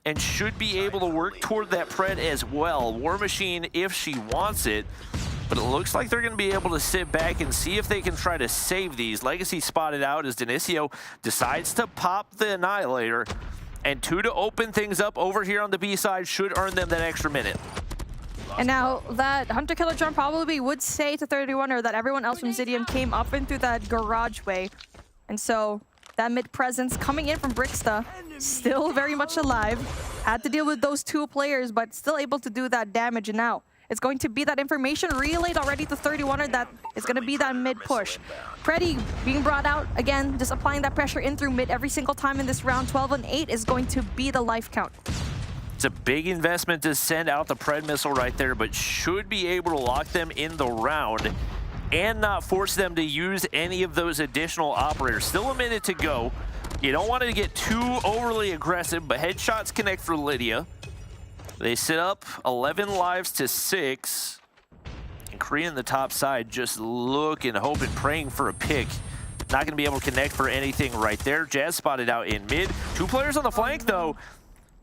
and should be able to work toward that Pred as well. War Machine if she wants it, but it looks like they're going to be able to sit back and see if they can try to save these. Legacy spotted out as Denisio decides to pop the Annihilator, and 2 to open things up over here on the B side should earn them that extra minute. And now that Hunter Killer Drum probably would say to 31er that everyone else from Zidium came up into that garage way. And so that mid presence coming in from Brixton, still very much alive. Had to deal with those 2 players, but still able to do that damage. And now it's going to be that information relayed already to 31er that is going to be that mid push. Preddy being brought out again, just applying that pressure in through mid every single time in this round. 12 and 8 is going to be the life count. It's a big investment to send out the Pred missile right there, but should be able to lock them in the round and not force them to use any of those additional operators. Still a minute to go. You don't want to get too overly aggressive, but headshots connect for Lydia. They sit up 11 lives to 6. And Kree in the top side just looking, hoping, praying for a pick. Not going to be able to connect for anything right there. Jazz spotted out in mid. 2 players on the flank, though.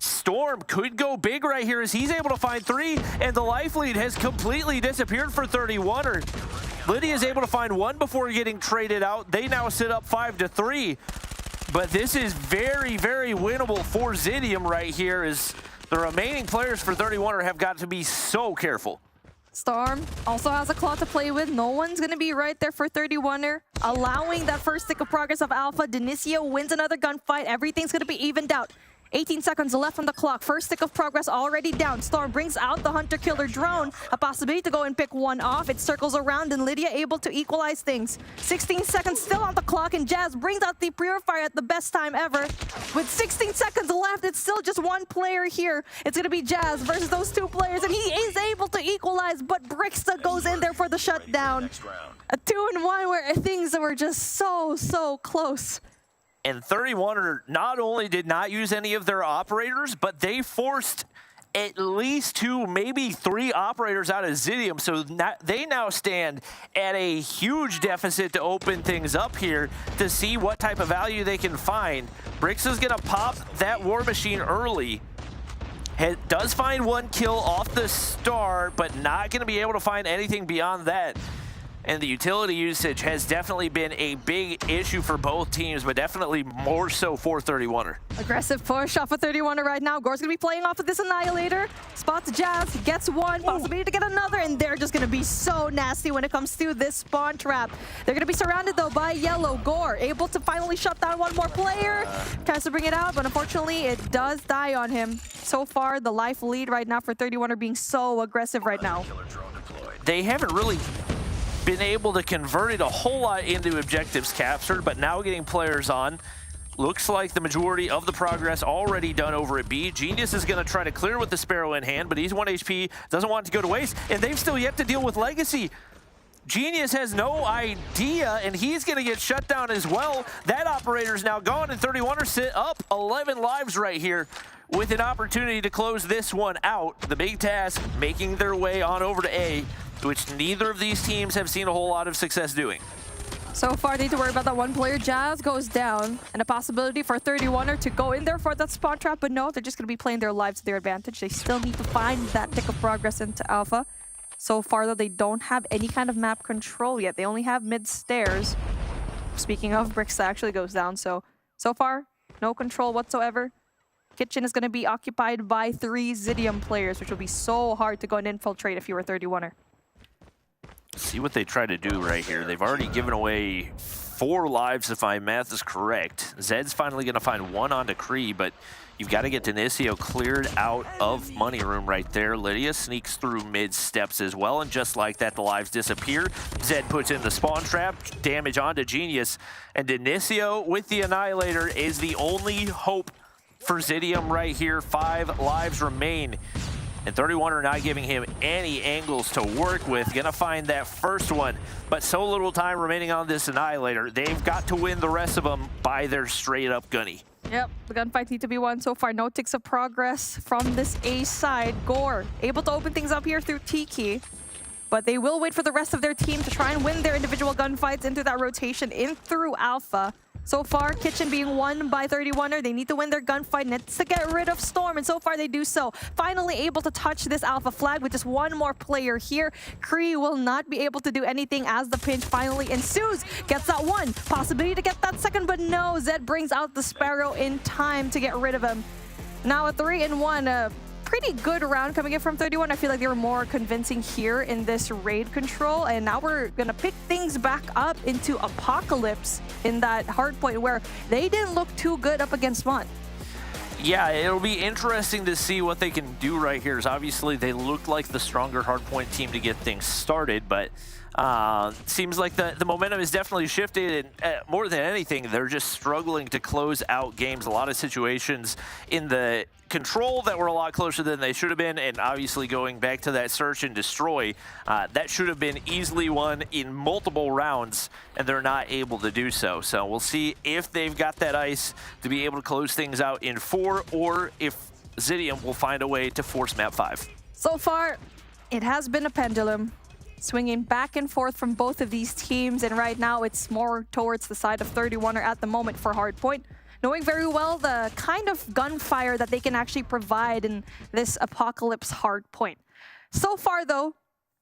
Storm could go big right here as he's able to find 3, and the life lead has completely disappeared for 31er. Lydia is able to find 1 before getting traded out. They now sit up 5-3. But this is very, very winnable for Zidium right here, as the remaining players for 31er have got to be so careful. Storm also has a claw to play with. No one's going to be right there for 31er, allowing that first stick of progress of Alpha. Dinicio wins another gunfight. Everything's going to be evened out. 18 seconds left on the clock. First stick of progress already down. Storm brings out the hunter-killer drone. A possibility to go and pick one off. It circles around and Lydia able to equalize things. 16 seconds still on the clock and Jazz brings out the purifier at the best time ever. With 16 seconds left, it's still just one player here. It's going to be Jazz versus those two players and he is able to equalize, but Brixa goes in there for the shutdown. A 2-1 where things were just so close. And 31er not only did not use any of their operators, but they forced at least 2, maybe 3 operators out of Zidium. So they now stand at a huge deficit to open things up here to see what type of value they can find. Brix is going to pop that War Machine early. Does find 1 kill off the start, but not going to be able to find anything beyond that. And the utility usage has definitely been a big issue for both teams, but definitely more so for 31er. Aggressive push off of 31er right now. Gore's going to be playing off of this Annihilator. Spots Jazz, gets one, possibility to get another, and they're just going to be so nasty when it comes to this spawn trap. They're going to be surrounded, though, by Yellow. Gore able to finally shut down one more player. Tries to bring it out, but unfortunately, it does die on him. So far, the life lead right now for 31er being so aggressive right now. They haven't really been able to convert it a whole lot into objectives captured, but now getting players on. Looks like the majority of the progress already done over at B. Genius is going to try to clear with the Sparrow in hand, but he's 1 HP, doesn't want it to go to waste, and they've still yet to deal with Legacy. Genius has no idea, and he's going to get shut down as well. That operator's now gone, and 31er sit up 11 lives right here with an opportunity to close this one out. The big task, making their way on over to A, which neither of these teams have seen a whole lot of success doing. So far, they need to worry about that one player. Jazz goes down, and a possibility for 31er to go in there for that spawn trap, but no, they're just going to be playing their lives to their advantage. They still need to find that tick of progress into Alpha. So far, though, they don't have any kind of map control yet. They only have mid-stairs. Speaking of, Brixa actually goes down, so far, no control whatsoever. Kitchen is going to be occupied by 3 Zidium players, which will be so hard to go and infiltrate if you were 31er. See what they try to do right here. They've already given away 4 lives, if my math is correct. Zed's finally going to find 1 onto Kree, but you've got to get Dinicio cleared out of money room right there. Lydia sneaks through mid steps as well, and just like that, the lives disappear. Zed puts in the spawn trap, damage onto Genius, and Dinicio with the Annihilator is the only hope for Zidium right here. 5 lives remain. And 31 are not giving him any angles to work with. Gonna find that first one, but so little time remaining on this Annihilator. They've got to win the rest of them by their straight-up gunny. Yep, the gunfights need to be won. So far, no ticks of progress from this A side. Gore able to open things up here through Tiki, but they will wait for the rest of their team to try and win their individual gunfights into that rotation in through Alpha. So far, Kitchen being won by 31er. They need to win their gunfight needs to get rid of Storm, and so far they do so. Finally able to touch this Alpha flag with just 1 more player here. Kree will not be able to do anything as the pinch finally ensues. Gets that 1. Possibility to get that second, but no. Zed brings out the Sparrow in time to get rid of him. Now a 3-1. Pretty good round coming in from 31. I feel like they were more convincing here in this raid control, and now we're gonna pick things back up into Apocalypse in that hard point where they didn't look too good up against Mont. Yeah, it'll be interesting to see what they can do right here. Obviously, they looked like the stronger hardpoint team to get things started, but seems like the momentum has definitely shifted, and more than anything, they're just struggling to close out games. A lot of situations in the control that were a lot closer than they should have been, and obviously going back to that search and destroy, that should have been easily won in multiple rounds, and they're not able to do so. So we'll see if they've got that ice to be able to close things out in 4, or if Zidium will find a way to force map 5. So far, it has been a pendulum, swinging back and forth from both of these teams, and right now it's more towards the side of 31er at the moment for hardpoint, knowing very well the kind of gunfire that they can actually provide in this Apocalypse hardpoint. So far, though,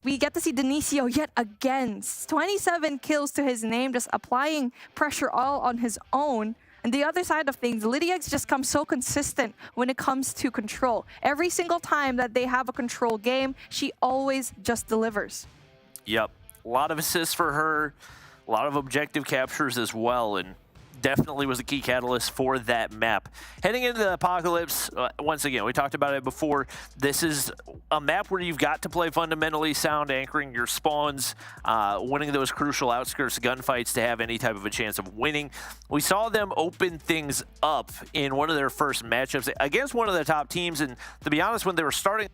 we get to see Dinicio yet again. 27 kills to his name, just applying pressure all on his own. And the other side of things, Lydia's just come so consistent when it comes to control. Every single time that they have a control game, she always just delivers. Yep. A lot of assists for her, a lot of objective captures as well, and definitely was a key catalyst for that map. Heading into the Apocalypse, once again, we talked about it before, this is a map where you've got to play fundamentally sound, anchoring your spawns, winning those crucial outskirts gunfights to have any type of a chance of winning. We saw them open things up in one of their first matchups against one of the top teams, and to be honest, when they were starting,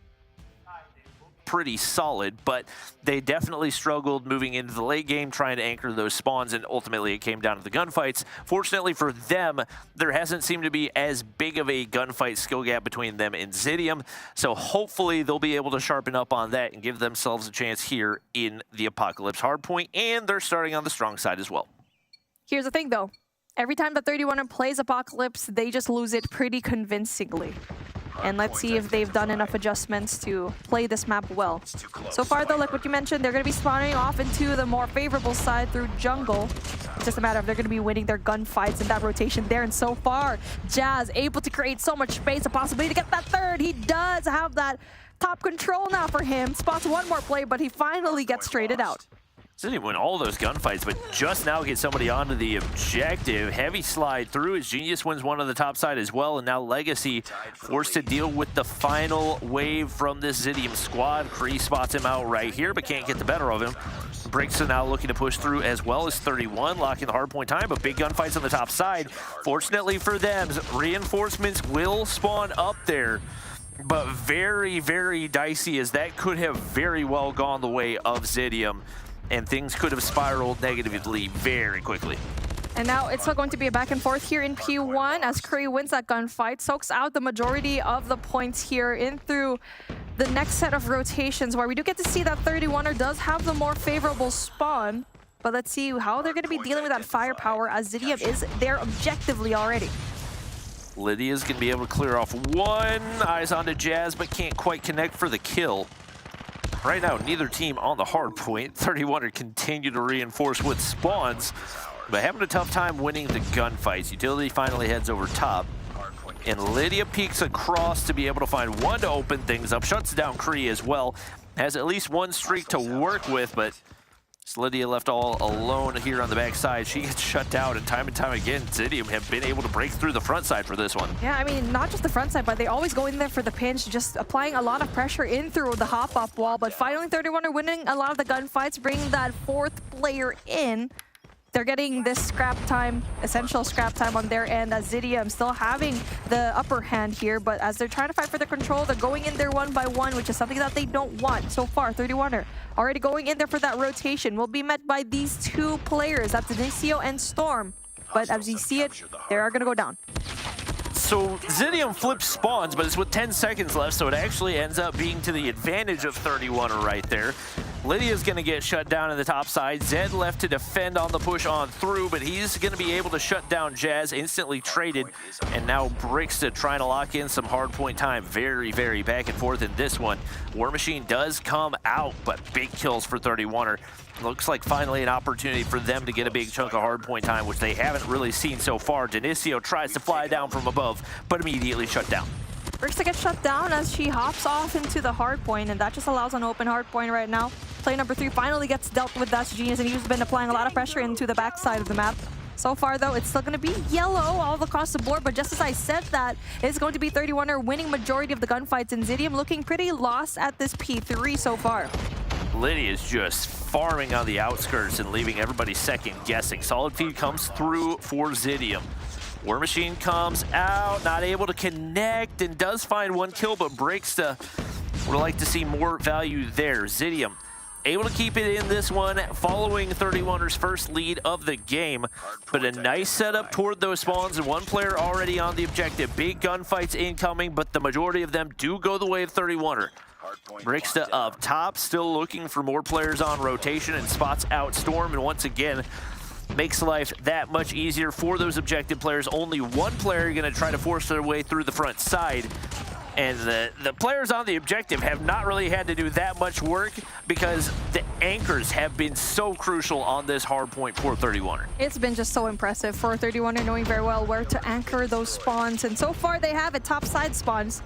pretty solid, but they definitely struggled moving into the late game trying to anchor those spawns, and ultimately it came down to the gunfights. Fortunately for them, there hasn't seemed to be as big of a gunfight skill gap between them and Zidium, so hopefully they'll be able to sharpen up on that and give themselves a chance here in the Apocalypse hardpoint, and they're starting on the strong side as well. Here's the thing though, every time the 31er plays Apocalypse, they just lose it pretty convincingly. And let's see if they've done enough adjustments to play this map well. So far though, like what you mentioned, they're going to be spawning off into the more favorable side through jungle. It's just a matter of they're going to be winning their gunfights in that rotation there. And so far, Jazz able to create so much space, a possibility to get that third. He does have that top control now for him. Spots one more play, but he finally gets traded out. Zidium win all those gunfights, but just now get somebody onto the objective. Heavy slide through as Genius wins one on the top side as well, and now Legacy forced to deal with the final wave from this Zidium squad. Kree spots him out right here, but can't get the better of him. Brickson now looking to push through as well as 31, locking the hardpoint time, but big gunfights on the top side. Fortunately for them, reinforcements will spawn up there, but very, very dicey, as that could have very well gone the way of Zidium, and things could have spiraled negatively very quickly. And now it's still going to be a back and forth here in P1 as Curry wins that gunfight, soaks out the majority of the points here in through the next set of rotations, where we do get to see that 31er does have the more favorable spawn. But let's see how they're going to be dealing with that firepower, as Zidium is there objectively already. Lydia's going to be able to clear off one. Eyes onto Jazz, but can't quite connect for the kill. Right now, neither team on the hard point. 31er continue to reinforce with spawns, but having a tough time winning the gunfights. Utility finally heads over top, and Lydia peeks across to be able to find one to open things up. Shuts down Kree as well. Has at least one streak to work with, but Lydia left all alone here on the backside. She gets shut down, and time again, Zidium have been able to break through the front side for this one. Yeah, I mean, not just the front side, but they always go in there for the pinch, just applying a lot of pressure in through the hop-up wall. But finally, 31 are winning a lot of the gunfights, bringing that fourth player in. They're getting this scrap time, essential scrap time on their end, as Zidium still having the upper hand here. But as they're trying to fight for the control, they're going in there one by one, which is something that they don't want so far. 31er already going in there for that rotation. Will be met by these two players, that's Inicio and Storm. But as you see it, they are going to go down. So Zidium flips spawns, but it's with 10 seconds left, so it actually ends up being to the advantage of 31er right there. Lydia's going to get shut down in the top side. Zed left to defend on the push on through, but he's going to be able to shut down Jazz, instantly traded, and now Bricksta trying to lock in some hard point time. Very, very back and forth in this one. War Machine does come out, but big kills for 31er. Looks like finally an opportunity for them to get a big chunk of hard point time, which they haven't really seen so far. Denicio tries to fly down from above, but immediately shut down. Bricksta gets shut down as she hops off into the hard point, and that just allows an open hard point right now. Play number 3 finally gets dealt with. That's Genius, and he's been applying a lot of pressure into the backside of the map. So far, though, it's still going to be yellow all across the board, but just as I said that, it's going to be 31er winning majority of the gunfights, and Zidium looking pretty lost at this P3 so far. Lydia's just farming on the outskirts and leaving everybody second guessing. Solid feed comes through for Zidium. War Machine comes out, not able to connect, and does find one kill, but Bricksta would like to see more value there. Zidium able to keep it in this one, following 31er's first lead of the game, but a nice setup toward those spawns, and one player already on the objective. Big gunfights incoming, but the majority of them do go the way of 31er. Bricksta up top, still looking for more players on rotation, and spots out Storm, and once again, makes life that much easier for those objective players. Only one player going to try to force their way through the front side. And the players on the objective have not really had to do that much work because the anchors have been so crucial on this hard point for 31er. It's been just so impressive for 31er knowing very well where to anchor those spawns. And so far they have it top side spawns.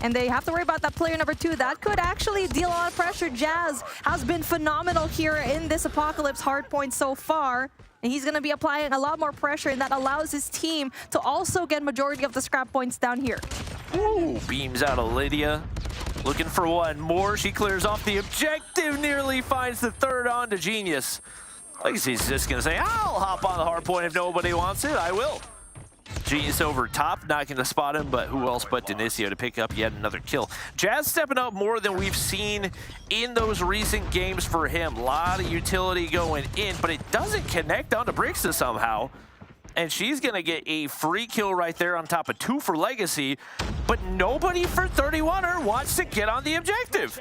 And they have to worry about that player number 2. That could actually deal a lot of pressure. Jazz has been phenomenal here in this Apocalypse hardpoint so far. And he's going to be applying a lot more pressure, and that allows his team to also get majority of the scrap points down here. Ooh, beams out of Lydia. Looking for one more. She clears off the objective, nearly finds the third on to Genius. Legacy's just going to say, I'll hop on the hardpoint if nobody wants it. I will. Genius over top, not going to spot him, but who else but Denicio to pick up yet another kill. Jazz stepping up more than we've seen in those recent games for him. A lot of utility going in, but it doesn't connect onto Brixta somehow. And she's going to get a free kill right there on top of 2 for Legacy, but nobody for 31er wants to get on the objective.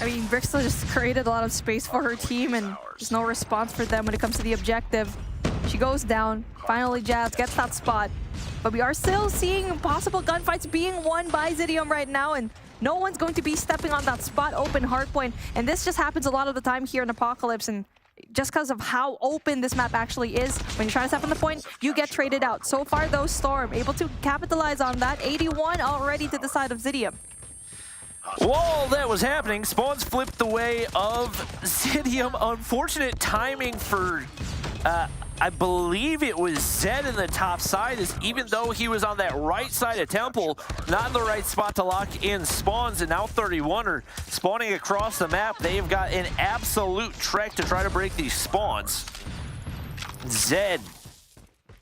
I mean, Brixta just created a lot of space for her team, and there's no response for them when it comes to the objective. She goes down. Finally, Jazz gets that spot. But we are still seeing possible gunfights being won by Zidium right now, and no one's going to be stepping on that spot open hardpoint. And this just happens a lot of the time here in Apocalypse, and just because of how open this map actually is, when you try to step on the point, you get traded out. So far, though, Storm able to capitalize on that. 81 already to the side of Zidium. While that was happening, spawns flipped the way of Zidium. Unfortunate timing for, I believe it was Zed in the top side, is even though he was on that right side of Temple, not in the right spot to lock in spawns, and now 31er spawning across the map. They've got an absolute trek to try to break these spawns. Zed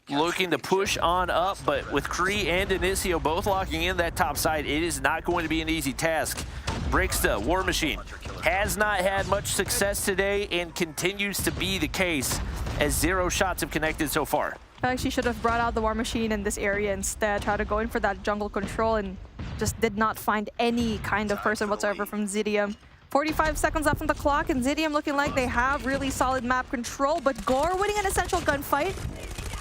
looking to push on up, but with Kree and Denicio both locking in that top side, it is not going to be an easy task. Brixta, War Machine, has not had much success today and continues to be the case as 0 shots have connected so far. I feel like she should have brought out the War Machine in this area instead, try to go in for that jungle control, and just did not find any kind of person whatsoever from Zidium. 45 seconds left on the clock, and Zidium looking like they have really solid map control, but Gore winning an essential gunfight.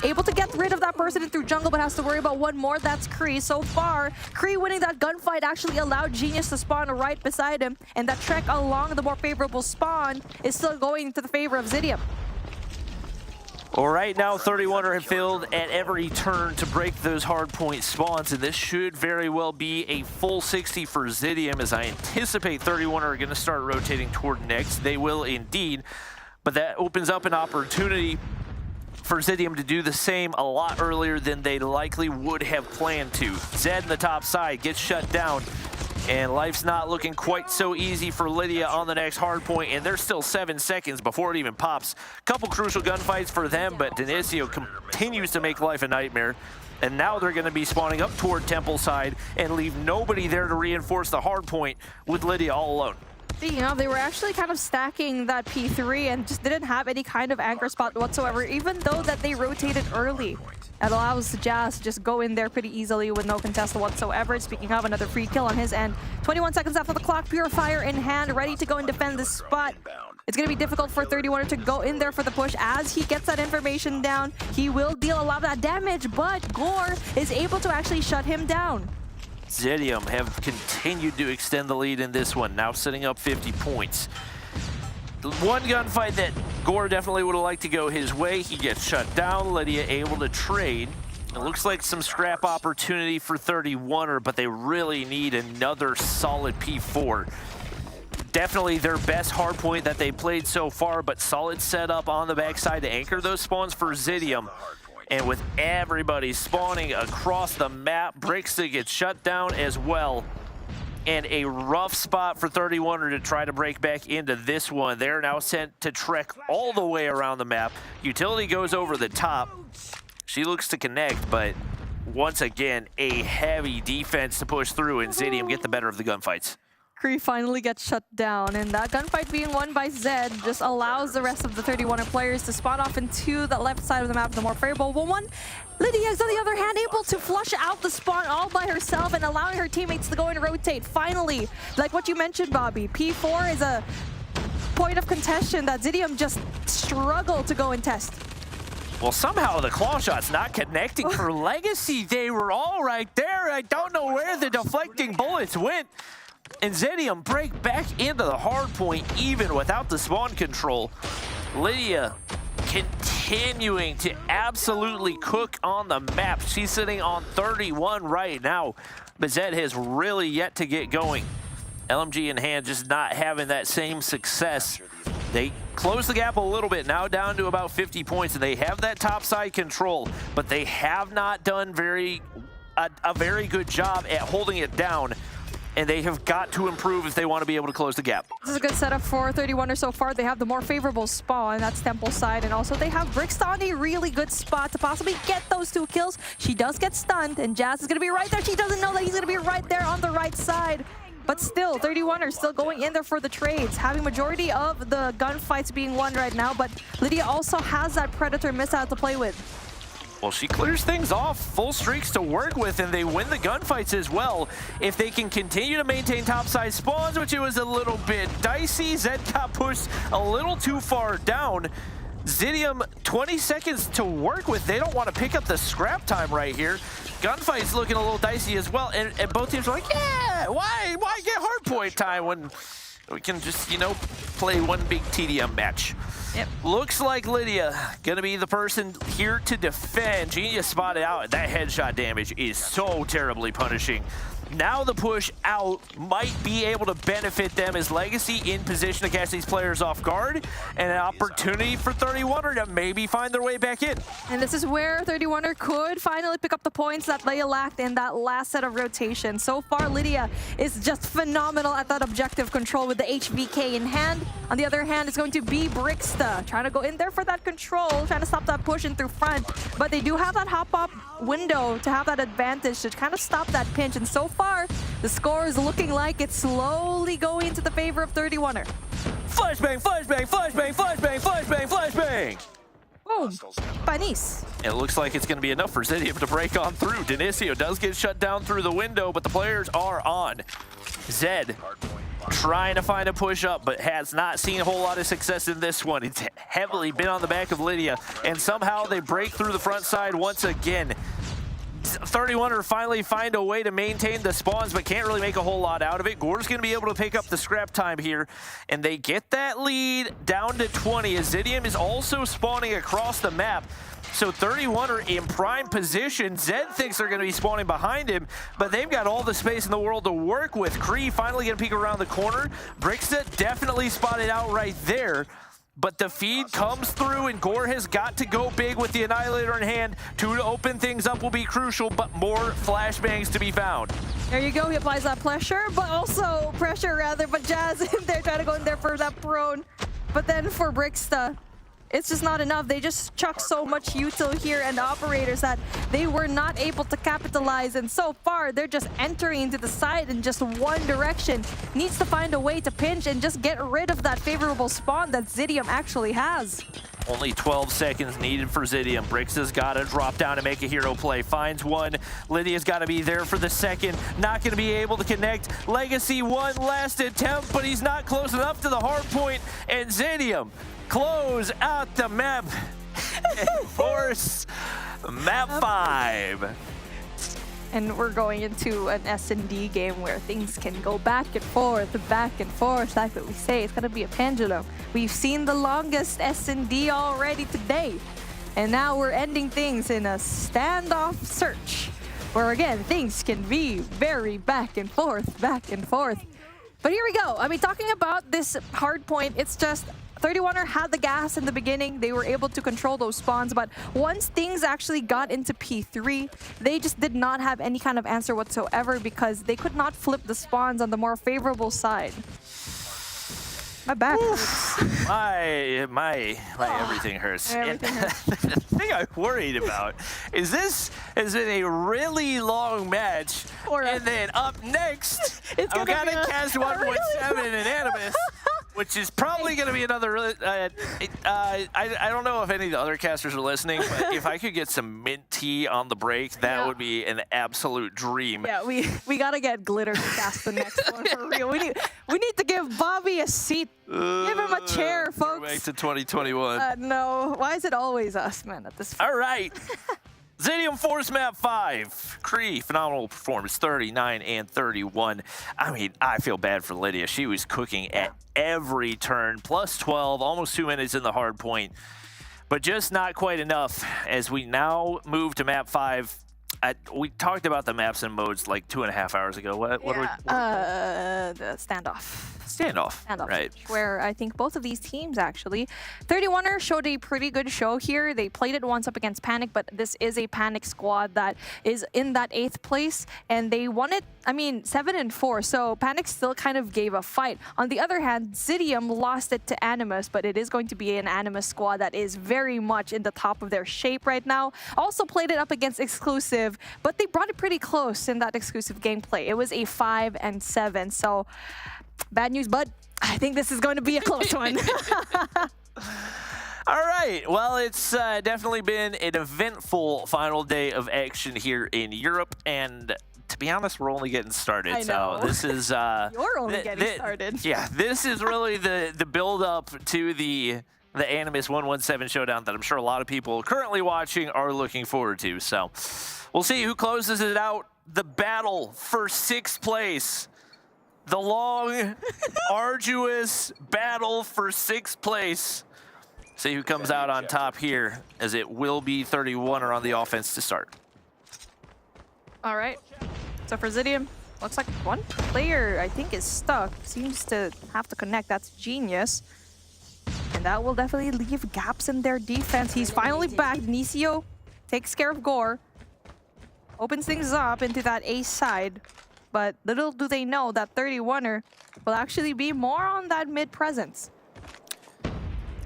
Able to get rid of that person in through jungle, but has to worry about one more. That's Kree. So far, Kree winning that gunfight actually allowed Genius to spawn right beside him, and that trek along the more favorable spawn is still going to the favor of Zidium. Well, right now, 31er have failed at every turn to break those hardpoint spawns, and this should very well be a full 60 for Zidium, as I anticipate 31er are going to start rotating toward next. They will indeed, but that opens up an opportunity for Zidium to do the same a lot earlier than they likely would have planned to. Zed in the top side gets shut down, and life's not looking quite so easy for Lydia on the next hardpoint, and there's still 7 seconds before it even pops. Couple crucial gunfights for them, but Denicio continues to make life a nightmare. And now they're going to be spawning up toward Temple side and leave nobody there to reinforce the hardpoint with Lydia all alone. Speaking of, they were actually kind of stacking that P3 and just didn't have any kind of anchor spot whatsoever, even though that they rotated early. That allows Jazz to just go in there pretty easily with no contest whatsoever. Speaking of, another free kill on his end. 21 seconds after the clock, Purifier in hand, ready to go and defend this spot. It's going to be difficult for 31er to go in there for the push. As he gets that information down, he will deal a lot of that damage, but Gore is able to actually shut him down. Zidium have continued to extend the lead in this one, now setting up 50 points. The one gunfight that Gore definitely would have liked to go his way, he gets shut down. Lydia able to trade. It looks like some scrap opportunity for 31er, but they really need another solid P4. Definitely their best hardpoint that they played so far, but solid setup on the backside to anchor those spawns for Zidium. And with everybody spawning across the map, Brixta gets shut down as well. And a rough spot for 31er to try to break back into this one. They're now sent to trek all the way around the map. Utility goes over the top. She looks to connect, but once again, a heavy defense to push through, and Zidium get the better of the gunfights. Kree finally gets shut down, and that gunfight being won by Zed just allows the rest of the 31er players to spawn off into the left side of the map, the more favorable one. Lydia is, on the other hand, able to flush out the spawn all by herself and allowing her teammates to go and rotate. Finally, like what you mentioned, Bobby, P4 is a point of contention that Zidium just struggled to go and test. Well, somehow the claw shot's not connecting for Legacy. They were all right there. I don't know where the deflecting bullets went. And Zidium break back into the hard point even without the spawn control. Lydia continuing to absolutely cook on the map. She's sitting on 31 right now, but Zed has really yet to get going. LMG in hand just not having that same success. They close the gap a little bit, now down to about 50 points, and they have that top side control, but they have not done a very good job at holding it down, and they have got to improve if they want to be able to close the gap. This is a good setup for 31er so far. They have the more favorable spawn, that's Temple side, and also they have Brixta on a really good spot to possibly get those 2 kills. She does get stunned, and Jazz is going to be right there. She doesn't know that he's going to be right there on the right side. But still, 31er still going in there for the trades, having majority of the gunfights being won right now, but Lydia also has that Predator missile to play with. Well, she clears things off, full streaks to work with, and they win the gunfights as well. If they can continue to maintain topside spawns, which it was a little bit dicey, Zed got pushed a little too far down. Zidium, 20 seconds to work with. They don't want to pick up the scrap time right here. Gunfight's looking a little dicey as well, and both teams are like, yeah, why get hardpoint time when we can just, you know, play one big TDM match? Yep. Looks like Lydia gonna be the person here to defend. Genius spotted out. That headshot damage is so terribly punishing. Now the push out might be able to benefit them as Legacy in position to catch these players off guard, and an opportunity for 31er to maybe find their way back in. And this is where 31er could finally pick up the points that they lacked in that last set of rotation. So far, Lydia is just phenomenal at that objective control with the HVK in hand. On the other hand, it's going to be Brixta trying to go in there for that control, trying to stop that push in through front. But they do have that hop-up window to have that advantage to kind of stop that pinch. And so far, the score is looking like it's slowly going into the favor of 31er. Flashbang, flashbang, flashbang, flashbang, flashbang, flashbang! Boom. Panis. It looks like it's going to be enough for Zidium to break on through. Denicio does get shut down through the window, but the players are on. Zed trying to find a push up, but has not seen a whole lot of success in this one. It's heavily been on the back of Lydia, and somehow they break through the front side once again. 31er finally find a way to maintain the spawns, but can't really make a whole lot out of it. Gore's going to be able to pick up the scrap time here, and they get that lead down to 20 as Zidium is also spawning across the map. So 31er in prime position. Zed thinks they're going to be spawning behind him, but they've got all the space in the world to work with. Cree finally going to peek around the corner. Brixta definitely spotted out right there. But the feed comes through, and Gore has got to go big with the Annihilator in hand. 2 to open things up will be crucial, but more flashbangs to be found. There you go. He applies that pressure, but Jazz in there trying to go in there for that prone. But then for Brixta, it's just not enough. They just chuck so much util here and the operators that they were not able to capitalize. And so far, they're just entering into the side in just one direction. Needs to find a way to pinch and just get rid of that favorable spawn that Zidium actually has. Only 12 seconds needed for Zidium. Brixta's got to drop down and make a hero play. Finds one. Lydia's got to be there for the second. Not going to be able to connect. Legacy one last attempt, but he's not close enough to the hard point. And Zidium close out the map and force map 5. And we're going into an S&D game where things can go back and forth, like what we say. It's going to be a pendulum. We've seen the longest S&D already today. And now we're ending things in a standoff search, where again, things can be very back and forth. But here we go. I mean, talking about this hard point, it's just 31er had the gas in the beginning. They were able to control those spawns, but once things actually got into P3, they just did not have any kind of answer whatsoever because they could not flip the spawns on the more favorable side. My back hurts. My everything hurts. Everything hurts. The thing I'm worried about is this has been a really long match, and then up next, I'm gonna cast 1.7 in Animus which is probably going to be another. I don't know if any of the other casters are listening, but if I could get some mint tea on the break, that would be an absolute dream. Yeah, we gotta get Glitter to cast the next one for real. We need to give Bobby a seat. Give him a chair, folks. Back to 2021. No, why is it always us, man? At this. All right. Zidium Force Map 5. Kree, phenomenal performance, 39 and 31. I mean, I feel bad for Lydia. She was cooking at every turn. Plus 12, almost 2 minutes in the hard point. But just not quite enough as we now move to Map 5. We talked about the maps and modes like 2.5 hours ago. What are we? The standoff. Standoff, right. Where I think both of these teams actually. 31er showed a pretty good show here. They played it once up against Panic, but this is a Panic squad that is in that 8th place, and they won it, I mean, 7-4, so Panic still kind of gave a fight. On the other hand, Zidium lost it to Animus, but it is going to be an Animus squad that is very much in the top of their shape right now. Also played it up against Exclusive, but they brought it pretty close in that Exclusive gameplay. It was a 5-7, so bad news, but I think this is going to be a close one. All right. Well, it's definitely been an eventful final day of action here in Europe, and to be honest, we're only getting started. I know. So this is You're only getting started. Yeah, this is really the build up to the Animus 117 showdown that I'm sure a lot of people currently watching are looking forward to. So we'll see who closes it out. The battle for 6th place. The long, arduous battle for 6th place. See who comes out on top here, as it will be 31er on the offense to start. All right. So for Zidium, looks like one player, I think, is stuck. Seems to have to connect. That's Genius. And that will definitely leave gaps in their defense. He's finally back. Nisio takes care of Gore. Opens things up into that A side. But little do they know that 31er will actually be more on that mid presence.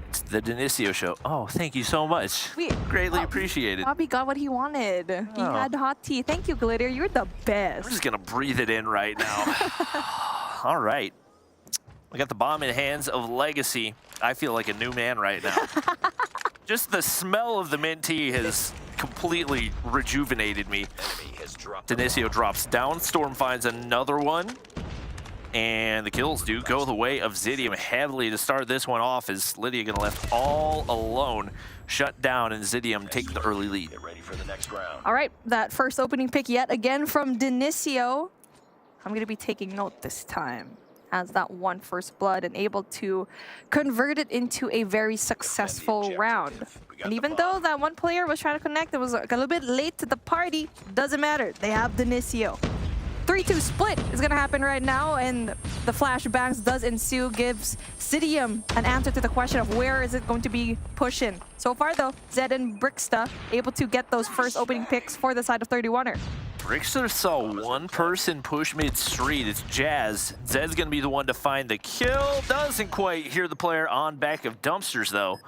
It's the Denisio show. Oh, thank you so much. Greatly appreciated. Bobby got what he wanted. He had hot tea. Thank you, Glitter. You're the best. I'm just going to breathe it in right now. All right. We got the bomb in hands of Legacy. I feel like a new man right now. Just the smell of the mint tea has completely rejuvenated me. Denisio drops down. Storm finds another one. And the kills do go the way of Zidium heavily to start this one off, as Lydia gonna left all alone, shut down, and Zidium take the early lead. Get ready for the next round. All right, that first opening pick yet again from Denisio. I'm gonna be taking note this time. Has that one first blood and able to convert it into a very successful round. And even though that one player was trying to connect, it was a little bit late to the party, doesn't matter. They have Denisio. 3-2 split is going to happen right now, and the flashbangs does ensue, gives Zidium an answer to the question of where is it going to be pushing. So far, though, Zed and Brixta able to get those first opening picks for the side of 31er. Brixter saw one person push mid-street. It's Jazz. Zed's going to be the one to find the kill. Doesn't quite hear the player on back of dumpsters, though.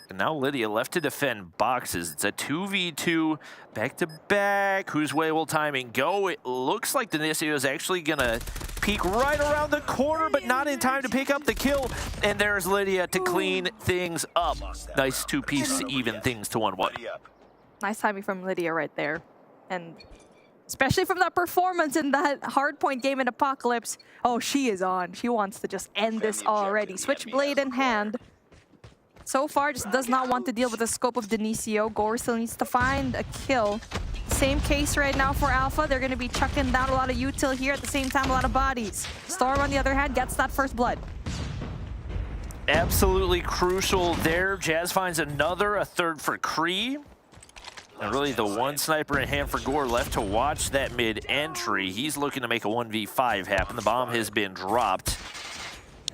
And now Lydia left to defend boxes. It's a 2v2 back-to-back. Whose way will timing go? It looks like Denisio is actually going to peek right around the corner, but not in time to pick up the kill. And there's Lydia to clean things up. Nice two-piece to even things to 1-1. Nice timing from Lydia right there. And especially from that performance in that hardpoint game in Apocalypse. Oh, she is on. She wants to just end this already. Switchblade in hand. So far, just does not want to deal with the scope of Denisio. Gore still needs to find a kill. Same case right now for Alpha. They're going to be chucking down a lot of util here. At the same time, a lot of bodies. Storm, on the other hand, gets that first blood. Absolutely crucial there. Jazz finds another, a third for Kree. And really the one sniper in hand for Gore left to watch that mid-entry. He's looking to make a 1v5 happen. The bomb has been dropped.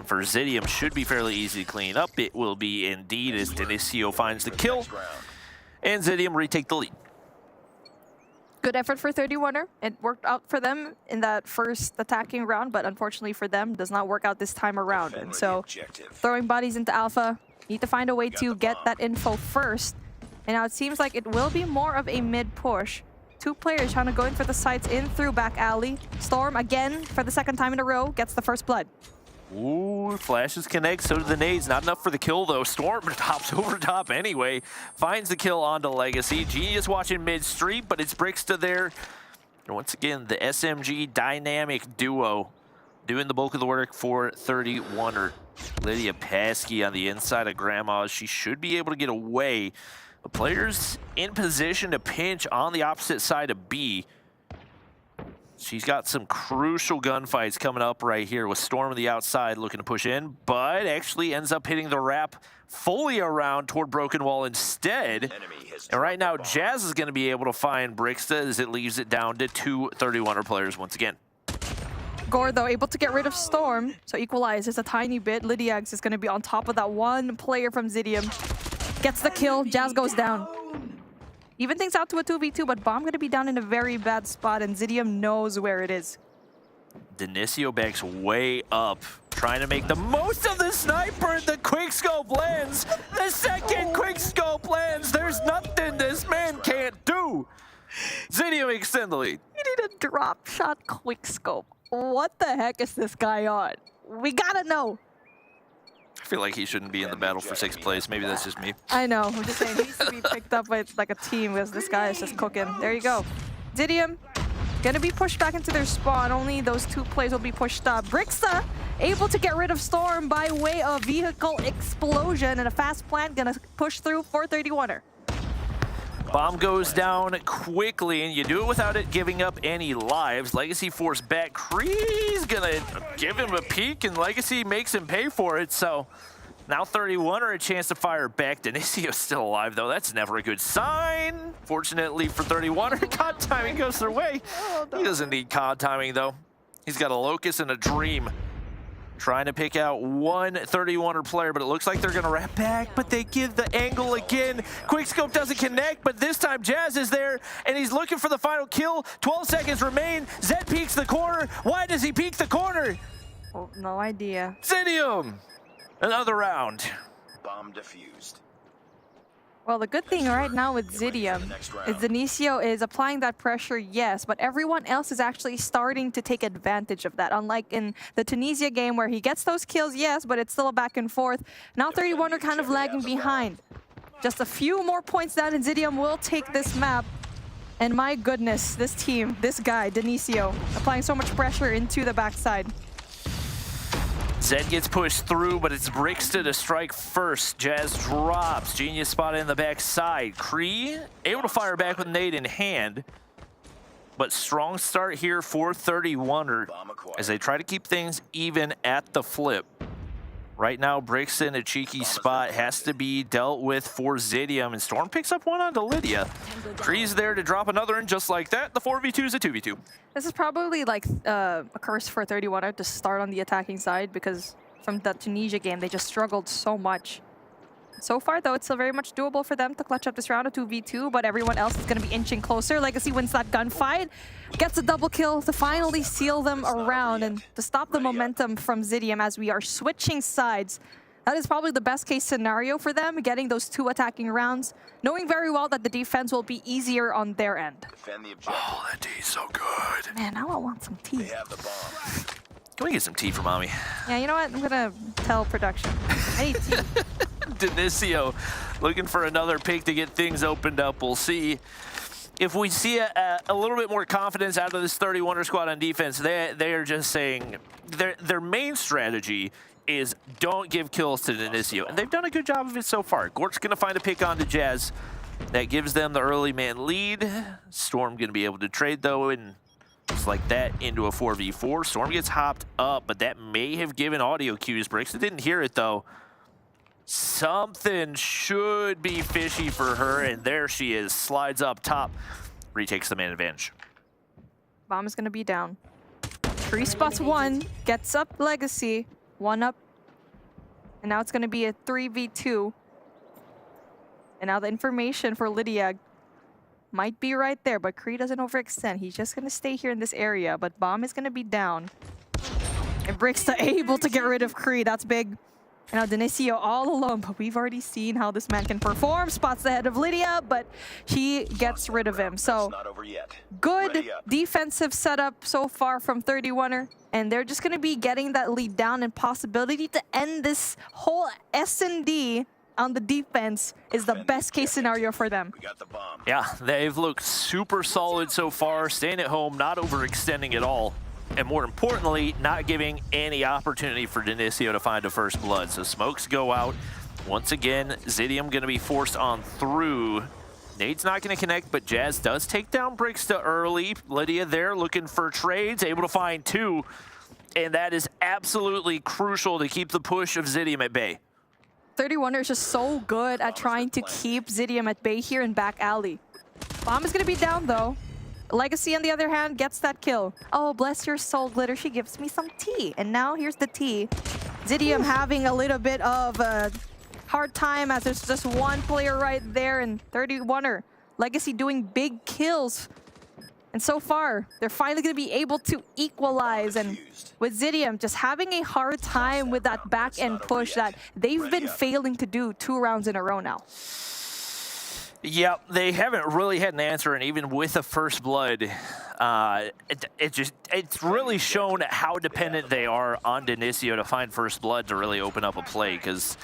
For Zidium, should be fairly easy to clean up. It will be indeed, as Denisio finds the kill. And Zidium retake the lead. Good effort for 31er. It worked out for them in that first attacking round, but unfortunately for them, does not work out this time around. And so, throwing bodies into Alpha, need to find a way to get that info first. And now it seems like it will be more of a mid-push. Two players trying to go in for the sights in through back alley. Storm, again, for the second time in a row, gets the first blood. Ooh, flashes connect, so do the nades. Not enough for the kill, though. Storm hops over top anyway. Finds the kill onto Legacy. Genius watching mid-street, but it's Brixta there. And once again, the SMG dynamic duo doing the bulk of the work for 31er. Lydia Paskey on the inside of Grandma's. She should be able to get away. The players in position to pinch on the opposite side of B. She's got some crucial gunfights coming up right here with Storm on the outside looking to push in, but actually ends up hitting the wrap fully around toward Broken Wall instead. And right now, Jazz is going to be able to find Brixta as it leaves it down to 2 31er players once again. Gore, though, able to get rid of Storm, so equalizes a tiny bit. Lydiax is going to be on top of that one player from Zidium. Gets the kill, Jazz goes down. Even things out to a 2v2, but Bomb going to be down in a very bad spot, and Zidium knows where it is. Denisio backs way up, trying to make the most of the sniper. The quickscope lands. The second quickscope lands. There's nothing this man can't do. Zidium extend the lead. You need a drop shot quickscope. What the heck is this guy on? We gotta know. I feel like he shouldn't be in the battle for 6th place. Maybe that's just me. I know. I'm just saying he needs to be picked up by like a team because this guy is just cooking. There you go. Zidium gonna be pushed back into their spawn. Only those 2 plays will be pushed up. Brixta able to get rid of Storm by way of vehicle explosion, and a fast plant gonna push through for 31er. Bomb goes down quickly, and you do it without it giving up any lives. Legacy force back. Kree's gonna give him a peek, and Legacy makes him pay for it. So now 31er a chance to fire back. Denisio's still alive, though. That's never a good sign. Fortunately for 31er, COD timing goes their way. He doesn't need COD timing, though. He's got a Locust and a Dream. Trying to pick out one 31er player, but it looks like they're going to wrap back, but they give the angle again. Quickscope doesn't connect, but this time Jazz is there, and he's looking for the final kill. 12 seconds remain. Zed peeks the corner. Why does he peek the corner? Oh, no idea. Zidium! Another round. Bomb defused. Well, the good thing right now with Zidium is Denisio is applying that pressure, yes, but everyone else is actually starting to take advantage of that. Unlike in the Tunisia game where he gets those kills, yes, but it's still a back and forth. Now 31 are kind of lagging behind. Just a few more points down and Zidium will take this map. And my goodness, this team, this guy, Denisio, applying so much pressure into the backside. Zed gets pushed through, but it's Brixta to strike first. Jazz drops. Genius spotted in the backside. Kree able to fire back with nade in hand. But strong start here for 31er as they try to keep things even at the flip. Right now, Brixta in a cheeky spot has to be dealt with for Zidium, and Storm picks up one onto Lydia. Kree's there to drop another, and just like that, the 4v2 is a 2v2. This is probably like a curse for 31er to start on the attacking side because from the Tunisia game, they just struggled so much. So far, though, it's still very much doable for them to clutch up this round of 2v2, but everyone else is going to be inching closer. Legacy wins that gunfight, gets a double kill to finally seal them around and to stop the momentum from Zidium as we are switching sides. That is probably the best case scenario for them, getting those 2 attacking rounds, knowing very well that the defense will be easier on their end. Defend the objective. Oh, that tea's so good. Man, now I want some tea. They have the bomb. Can we get some tea for Mommy? Yeah, you know what? I'm going to tell production. I need tea. Denisio looking for another pick to get things opened up. We'll see if we see a little bit more confidence out of this 31er squad on defense. They are just saying their main strategy is don't give kills to Denisio, and they've done a good job of it so far. Gort's going to find a pick onto Jazz. That gives them the early man lead. Storm going to be able to trade, though, and just like that into a 4v4. Storm gets hopped up, but that may have given audio cues. Brixta didn't hear it, though. Something should be fishy for her, and there she is. Slides up top. Retakes the man advantage. Bomb is going to be down. 3 spots 1, gets up Legacy, 1 up. And now it's going to be a 3v2. And now the information for Lydia might be right there, but Kree doesn't overextend. He's just going to stay here in this area, but Bomb is going to be down. And Brixta able to get rid of Kree. That's big. And now Dinicio all alone, but we've already seen how this man can perform. Spots the head of Lydia, but he gets rid of him. So Not over yet. good Ready up. defensive setup so far from 31er. And they're just going to be getting that lead down, and possibility to end this whole S&D on the defense is the best case scenario for them. We got the bomb. Yeah, they've looked super solid so far, staying at home, not overextending at all. And more importantly, not giving any opportunity for Dinicio to find a first blood. So smokes go out. Once again, Zidium going to be forced on through. Nade's not going to connect, but Jazz does take down Brixta early. Lydia there looking for trades, able to find 2. And that is absolutely crucial to keep the push of Zidium at bay. 31er is just so good at trying to keep Zidium at bay here in back alley. Bomb is going to be down, though. Legacy, on the other hand, gets that kill. Oh, bless your soul, Glitter. She gives me some tea. And now here's the tea. Zidium having a little bit of a hard time as there's just one player right there, and 31er. Legacy doing big kills. And so far, they're finally going to be able to equalize. And with Zidium just having a hard time with that back end push that they've been failing to do 2 rounds in a row now. Yep, they haven't really had an answer, and even with a first blood, it's really shown how dependent they are on Dinicio to find first blood to really open up a play, because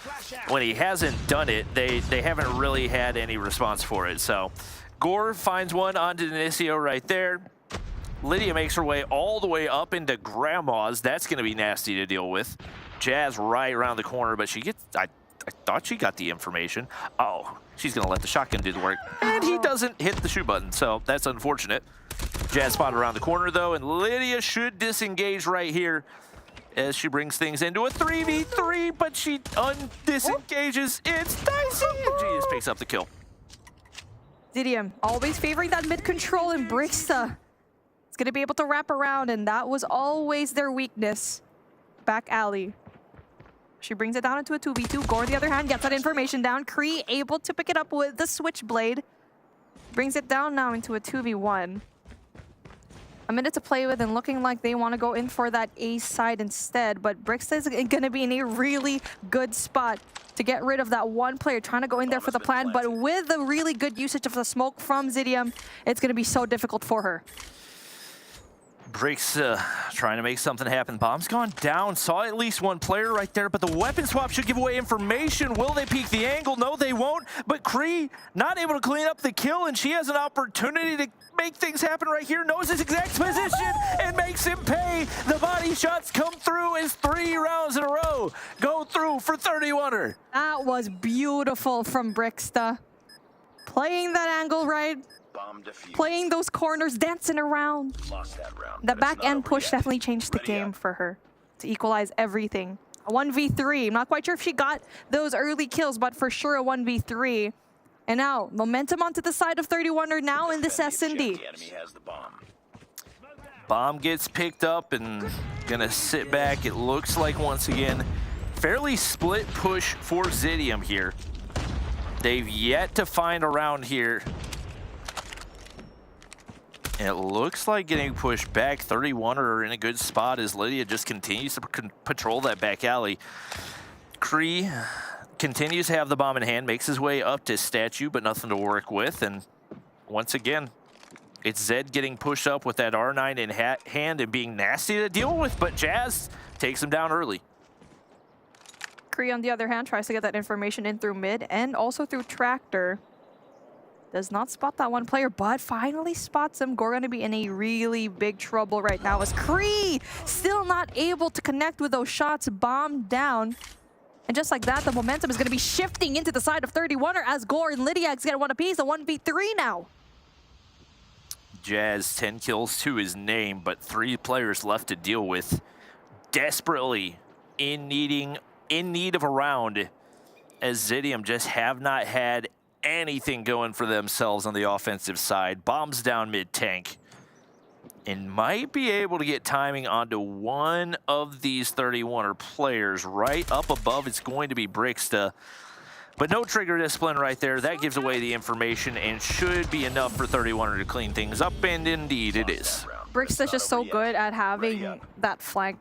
when he hasn't done it, they haven't really had any response for it. So Gore finds one on Dinicio right there. Lydia makes her way all the way up into Grandma's. That's going to be nasty to deal with. Jazz right around the corner, but she gets... I thought she got the information. Oh, she's going to let the shotgun do the work. And he doesn't hit the shoot button, so that's unfortunate. Jazz spotted around the corner, though, and Lydia should disengage right here as she brings things into a 3v3, but she undisengages. It's dicey, and she just picks up the kill. Zidium always favoring that mid control, and Brixta is going to be able to wrap around, and that was always their weakness. Back alley. She brings it down into a 2v2. Gore, on the other hand, gets that information down. Kree able to pick it up with the switchblade. Brings it down now into a 2v1. A minute to play with, and looking like they want to go in for that A side instead. But Brixta is going to be in a really good spot to get rid of that one player trying to go in there for the plan. But with the really good usage of the smoke from Zidium, it's going to be so difficult for her. Breaks trying to make something happen. Bomb's gone down. Saw at least one player right there, but the weapon swap should give away information. Will they peek the angle? No, they won't. But Kree not able to clean up the kill, and she has an opportunity to make things happen right here. Knows his exact position and makes him pay. The body shots come through as 3 rounds in a row go through for 31er. That was beautiful from Brixta. Playing that angle right. Bomb defused. Playing those corners, dancing around. Lost that round. The but it's back not end over push yet. definitely changed the Ready game up. for her to equalize everything. A 1v3. I'm not quite sure if she got those early kills, but for sure a 1v3. And now, momentum onto the side of 31er now in this Defend the S&D. objective. The enemy has the bomb. Bomb gets picked up and gonna sit back. It looks like, once again, fairly split push for Zidium here. They've yet to find a round here. And it looks like getting pushed back. 31 are in a good spot as Lydia just continues to patrol that back alley. Kree continues to have the bomb in hand, makes his way up to Statue, but nothing to work with. And once again, it's Zed getting pushed up with that R9 in hand and being nasty to deal with, but Jazz takes him down early. Kree, on the other hand, tries to get that information in through mid and also through Tractor. Does not spot that one player, but finally spots him. Gore gonna be in a really big trouble right now as Kree still not able to connect with those shots. Bomb down. And just like that, the momentum is gonna be shifting into the side of 31er as Gore and Lydia get one apiece, a 1v3 now. Jazz, 10 kills to his name, but 3 players left to deal with. Desperately in need of a round, as Zidium just have not had anything going for themselves on the offensive side. Bombs down mid-tank. And might be able to get timing onto one of these 31er players. Right up above, it's going to be Brixta. But no trigger discipline right there. That gives away the information and should be enough for 31er to clean things up, and indeed it is. Brixta's just so good at having that flank.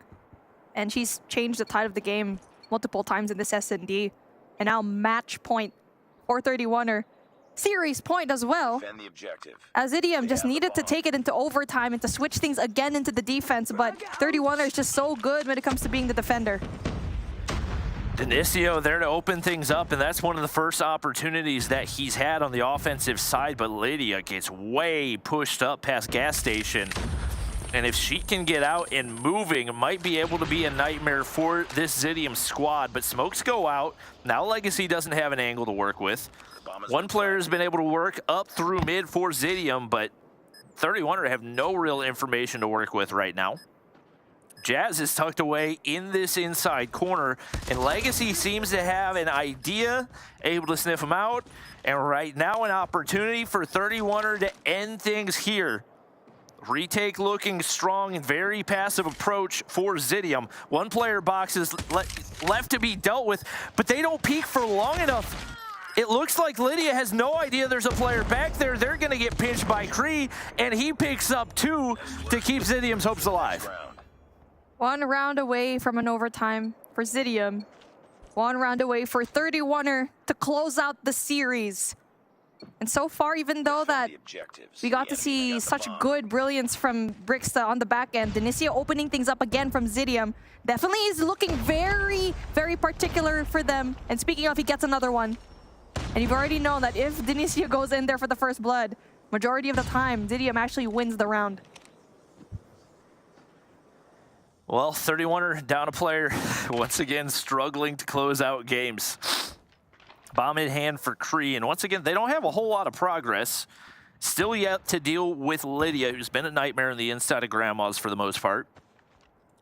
And she's changed the tide of the game multiple times in this S&D. And now match point for 31er. Series point as well. Defend the objective. As Zidium just needed to take it into overtime and to switch things again into the defense, but 31er is just so good when it comes to being the defender. Dinicio there to open things up, and that's one of the first opportunities that he's had on the offensive side, but Lydia gets way pushed up past gas station. And if she can get out and moving, it might be able to be a nightmare for this Zidium squad, but smokes go out. Now Legacy doesn't have an angle to work with. One player has been able to work up through mid for Zidium, but 31er have no real information to work with right now. Jazz is tucked away in this inside corner, and Legacy seems to have an idea, able to sniff him out, and right now an opportunity for 31er to end things here. Retake looking strong and very passive approach for Zidium. One player box is left to be dealt with, but they don't peek for long enough. It looks like Lydia has no idea there's a player back there. They're going to get pinched by Kree, and he picks up 2 to keep Zidium's hopes alive. 1 round away from an overtime for Zidium. 1 round away for 31er to close out the series. And so far, even though that we got to see such good brilliance from Brixta on the back end, Dinicio opening things up again from Zidium definitely is looking very, very particular for them. And speaking of, he gets another one. And you've already known that if Dinicio goes in there for the first blood, majority of the time, Zidium actually wins the round. Well, 31er down a player, once again struggling to close out games. Bomb in hand for Kree, and once again, they don't have a whole lot of progress. Still yet to deal with Lydia, who's been a nightmare in the inside of Grandma's for the most part.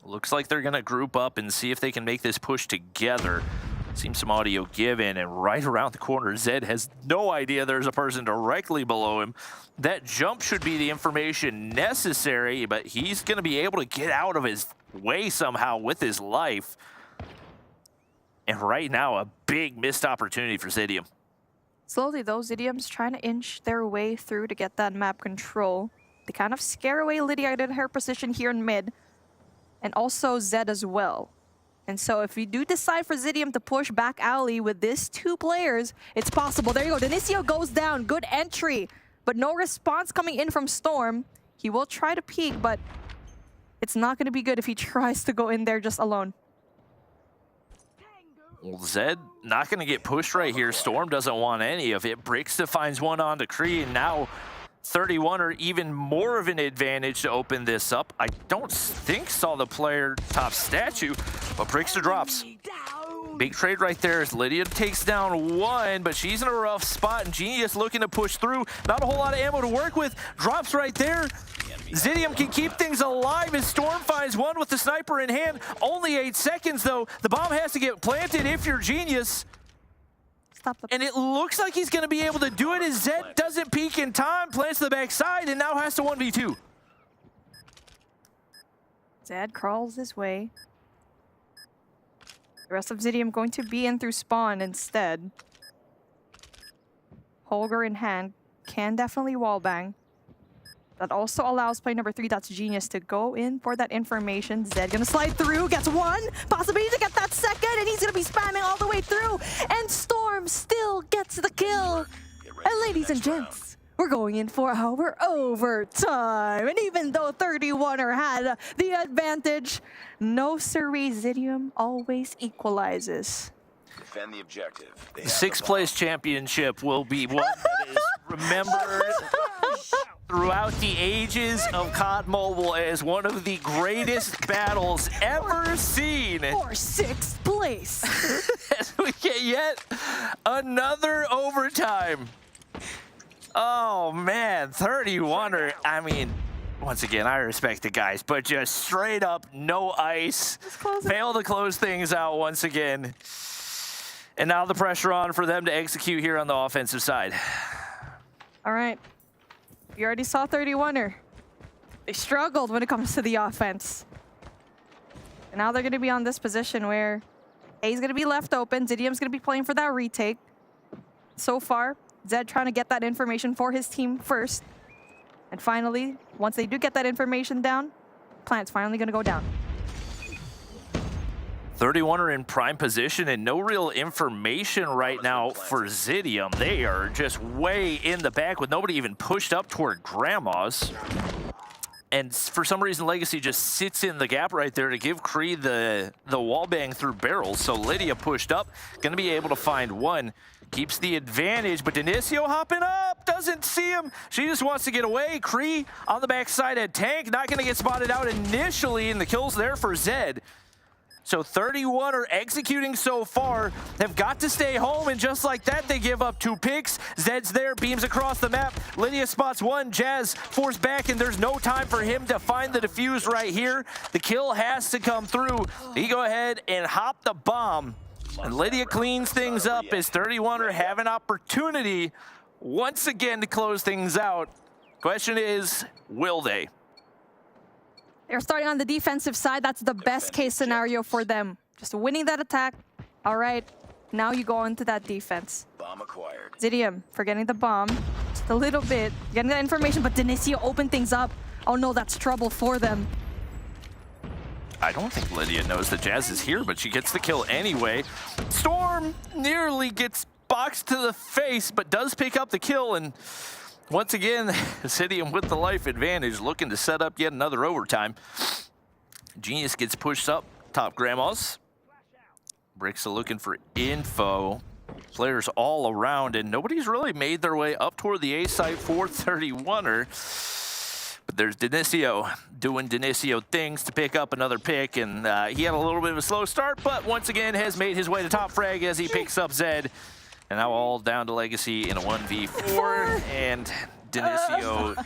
Looks like they're gonna group up and see if they can make this push together. Seems some audio given, and right around the corner, Zed has no idea there's a person directly below him. That jump should be the information necessary, but he's gonna be able to get out of his way somehow with his life. And right now, a big missed opportunity for Zidium. Slowly though, Zidium's trying to inch their way through to get that map control. They kind of scare away Lydia in her position here in mid. And also Zed as well. And so if we do decide for Zidium to push back alley with these 2 players, it's possible. There you go, Dinicio goes down, good entry. But no response coming in from Storm. He will try to peek, but it's not going to be good if he tries to go in there just alone. Well, Zed not going to get pushed right here. Storm doesn't want any of it. Brixta finds one onto Kree, and now 31er even more of an advantage to open this up. I don't think saw the player top statue, but Brixta drops. Big trade right there as Lydia takes down 1, but she's in a rough spot, and Genius looking to push through. Not a whole lot of ammo to work with. Drops right there. Zidium can keep things alive as Storm finds 1 with the sniper in hand. Only 8 seconds, though. The bomb has to get planted if you're Genius. And it looks like he's going to be able to do it as Zed doesn't peek in time, plants to the backside, and now has to 1v2. Zed crawls his way. The rest of Zidium going to be in through spawn instead. Holger in hand can definitely wallbang. That also allows player number 3, that's Genius, to go in for that information. Zed gonna slide through, gets 1, possibility to get that second, and he's gonna be spamming all the way through. And Storm still gets the kill. And ladies and gents, we're going in for our overtime. And even though 31er had the advantage, no siree, Zidium always equalizes. Defend the objective. The 6th place championship will be one that is remembered throughout the ages of COD Mobile as one of the greatest battles ever seen. For 6th place. As we get yet another overtime. Oh man, 31er. I mean, once again, I respect the guys, but just straight up no ice. Fail to close things out once again. And now the pressure on for them to execute here on the offensive side. All right. You already saw 31er. They struggled when it comes to the offense. And now they're going to be on this position where A's going to be left open. Zidium's going to be playing for that retake. So far, Zed trying to get that information for his team first. And finally, once they do get that information down, Plant's finally going to go down. 31 are in prime position and no real information right now for Zidium. They are just way in the back with nobody even pushed up toward Grandma's. And for some reason, Legacy just sits in the gap right there to give Kree the wall bang through barrels. So Lydia pushed up, going to be able to find one. Keeps the advantage, but Denisio hopping up, doesn't see him. She just wants to get away. Kree on the backside at Tank, not going to get spotted out initially, and the kill's there for Zed. So 31 are executing so far, have got to stay home, and just like that, they give up 2 picks. Zed's there, beams across the map. Lydia spots one, Jazz forced back, and there's no time for him to find the defuse right here. The kill has to come through. He go ahead and hop the bomb, and Lydia cleans things up as 31 are have an opportunity once again to close things out. Question is, will they? They're starting on the defensive side. That's the best case scenario for them. Just winning that attack. All right, now you go into that defense. Bomb acquired. Zidium forgetting the bomb just a little bit. Getting that information, but Denisio opened things up. Oh no, that's trouble for them. I don't think Lydia knows that Jazz is here, but she gets the kill anyway. Storm nearly gets boxed to the face, but does pick up the kill, and once again, Zidium with the life advantage, looking to set up yet another overtime. Genius gets pushed up, top Grandma's. Bricks are looking for info. Players all around, and nobody's really made their way up toward the A site for 31er. But there's Denisio doing Denisio things to pick up another pick, and he had a little bit of a slow start, but once again has made his way to top frag as he picks up Zed. And now all down to Legacy in a 1v4, and Denisio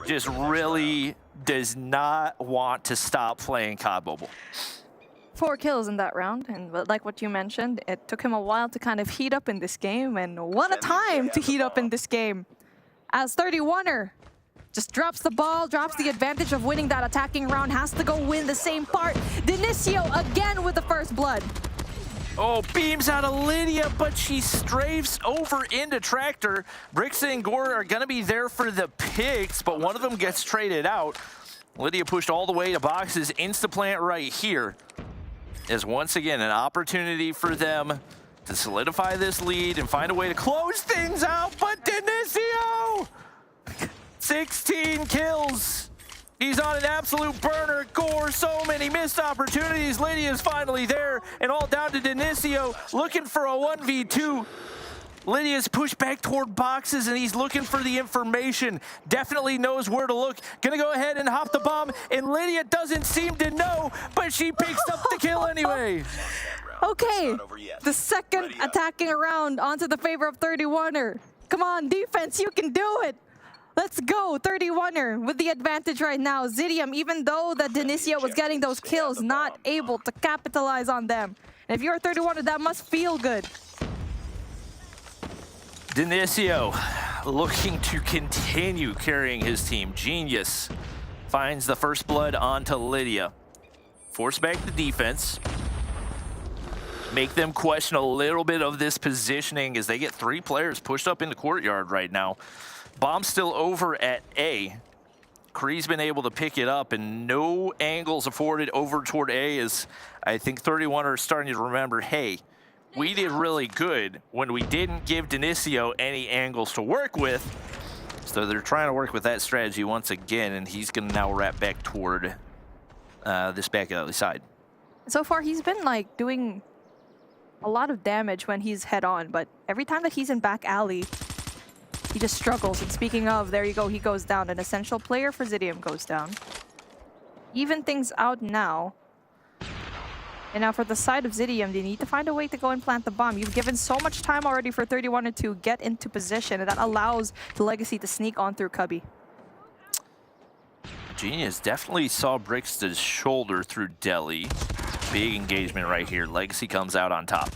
just really does not want to stop playing COD Mobile. 4 kills in that round, and like what you mentioned, it took him a while to kind of heat up in this game, and what a time to heat up in this game. As 31er just drops the ball, drops the advantage of winning that attacking round, has to go win the same part. Denisio again with the first blood. Oh, beams out of Lydia, but she strafes over into Tractor. Brix and Gore are going to be there for the picks, but one of them gets traded out. Lydia pushed all the way to boxes, insta-plant right here. Is once again an opportunity for them to solidify this lead and find a way to close things out, but Denisio! 16 kills. He's on an absolute burner. Gore, so many missed opportunities. Lydia's finally there, and all down to Denisio, looking for a 1v2. Lydia's pushed back toward boxes, and he's looking for the information. Definitely knows where to look. Gonna go ahead and hop the bomb, and Lydia doesn't seem to know, but she picks up the kill anyway. Okay, the second attacking round onto the favor of 31er. Come on, defense, you can do it. Let's go, 31er with the advantage right now. Zidium, even though that Denisio was getting those kills, not able to capitalize on them. And if you're a 31er, that must feel good. Denisio looking to continue carrying his team. Genius finds the first blood onto Lydia. Force back the defense. Make them question a little bit of this positioning as they get 3 players pushed up in the courtyard right now. Bomb still over at A. Kree's been able to pick it up, and no angles afforded over toward A, as I think 31 are starting to remember, hey, we did really good when we didn't give Denisio any angles to work with. So they're trying to work with that strategy once again, and he's going to now wrap back toward this back alley side. So far, he's been like doing a lot of damage when he's head on, but every time that he's in back alley, he just struggles. And speaking of, there you go, he goes down. An essential player for Zidium goes down. Even things out now. And now for the side of Zidium, they need to find a way to go and plant the bomb. You've given so much time already for 31 to get into position, and that allows the Legacy to sneak on through Cubby. Genius definitely saw Brix's shoulder through Deli. Big engagement right here. Legacy comes out on top.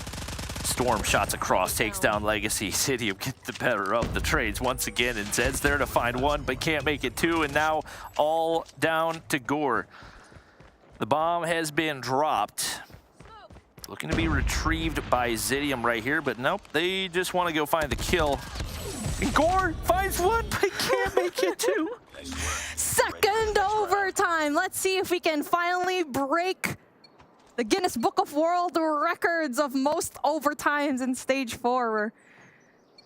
Storm shots across, takes down Legacy. Zidium get the better of the trades once again, and Zed's there to find 1, but can't make it 2, and now all down to Gore. The bomb has been dropped. Looking to be retrieved by Zidium right here, but nope, they just want to go find the kill. And Gore finds 1, but can't make it 2. Second overtime. Let's see if we can finally break The Guinness Book of World Records of most overtimes in Stage 4.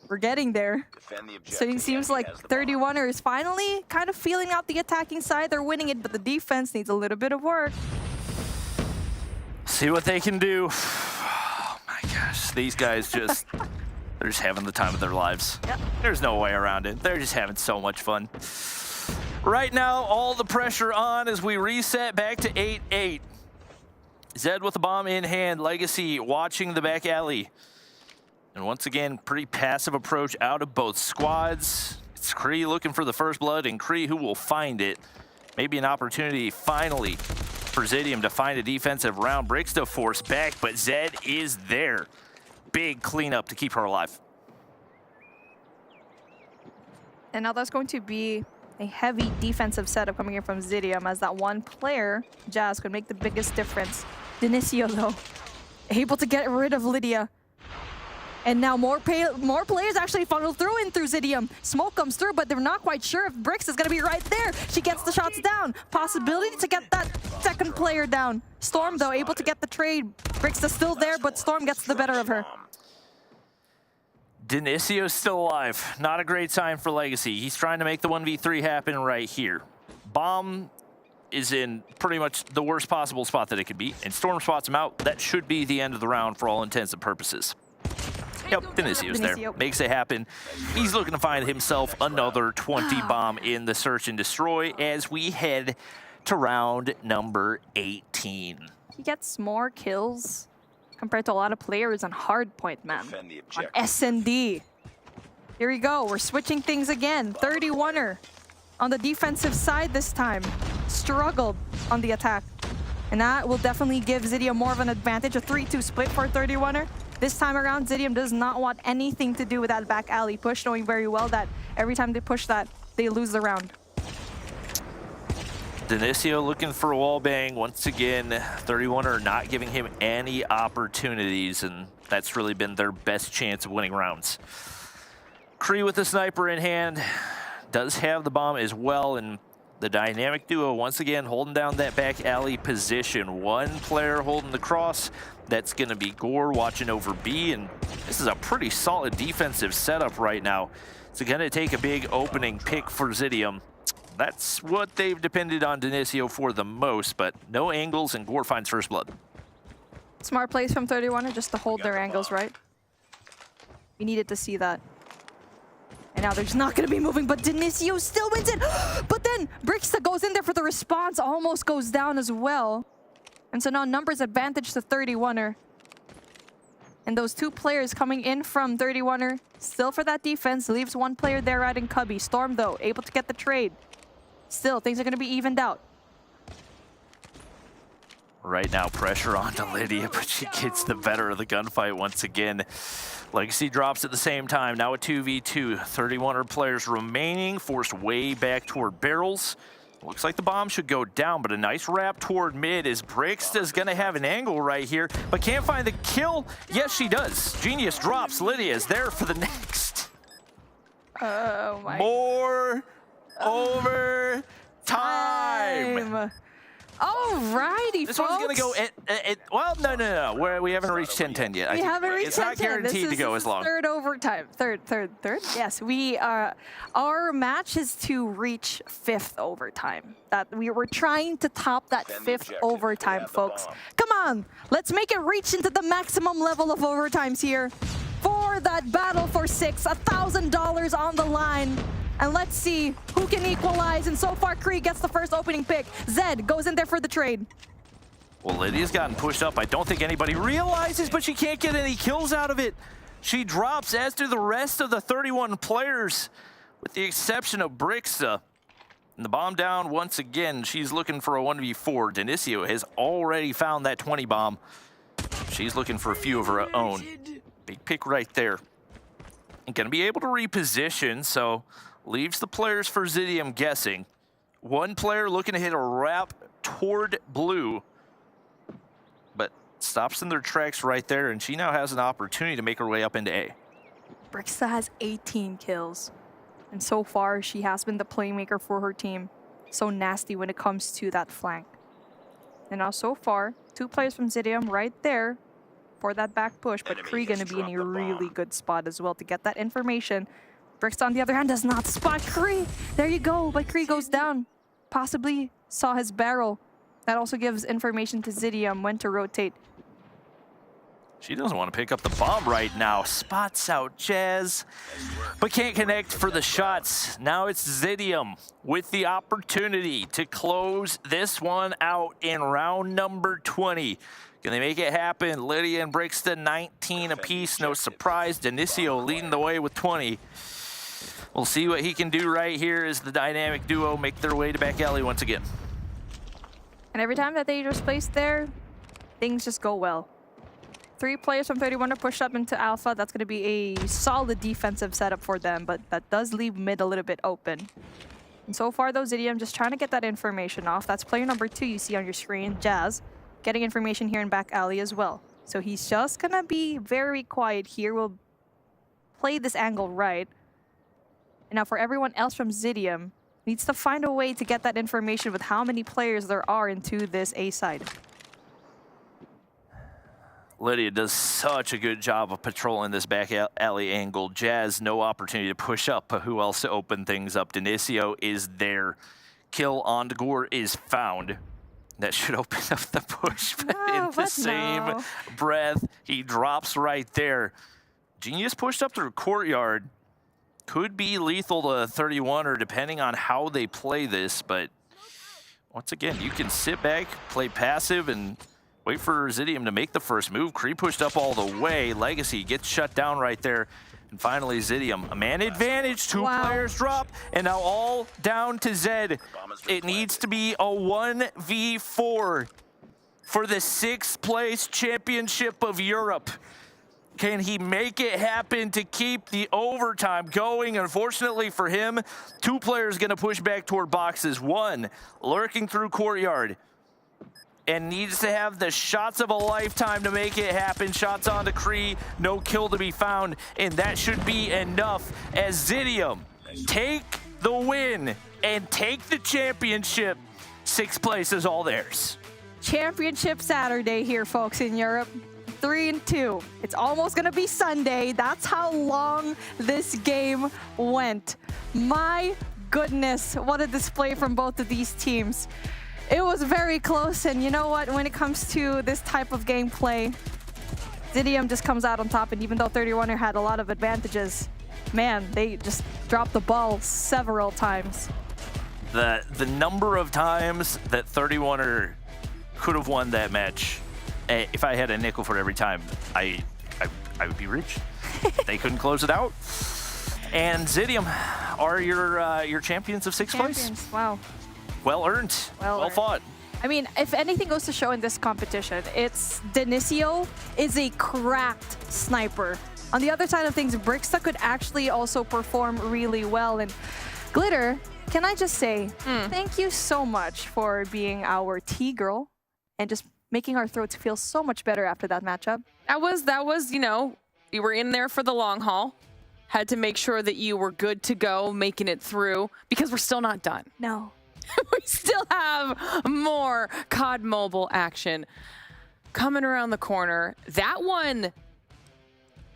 We're getting there. Defend the objective. So it seems like 31er is finally kind of feeling out the attacking side. They're winning it, but the defense needs a little bit of work. See what they can do. Oh my gosh, these guys just, they're just having the time of their lives. Yep. There's no way around it. They're just having so much fun. Right now, all the pressure on as we reset back to 8-8. Zed with the bomb in hand, Legacy watching the back alley. And once again, pretty passive approach out of both squads. It's Kree looking for the first blood, and Kree who will find it. Maybe an opportunity finally for Zidium to find a defensive round. Brixta forced back, but Zed is there. Big cleanup to keep her alive. And now that's going to be a heavy defensive setup coming in from Zidium, as that one player, Jazz, could make the biggest difference. Dinicio, though, able to get rid of Lydia. And now more players actually funnel through Zidium. Smoke comes through, but they're not quite sure if Brix is going to be right there. She gets the shots down. Possibility to get that second player down. Storm, though, able to get the trade. Brix is still there, but Storm gets the better of her. Denicio's still alive. Not a great sign for Legacy. He's trying to make the 1v3 happen right here. Bomb is in pretty much the worst possible spot that it could be, and Storm spots him out. That should be the end of the round for all intents and purposes. Yep, Denicio's there. Makes it happen. He's looking to find himself another 20 bomb in the search and destroy as we head to round number 18. He gets more kills compared to a lot of players on hardpoint, man. On S&D. Here we go. We're switching things again. 31er on the defensive side this time. Struggled on the attack. And that will definitely give Zidium more of an advantage. A 3-2 split for 31er. This time around, Zidium does not want anything to do with that back alley push, knowing very well that every time they push that, they lose the round. Dinicio looking for a wall bang. Once again, 31er not giving him any opportunities, and that's really been their best chance of winning rounds. Kree with the sniper in hand, does have the bomb as well, and the dynamic duo once again holding down that back alley position. One player holding the cross. That's going to be Gore watching over B, and this is a pretty solid defensive setup right now. It's going to take a big opening pick for Zidium. That's what they've depended on Dinicio for the most, but no angles, and Gore finds first blood. Smart plays from 31er just to hold their angles, right? We needed to see that. And now they're just not going to be moving, but Dinicio still wins it. But then Brixta goes in there for the response, almost goes down as well. And so now numbers advantage to 31er. And those two players coming in from 31er, still for that defense, leaves one player there riding Cubby. Storm, though, able to get the trade. Still, things are going to be evened out. Right now, pressure onto Lydia, but she gets the better of the gunfight once again. Legacy drops at the same time. Now a 2v2. 31er players remaining, forced way back toward barrels. Looks like the bomb should go down, but a nice wrap toward mid as Brixta's gonna have an angle right here, but can't find the kill. Yes, she does. Genius drops. Lydia is there for the next. Oh my. More over time. Alrighty, This folks. one's gonna go well, no. We haven't reached 10-10 yet. We haven't reached 10-10. It's not guaranteed to go as long. Third overtime. Third. Yes, we our match is to reach 5th overtime. That we were trying to top that 5th overtime, folks. Come on, let's make it reach into the maximum level of overtimes here. For that battle for 6, $1,000 on the line. And let's see who can equalize. And so far, Kree gets the first opening pick. Zed goes in there for the trade. Well, Lydia's gotten pushed up. I don't think anybody realizes, but she can't get any kills out of it. She drops, as do the rest of the 31 players, with the exception of Brixta. And the bomb down once again. She's looking for a 1v4. Dinicio has already found that 20 bomb. She's looking for a few of her own. Big pick right there. And gonna be able to reposition, so leaves the players for Zidium guessing. One player looking to hit a wrap toward blue, but stops in their tracks right there, and she now has an opportunity to make her way up into A. Brixta has 18 kills. And so far, she has been the playmaker for her team. So nasty when it comes to that flank. And now so far, 2 players from Zidium right there for that back push, but Kree gonna be in a really good spot as well to get that information. Brix, on the other hand, does not spot Kree. There you go, but Kree goes down. Possibly saw his barrel. That also gives information to Zidium when to rotate. She doesn't want to pick up the bomb right now. Spots out Jazz, but can't connect for the shots. Now it's Zidium with the opportunity to close this one out in round number 20. Can they make it happen? Lydia and Brixton 19 apiece. No surprise. Denisio leading the way with 20. We'll see what he can do right here as the dynamic duo make their way to back alley once again. And every time that they just place there, things just go well. 3 players from 31 are pushed up into Alpha. That's going to be a solid defensive setup for them, but that does leave mid a little bit open. And so far, though, Zidium just trying to get that information off. That's player number 2 you see on your screen, Jazz, getting information here in back alley as well. So he's just going to be very quiet here. We'll play this angle right. And now for everyone else from Zidium, needs to find a way to get that information with how many players there are into this A side. Lydia does such a good job of patrolling this back alley angle. Jazz, no opportunity to push up, but who else to open things up? Denisio is there. Kill on Gore is found. That should open up the push, but in the same breath, he drops right there. Genius pushed up through courtyard. Could be lethal to 31, or depending on how they play this, but once again, you can sit back, play passive, and wait for Zidium to make the first move. Kree pushed up all the way. Legacy gets shut down right there. And finally, Zidium, a man advantage. 2 players drop, and now all down to Zed. It needs to be a 1v4 for the 6th place championship of Europe. Can he make it happen to keep the overtime going? Unfortunately for him, 2 players going to push back toward boxes. 1 lurking through courtyard and needs to have the shots of a lifetime to make it happen. Shots on to Kree, no kill to be found, and that should be enough as Zidium take the win and take the championship. 6th place is all theirs. Championship Saturday here, folks, in Europe. 3-2. It's almost gonna be Sunday. That's how long this game went. My goodness, what a display from both of these teams. It was very close, and you know what? When it comes to this type of gameplay, Zidium just comes out on top, and even though 31er had a lot of advantages, man, they just dropped the ball several times. The number of times that 31er could have won that match, if I had a nickel for every time, I would be rich. They couldn't close it out. And Zidium are your champions of 6th place. Wow. Well earned. Well fought. I mean, if anything goes to show in this competition, it's Denisio is a cracked sniper. On the other side of things, Brixta could actually also perform really well. And Glitter, can I just say, thank you so much for being our T-girl and just making our throats feel so much better after that matchup. That was, you know, you were in there for the long haul. Had to make sure that you were good to go, making it through, because we're still not done. No. We still have more COD Mobile action coming around the corner. That one,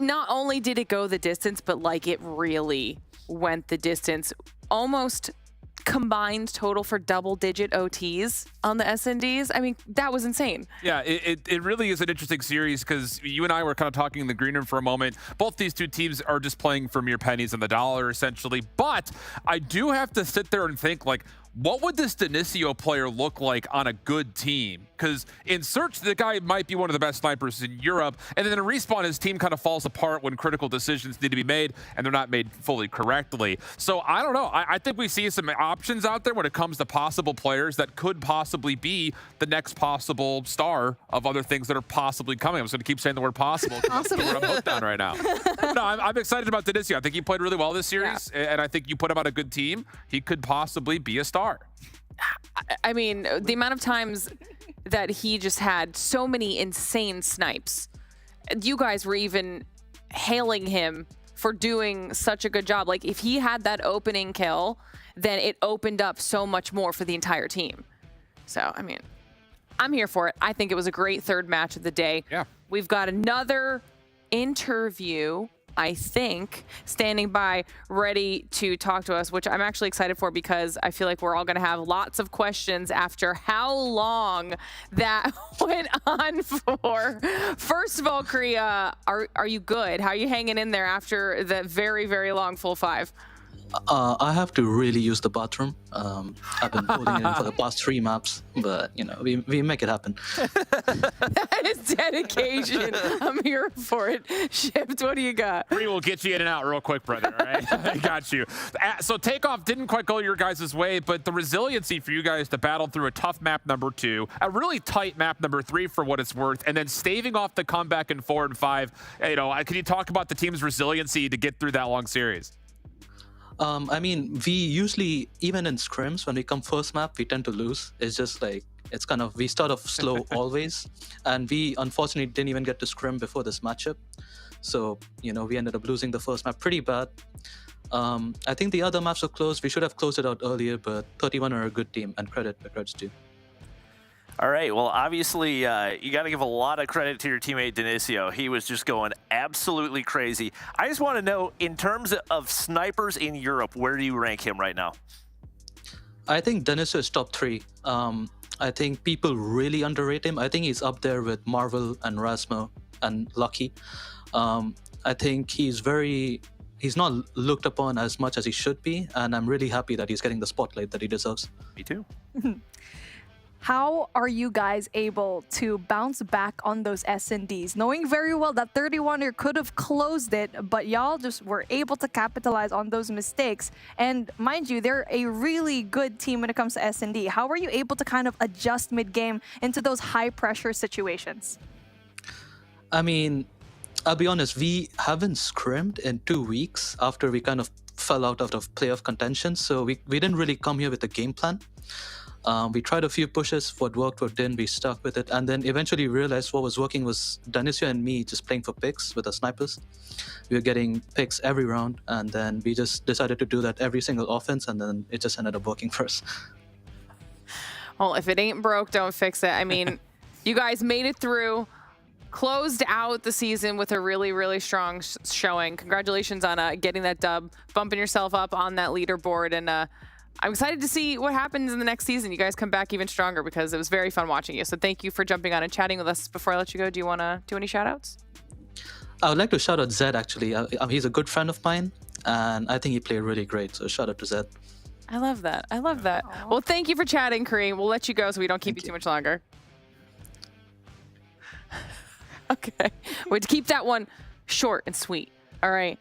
not only did it go the distance, but like it really went the distance. Almost combined total for double-digit OTs on the SNDs. I mean, that was insane. Yeah, it really is an interesting series because you and I were kind of talking in the green room for a moment. Both these 2 teams are just playing for mere pennies on the dollar, essentially. But I do have to sit there and think, like, what would this Denisio player look like on a good team? Because in Search, the guy might be one of the best snipers in Europe, and then in Respawn, his team kind of falls apart when critical decisions need to be made, and they're not made fully correctly. So I don't know. I think we see some options out there when it comes to possible players that could possibly be the next possible star of other things that are possibly coming. I'm just going to keep saying the word possible because that's where I'm hooked on right now. No, I'm excited about Denisio. I think he played really well this series, and I think you put him on a good team, he could possibly be a star. I mean, the amount of times that he just had so many insane snipes. You guys were even hailing him for doing such a good job. Like, if he had that opening kill, then it opened up so much more for the entire team. So, I mean, I'm here for it. I think it was a great third match of the day. Yeah. We've got another interview, I think, standing by ready to talk to us, which I'm actually excited for because I feel like we're all going to have lots of questions after how long that went on for. First of all, Korea, are you good? How are you hanging in there after the very, very long full 5? I have to really use the bathroom. I've been holding it in for the past 3 maps, but you know, we make it happen. That is dedication. I'm here for it. Shift, what do you got? We will get you in and out real quick, brother. All right, I got you. So takeoff didn't quite go your guys' way, but the resiliency for you guys to battle through a tough map number 2, a really tight map number 3 for what it's worth, and then staving off the comeback in 4 and 5. You know, can you talk about the team's resiliency to get through that long series? I mean, we usually, even in scrims, when we come first map, we tend to lose. It's just like, it's kind of, we start off slow always. And we unfortunately didn't even get to scrim before this matchup. So, you know, we ended up losing the first map pretty bad. I think the other maps were close. We should have closed it out earlier, but 31 are a good team, and credit where credit's due. All right, well, obviously, you got to give a lot of credit to your teammate, Denisio. He was just going absolutely crazy. I just want to know, in terms of snipers in Europe, where do you rank him right now? I think Denisio is top 3. I think people really underrate him. I think he's up there with Marvel and Rasmo and Lucky. I think he's not looked upon as much as he should be, and I'm really happy that he's getting the spotlight that he deserves. Me too. How are you guys able to bounce back on those S&Ds, knowing very well that 31er could have closed it, but y'all just were able to capitalize on those mistakes? And mind you, they're a really good team when it comes to S&D. How are you able to kind of adjust mid-game into those high-pressure situations? I mean, I'll be honest, we haven't scrimmed in 2 weeks after we kind of fell out of playoff contention, so we didn't really come here with a game plan. We tried a few pushes, what worked, what didn't, we stuck with it, and then eventually realized what was working was Denisio and me just playing for picks with the snipers. We were getting picks every round, and then we just decided to do that every single offense, and then it just ended up working for us. Well, if it ain't broke, don't fix it. I mean, you guys made it through, closed out the season with a really, really strong showing. Congratulations on getting that dub, bumping yourself up on that leaderboard, and I'm excited to see what happens in the next season. You guys come back even stronger because it was very fun watching you. So thank you for jumping on and chatting with us. Before I let you go, do you want to do any shout outs? I would like to shout out Zed, actually. He's a good friend of mine, and I think he played really great. So shout out to Zed. I love that. I love that. Aww. Well, thank you for chatting, Kareem. We'll let you go so we don't keep you too much longer. Okay. We'd keep that one short and sweet. All right.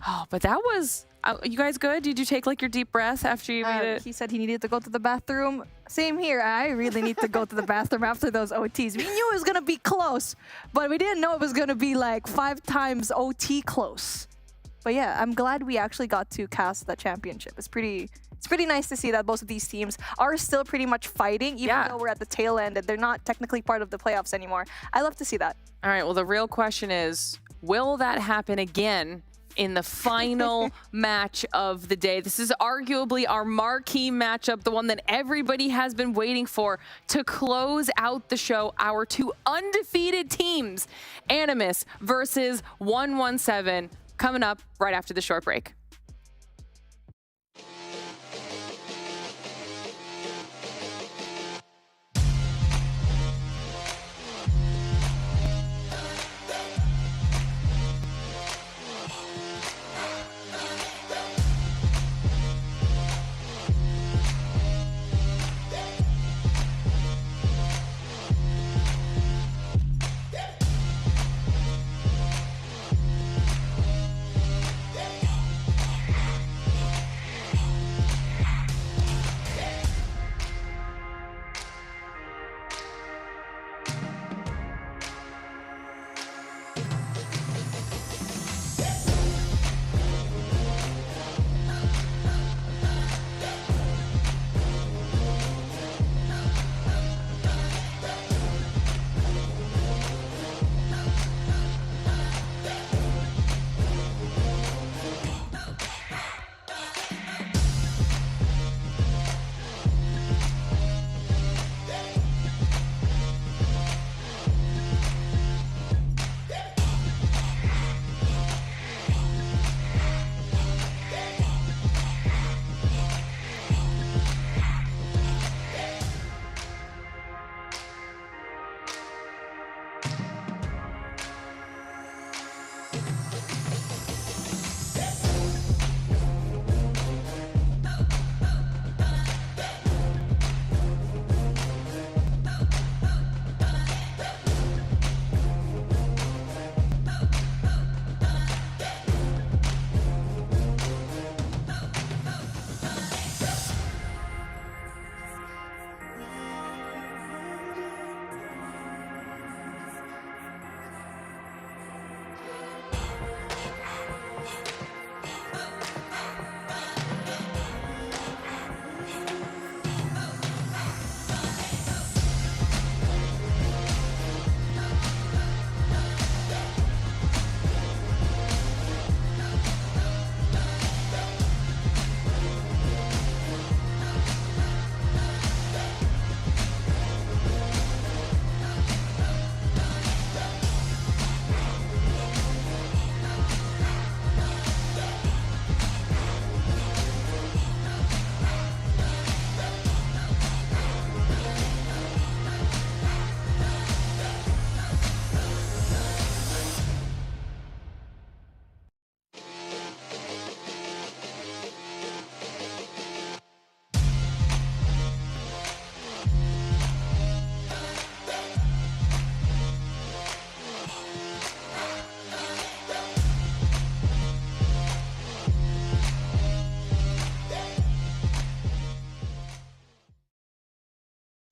Oh, but that was... you guys good? Did you take like your deep breath after you made it? He said he needed to go to the bathroom. Same here. I really need to go to the bathroom after those OTs. We knew it was going to be close, but we didn't know it was going to be like 5 times OT close. But yeah, I'm glad we actually got to cast the championship. It's pretty nice to see that both of these teams are still pretty much fighting, even though we're at the tail end and they're not technically part of the playoffs anymore. I love to see that. All right, well, the real question is, will that happen again in the final match of the day? This is arguably our marquee matchup, the one that everybody has been waiting for to close out the show. Our 2 undefeated teams, Animus versus 117, coming up right after the short break.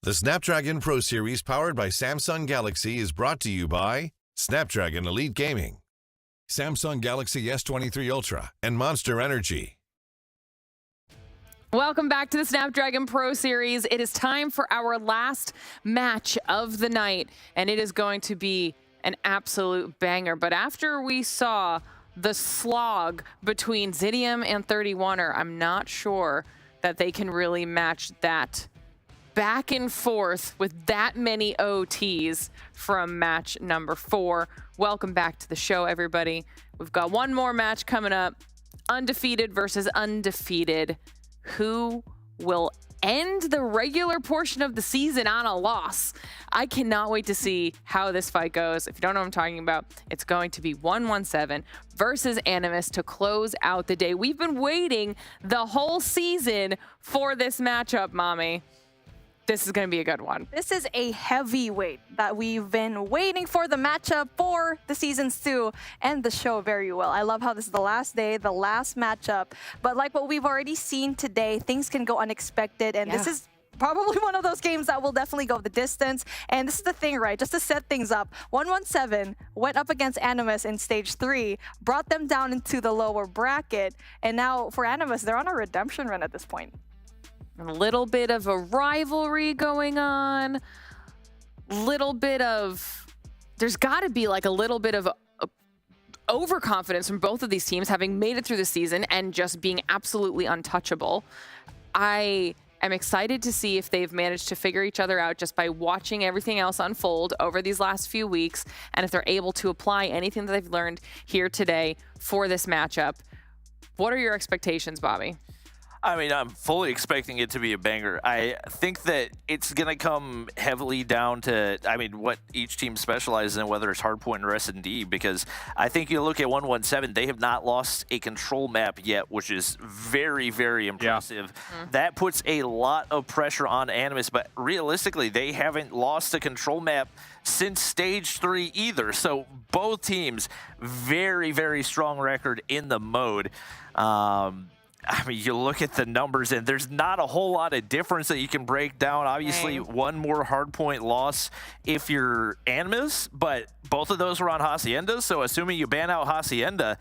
The Snapdragon Pro Series powered by Samsung Galaxy is brought to you by Snapdragon Elite Gaming, Samsung Galaxy S23 Ultra, and Monster Energy. Welcome back to the Snapdragon Pro Series. It is time for our last match of the night, and it is going to be an absolute banger. But after we saw the slog between Zidium and 31er, I'm not sure that they can really match that back and forth with that many OTs from match number 4. Welcome back to the show, everybody. We've got one more match coming up. Undefeated versus undefeated. Who will end the regular portion of the season on a loss? I cannot wait to see how this fight goes. If you don't know what I'm talking about, it's going to be 117 versus Animus to close out the day. We've been waiting the whole season for this matchup, Mommy. This is going to be a good one. This is a heavyweight that we've been waiting for, the matchup for the seasons to end the show very well. I love how this is the last day, the last matchup. But like what we've already seen today, things can go unexpected. And this is probably one of those games that will definitely go the distance. And this is the thing, right? Just to set things up, 117 went up against Animus in stage 3, brought them down into the lower bracket. And now for Animus, they're on a redemption run at this point. A little bit of a rivalry going on. Little bit of, there's got to be like a little bit of overconfidence from both of these teams having made it through the season and just being absolutely untouchable. I am excited to see if they've managed to figure each other out just by watching everything else unfold over these last few weeks, and if they're able to apply anything that they've learned here today for this matchup. What are your expectations, Bobby? I mean, I'm fully expecting it to be a banger. I think that it's going to come heavily down to, I mean, what each team specializes in, whether it's hardpoint or S&D, because I think you look at 117, they have not lost a control map yet, which is very, very impressive. Yeah. That puts a lot of pressure on Animus, but realistically, they haven't lost a control map since stage 3 either. So both teams, very, very strong record in the mode. I mean, you look at the numbers, and there's not a whole lot of difference that you can break down. Obviously, one more hardpoint loss if you're Animus, but both of those were on Hacienda, so assuming you ban out Hacienda,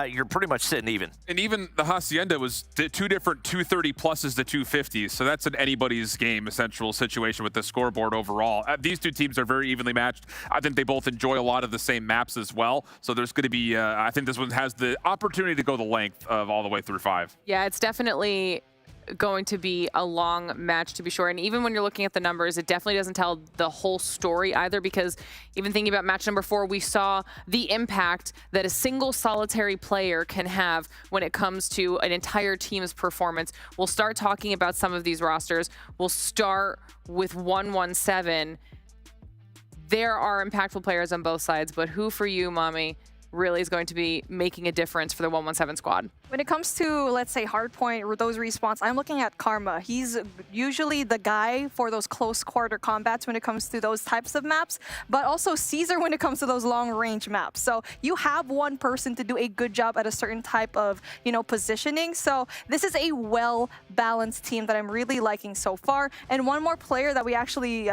you're pretty much sitting even. And even the Hacienda was two different 230 pluses to 250s, so that's an anybody's game essential situation with the scoreboard overall. These two teams are very evenly matched. I think they both enjoy a lot of the same maps as well, so there's going to be, I think this one has the opportunity to go the length of all the way through 5. Yeah, it's definitely going to be a long match, to be sure. And even when you're looking at the numbers, it definitely doesn't tell the whole story either, because even thinking about match number 4, we saw the impact that a single solitary player can have when it comes to an entire team's performance. We'll start talking about some of these rosters. We'll start with 117. There are impactful players on both sides, but who for you, Mommy, really is going to be making a difference for the 117 squad. When it comes to, let's say, hardpoint or those respawns, I'm looking at Karma. He's usually the guy for those close quarter combats when it comes to those types of maps, but also Caesar when it comes to those long range maps. So you have one person to do a good job at a certain type of, positioning. So this is a well-balanced team that I'm really liking so far. And one more player that we actually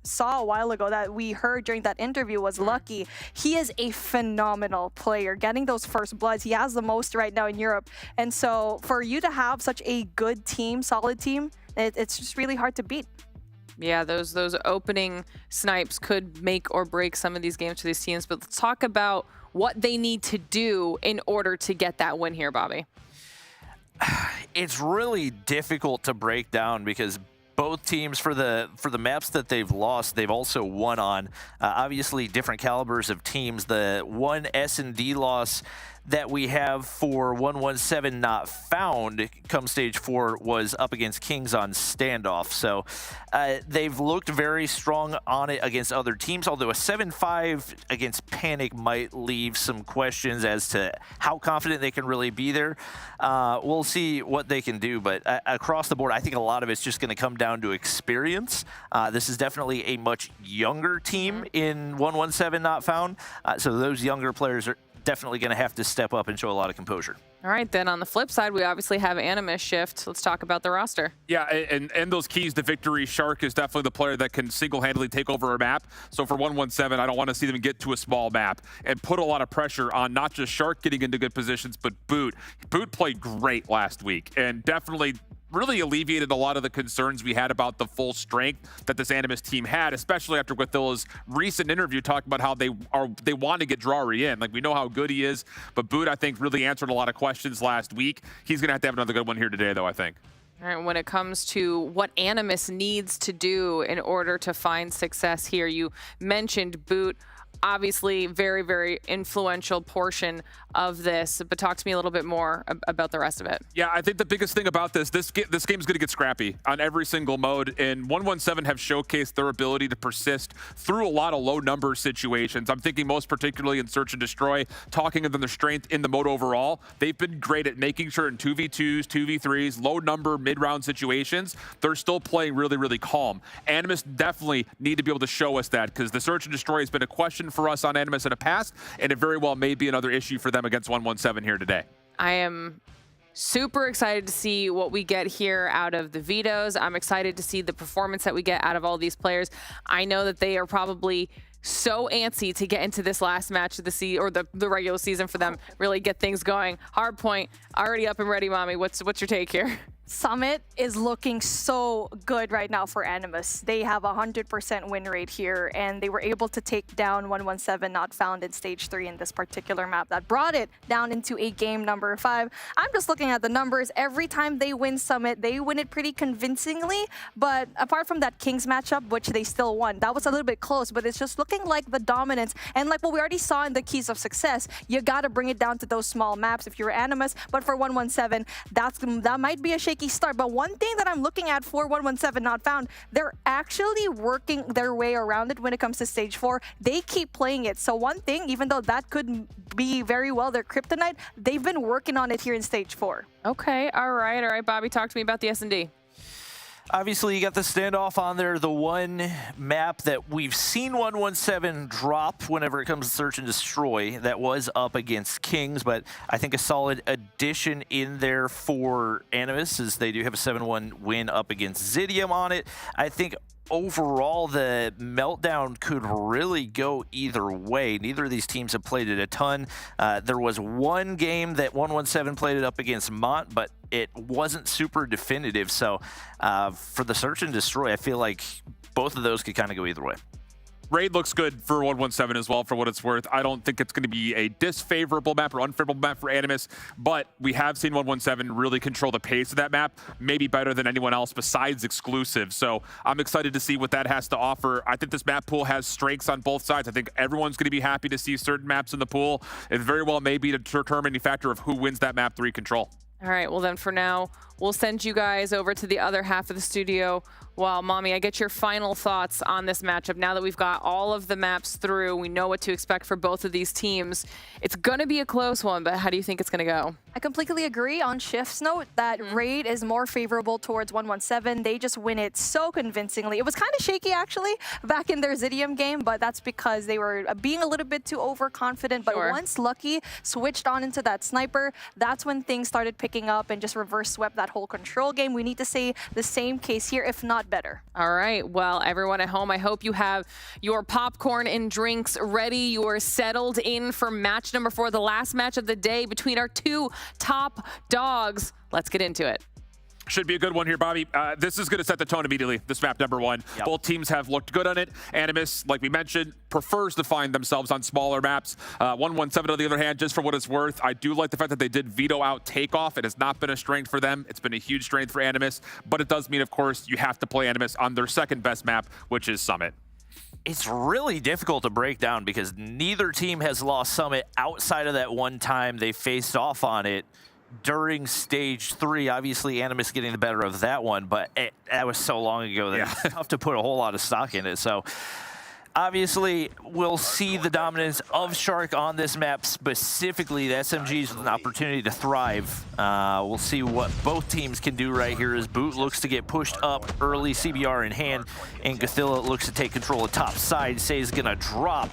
saw a while ago that we heard during that interview was Lucky. He is a phenomenal player, getting those first bloods. He has the most right now in Europe. And so for you to have such a good team, solid team, it's just really hard to beat. Yeah, those opening snipes could make or break some of these games for these teams. But let's talk about what they need to do in order to get that win here, Bobby. It's really difficult to break down because both teams, for the maps that they've lost, they've also won on. Obviously, different calibers of teams. The one S&D loss that we have for 117 not found come stage 4 was up against Kings on standoff. So they've looked very strong on it against other teams, although a 7-5 against Panic might leave some questions as to how confident they can really be there. We'll see what they can do, but across the board, I think a lot of it's just going to come down to experience. This is definitely a much younger team in 117 not found, so those younger players are definitely going to have to step up and show a lot of composure. All right, then on the flip side, we obviously have Animus shift. Let's talk about the roster. Yeah, and those keys to victory, Shark is definitely the player that can single-handedly take over a map. So for 117, I don't want to see them get to a small map and put a lot of pressure on not just Shark getting into good positions, but Boot. Boot played great last week and definitely really alleviated a lot of the concerns we had about the full strength that this Animus team had, especially after Guathilla's recent interview talking about how they want to get Drari in. Like, we know how good he is, but Boot, I think, really answered a lot of questions last week. He's going to have another good one here today, though, I think. All right, when it comes to what Animus needs to do in order to find success here, you mentioned Boot. Obviously, very, very influential portion of this, but talk to me a little bit more about the rest of it. Yeah, I think the biggest thing about this game's going to get scrappy on every single mode, and 117 have showcased their ability to persist through a lot of low number situations. I'm thinking most particularly in Search and Destroy, talking of their strength in the mode overall. They've been great at making sure in 2v2s, 2v3s, low number mid-round situations, they're still playing really, really calm. Animus definitely need to be able to show us that, because the Search and Destroy has been a question for us on Animus in the past, and it very well may be another issue for them against 117 here today. I am super excited to see what we get here out of the vetos. I'm excited to see the performance that we get out of all these players. I know that they are probably so antsy to get into this last match of the regular season for them, really get things going. Hardpoint, already up and ready, Mommy. What's your take here? Summit is looking so good right now for Animus. They have a 100% win rate here, and they were able to take down 117 not found in stage 3 in this particular map. That brought it down into a game number 5. I'm just looking at the numbers. Every time they win Summit, they win it pretty convincingly, but apart from that Kings matchup, which they still won, that was a little bit close, but it's just looking like the dominance, and like what we already saw in the keys of success, you gotta bring it down to those small maps if you're Animus, but for 117, that might be a shaky start. But one thing that I'm looking at for 117 not found, they're actually working their way around it when it comes to stage 4. They keep playing it. So one thing, even though that could be very well their kryptonite, they've been working on it here in stage 4. Okay, all right, Bobby, talk to me about the S&D. Obviously, you got the standoff on there, the one map that we've seen 117 drop whenever it comes to Search and Destroy. That was up against Kings, but I think a solid addition in there for Animus, as they do have a 7-1 win up against Zidium on it. I think overall, the meltdown could really go either way. Neither of these teams have played it a ton. There was one game that 117 played it up against Mont, but it wasn't super definitive. So for the Search and Destroy, I feel like both of those could kind of go either way. Raid looks good for 117 as well, for what it's worth. I don't think it's going to be a disfavorable map or unfavorable map for Animus, but we have seen 117 really control the pace of that map, maybe better than anyone else besides exclusive. So I'm excited to see what that has to offer. I think this map pool has strengths on both sides. I think everyone's going to be happy to see certain maps in the pool. It very well may be a determining factor of who wins that map 3 control. All right, well then for now, we'll send you guys over to the other half of the studio Well, Mommy, I get your final thoughts on this matchup. Now that we've got all of the maps through, we know what to expect for both of these teams. It's going to be a close one, but how do you think it's going to go? I completely agree on Shift's note that Raid is more favorable towards 117. They just win it so convincingly. It was kind of shaky, actually, back in their Zidium game, but that's because they were being a little bit too overconfident. But once Lucky switched on into that sniper, that's when things started picking up and just reverse swept that whole control game. We need to say the same case here, if not better. All right. Well, everyone at home, I hope you have your popcorn and drinks ready. You are settled in for match number 4, the last match of the day between our two top dogs. Let's get into it. Should be a good one here, Bobby. This is going to set the tone immediately, this map number 1. Yep. Both teams have looked good on it. Animus, like we mentioned, prefers to find themselves on smaller maps. 117, on the other hand, just for what it's worth, I do like the fact that they did veto out takeoff. It has not been a strength for them. It's been a huge strength for Animus, but it does mean, of course, you have to play Animus on their second best map, which is Summit. It's really difficult to break down because neither team has lost Summit outside of that one time they faced off on it during stage 3. Obviously, Animus getting the better of that one, but that was so long ago that it's tough to put a whole lot of stock in it. So obviously, we'll see the dominance of Shark on this map specifically. The SMGs with an opportunity to thrive. We'll see what both teams can do right here as Boot looks to get pushed up early, CBR in hand, and Gothilla looks to take control of top side. Say is going to drop.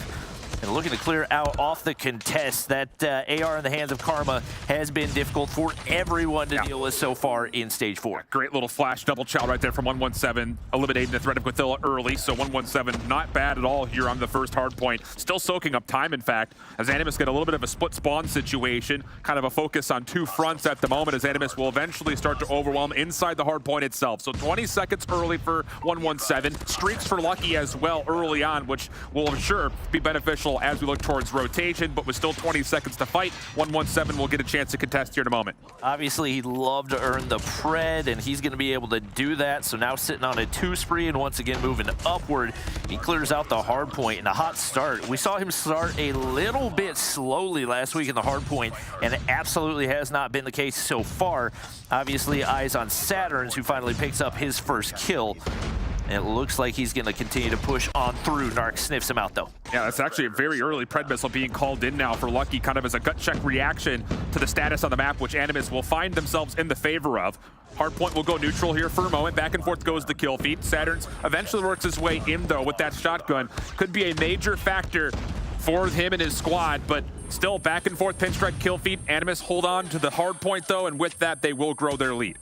And looking to clear out off the contest. That AR in the hands of Karma has been difficult for everyone to deal with so far in stage 4. Great little flash double chow right there from 117, eliminating the threat of Gothilla early. So 117 not bad at all here on the first hard point. Still soaking up time, in fact, as Animus get a little bit of a split spawn situation. Kind of a focus on 2 fronts at the moment, as Animus will eventually start to overwhelm inside the hard point itself. So 20 seconds early for 117. Streaks for Lucky as well early on, which will I'm sure be beneficial as we look towards rotation, but with still 20 seconds to fight, 117 will get a chance to contest here in a moment. Obviously, he'd love to earn the pred, and he's going to be able to do that. So now sitting on a 2 spree and once again moving upward. He clears out the hard point and a hot start. We saw him start a little bit slowly last week in the hard point, and it absolutely has not been the case so far. Obviously, eyes on Saturns, who finally picks up his first kill. And it looks like he's going to continue to push on through. Narc sniffs him out, though. Yeah, that's actually a very early pred missile being called in now for Lucky, kind of as a gut check reaction to the status on the map, which Animus will find themselves in the favor of. Hardpoint will go neutral here for a moment. Back and forth goes the kill feed. Saturns eventually works his way in, though, with that shotgun. Could be a major factor for him and his squad, but still back and forth pinstripe kill feed. Animus hold on to the hard point, though, and with that, they will grow their lead.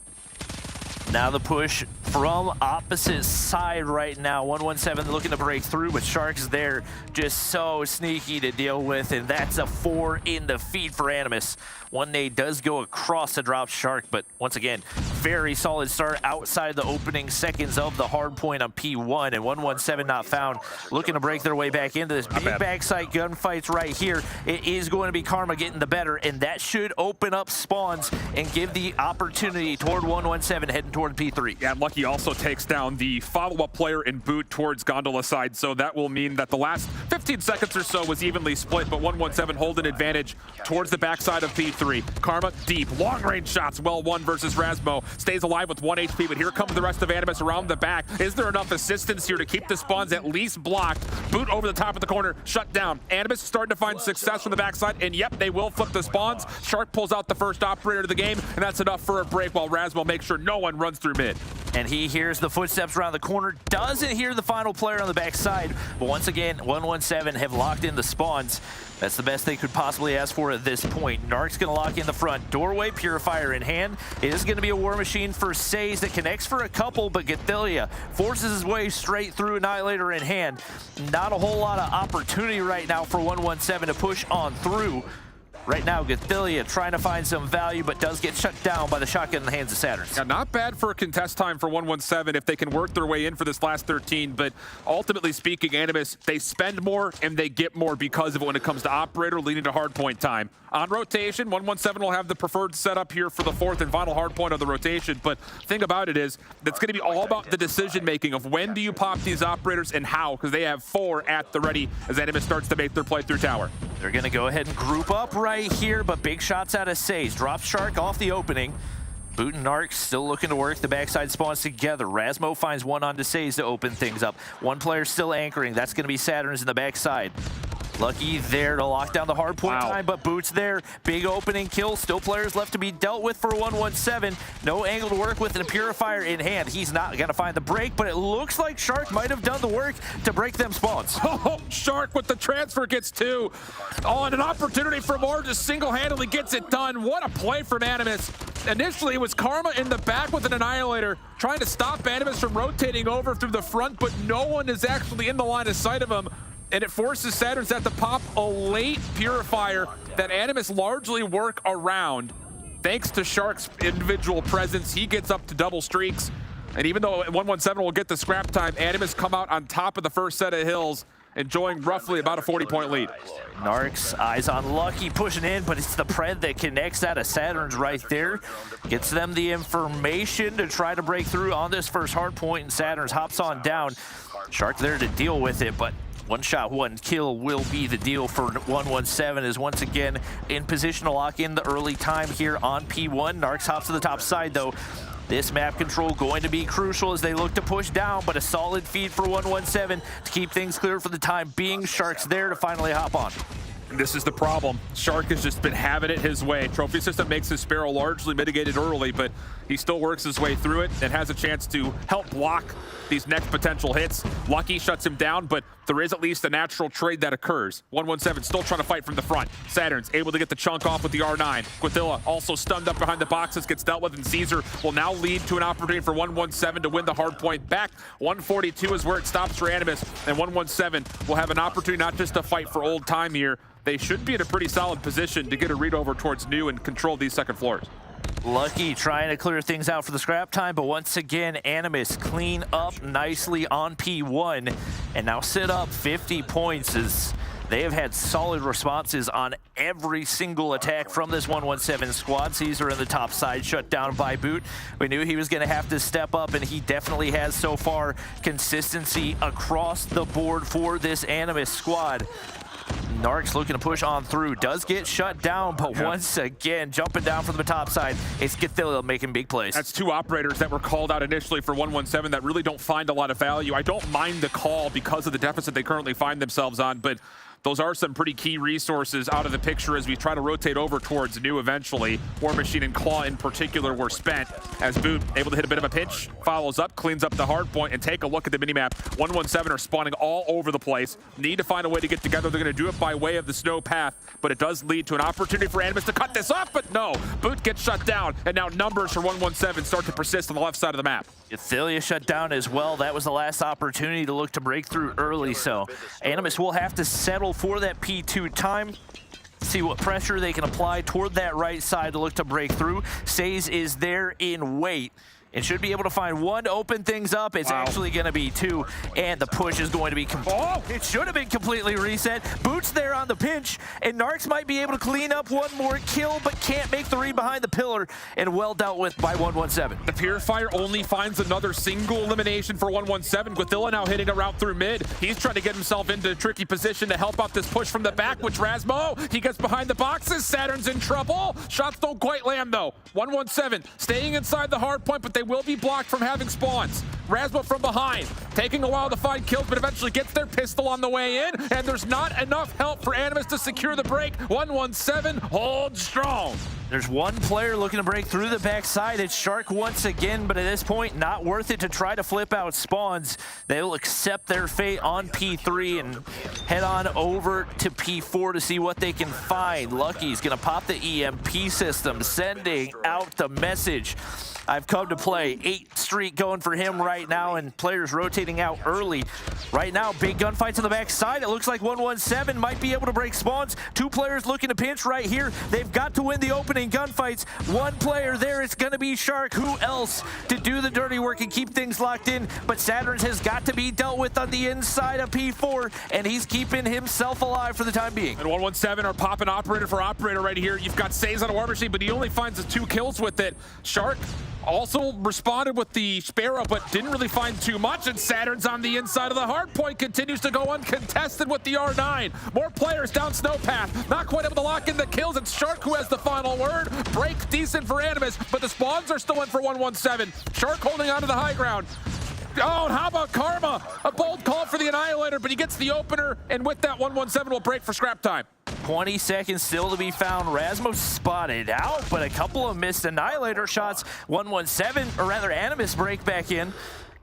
Now the push from opposite side right now. 117 looking to break through, but Shark's there just so sneaky to deal with, and that's a 4 in the feed for Animus. One nade does go across to drop Shark, but once again, very solid start outside the opening seconds of the hard point on P1, and 117 not found. Looking to break their way back into this. Big backside gunfights right here. It is going to be Karma getting the better, and that should open up spawns and give the opportunity toward 117 heading toward P3. Yeah, Lucky also takes down the follow-up player in Boot towards Gondola side, so that will mean that the last 15 seconds or so was evenly split, but 117 hold an advantage towards the backside of P3. Karma deep, long-range shots, well won versus Rasmo. Stays alive with 1 HP, but here comes the rest of Animus around the back. Is there enough assistance here to keep the spawns at least blocked? Boot over the top of the corner, shut down. Animus starting to find success from the backside, and yep, they will flip the spawns. Shark pulls out the first operator of the game, and that's enough for a break while Rasmo makes sure no one runs through mid. And he hears the footsteps around the corner, doesn't hear the final player on the backside, but once again, 117 have locked in the spawns. That's the best they could possibly ask for at this point. Narc's gonna lock in the front. Doorway, Purifier in hand. It is gonna be a war machine for Says that connects for a couple, but Gothilla forces his way straight through, Annihilator in hand. Not a whole lot of opportunity right now for 117 to push on through. Right now, Gothilla trying to find some value, but does get shut down by the shotgun in the hands of Saturns. Yeah, not bad for a contest time for 117 if they can work their way in for this last 13, but ultimately speaking, Animus, they spend more and they get more because of it when it comes to operator, leading to hardpoint time. On rotation, 117 will have the preferred setup here for the 4th and final hardpoint of the rotation, but the thing about it is, that's going to be all about the decision-making of when do you pop these operators and how, because they have 4 at the ready as Animus starts to make their play through tower. They're going to go ahead and group up right here, but big shots out of Says. Drops Shark off the opening. Boot and Narc still looking to work the backside spawns together. Rasmo finds one on Desays to open things up. One player still anchoring. That's going to be Saturn's in the backside. Lucky there to lock down the hard point time, but Boot's there. Big opening kill. Still players left to be dealt with for 117. No angle to work with and a Purifier in hand. He's not going to find the break, but it looks like Shark might have done the work to break them spawns. Oh, Shark with the transfer gets 2. Oh, and an opportunity for more, just single-handedly gets it done. What a play from Animus. Initially, it was Karma in the back with an Annihilator, trying to stop Animus from rotating over through the front, but no one is actually in the line of sight of him. And it forces Saturns to have to pop a late Purifier that Animus largely work around. Thanks to Shark's individual presence, he gets up to double streaks. And even though 117 will get the scrap time, Animus come out on top of the first set of hills, enjoying roughly about a 40-point lead. Narc's eyes on Lucky pushing in, but it's the Pred that connects that of Saturn's right there. Gets them the information to try to break through on this first hard point, and Saturn's hops on down. Shark there to deal with it, but one shot, one kill will be the deal for 117, is once again in position to lock in the early time here on P1. Narcs hops to the top side though. This map control going to be crucial as they look to push down, but a solid feed for 117 to keep things clear for the time being. Shark's there to finally hop on. And this is the problem. Shark has just been having it his way. Trophy system makes his Sparrow largely mitigated early, but he still works his way through it and has a chance to help block these next potential hits. Lucky shuts him down, but there is at least a natural trade that occurs. 117 still trying to fight from the front. Saturn's able to get the chunk off with the R9. Quithilla also stunned up behind the boxes, gets dealt with, and Caesar will now lead to an opportunity for 117 to win the hard point back. 142 is where it stops for Animus, and 117 will have an opportunity not just to fight for old time here. They should be in a pretty solid position to get a read over towards New and control these second floors. Lucky trying to clear things out for the scrap time, but once again, Animus clean up nicely on P1 and now sit up 50 points as they have had solid responses on every single attack from this 117 squad. Caesar in the top side, shut down by Boot. We knew he was going to have to step up, and he definitely has so far. Consistency across the board for this Animus squad. Narc's looking to push on through, does get shut down, but once again, jumping down from the top side, it's Githilla making big plays. That's 2 operators that were called out initially for 117 that really don't find a lot of value. I don't mind the call because of the deficit they currently find themselves on, but those are some pretty key resources out of the picture as we try to rotate over towards New eventually. War Machine and Claw in particular were spent as Boot able to hit a bit of a pinch, follows up, cleans up the hard point, and take a look at the minimap. 117 are spawning all over the place. Need to find a way to get together. They're going to do it by way of the snow path, but it does lead to an opportunity for Animus to cut this off, but no. Boot gets shut down, and now numbers for 117 start to persist on the left side of the map. Githilla shut down as well. That was the last opportunity to look to break through early, so Animus will have to settle for that P2 time. See what pressure they can apply toward that right side to look to break through. Says is there in wait and should be able to find one, open things up. It's actually going to be 2, and the push is going to be it should have been completely reset. Boot's there on the pinch, and Narcs might be able to clean up one more kill, but can't make the read behind the pillar, and well dealt with by 117. The Purifier only finds another single elimination for 117. Quithilla now hitting a route through mid. He's trying to get himself into a tricky position to help out this push from the back, which Rasmo, he gets behind the boxes. Saturn's in trouble. Shots don't quite land though. 117 staying inside the hard point, but they will be blocked from having spawns. Rasmo from behind, taking a while to find kills, but eventually gets their pistol on the way in, and there's not enough help for Animus to secure the break. 117 holds strong. There's one player looking to break through the backside. It's Shark once again, but at this point, not worth it to try to flip out spawns. They'll accept their fate on P3 and head on over to P4 to see what they can find. Lucky's gonna pop the EMP system, sending out the message. I've come to play. 8 streak going for him right now, and players rotating out early. Right now, big gunfights on the backside. It looks like 117 might be able to break spawns. 2 players looking to pinch right here. They've got to win the opening gunfights. 1 player there, it's going to be Shark. Who else to do the dirty work and keep things locked in? But Saturn's has got to be dealt with on the inside of P4, and he's keeping himself alive for the time being. And 117 are popping operator for operator right here. You've got Says on a War Machine, but he only finds the 2 kills with it. Shark Also responded with the Sparrow, but didn't really find too much, and Saturn's on the inside of the hard point, continues to go uncontested with the R9. More players down Snowpath, not quite able to lock in the kills. It's Shark who has the final word. Break decent for Animus, but the spawns are still in for 117. Shark holding on to the high ground. Oh, and how about Karma? A bold call for the Annihilator, but he gets the opener, and with that, 117 will break for scrap time. 20 seconds still to be found. Rasmus spotted out, but a couple of missed Annihilator shots. 117, or rather Animus, break back in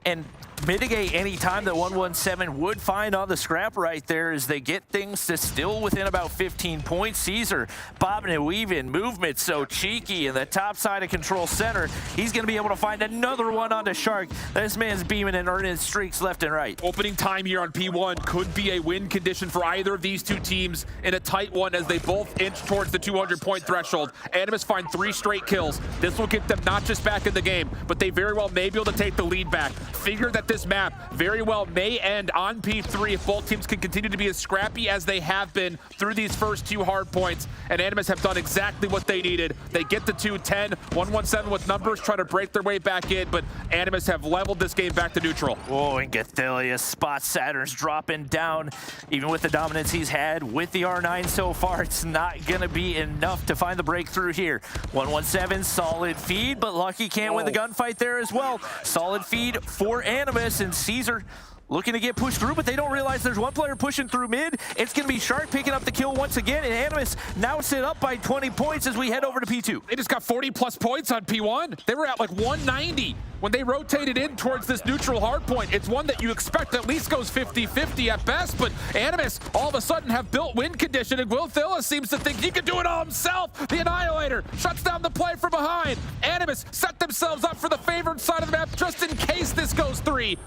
and mitigate any time that 117 would find on the scrap right there as they get things to still within about 15 points. Caesar bobbing and weaving, movement so cheeky in the top side of control center. He's going to be able to find another one onto Shark. This man's beaming and earning streaks left and right. Opening time here on P1 could be a win condition for either of these two teams in a tight one as they both inch towards the 200-point threshold. Animus find 3 straight kills. This will get them not just back in the game, but they very well may be able to take the lead back. Figure that this map very well may end on P3 if both teams can continue to be as scrappy as they have been through these first 2 hard points, and Animus have done exactly what they needed. They get the 210, 117 with numbers trying to break their way back in, but Animus have leveled this game back to neutral. Oh, and Gathelius spots Saturn's dropping down. Even with the dominance he's had with the R9 so far, it's not going to be enough to find the breakthrough here. 117, solid feed, but Lucky can't win the gunfight there as well. Solid feed for Animus, and Caesar looking to get pushed through, but they don't realize there's one player pushing through mid. It's going to be Shark picking up the kill once again, and Animus now sit up by 20 points as we head over to P2. They just got 40-plus points on P1. They were at like 190 when they rotated in towards this neutral hard point. It's one that you expect at least goes 50-50 at best, but Animus all of a sudden have built win condition, and Will Thilla seems to think he can do it all himself. The Annihilator shuts down the play from behind. Animus set themselves up for the favored side of the map just in case this goes 3.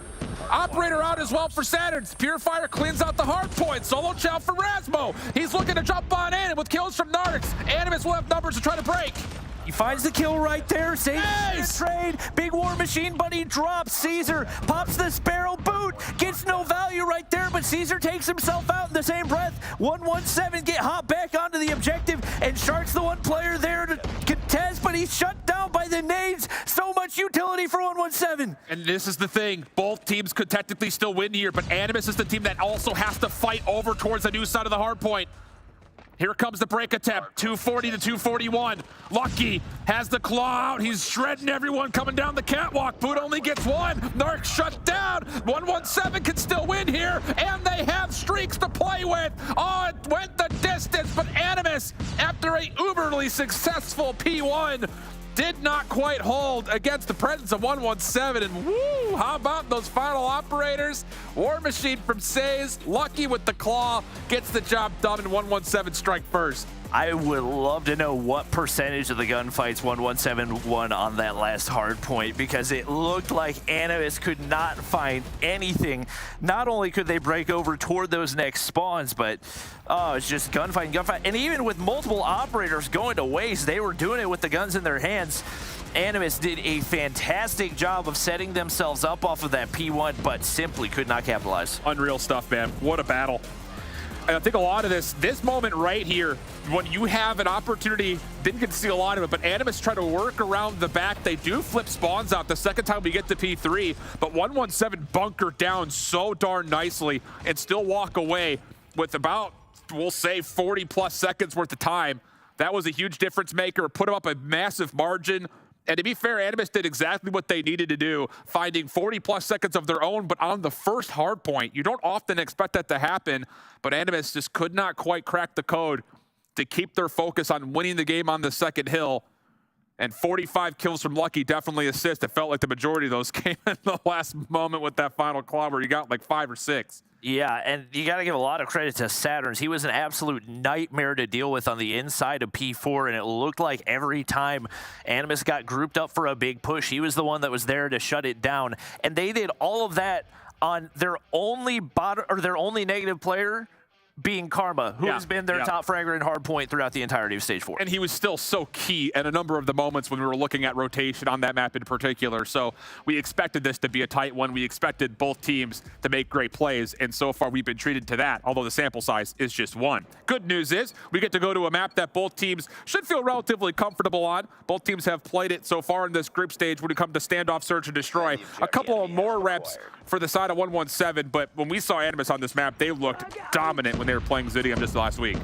Operator out as well for Saturn's. Purifier cleans out the hard point. Solo chow for Rasmo. He's looking to jump on in, and with kills from Narix, Animus will have numbers to try to break. He finds the kill right there. Saves the trade. Big War Machine, but he drops. Caesar pops the Sparrow boot. Gets no value right there, but Caesar takes himself out in the same breath. 117 get hot back onto the objective, and Shark's the one player there to contest, but he's shut down by the nades. So much utility for 117. And this is the thing. Both teams could technically still win here, but Animus is the team that also has to fight over towards the new side of the hard point. Here comes the break attempt, 240 to 241. Lucky has the claw out. He's shredding everyone coming down the catwalk. Boot only gets 1. Narc shut down. 117 can still win here, and they have streaks to play with. Oh, it went the distance, but Animus, after a uberly successful P1, did not quite hold against the presence of 117, and woo, how about those final operators? War Machine from Says, Lucky with the claw, gets the job done, and 117 strike first. I would love to know what percentage of the gunfights 117 won on that last hard point, because it looked like Animus could not find anything. Not only could they break over toward those next spawns, but it's just gunfight. And even with multiple operators going to waste, they were doing it with the guns in their hands. Animus did a fantastic job of setting themselves up off of that P1, but simply could not capitalize. Unreal stuff, man. What a battle. I think a lot of this moment right here, when you have an opportunity, didn't get to see a lot of it, but Animus try to work around the back. They do flip spawns out the second time we get to P3, but 117 bunker down so darn nicely and still walk away with about, we'll say, 40-plus seconds worth of time. That was a huge difference maker, put them up a massive margin. And to be fair, Animus did exactly what they needed to do, finding 40-plus seconds of their own, but on the first hard point. You don't often expect that to happen, but Animus just could not quite crack the code to keep their focus on winning the game on the second hill. And 45 kills from Lucky definitely assist. It felt like the majority of those came in the last moment with that final claw where you got like 5 or 6. Yeah, and you got to give a lot of credit to Saturn's. He was an absolute nightmare to deal with on the inside of P4, and it looked like every time Animus got grouped up for a big push, he was the one that was there to shut it down. And they did all of that on their only negative player being Karma, who has been their top fragger and hard point throughout the entirety of Stage 4. And he was still so key at a number of the moments when we were looking at rotation on that map in particular. So we expected this to be a tight one. We expected both teams to make great plays, and so far we've been treated to that, although the sample size is just one. Good news is we get to go to a map that both teams should feel relatively comfortable on. Both teams have played it so far in this group stage when it comes to standoff, search, and destroy. A couple of more reps for the side of 117, but when we saw Animus on this map, they looked dominant when they were playing Zidium just last week.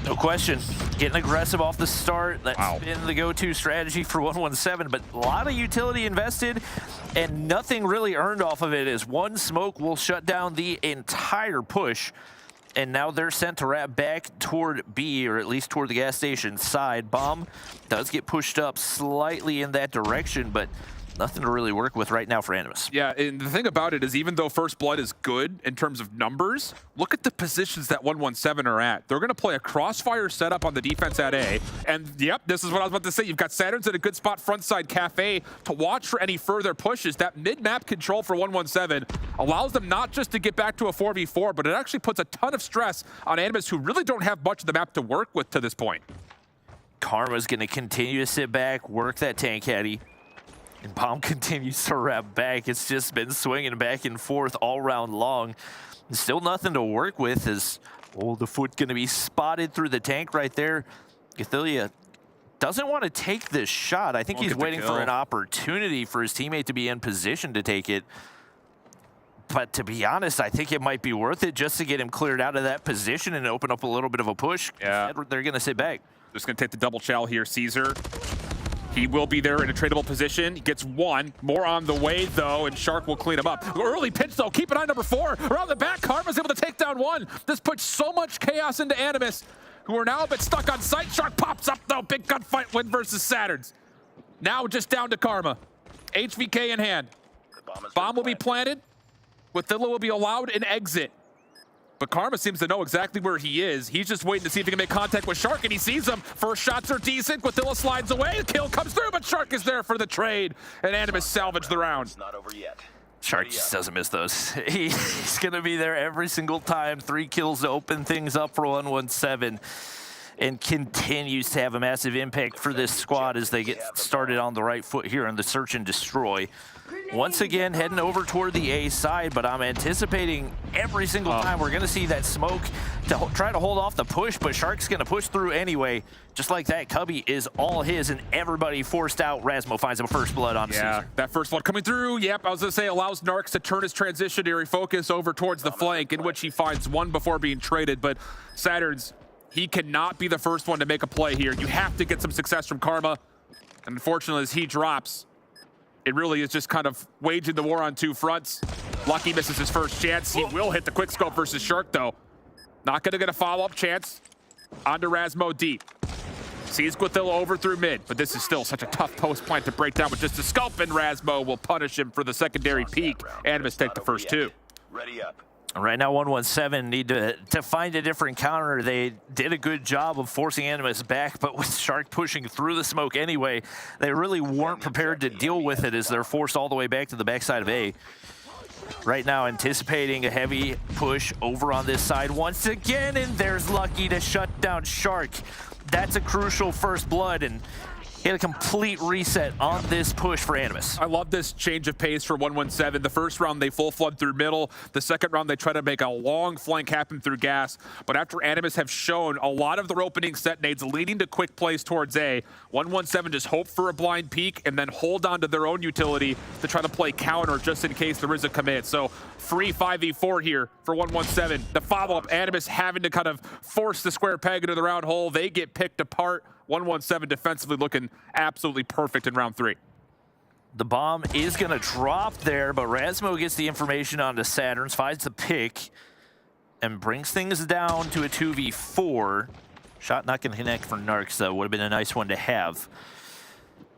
No question. Getting aggressive off the start. That's been the go-to strategy for 117, but a lot of utility invested and nothing really earned off of it, as one smoke will shut down the entire push. And now they're sent to wrap back toward B, or at least toward the gas station side. Bomb does get pushed up slightly in that direction, but nothing to really work with right now for Animus. Yeah, and the thing about it is, even though First Blood is good in terms of numbers, look at the positions that 117 are at. They're going to play a crossfire setup on the defense at A. And yep, this is what I was about to say. You've got Saturn's at a good spot frontside Cafe to watch for any further pushes. That mid-map control for 117 allows them not just to get back to a 4v4, but it actually puts a ton of stress on Animus, who really don't have much of the map to work with to this point. Karma's going to continue to sit back, work that tank caddy. And Bomb continues to wrap back. It's just been swinging back and forth all round long. Still nothing to work with, as the foot going to be spotted through the tank right there. Githilia doesn't want to take this shot. I think he's waiting for an opportunity for his teammate to be in position to take it. But to be honest, I think it might be worth it just to get him cleared out of that position and open up a little bit of a push. Yeah. They're going to sit back. Just going to take the double chow here, Caesar. He will be there in a tradable position. He gets one. More on the way, though, and Shark will clean him up. Early pitch, though. Keep an eye number 4. Around the back, Karma's able to take down one. This puts so much chaos into Animus, who are now a bit stuck on site. Shark pops up, though. Big gunfight win versus Saturns. Now just down to Karma. HVK in hand. Bomb will be planted. Withilla will be allowed an exit. But Karma seems to know exactly where he is. He's just waiting to see if he can make contact with Shark, and he sees him. First shots are decent. Withilla slides away. The kill comes through, but Shark is there for the trade, and Animus salvaged the round. It's not over yet. Shark just doesn't miss those. He's going to be there every single time. 3 kills to open things up for 117, and continues to have a massive impact for this squad as they get started on the right foot here on the search and destroy. Once again, heading over toward the A side, but I'm anticipating every single time we're going to see that smoke to try to hold off the push, but Shark's going to push through anyway. Just like that, Cubby is all his, and everybody forced out. Rasmo finds him a first blood on Caesar. That first blood coming through. Yep, I was going to say, allows Narcs to turn his transitionary focus over towards the flank, in which he finds one before being traded, but Saturn's, he cannot be the first one to make a play here. You have to get some success from Karma, and unfortunately, as he drops, it really is just kind of waging the war on 2 fronts. Lucky misses his first chance. He will hit the quickscope versus Shark, though. Not going to get a follow-up chance. Onto Rasmo deep. Sees Guathilla over through mid, but this is still such a tough post plant to break down with just a scope, and Rasmo will punish him for the secondary peak. Animus take the first 2. Ready up. Right now, 117 need to find a different counter. They did a good job of forcing Animus back, but with Shark pushing through the smoke anyway, they really weren't prepared to deal with it as they're forced all the way back to the backside of A. Right now, anticipating a heavy push over on this side once again, and there's Lucky to shut down Shark. That's a crucial first blood, and get a complete reset on this push for Animus. I love this change of pace for 117. The first round, they full flood through middle. The second round, they try to make a long flank happen through gas. But after Animus have shown a lot of their opening set nades leading to quick plays towards A, 117 just hope for a blind peek and then hold on to their own utility to try to play counter just in case there is a commit. So free 5v4 here for 117. The follow-up, Animus having to kind of force the square peg into the round hole. They get picked apart. 117 defensively looking absolutely perfect in round 3. The bomb is going to drop there, but Rasmo gets the information onto Saturns, finds the pick, and brings things down to a 2v4. Shot not going to connect for Narcs, though. Would have been a nice one to have.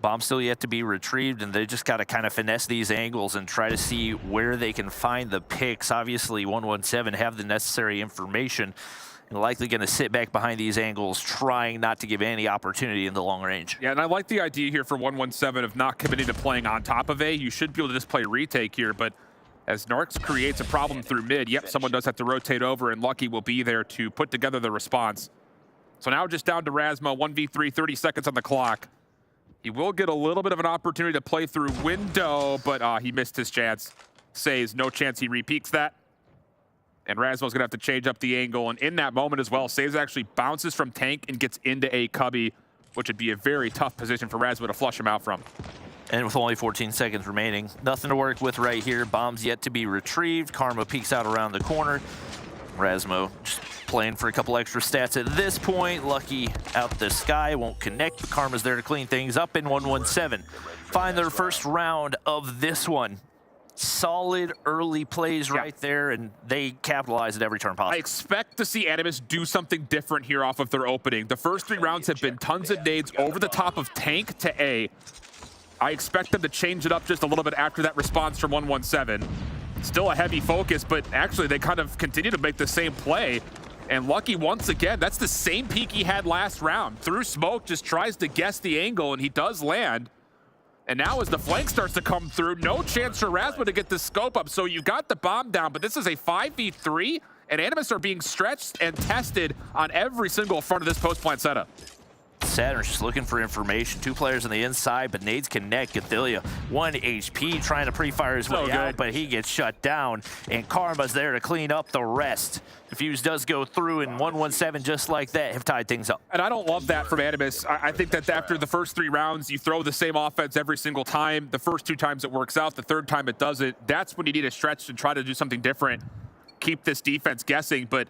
Bomb still yet to be retrieved, and they just got to kind of finesse these angles and try to see where they can find the picks. Obviously, 117 have the necessary information, and likely going to sit back behind these angles, trying not to give any opportunity in the long range. Yeah, and I like the idea here for 117 of not committing to playing on top of A. You should be able to just play retake here, but As Narks creates a problem through mid, yep, someone does have to rotate over, and Lucky will be there to put together the response. So now just down to Razmo, 1v3, 30 seconds on the clock. He will get a little bit of an opportunity to play through window, but he missed his chance. Says no chance he repeats that. And Razmo's gonna have to change up the angle, and in that moment as well, Saves actually bounces from tank and gets into a cubby, which would be a very tough position for Razmo to flush him out from. And with only 14 seconds remaining, nothing to work with right here. Bombs yet to be retrieved. Karma peeks out around the corner. Razmo just playing for a couple extra stats at this point. Lucky out the sky, won't connect, but Karma's there to clean things up in 117. Find their first round of this one. Solid early plays right there, and they capitalize at every turn possible. I expect to see Animus do something different here off of their opening. The first 3 rounds have been tons of nades over the top of tank to A. I expect them to change it up just a little bit after that response from 117. Still a heavy focus, but actually they kind of continue to make the same play. And Lucky, once again, that's the same peek he had last round. Through smoke, just tries to guess the angle, and he does land. And now as the flank starts to come through, no chance for Razmo to get the scope up. So you got the bomb down, but this is a 5v3, and Animus are being stretched and tested on every single front of this post-plant setup. Saturn's just looking for information. 2 players on the inside, but nades connect. Gathelia, 1 HP, trying to pre-fire his way out, but he gets shut down, and Karma's there to clean up the rest. Defuse does go through, and 117 just like that have tied things up. And I don't love that from Animus. I think that after the first 3 rounds, you throw the same offense every single time. The first 2 times it works out, the 3rd time it doesn't. That's when you need to stretch and try to do something different. Keep this defense guessing, but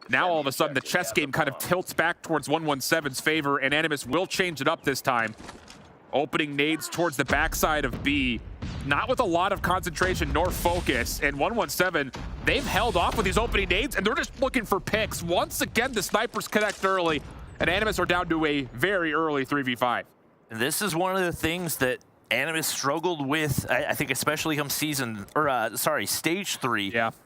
now all of a sudden the chess game kind of tilts back towards 117's favor, and Animus will change it up this time. Opening nades towards the backside of B, not with a lot of concentration nor focus, and 117, they've held off with these opening nades, and they're just looking for picks. Once again, the snipers connect early, and Animus are down to a very early 3v5. And this is one of the things that Animus struggled with, I think, especially come stage 3,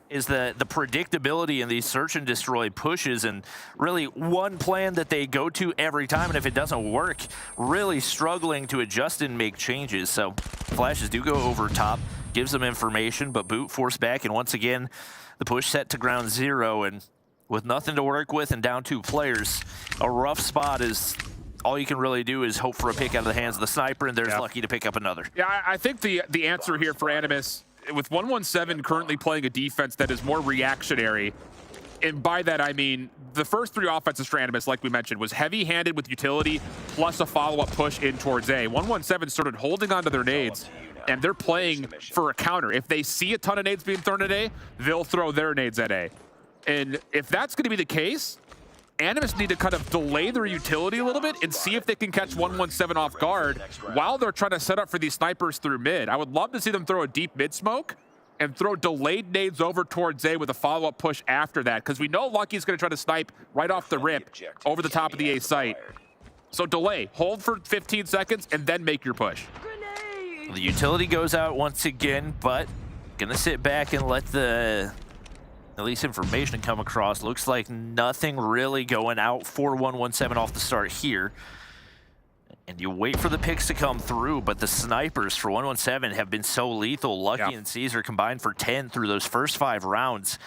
is the predictability in these search and destroy pushes, and really one plan that they go to every time, and if it doesn't work, really struggling to adjust and make changes. So flashes do go over top, gives them information, but boot forced back, and once again, the push set to ground 0, and with nothing to work with and down 2 players, a rough spot is all you can really do is hope for a pick out of the hands of the sniper, and there's Lucky to pick up another. Yeah, I think the answer here for Animus, with 117 currently playing a defense that is more reactionary, and by that I mean the first 3 offenses for Animus, like we mentioned, was heavy-handed with utility plus a follow-up push in towards A. 117 started holding onto their nades, and they're playing for a counter. If they see a ton of nades being thrown at A, they'll throw their nades at A. And if that's going to be the case, Animus need to kind of delay their utility a little bit and see if they can catch 117 off guard while they're trying to set up for these snipers through mid. I would love to see them throw a deep mid smoke and throw delayed nades over towards A with a follow-up push after that, because we know Lucky's going to try to snipe right off the rip over the top of the A site. So delay, hold for 15 seconds, and then make your push. The utility goes out once again, but gonna sit back and let the at least information come across. Looks like nothing really going out for 117 off the start here. And you wait for the picks to come through, but the snipers for 117 have been so lethal. Lucky and Caesar combined for 10 through those first 5 rounds.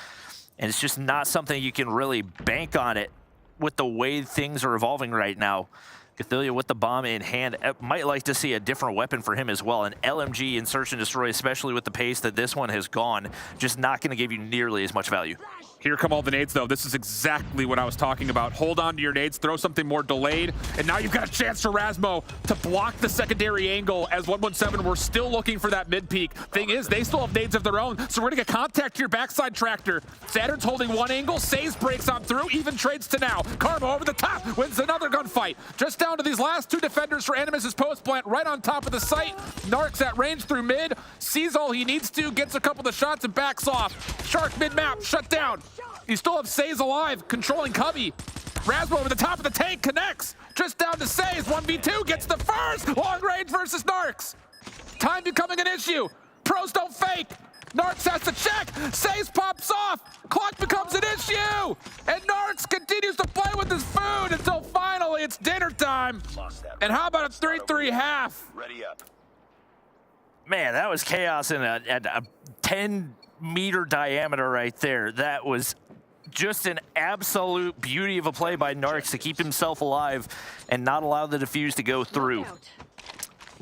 And it's just not something you can really bank on it with the way things are evolving right now. Gathelia with the bomb in hand. Might like to see a different weapon for him as well. An LMG in search and destroy, especially with the pace that this one has gone, just not going to give you nearly as much value. Here come all the nades, though. This is exactly what I was talking about. Hold on to your nades, throw something more delayed, and now you've got a chance for Razmo to block the secondary angle as 117. We're still looking for that mid-peak. Thing is, they still have nades of their own, so we're going to get contact to your backside tractor. Saturn's holding one angle, Says breaks on through, even trades to now. Karma over the top, wins another gunfight. Just down to these last 2 defenders for Animus' post plant, right on top of the site. Narcs at range through mid, sees all he needs to, gets a couple of shots and backs off. Shark mid-map, shut down. You still have Says alive, controlling Cubby. Razmo over the top of the tank connects. Just down to Says, 1v2, gets the first. Long range versus Narcs. Time becoming an issue. Pros don't fake. Narcs has to check. Says pops off. Clock becomes an issue. And Narcs continues to play with his food until finally it's dinner time. And how about a 3-3 half? Ready up. Man, that was chaos in a 10-meter diameter right there. That was just an absolute beauty of a play by Narcs to keep himself alive and not allow the defuse to go through.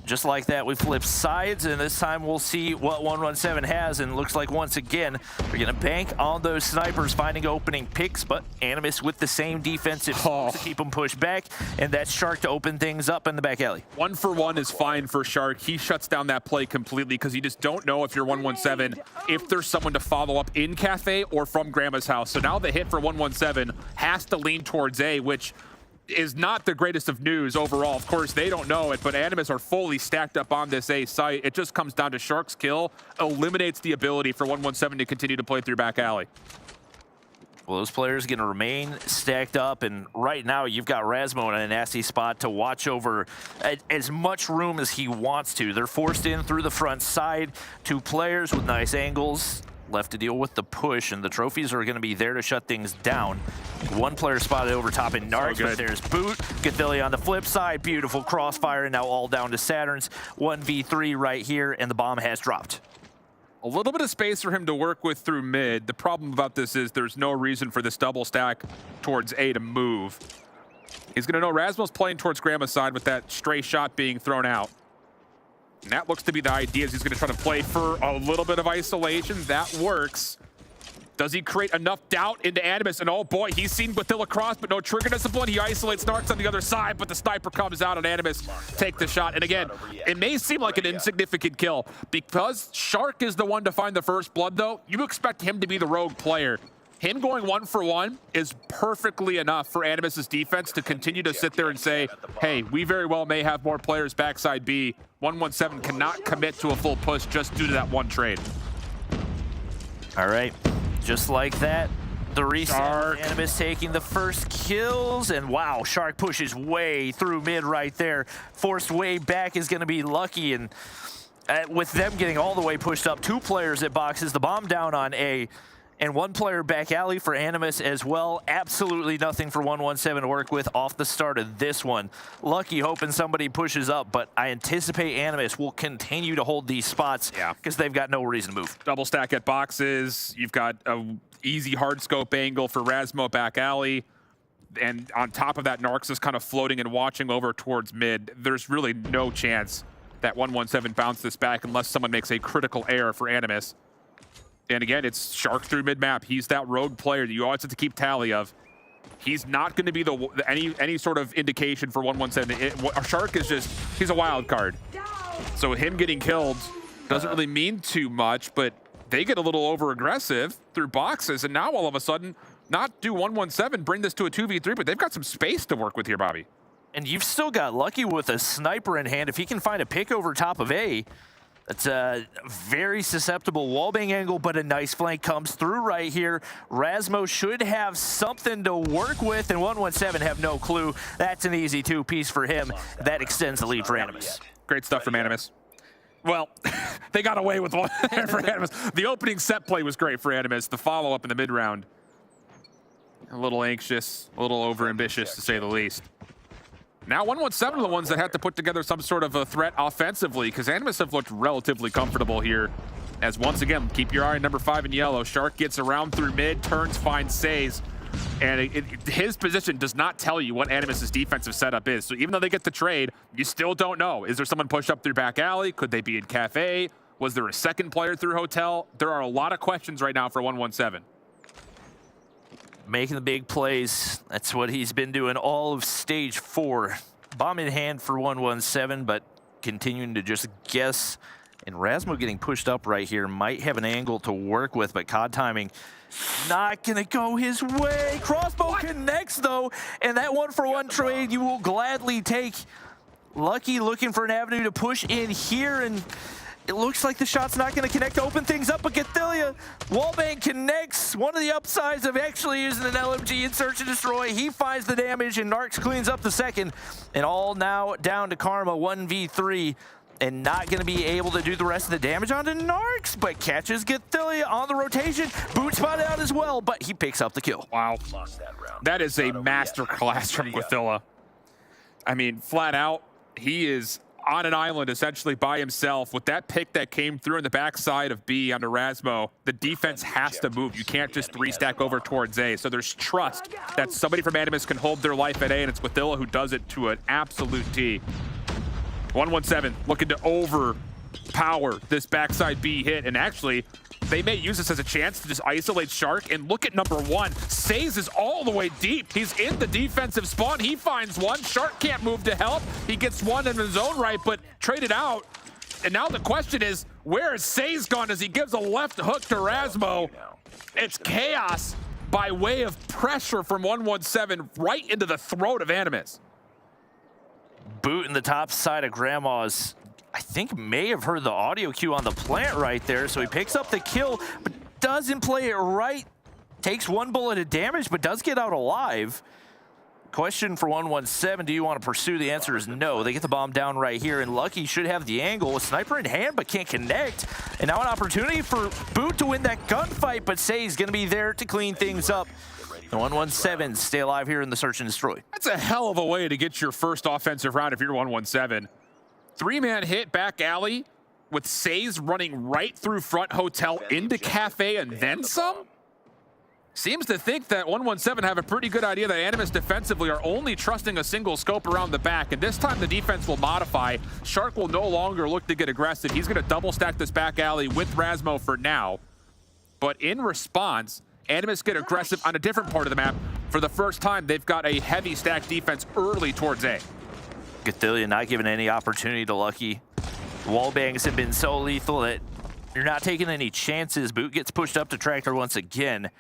Just like that, we flip sides, and this time we'll see what 117 has, and looks like once again, we're gonna bank on those snipers finding opening picks, but Animus with the same defensive to keep them pushed back, and that's Shark to open things up in the back alley. 1-for-1 is fine for Shark. He shuts down that play completely because you just don't know if you're 117, if there's someone to follow up in Cafe or from Grandma's house. So now the hit for 117 has to lean towards A, which is not the greatest of news overall. Of course, they don't know it, but Animus are fully stacked up on this A site. It just comes down to Shark's kill, eliminates the ability for 117 to continue to play through back alley. Well, those players are going to remain stacked up, and right now you've got Rasmo in a nasty spot to watch over as much room as he wants to. They're forced in through the front side. 2 players with nice angles left to deal with the push, and the trophies are going to be there to shut things down. 1 player spotted over top in Narcs, but there's Boot. Gathili on the flip side. Beautiful crossfire, and now all down to Saturn's. 1v3 right here, and the bomb has dropped. A little bit of space for him to work with through mid. The problem about this is there's no reason for this double stack towards A to move. He's going to know Rasmo's playing towards Grandma's side with that stray shot being thrown out. And that looks to be the idea. He's going to try to play for a little bit of isolation. That works. Does he create enough doubt into Animus? And oh boy, he's seen Gathili cross, but no trigger discipline. He isolates Narcs on the other side, but the sniper comes out on Animus, take the shot. And again, it may seem like an insignificant kill. Because Shark is the one to find the first blood, though, you expect him to be the rogue player. Him going 1-for-1 is perfectly enough for Animus's defense to continue to sit there and say, hey, we very well may have more players backside B. 117 cannot commit to a full push just due to that one trade. All right, just like that, the reset, Animus taking the first kills, and wow, Shark pushes way through mid right there. Forced way back is gonna be Lucky, and with them getting all the way pushed up, 2 players at boxes, the bomb down on A, and 1 player back alley for Animus as well. Absolutely nothing for 117 to work with off the start of this one. Lucky hoping somebody pushes up, but I anticipate Animus will continue to hold these spots because they've got no reason to move. Double stack at boxes. You've got a easy hard scope angle for Rasmo back alley. And on top of that, Narcs is kind of floating and watching over towards mid. There's really no chance that 117 bounce this back unless someone makes a critical error for Animus. And again, it's Shark through mid-map. He's that rogue player that you always have to keep tally of. He's not going to be any sort of indication for 117. Shark is just, he's a wild card. So him getting killed doesn't really mean too much, but they get a little over-aggressive through boxes, and now all of a sudden, not do 117, bring this to a 2v3, but they've got some space to work with here, Bobby. And you've still got Lucky with a sniper in hand. If he can find a pick over top of A, that's a very susceptible wallbang angle, but a nice flank comes through right here. Rasmo should have something to work with, and 117 have no clue. That's an easy 2-piece for him. That extends the lead for Animus. Great stuff from Animus. Well, they got away with one there for Animus. The opening set play was great for Animus. The follow-up in the mid-round, a little anxious, a little over-ambitious, to say the least. Now 117 are the ones that have to put together some sort of a threat offensively, because Animus have looked relatively comfortable here. As once again, keep your eye on number 5 in yellow. Shark gets around through mid, turns, finds Says. And his position does not tell you what Animus's defensive setup is. So even though they get the trade, you still don't know. Is there someone pushed up through back alley? Could they be in Cafe? Was there a second player through hotel? There are a lot of questions right now for 117. Making the big plays. That's what he's been doing all of stage 4. Bomb in hand for 117, but continuing to just guess. And Rasmo getting pushed up right here might have an angle to work with, but COD timing not gonna go his way. Crossbow connects though, and that 1-for-1 trade you will gladly take. Lucky looking for an avenue to push in here, and it looks like the shot's not going to connect to open things up, but Gathili, wallbang connects. One of the upsides of actually using an LMG in search and destroy. He finds the damage, and Narcs cleans up the second. And all now down to Karma, 1v3, and not going to be able to do the rest of the damage onto Narcs, but catches Gathili on the rotation. Boot spotted out as well, but he picks up the kill. Wow. That is a masterclass from Gathili. I mean, flat out, he is on an island essentially by himself with that pick that came through in the backside of B onto Rasmo. The defense has to move. You can't just 3-stack over towards A. So there's trust that somebody from Animus can hold their life at A, and it's Withilla who does it to an absolute T. 117 looking to overpower this backside B hit, and actually they may use this as a chance to just isolate Shark. And look at number 1. Saze is all the way deep. He's in the defensive spawn. He finds one. Shark can't move to help. He gets one in his own right, but traded out. And now the question is, where is Saze gone as he gives a left hook to Rasmo? It's chaos by way of pressure from 117 right into the throat of Animus. Boot in the top side of Grandma's, I think may have heard the audio cue on the plant right there, so he picks up the kill, but doesn't play it right. Takes 1 bullet of damage, but does get out alive. Question for 117, do you want to pursue? The answer is no. They get the bomb down right here, and Lucky should have the angle with sniper in hand, but can't connect. And now an opportunity for Boot to win that gunfight, but Say's going to be there to clean things up. The 117 stay alive here in the search and destroy. That's a hell of a way to get your first offensive round if you're 117. 3-man hit back alley with Saze running right through front hotel into cafe and then some? Seems to think that 117 have a pretty good idea that Animus defensively are only trusting a single scope around the back, and this time the defense will modify. Shark will no longer look to get aggressive. He's going to double stack this back alley with Rasmo for now. But in response, Animus get aggressive on a different part of the map. For the first time, they've got a heavy stack defense early towards A. Gathillion not given any opportunity to Lucky. Wallbangs have been so lethal that you're not taking any chances. Boot gets pushed up to Tractor once again.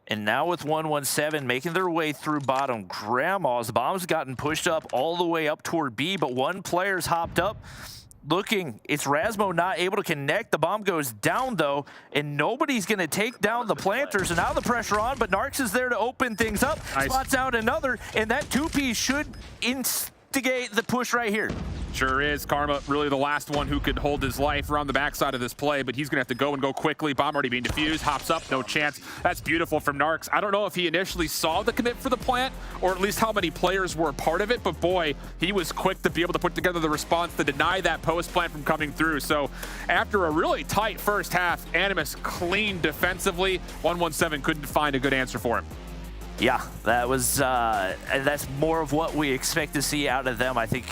And now with 117 making their way through bottom, Grandma's, the bomb's gotten pushed up all the way up toward B, but one player's hopped up. Looking, it's Rasmo not able to connect. The bomb goes down though, and nobody's gonna take down the planters, and now the pressure on, but Narcs is there to open things up. Nice. Spots out another, and that 2P should instigate the push right here. Sure is. Karma really the last one who could hold his life around the backside of this play, but he's gonna have to go and go quickly. Bomb already being defused, hops up, no chance. That's beautiful from Narcs. I don't know if he initially saw the commit for the plant, or at least how many players were part of it, but boy, he was quick to be able to put together the response to deny that post plant from coming through. So after a really tight first half, Animus clean defensively. 117 couldn't find a good answer for him. Yeah, that was, and that's more of what we expect to see out of them. I think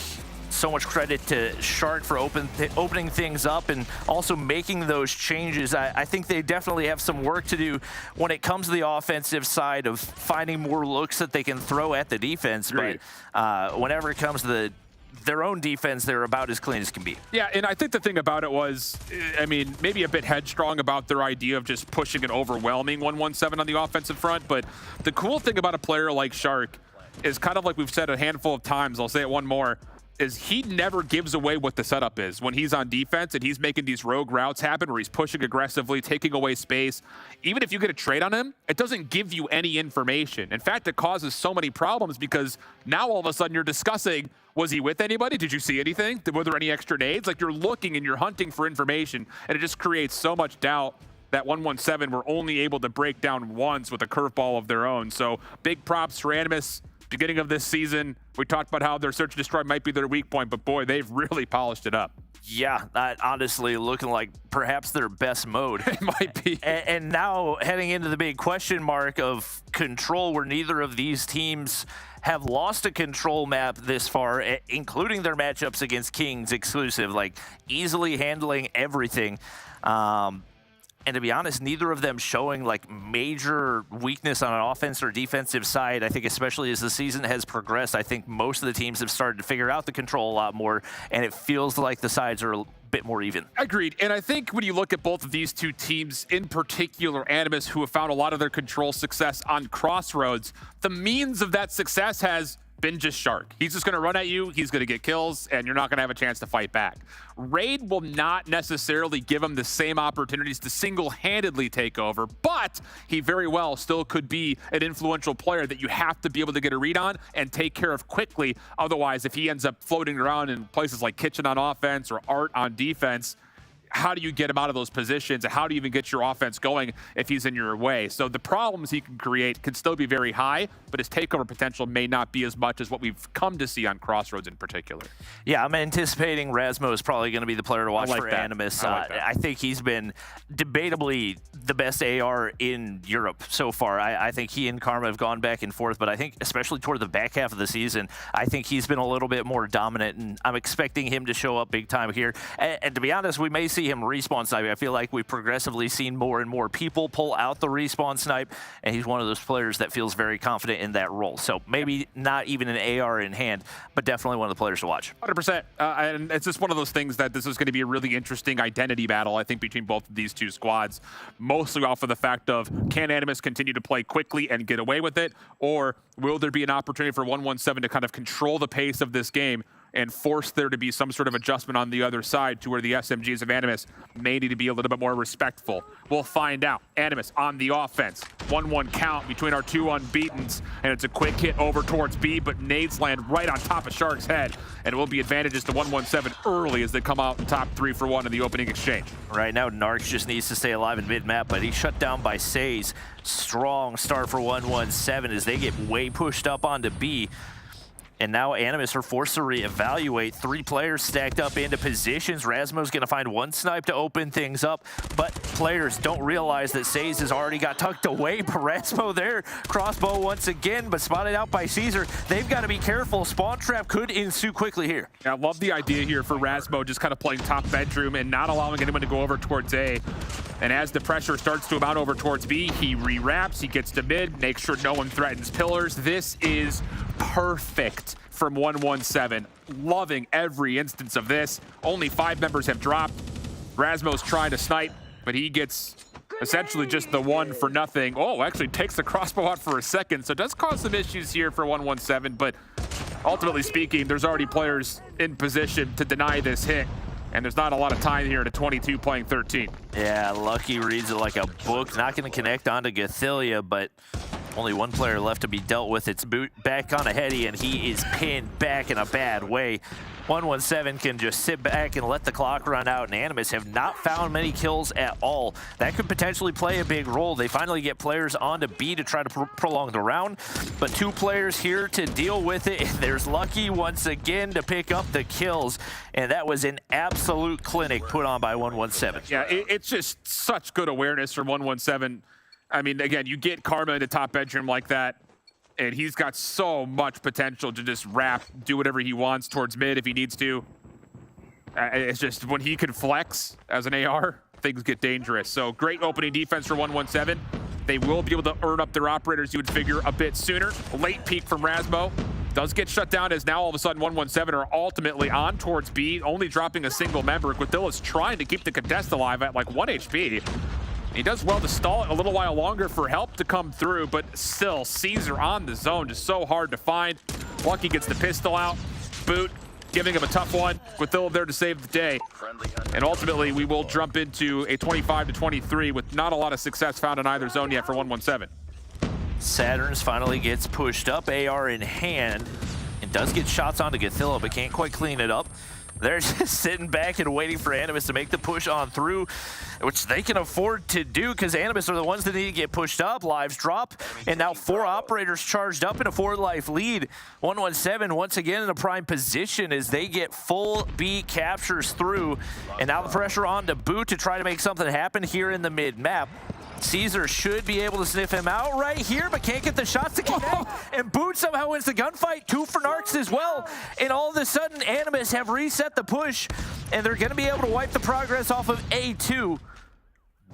so much credit to Shark for opening things up and also making those changes. I think they definitely have some work to do when it comes to the offensive side of finding more looks that they can throw at the defense. Right. But whenever it comes to their own defense, they're about as clean as can be. Yeah, and I think the thing about it was, I mean, maybe a bit headstrong about their idea of just pushing and overwhelming 117 on the offensive front, but the cool thing about a player like Shark is kind of like we've said a handful of times, I'll say it one more, is he never gives away what the setup is when he's on defense and he's making these rogue routes happen where he's pushing aggressively, taking away space. Even if you get a trade on him, it doesn't give you any information. In fact, it causes so many problems because now all of a sudden you're discussing, was he with anybody? Did you see anything? Were there any extra nades? Like, you're looking and you're hunting for information, and it just creates so much doubt that 117 were only able to break down once with a curveball of their own. So big props for Animus. Beginning of this season, we talked about how their search and destroy might be their weak point, but boy, they've really polished it up. Yeah, that honestly looking like perhaps their best mode. It might be. And now heading into the big question mark of control, where neither of these teams have lost a control map this far, including their matchups against Kings exclusive, like easily handling everything. And to be honest, neither of them showing like major weakness on an offense or defensive side. I think especially as the season has progressed, I think most of the teams have started to figure out the control a lot more, and it feels like the sides are a bit more even. Agreed. And I think when you look at both of these two teams, in particular Animus, who have found a lot of their control success on Crossroads, the means of that success has been just Shark. He's just going to run at you, he's going to get kills, and you're not going to have a chance to fight back. Raid will not necessarily give him the same opportunities to single-handedly take over, but he very well still could be an influential player that you have to be able to get a read on and take care of quickly. Otherwise, if he ends up floating around in places like Kitchen on offense or Art on defense, how do you get him out of those positions? How do you even get your offense going if he's in your way? So the problems he can create can still be very high, but his takeover potential may not be as much as what we've come to see on Crossroads in particular. Yeah, I'm anticipating Razmo is probably going to be the player to watch for Animus. I think he's been debatably the best AR in Europe so far. I think he and Karma have gone back and forth, but I think especially toward the back half of the season, I think he's been a little bit more dominant, and I'm expecting him to show up big time here. And to be honest, we may see him respawn snipe. I feel like we've progressively seen more and more people pull out the respawn snipe, and he's one of those players that feels very confident in that role. So maybe not even an AR in hand, but definitely one of the players to watch. 100%. And it's just one of those things that this is going to be a really interesting identity battle, I think, between both of these two squads, mostly off of the fact of, can Animus continue to play quickly and get away with it, or will there be an opportunity for 117 to kind of control the pace of this game and force there to be some sort of adjustment on the other side to where the SMGs of Animus may need to be a little bit more respectful. We'll find out. Animus on the offense. 1-1 count between our two unbeatens, and it's a quick hit over towards B, but nades land right on top of Shark's head, and it will be advantages to 117 early as they come out in top 3 for 1 in the opening exchange. Right now, Narcs just needs to stay alive in mid-map, but he's shut down by Says. Strong start for 117 as they get way pushed up onto B. And now Animus are forced to reevaluate. 3 players stacked up into positions. Razmo's going to find 1 snipe to open things up, but players don't realize that Says has already got tucked away. But Razmo there, crossbow once again, but spotted out by Caesar. They've got to be careful. Spawn trap could ensue quickly here. I love the idea here for Razmo just kind of playing top bedroom and not allowing anyone to go over towards A. And as the pressure starts to amount over towards B, he re-wraps, he gets to mid, makes sure no one threatens pillars. This is perfect from 117. Loving every instance of this. Only 5 members have dropped. Razmo's trying to snipe, but he gets essentially just the 1 for nothing. Oh, actually takes the crossbow out for a second, so it does cause some issues here for 117, but ultimately speaking, there's already players in position to deny this hit. And there's not a lot of time here to 22 playing 13. Yeah, Lucky reads it like a book. Not going to connect onto Gathilia, but only 1 player left to be dealt with. It's Boot back on a heady, and he is pinned back in a bad way. 117 can just sit back and let the clock run out, and Animus have not found many kills at all. That could potentially play a big role. They finally get players onto B to try to prolong the round, but 2 players here to deal with it. And there's Lucky once again to pick up the kills, and that was an absolute clinic put on by 117. Yeah, it's just such good awareness from 117. I mean, again, you get Karma into top bedroom like that, and he's got so much potential to just wrap, do whatever he wants towards mid if he needs to. It's just when he can flex as an AR, things get dangerous. So great opening defense for 117. They will be able to earn up their operators, you would figure, a bit sooner. Late peek from Razmo. Does get shut down as now all of a sudden 117 are ultimately on towards B, only dropping a single member. Gathilla's trying to keep the contest alive at like 1 HP. He does well to stall it a little while longer for help to come through, but still, Caesar on the zone, just so hard to find. Lucky gets the pistol out. Boot giving him a tough one. Gathilia there to save the day. And ultimately, we will jump into a 25-23 with not a lot of success found in either zone yet for 117. Saturns finally gets pushed up, AR in hand, and does get shots onto Gathilia, but can't quite clean it up. They're just sitting back and waiting for Animus to make the push on through, which they can afford to do because Animus are the ones that need to get pushed up. Lives drop, and now 4 operators charged up in a 4-life lead. 117 once again in a prime position as they get full B captures through, and now the pressure on to Boot to try to make something happen here in the mid-map. Caesar should be able to sniff him out right here, but can't get the shots to connect. And Boot somehow wins the gunfight. 2 for Narcs as well. And all of a sudden, Animus have reset the push, and they're going to be able to wipe the progress off of A2.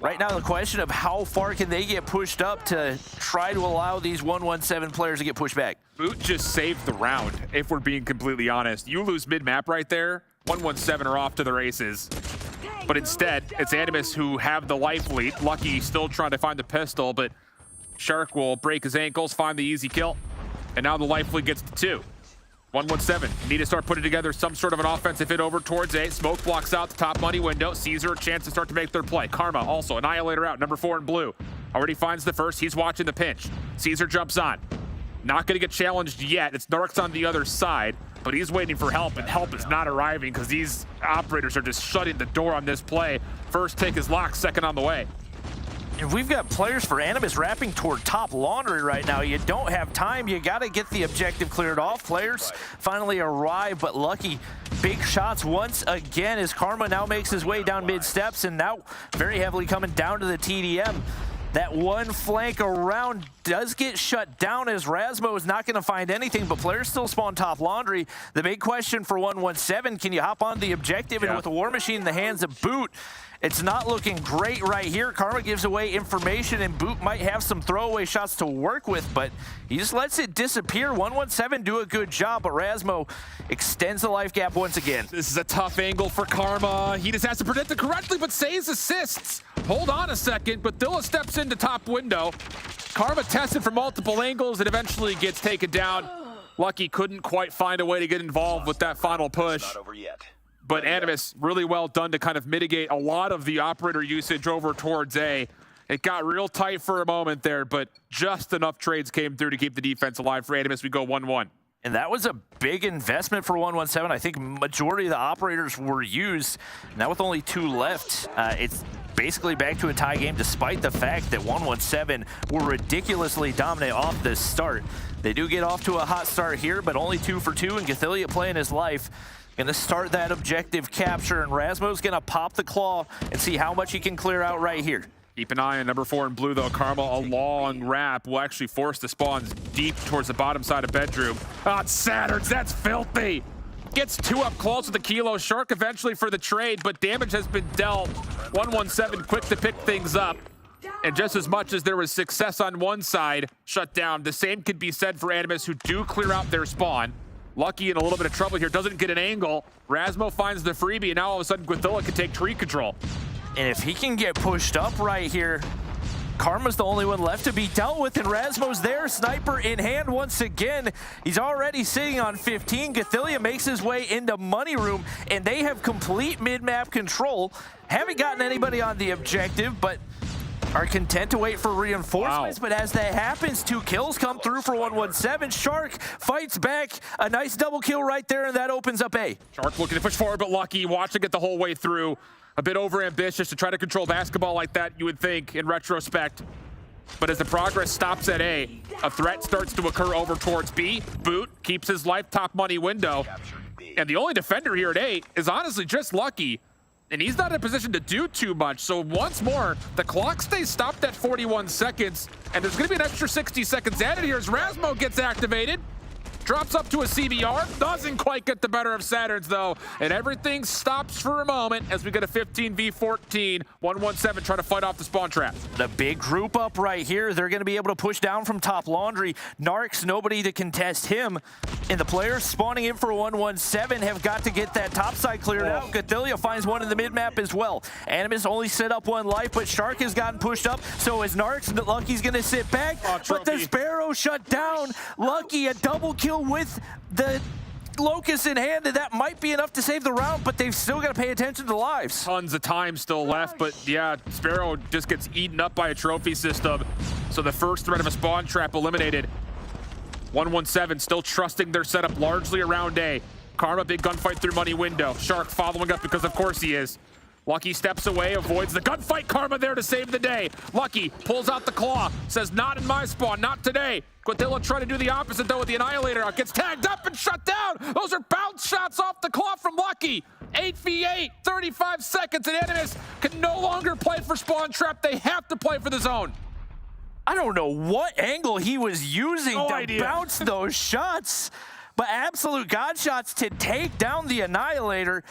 Right now, the question of how far can they get pushed up to try to allow these 117 players to get pushed back. Boot just saved the round, if we're being completely honest. You lose mid-map right there, 117 are off to the races. But instead, it's Animus who have the life lead. Lucky still trying to find the pistol, but Shark will break his ankles, find the easy kill. And now the life lead gets to 2. 117 need to start putting together some sort of an offensive hit over towards A. Smoke blocks out the top money window. Caesar a chance to start to make their play. Karma also, Annihilator out, number 4 in blue. Already finds the first, he's watching the pinch. Caesar jumps on. Not going to get challenged yet. It's Narcs on the other side, but he's waiting for help, and help is not arriving because these operators are just shutting the door on this play. First take is locked, second on the way. And we've got players for Animus wrapping toward top laundry right now. You don't have time. You got to get the objective cleared off. Players finally arrive, but Lucky, big shots once again as Karma now makes his way down mid steps and now very heavily coming down to the TDM. That one flank around does get shut down as Rasmo is not going to find anything, but players still spawn top laundry. The big question for 117, can you hop on the objective? And with a War Machine in the hands of Boot, it's not looking great right here. Karma gives away information, and Boot might have some throwaway shots to work with, but he just lets it disappear. 117 do a good job, but Rasmo extends the life gap once again. This is a tough angle for Karma. He just has to predict it correctly, but Says assists. Hold on a second, but Dilla steps into top window. Karma tested from multiple angles and eventually gets taken down. Lucky couldn't quite find a way to get involved with that final push. Not over yet. But Animus, really well done to kind of mitigate a lot of the operator usage over towards A. It got real tight for a moment there, but just enough trades came through to keep the defense alive for Animus. We go 1-1. And that was a big investment for 117. I think majority of the operators were used. Now with only 2 left, it's basically back to a tie game despite the fact that 117 were ridiculously dominant off the start. They do get off to a hot start here, but only 2 for 2, and Gathillia playing his life. Gonna start that objective capture, and Rasmo's gonna pop the claw and see how much he can clear out right here. Keep an eye on number 4 in blue, though. Karma, a long wrap, will actually force the spawns deep towards the bottom side of bedroom. Ah, it's Saturns, that's filthy. Gets 2 up close with the Kilo Shark eventually for the trade, but damage has been dealt. 117 quick to pick things up. And just as much as there was success on one side, shut down, the same could be said for Animus, who do clear out their spawn. Lucky in a little bit of trouble here, doesn't get an angle. Rasmo finds the freebie, and now all of a sudden Guathilla can take tree control. And if he can get pushed up right here, Karma's the only one left to be dealt with, and Rasmo's there, sniper in hand once again. He's already sitting on 15. Gathillia makes his way into Money Room, and they have complete mid-map control. Haven't gotten anybody on the objective, but are content to wait for reinforcements. Wow. But as that happens, 2 kills come through for 117. Shark fights back, a nice double kill right there, and that opens up A. Shark looking to push forward, but Lucky watching it the whole way through. A bit overambitious to try to control basketball like that, you would think, in retrospect. But as the progress stops at A, a threat starts to occur over towards B. Boot keeps his life top money window. And the only defender here at A is honestly just Lucky. And he's not in a position to do too much. So once more, the clock stays stopped at 41 seconds. And there's going to be an extra 60 seconds added here as Rasmo gets activated. Drops up to a CBR, doesn't quite get the better of Saturns though, and everything stops for a moment as we get a 15v14. 117 trying to fight off the spawn trap. The big group up right here, they're gonna be able to push down from top laundry. Narcs, nobody to contest him, and the players spawning in for 117 have got to get that top side cleared out. Gathillia finds one in the mid-map as well. Animus only set up 1 life, but Shark has gotten pushed up, so as Narcs, Lucky's gonna sit back, but the Sparrow shut down. Lucky, a double kill with the Locust in hand, and that might be enough to save the round, but they've still got to pay attention to lives. Tons of time still left, but yeah, Sparrow just gets eaten up by a trophy system. So the first threat of a spawn trap eliminated. 117 still trusting their setup largely around A. Karma, big gunfight through money window. Shark following up because of course he is. Lucky steps away, avoids the gunfight. Karma there to save the day. Lucky pulls out the claw, says not in my spawn, not today. Guathilla trying to do the opposite though with the Annihilator. Gets tagged up and shut down. Those are bounce shots off the claw from Lucky. 8v8, 35 seconds, and Animus can no longer play for spawn trap. They have to play for the zone. I don't know what angle he was using to bounce those shots, but absolute god shots to take down the Annihilator.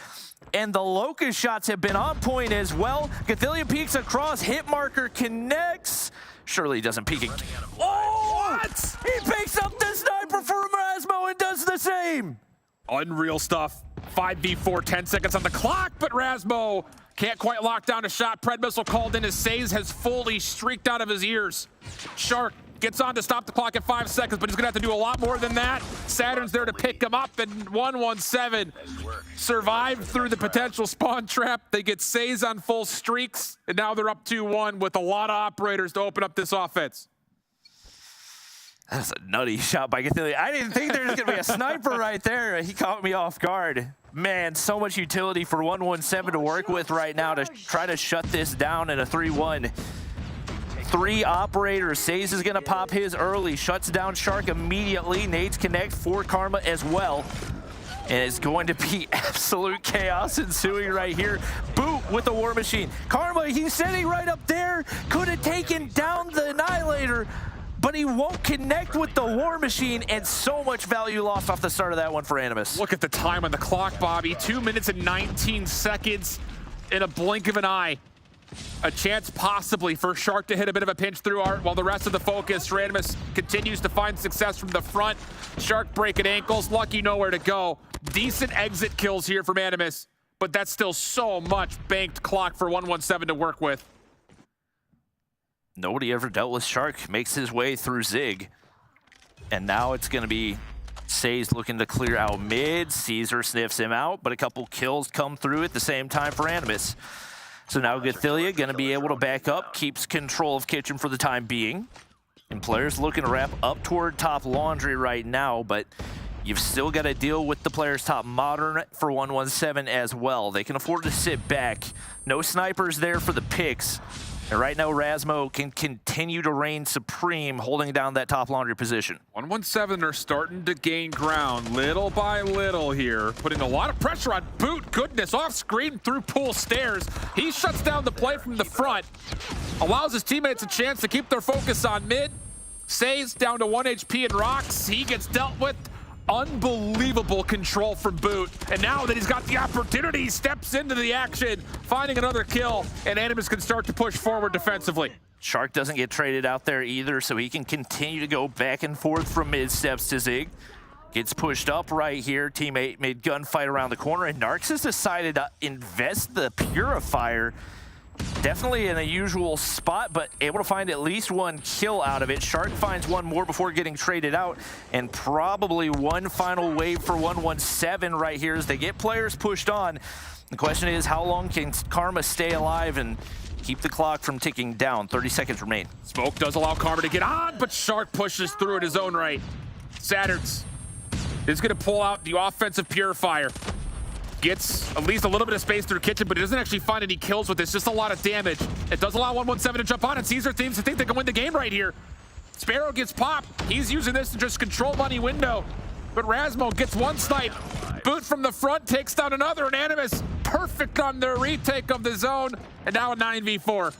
And the Locust shots have been on point as well. Gathillia peeks across, hit marker connects. Surely doesn't peek again. Oh, what? He picks up the sniper for Rasmo and does the same. Unreal stuff. 5v4, 10 seconds on the clock, but Rasmo can't quite lock down a shot. Pred missile called in as Says has fully streaked out of his ears. Shark gets on to stop the clock at 5 seconds, but he's gonna have to do a lot more than that. Saturn's there to pick him up, and 117 survived through the potential spawn trap. They get Says on full streaks, and now they're up 2-1 with a lot of operators to open up this offense. That's a nutty shot by Gathili. I didn't think there was going to be a sniper right there. He caught me off guard. Man, so much utility for 117 to work with right now to try to shut this down in a 3-1. 3 operators. Says is going to pop his early. Shuts down Shark immediately. Nades connect for Karma as well. And it's going to be absolute chaos ensuing right here. Boot with the War Machine. Karma, he's sitting right up there. Could have taken down the Annihilator, but he won't connect with the War Machine, and so much value lost off the start of that one for Animus. Look at the time on the clock, Bobby. 2 minutes and 19 seconds in a blink of an eye. A chance possibly for Shark to hit a bit of a pinch through Art while the rest of the focus. Animus continues to find success from the front. Shark breaking ankles, lucky nowhere to go. Decent exit kills here from Animus, but that's still so much banked clock for 117 to work with. Nobody ever dealt with Shark. Makes his way through Zig. And now it's going to be Says looking to clear out mid. Caesar sniffs him out, but a couple kills come through at the same time for Animus. So now Gathilia going to be able to back up, keeps control of Kitchen for the time being. And players looking to wrap up toward top Laundry right now, but you've still got to deal with the players top Modern for 117 as well. They can afford to sit back. No snipers there for the picks. And right now, Rasmo can continue to reign supreme, holding down that top Laundry position. 117 are starting to gain ground little by little here, putting a lot of pressure on Boot. Goodness, off screen through pool stairs. He shuts down the play from the front, allows his teammates a chance to keep their focus on mid. Says down to 1 HP and rocks. He gets dealt with. Unbelievable control from Boot. And now that he's got the opportunity, he steps into the action, finding another kill, and Animus can start to push forward defensively. Shark doesn't get traded out there either, so he can continue to go back and forth from mid steps to Zig. Gets pushed up right here. Teammate made gunfight around the corner, and Narcs has decided to invest the Purifier. Definitely in a usual spot, but able to find at least 1 kill out of it. Shark finds 1 more before getting traded out, and probably 1 final wave for 117 right here as they get players pushed on. The question is, how long can Karma stay alive and keep the clock from ticking down? 30 seconds remain. Smoke does allow Karma to get on, but Shark pushes through in his own right. Saturns is going to pull out the offensive Purifier. Gets at least a little bit of space through Kitchen, but he doesn't actually find any kills with this. Just a lot of damage. It does allow 117 to jump on, and Caesar seems to think they can win the game right here. Sparrow gets popped. He's using this to just control money window, but Rasmo gets 1 snipe. Boot from the front takes down another, and Animus perfect on their retake of the zone, and now a 9v4.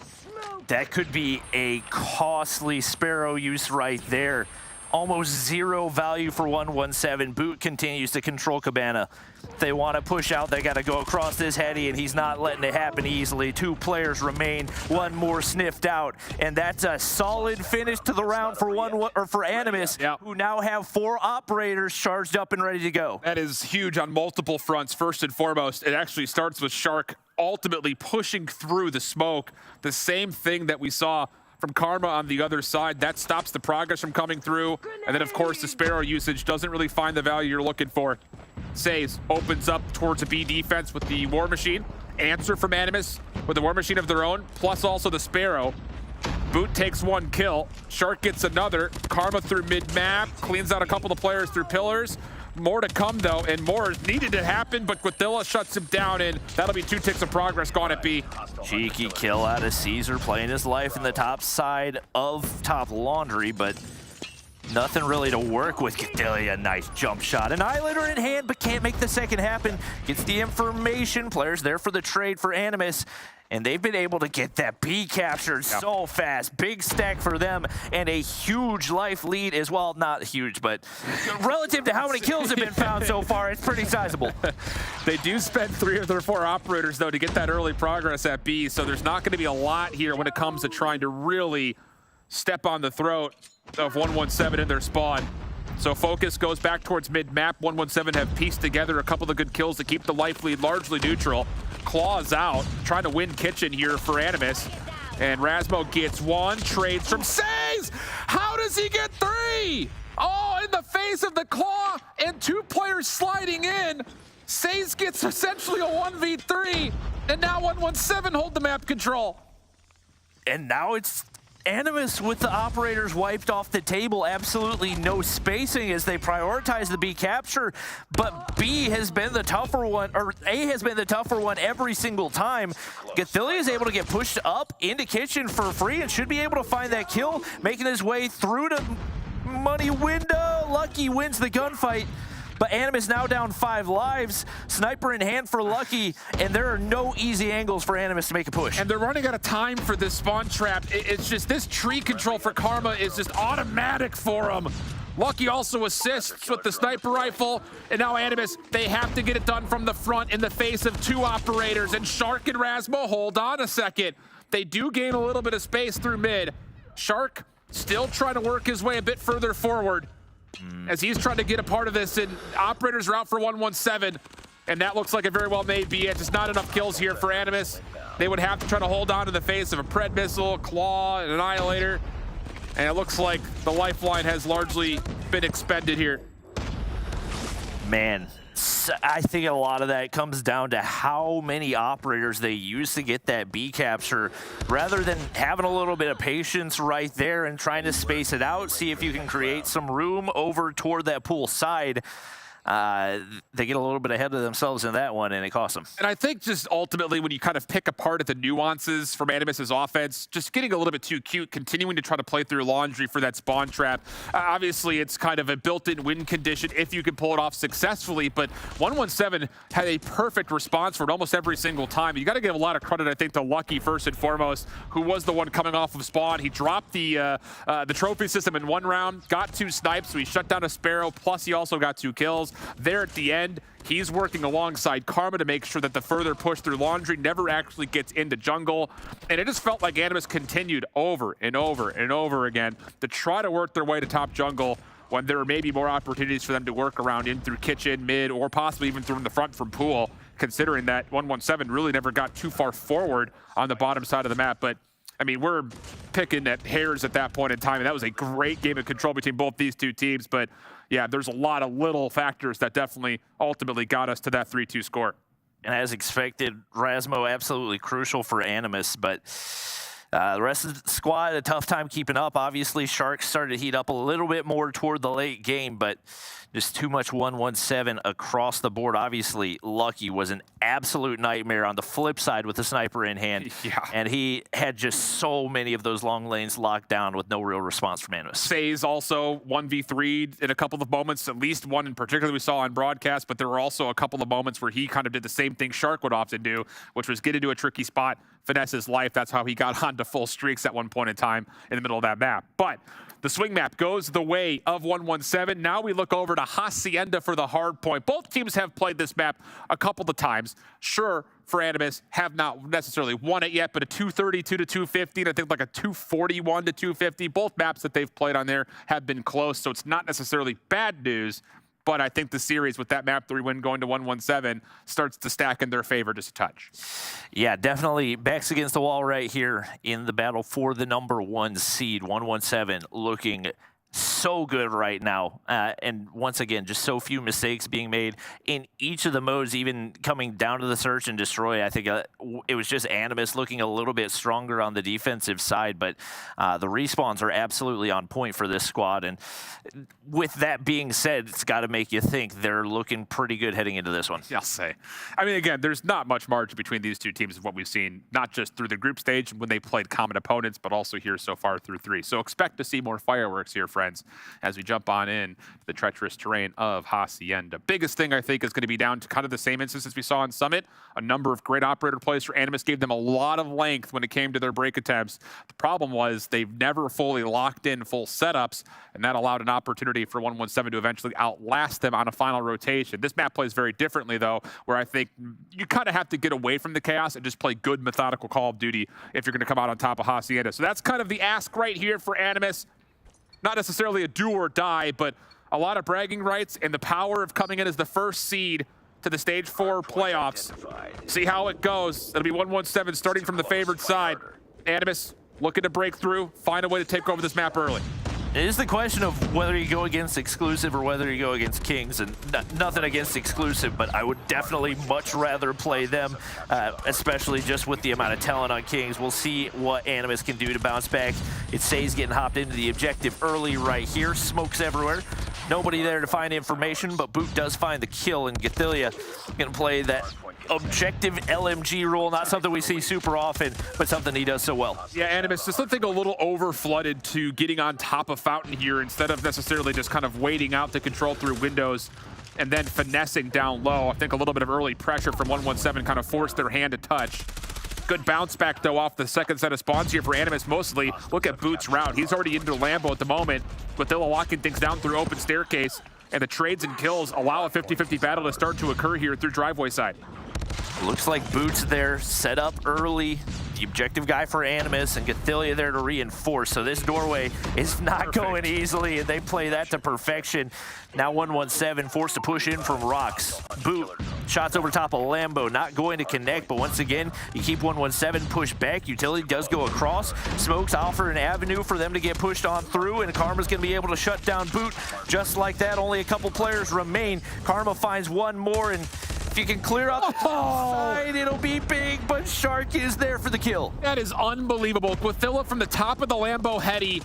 That could be a costly Sparrow use right there. Almost 0 value for 117. Boot continues to control Cabana. If they want to push out, they got to go across this heady, and he's not letting it happen easily. 2 players remain, 1 more sniffed out, and that's a solid finish to the round for Animus, who now have 4 operators charged up and ready to go. That is huge on multiple fronts. First and foremost, it actually starts with Shark ultimately pushing through the smoke. The same thing that we saw from Karma on the other side. That stops the progress from coming through. And then, of course, the Sparrow usage doesn't really find the value you're looking for. Says opens up towards a B defense with the War Machine. Answer from Animus with the War Machine of their own, plus also the Sparrow. Boot takes 1 kill. Shark gets another. Karma through mid-map, cleans out a couple of players through pillars. More to come, though, and more is needed to happen, but Quathilla shuts him down, and that'll be 2 ticks of progress gone at B. Cheeky kill out of Caesar, playing his life in the top side of top Laundry, but nothing really to work with. Quathilla, nice jump shot. Annihilator in hand, but can't make the second happen. Gets the information. Players there for the trade for Animus. And they've been able to get that B captured so fast. Big stack for them, and a huge life lead as well. Not huge, but relative to how many kills have been found so far, it's pretty sizable. They do spend 3 of their 4 operators, though, to get that early progress at B, so there's not going to be a lot here when it comes to trying to really step on the throat of 117 in their spawn. So focus goes back towards mid-map. 117 have pieced together a couple of good kills to keep the life lead largely neutral. Claws out, trying to win Kitchen here for Animus. And Rasmo gets 1, trades from Says! How does he get 3? Oh, in the face of the claw, and 2 players sliding in. Says gets essentially a 1v3, and now 117 hold the map control. And now it's Animus with the operators wiped off the table, absolutely no spacing as they prioritize the B capture, but B has been the tougher one, or A has been the tougher one every single time. Gathilia is able to get pushed up into kitchen for free and should be able to find that kill, making his way through to money window. Lucky wins the gunfight. But Animus now down 5 lives, sniper in hand for Lucky, and there are no easy angles for Animus to make a push. And they're running out of time for this spawn trap. It's just this tree control for Karma is just automatic for him. Lucky also assists with the sniper rifle, and now Animus, they have to get it done from the front in the face of 2 operators, and Shark and Rasmo, hold on a second. They do gain a little bit of space through mid. Shark still trying to work his way a bit further forward as he's trying to get a part of this, and operators are out for 117, and that looks like a very well made B. It's just not enough kills here for Animus. They would have to try to hold on to the face of a Pred missile, Claw, and Annihilator, and it looks like the lifeline has largely been expended here. Man, I think a lot of that comes down to how many operators they use to get that B capture, rather than having a little bit of patience right there and trying to space it out, see if you can create some room over toward that pool side. They get a little bit ahead of themselves in that one, and it costs them. And I think just ultimately when you kind of pick apart at the nuances from Animus's offense, just getting a little bit too cute, continuing to try to play through laundry for that spawn trap. Obviously, it's kind of a built-in win condition if you can pull it off successfully, but 117 had a perfect response for it almost every single time. You got to give a lot of credit, I think, to Lucky first and foremost, who was the one coming off of spawn. He dropped the trophy system in 1 round, got 2 snipes, so he shut down a Sparrow, plus he also got 2 kills. There at the end, he's working alongside Karma to make sure that the further push through laundry never actually gets into jungle. And it just felt like Animus continued over and over and over again to try to work their way to top jungle when there were maybe more opportunities for them to work around in through kitchen, mid, or possibly even through in the front from pool, considering that 117 really never got too far forward on the bottom side of the map. But I mean, we're picking at hairs at that point in time, and that was a great game of control between both these 2 teams. But yeah, there's a lot of little factors that definitely ultimately got us to that 3-2 score. And as expected, Rasmo absolutely crucial for Animus, but the rest of the squad had a tough time keeping up. Obviously, Sharks started to heat up a little bit more toward the late game, but just too much 117 across the board. Obviously, Lucky was an absolute nightmare on the flip side with the sniper in hand. Yeah. And he had just so many of those long lanes locked down with no real response from Animus. FaZe also 1v3'd in a couple of moments, at least one in particular we saw on broadcast, but there were also a couple of moments where he kind of did the same thing Shark would often do, which was get into a tricky spot, finesse his life. That's how he got onto full streaks at one point in time in the middle of that map. But the swing map goes the way of 117. Now we look over to Hacienda for the hard point. Both teams have played this map a couple of times. Sure, for Animus, have not necessarily won it yet, but a 232 to 250, and I think like a 241 to 250. Both maps that they've played on there have been close, so it's not necessarily bad news. But I think the series with that map 3 win going to 117 starts to stack in their favor just a touch. Yeah, definitely backs against the wall right here in the battle for the #1 seed. 117 looking so good right now. And once again, just so few mistakes being made in each of the modes, even coming down to the search and destroy. I think it was just Animus looking a little bit stronger on the defensive side, but the respawns are absolutely on point for this squad. And with that being said, it's got to make you think they're looking pretty good heading into this one. I'll say. I mean, again, there's not much margin between these 2 teams of what we've seen, not just through the group stage when they played common opponents, but also here so far through 3. So expect to see more fireworks here, friends, as we jump on in the treacherous terrain of Hacienda. Biggest thing I think is going to be down to kind of the same instances we saw in Summit. A number of great operator plays for Animus gave them a lot of length when it came to their break attempts. The problem was they've never fully locked in full setups, and that allowed an opportunity for 117 to eventually outlast them on a final rotation. This map plays very differently, though, where I think you kind of have to get away from the chaos and just play good methodical Call of Duty if you're going to come out on top of Hacienda. So that's kind of the ask right here for Animus. Not necessarily a do or die, but a lot of bragging rights and the power of coming in as the first seed to the Stage 4 playoffs. See how it goes. It'll be 117 starting from the favored side. Animus looking to break through, find a way to take over this map early. It is the question of whether you go against Exclusive or whether you go against Kings, and nothing against Exclusive, but I would definitely much rather play them, especially just with the amount of talent on Kings. We'll see what Animus can do to bounce back. It stays getting hopped into the objective early right here. Smokes everywhere. Nobody there to find information, but Boot does find the kill, and Gathilia gonna play that objective LMG rule. Not something we see super often, but something he does so well. Yeah, Animus, just something a little over-flooded to getting on top of Fountain here instead of necessarily just kind of waiting out the control through windows and then finessing down low. I think a little bit of early pressure from 117 kind of forced their hand to touch. Good bounce back, though, off the second set of spawns here for Animus mostly. Look at Boot's route. He's already into Lambo at the moment, with Dilla locking things down through open staircase, and the trades and kills allow a 50-50 battle to start to occur here through driveway side. Looks like Boots there, set up early. The objective guy for Animus, and Gathilia there to reinforce. So this doorway is not going easily, and they play that to perfection. Now 117 forced to push in from Rocks. Boot, shots over top of Lambo, not going to connect, but once again, you keep 117 pushed back. Utility does go across. Smokes offer an avenue for them to get pushed on through, and Karma's gonna be able to shut down Boot. Just like that, only a couple players remain. Karma finds one more, and if you can clear out the top side, it'll be big, but Shark is there for the kill. That is unbelievable. Quithilla from the top of the Lambo heady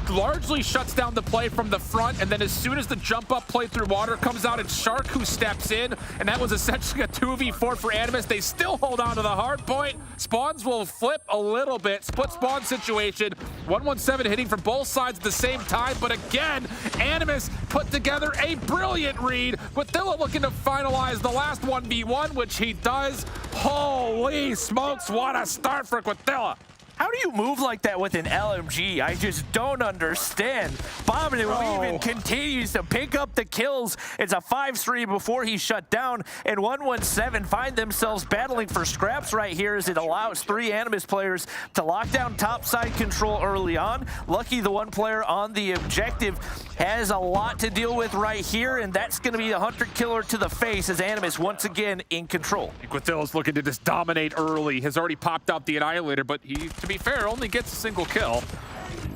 largely shuts down the play from the front, and then as soon as the jump up play through water comes out, it's Shark who steps in, and that was essentially a 2v4 for Animus. They still hold on to the hard point. Spawns will flip a little bit. Split spawn situation. 117 hitting from both sides at the same time, but again, Animus put together a brilliant read. Quithilla looking to finalize the last 1v1, which he does. Holy smokes, what a start for Quithilla. How do you move like that with an LMG? I just don't understand. Bombin even continues to pick up the kills. It's a 5-3 before he's shut down, and 117 find themselves battling for scraps right here as it allows 3 Animus players to lock down topside control early on. Lucky the one player on the objective has a lot to deal with right here, and that's going to be the Hunter Killer to the face as Animus once again in control. Quithilla's looking to just dominate early. Has already popped out the Annihilator, but he, to be fair, only gets a single kill.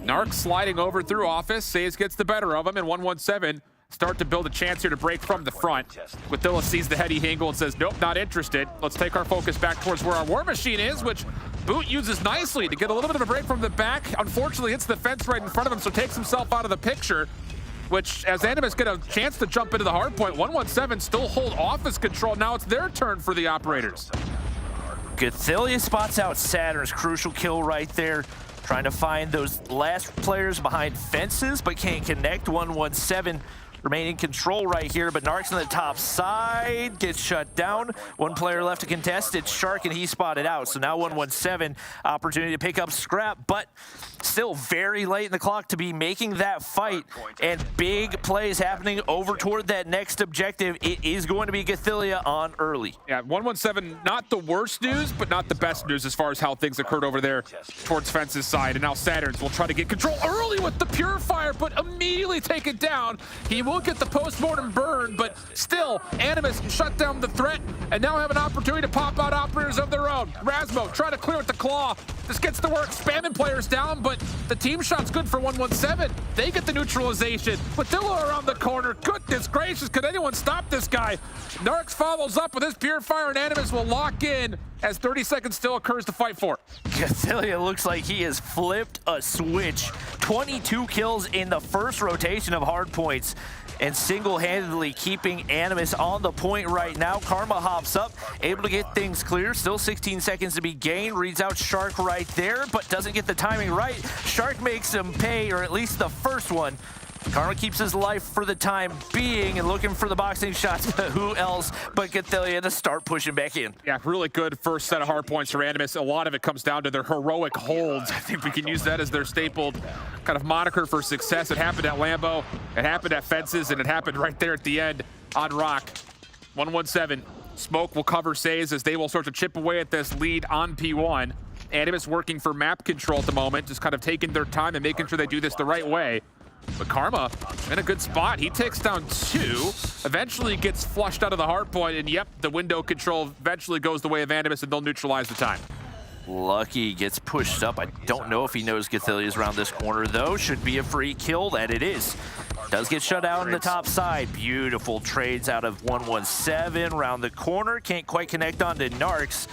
Narc sliding over through office. Says gets the better of him, and 117 start to build a chance here to break from the front. Quithilla sees the heady angle and says, nope, not interested. Let's take our focus back towards where our War Machine is, which Boot uses nicely to get a little bit of a break from the back. Unfortunately, hits the fence right in front of him, so takes himself out of the picture, which, as Animus get a chance to jump into the hard point, 117 still hold office control. Now it's their turn for the operators. Gathilia spots out Saturn's crucial kill right there. Trying to find those last players behind fences, but can't connect. 117 remain in control right here, but Narc's on the top side, gets shut down. One player left to contest, it's Shark, and he spotted out. So now 117, opportunity to pick up scrap, but still very late in the clock to be making that fight, and big plays happening over toward that next objective. It is going to be Gathilia on early. Yeah, 117, not the worst news, but not the best news as far as how things occurred over there towards Fence's side. And now Saturns will try to get control early with the Purifier, but immediately take it down. He will get the post-mortem burn, but still, Animus shut down the threat, and now have an opportunity to pop out operators of their own. Rasmo try to clear with the claw. This gets to work, spamming players down, but the team shot's good for 117. They get the neutralization. Quithilla around the corner. Goodness gracious, could anyone stop this guy? Narcs follows up with his Purifier, and Animus will lock in as 30 seconds still occurs to fight for. Gathilia looks like he has flipped a switch. 22 kills in the first rotation of hard points, and single-handedly keeping Animus on the point right now. Karma hops up, able to get things clear. Still 16 seconds to be gained. Reads out Shark right there, but doesn't get the timing right. Shark makes him pay, or at least the first one. Karma keeps his life for the time being and looking for the boxing shots. Who else but Gathilia to start pushing back in? Yeah, really good first set of hard points for Animus. A lot of it comes down to their heroic holds. I think we can use that as their stapled kind of moniker for success. It happened at Lambo, it happened at Fences, and it happened right there at the end on Rock. 117, Smoke will cover Says as they will start to chip away at this lead on P1. Animus working for map control at the moment, just kind of taking their time and making sure they do this the right way. But Karma in a good spot. He takes down 2, eventually gets flushed out of the hard point, and yep, the window control eventually goes the way of Animus, and they'll neutralize the time. Lucky gets pushed up. I don't know if he knows Gothilia's around this corner, though. Should be a free kill, that it is. Does get shut out on the top side. Beautiful trades out of 117 around the corner. Can't quite connect onto Narcs,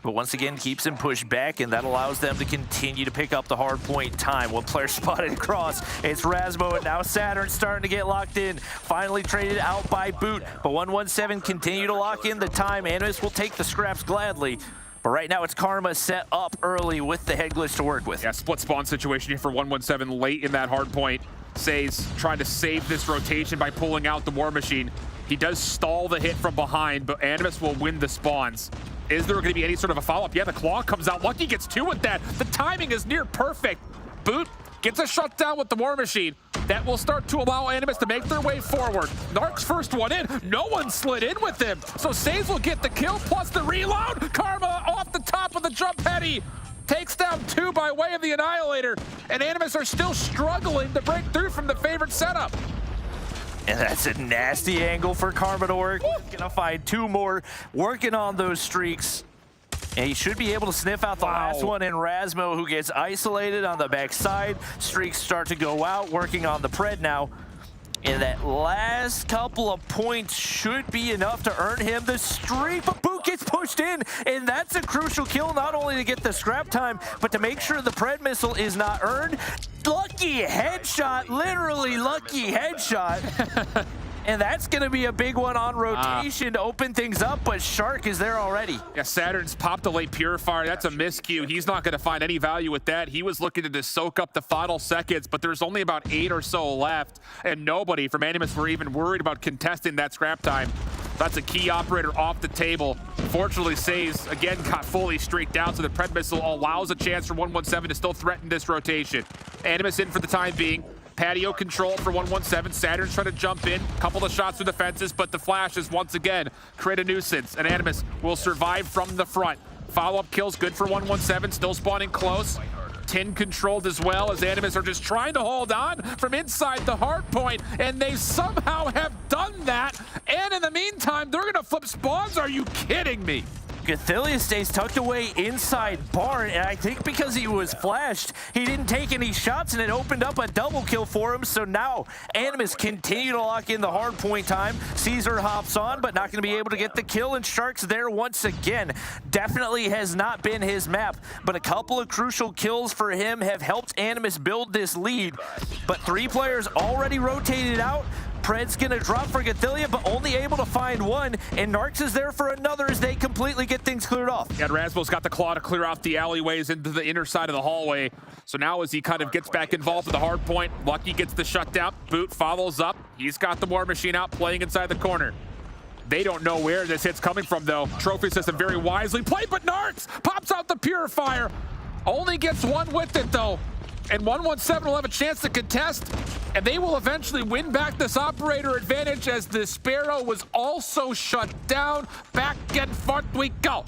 but once again keeps him pushed back, and that allows them to continue to pick up the hard point time. One player spotted across. It's Razmo, and now Saturn's starting to get locked in. Finally traded out by Boot, but 117 continue to lock in the time. Animus will take the scraps gladly. But right now, it's Karma set up early with the head glitch to work with. Yeah, split spawn situation here for 117 late in that hard point. Says trying to save this rotation by pulling out the War Machine. He does stall the hit from behind, but Animus will win the spawns. Is there going to be any sort of a follow-up? Yeah, the claw comes out. Lucky gets 2 with that. The timing is near perfect. Boot gets a shutdown with the War Machine. That will start to allow Animus to make their way forward. Narc's first one in. No one slid in with him. So Saves will get the kill plus the reload. Karma off the top of the jump heady. Takes down 2 by way of the Annihilator. And Animus are still struggling to break through from the favorite setup. And that's a nasty angle for Karma to work. Gonna find 2 more, working on those streaks. And he should be able to sniff out the last one in Razmo, who gets isolated on the backside. Streaks start to go out, working on the Pred now. And that last couple of points should be enough to earn him the streak, but Boot gets pushed in, and that's a crucial kill, not only to get the scrap time, but to make sure the Pred missile is not earned. Lucky headshot, literally lucky headshot. And that's going to be a big one on rotation to open things up, but Shark is there already. Yeah, Saturn's popped a late Purifier. That's a miscue. He's not going to find any value with that. He was looking to just soak up the final seconds, but there's only about 8 or so left, and nobody from Animus were even worried about contesting that scrap time. That's a key operator off the table. Fortunately, Saves, again, got fully streaked out, so the Pred missile allows a chance for 117 to still threaten this rotation. Animus in for the time being. Patio control for 117. Saturn's trying to jump in. Couple of shots through the fences, but the flashes once again create a nuisance. And Animus will survive from the front. Follow-up kills good for 117. Still spawning close. Tin controlled as well, as Animus are just trying to hold on from inside the hard point, and they somehow have done that. And in the meantime, they're gonna flip spawns. Are you kidding me? Gothilius stays tucked away inside Barn, and I think because he was flashed, he didn't take any shots, and it opened up a double kill for him. So now Animus continue to lock in the hard point time. Caesar hops on, but not going to be able to get the kill, and Shark's there once again. Definitely has not been his map, but a couple of crucial kills for him have helped Animus build this lead. But 3 players already rotated out. Pred's gonna drop for Gothilia, but only able to find 1, and Narcs is there for another as they completely get things cleared off. Yeah, Rasmo's got the claw to clear out the alleyways into the inner side of the hallway. So now as he kind of gets back involved with the hard point, Lucky gets the shutdown. Boot follows up. He's got the War Machine out, playing inside the corner. They don't know where this hit's coming from, though. Trophy system very wisely played, but Narcs pops out the Purifier. Only gets 1 with it, though. And 117 will have a chance to contest, and they will eventually win back this operator advantage, as the Sparrow was also shut down. Back and forth we go.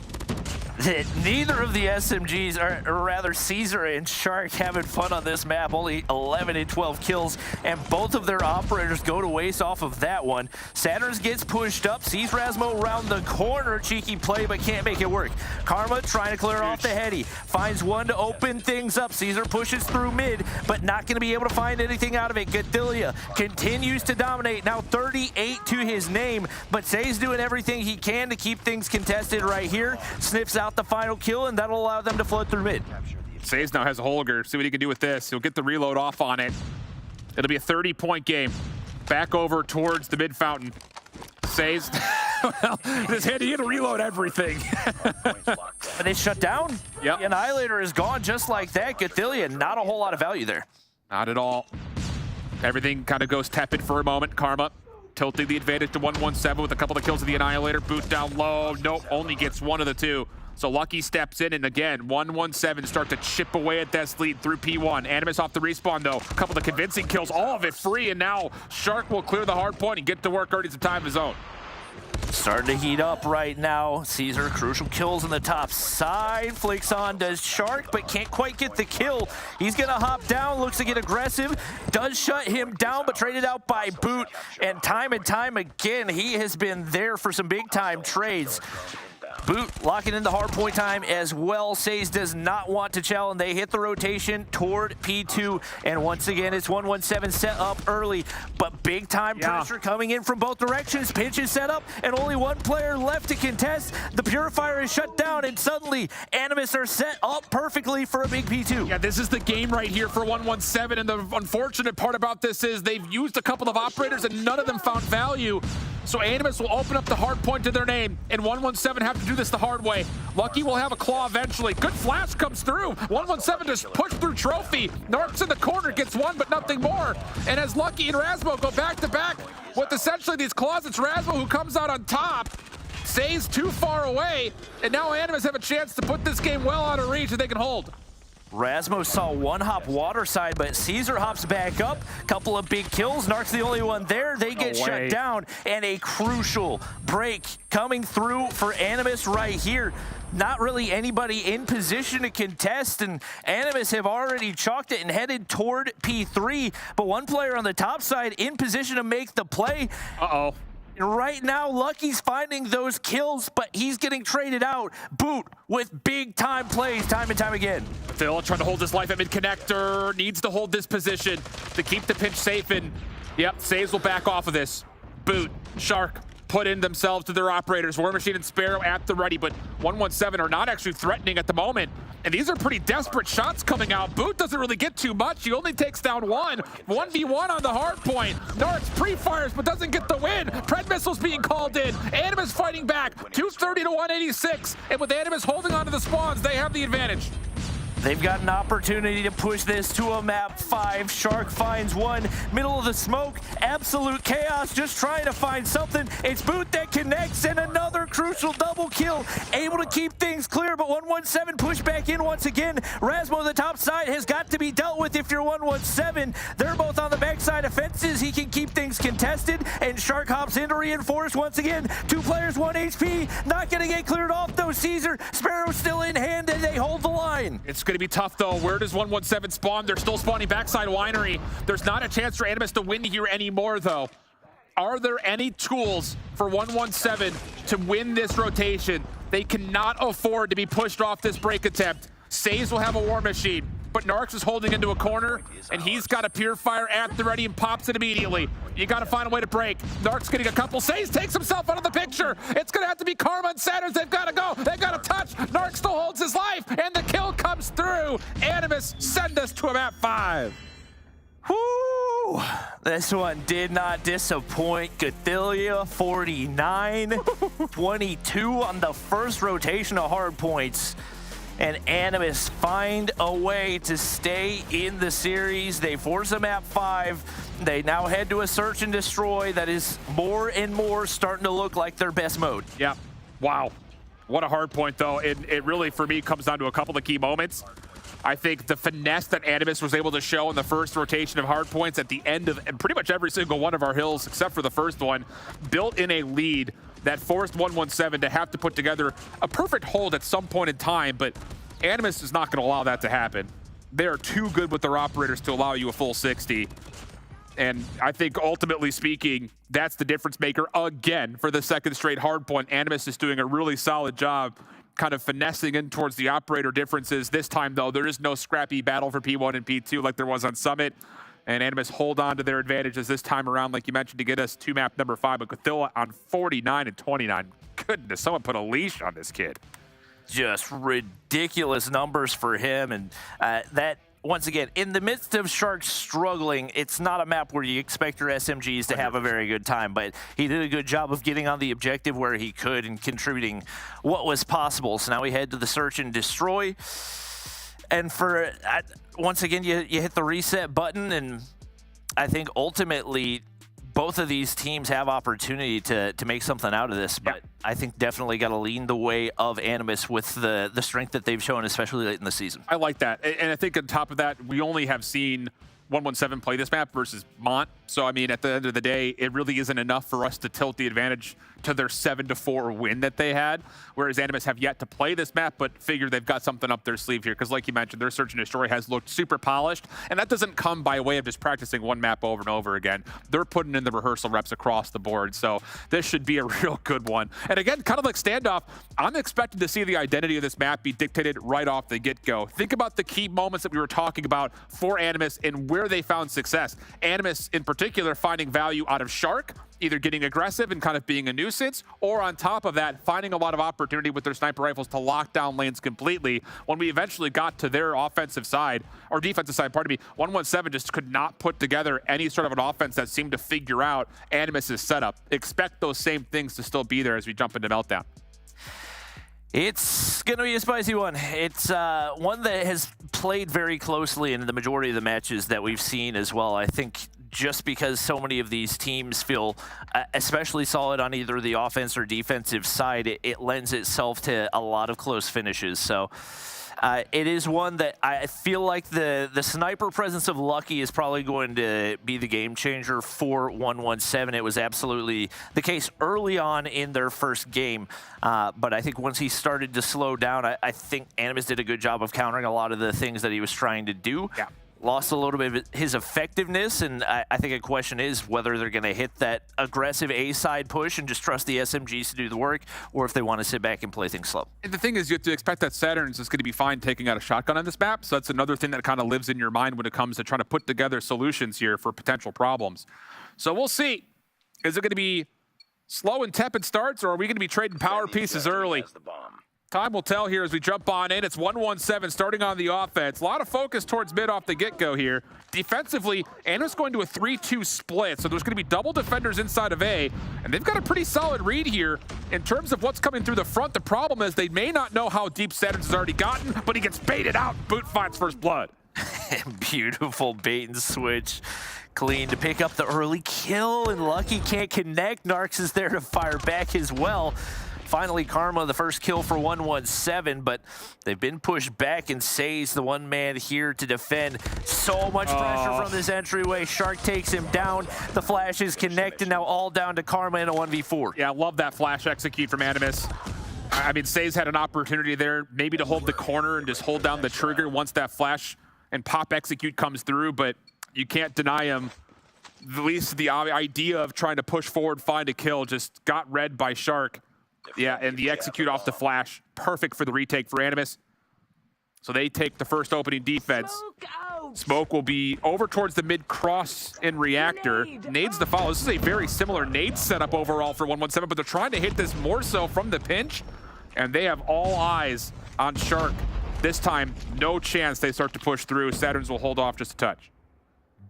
Neither of the SMGs, or rather Caesar and Shark, having fun on this map. Only 11 and 12 kills, and both of their operators go to waste off of that one. Saturn's gets pushed up, sees Razmo around the corner. Cheeky play, but can't make it work. Karma trying to clear off the heady. Finds 1 to open things up. Caesar pushes through mid, but not going to be able to find anything out of it. Gothilia continues to dominate, now 38 to his name, but Say's doing everything he can to keep things contested right here. Sniffs out the final kill, and that'll allow them to flood through mid. Says now has a Holger. See what he can do with this. He'll get the reload off on it. It'll be a 30-point game. Back over towards the mid fountain. Says, well, this handy to reload everything. But they shut down. Yep. The Annihilator is gone just like that. Gothilia, not a whole lot of value there. Not at all. Everything kind of goes tepid for a moment. Karma tilting the advantage to 117 with a couple of kills of the Annihilator. Boot down low. Nope, only gets 1 of the 2. So Lucky steps in, and again, 117 start to chip away at that lead through P1. Animus off the respawn, though. A couple of convincing kills, all of it free, and now Shark will clear the hard point and get to work earning some time of his own. Starting to heat up right now. Caesar, crucial kills on the top side. Flicks on does Shark, but can't quite get the kill. He's gonna hop down, looks to get aggressive. Does shut him down, but traded out by Boot. And time again, he has been there for some big time trades. Boot locking into hard point time as well. Says does not want to challenge. They hit the rotation toward P2. And once again, it's 117 set up early. But big time pressure coming in from both directions. Pinch is set up and only one player left to contest. The Purifier is shut down and suddenly Animus are set up perfectly for a big P2. Yeah, this is the game right here for 117. And the unfortunate part about this is they've used a couple of operators and none of them found value. So Animus will open up the hard point to their name, and 117 have to do this the hard way. Lucky will have a claw eventually. Good flash comes through. 117 just push through trophy. Narc's in the corner, gets one, but nothing more. And as Lucky and Rasmo go back to back with essentially these claws, it's Rasmo who comes out on top. Say's too far away, and now Animus have a chance to put this game well out of reach that they can hold. Rasmo saw one hop water side, but Caesar hops back up. Couple of big kills. Narc's the only one there. They get shut down, and a crucial break coming through for Animus right here. Not really anybody in position to contest, and Animus have already chalked it and headed toward P3, but one player on the top side in position to make the play. Uh-oh. Right now, Lucky's finding those kills, but he's getting traded out. Boot with big-time plays time and time again. Phil trying to hold his life at mid-connector, needs to hold this position to keep the pinch safe, and yep, Saves will back off of this. Boot, Shark, put in themselves to their operators. War Machine and Sparrow at the ready, but 117 are not actually threatening at the moment. And these are pretty desperate shots coming out. Boot doesn't really get too much. He only takes down one. 1v1 on the hard point. Narcs pre-fires, but doesn't get the win. Pred missiles being called in. Animus fighting back. 230 to 186. And with Animus holding onto the spawns, they have the advantage. They've got an opportunity to push this to a map 5. Shark finds one. Middle of the smoke. Absolute chaos. Just trying to find something. It's Boot that connects and another crucial double kill. Able to keep things clear, but 117 push back in once again. Rasmo, the top side, has got to be dealt with if you're 117. They're both on the backside of fences. He can keep things contested, and Shark hops in to reinforce once again. 2 players, 1 HP. Not going to get cleared off, though. Caesar, Sparrow still in hand, and they hold the line. It's going to be tough, though. Where does 117 spawn? They're still spawning backside winery. There's not a chance for Animus to win here anymore, though. Are there any tools for 117 to win this rotation? They cannot afford to be pushed off this break attempt. Says will have a War Machine, but Narcs is holding into a corner, and he's got a Purifier at the ready and pops it immediately. You got to find a way to break. Narcs getting a couple saves, takes himself out of the picture. It's going to have to be Karma and Sanders. They've got to go. They've got to touch. Narcs still holds his life, and the kill comes through. Animus send us to a map 5. Whoo! This one did not disappoint. Cathilia 49, 22 on the first rotation of hard points. And Animus find a way to stay in the series. They force a map 5. They now head to a search and destroy that is more and more starting to look like their best mode. Yeah. Wow. What a hard point, though. It really, for me, comes down to a couple of key moments. I think the finesse that Animus was able to show in the first rotation of hard points at the end of pretty much every single one of our hills, except for the first one, built in a lead that forced 117 to have to put together a perfect hold at some point in time, but Animus is not going to allow that to happen. They are too good with their operators to allow you a full 60. And I think ultimately speaking, that's the difference maker again for the second straight hard point. Animus is doing a really solid job kind of finessing in towards the operator differences. This time, though, there is no scrappy battle for P1 and P2 like there was on Summit. And Animus hold on to their advantages this time around, like you mentioned, to get us to map number 5. But Cathilla on 49 and 29. Goodness, someone put a leash on this kid. Just ridiculous numbers for him. And that, once again, in the midst of Sharks struggling, it's not a map where you expect your SMGs to have a very good time. But he did a good job of getting on the objective where he could and contributing what was possible. So now we head to the search and destroy. And for, once again, you hit the reset button, and I think ultimately both of these teams have opportunity to make something out of this, but I think definitely got to lean the way of Animus with the strength that they've shown, especially late in the season. I like that. And I think on top of that, we only have seen 117 play this map versus Mont. So, I mean, at the end of the day, it really isn't enough for us to tilt the advantage to their 7-4 win that they had, whereas Animus have yet to play this map, but figure they've got something up their sleeve here, because like you mentioned, their Search and Destroy has looked super polished, and that doesn't come by way of just practicing one map over and over again. They're putting in the rehearsal reps across the board, so this should be a real good one. And again, kind of like Standoff, I'm expecting to see the identity of this map be dictated right off the get-go. Think about the key moments that we were talking about for Animus and where they found success. Animus, in particular, finding value out of Shark, either getting aggressive and kind of being a nuisance, or on top of that, finding a lot of opportunity with their sniper rifles to lock down lanes completely. When we eventually got to their offensive side, or defensive side, pardon me, 117 just could not put together any sort of an offense that seemed to figure out Animus's setup. Expect those same things to still be there as we jump into Meltdown. It's going to be a spicy one. It's one that has played very closely in the majority of the matches that we've seen as well. I think just because so many of these teams feel especially solid on either the offense or defensive side, it lends itself to a lot of close finishes. So it is one that I feel like the sniper presence of Lucky is probably going to be the game changer for 117. It was absolutely the case early on in their first game, but I think once he started to slow down, I think Animus did a good job of countering a lot of the things that he was trying to do. Yeah. Lost a little bit of his effectiveness, and I think a question is whether they're going to hit that aggressive A-side push and just trust the SMGs to do the work, or if they want to sit back and play things slow. And the thing is, you have to expect that Saturn's is going to be fine taking out a shotgun on this map, so that's another thing that kind of lives in your mind when it comes to trying to put together solutions here for potential problems. So we'll see. Is it going to be slow and tepid starts, or are we going to be trading power pieces early? Time will tell here as we jump on in. It's 117 starting on the offense. A lot of focus towards mid off the get-go here. Defensively, Animus going to a 3-2 split, so there's going to be double defenders inside of A, and they've got a pretty solid read here in terms of what's coming through the front. The problem is they may not know how deep Saturns has already gotten, but he gets baited out. Boot finds first blood. Beautiful bait and switch. Clean to pick up the early kill, and Lucky can't connect. Narcs is there to fire back as well. Finally, Karma, the first kill for 117, but they've been pushed back, and Say's the one man here to defend. So much pressure from this entryway. Shark takes him down. The flash is connected, now all down to Karma in a 1v4. Yeah, I love that flash execute from Animus. I mean, Say's had an opportunity there maybe to hold the corner and just hold down the trigger once that flash and pop execute comes through, but you can't deny him. At least the idea of trying to push forward, find a kill, just got read by Shark. Yeah, and the execute off the flash, perfect for the retake for Animus. So they take the first opening defense. Smoke will be over towards the mid-cross in Reactor. Nades the follow. This is a very similar nade setup overall for 117, but they're trying to hit this more so from the pinch, and they have all eyes on Shark. This time, no chance they start to push through. Saturns will hold off just a touch.